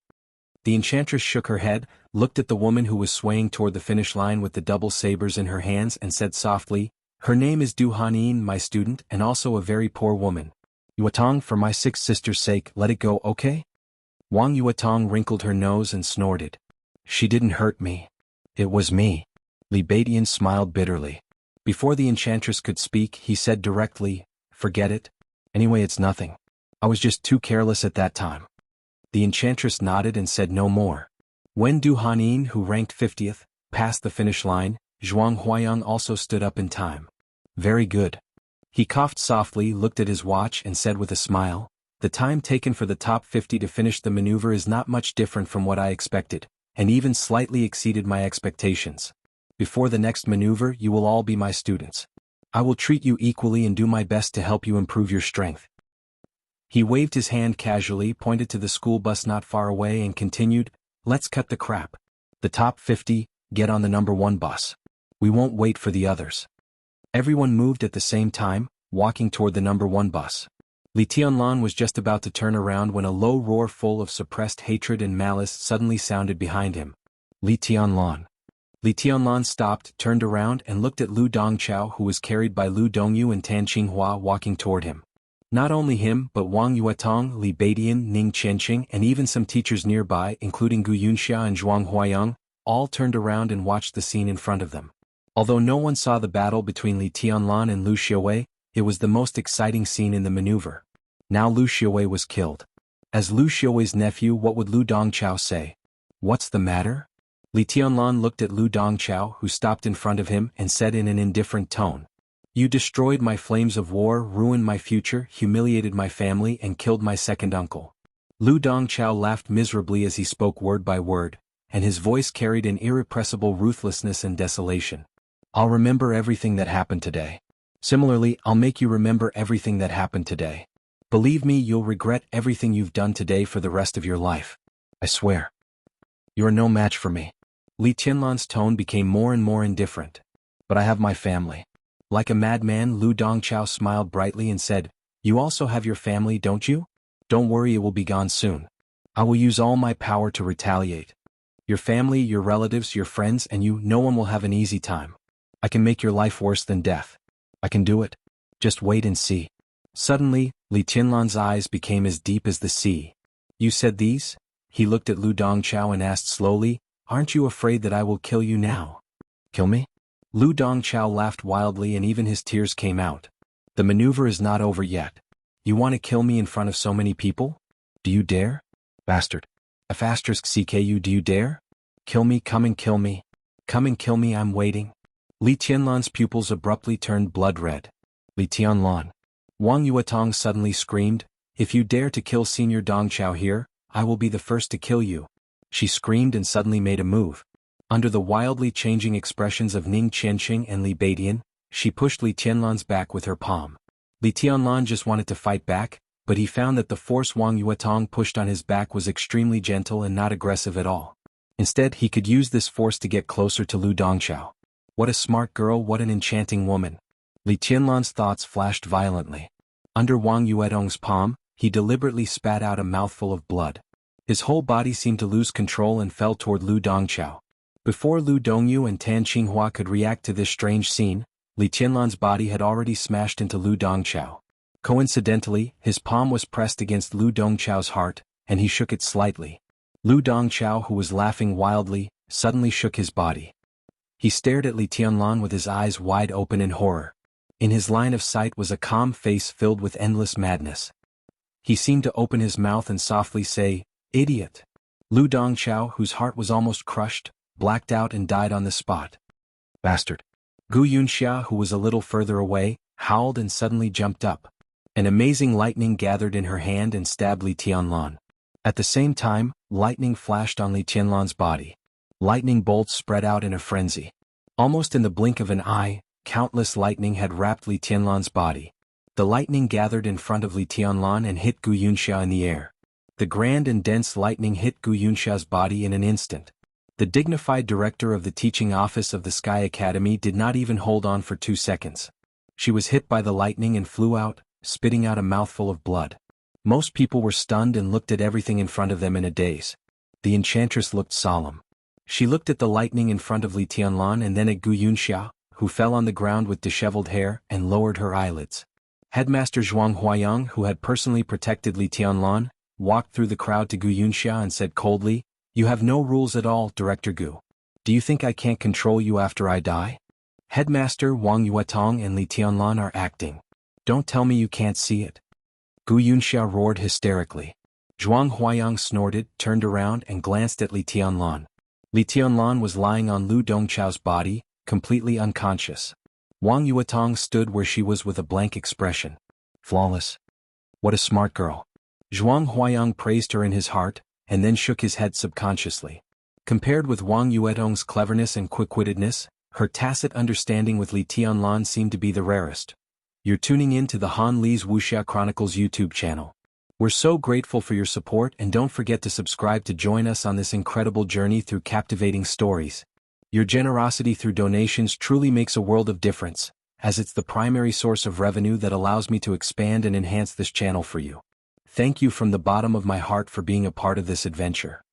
The enchantress shook her head, looked at the woman who was swaying toward the finish line with the double sabers in her hands and said softly, "Her name is Du Hanyin, my student, and also a very poor woman. Yuetong, for my 6th sister's sake, let it go, okay?" Wang Yuetong wrinkled her nose and snorted. "She didn't hurt me. It was me." Li Baidian smiled bitterly. Before the enchantress could speak, he said directly, "Forget it. Anyway, it's nothing. I was just too careless at that time." The enchantress nodded and said no more. When Du Hanin, who ranked 50th, passed the finish line, Zhuang Huayang also stood up in time. Very good. He coughed softly, looked at his watch and said with a smile, the time taken for the top 50 to finish the maneuver is not much different from what I expected, and even slightly exceeded my expectations. Before the next maneuver, you will all be my students. I will treat you equally and do my best to help you improve your strength. He waved his hand casually, pointed to the school bus not far away and continued, let's cut the crap. The top 50, get on the number 1 bus. We won't wait for the others. Everyone moved at the same time, walking toward the number 1 bus. Li Tianlan was just about to turn around when a low roar full of suppressed hatred and malice suddenly sounded behind him. Li Tianlan. Li Tianlan stopped, turned around and looked at Lu Dongchao, who was carried by Lu Dongyu and Tan Qinghua walking toward him. Not only him but Wang Yuetong, Li Beidian, Ning Qianqing and even some teachers nearby, including Gu Yunxia and Zhuang Huayang, all turned around and watched the scene in front of them. Although no one saw the battle between Li Tianlan and Lu Xiaowei, it was the most exciting scene in the maneuver. Now Lu Xiaowei was killed. As Lu Xiaowei's nephew, what would Lu Dongchao say? What's the matter? Li Tianlan looked at Lu Dongchao, who stopped in front of him and said in an indifferent tone, you destroyed my flames of war, ruined my future, humiliated my family and killed my second uncle. Lu Dongchao laughed miserably as he spoke word by word, and his voice carried an irrepressible ruthlessness and desolation. I'll remember everything that happened today. Similarly, I'll make you remember everything that happened today. Believe me, you'll regret everything you've done today for the rest of your life. I swear. You're no match for me. Li Tianlan's tone became more and more indifferent. But I have my family. Like a madman, Lu Dongchao smiled brightly and said, you also have your family, don't you? Don't worry, it will be gone soon. I will use all my power to retaliate. Your family, your relatives, your friends, and you, no one will have an easy time. I can make your life worse than death. I can do it. Just wait and see. Suddenly, Li Tianlan's eyes became as deep as the sea. You said these? He looked at Lu Dongchao and asked slowly, aren't you afraid that I will kill you now? Kill me? Lu Dongchao laughed wildly and even his tears came out. The maneuver is not over yet. You want to kill me in front of so many people? Do you dare? Bastard. *CKU, do you dare? Kill me, come and kill me. Come and kill me, I'm waiting. Li Tianlan's pupils abruptly turned blood red. Li Tianlan. Wang Yuetong suddenly screamed, if you dare to kill Senior Dongchao here, I will be the first to kill you. She screamed and suddenly made a move. Under the wildly changing expressions of Ning Qianqing and Li Beidian, she pushed Li Tianlan's back with her palm. Li Tianlan just wanted to fight back, but he found that the force Wang Yuetong pushed on his back was extremely gentle and not aggressive at all. Instead, he could use this force to get closer to Lu Dongchao. What a smart girl, what an enchanting woman. Li Tianlan's thoughts flashed violently. Under Wang Yuetong's palm, he deliberately spat out a mouthful of blood. His whole body seemed to lose control and fell toward Lu Dongchao. Before Lu Dongyu and Tan Qinghua could react to this strange scene, Li Tianlan's body had already smashed into Lu Dongchao. Coincidentally, his palm was pressed against Lu Dongchao's heart, and he shook it slightly. Lu Dongchao, who was laughing wildly, suddenly shook his body. He stared at Li Tianlan with his eyes wide open in horror. In his line of sight was a calm face filled with endless madness. He seemed to open his mouth and softly say, idiot. Lu Dongchao, whose heart was almost crushed, blacked out and died on the spot. Bastard. Gu Yunxia, who was a little further away, howled and suddenly jumped up. An amazing lightning gathered in her hand and stabbed Li Tianlan. At the same time, lightning flashed on Li Tianlan's body. Lightning bolts spread out in a frenzy. Almost in the blink of an eye, countless lightning had wrapped Li Tianlan's body. The lightning gathered in front of Li Tianlan and hit Gu Yunxia in the air. The grand and dense lightning hit Gu Yunxia's body in an instant. The dignified director of the teaching office of the Sky Academy did not even hold on for 2 seconds. She was hit by the lightning and flew out, spitting out a mouthful of blood. Most people were stunned and looked at everything in front of them in a daze. The enchantress looked solemn. She looked at the lightning in front of Li Tianlan and then at Gu Yunxia, who fell on the ground with disheveled hair and lowered her eyelids. Headmaster Zhuang Huayang, who had personally protected Li Tianlan, walked through the crowd to Gu Yunxia and said coldly, you have no rules at all, Director Gu. Do you think I can't control you after I die? Headmaster Wang Yuetong and Li Tianlan are acting. Don't tell me you can't see it. Gu Yunxia roared hysterically. Zhuang Huayang snorted, turned around and glanced at Li Tianlan. Li Tianlan was lying on Lu Dongchao's body, completely unconscious. Wang Yuetong stood where she was with a blank expression. Flawless. What a smart girl. Zhuang Huayang praised her in his heart, and then shook his head subconsciously. Compared with Wang Yuetong's cleverness and quick-wittedness, her tacit understanding with Li Tianlan seemed to be the rarest. You're tuning in to the Han Li's Wuxia Chronicles YouTube channel. We're so grateful for your support, and don't forget to subscribe to join us on this incredible journey through captivating stories. Your generosity through donations truly makes a world of difference, as it's the primary source of revenue that allows me to expand and enhance this channel for you. Thank you from the bottom of my heart for being a part of this adventure.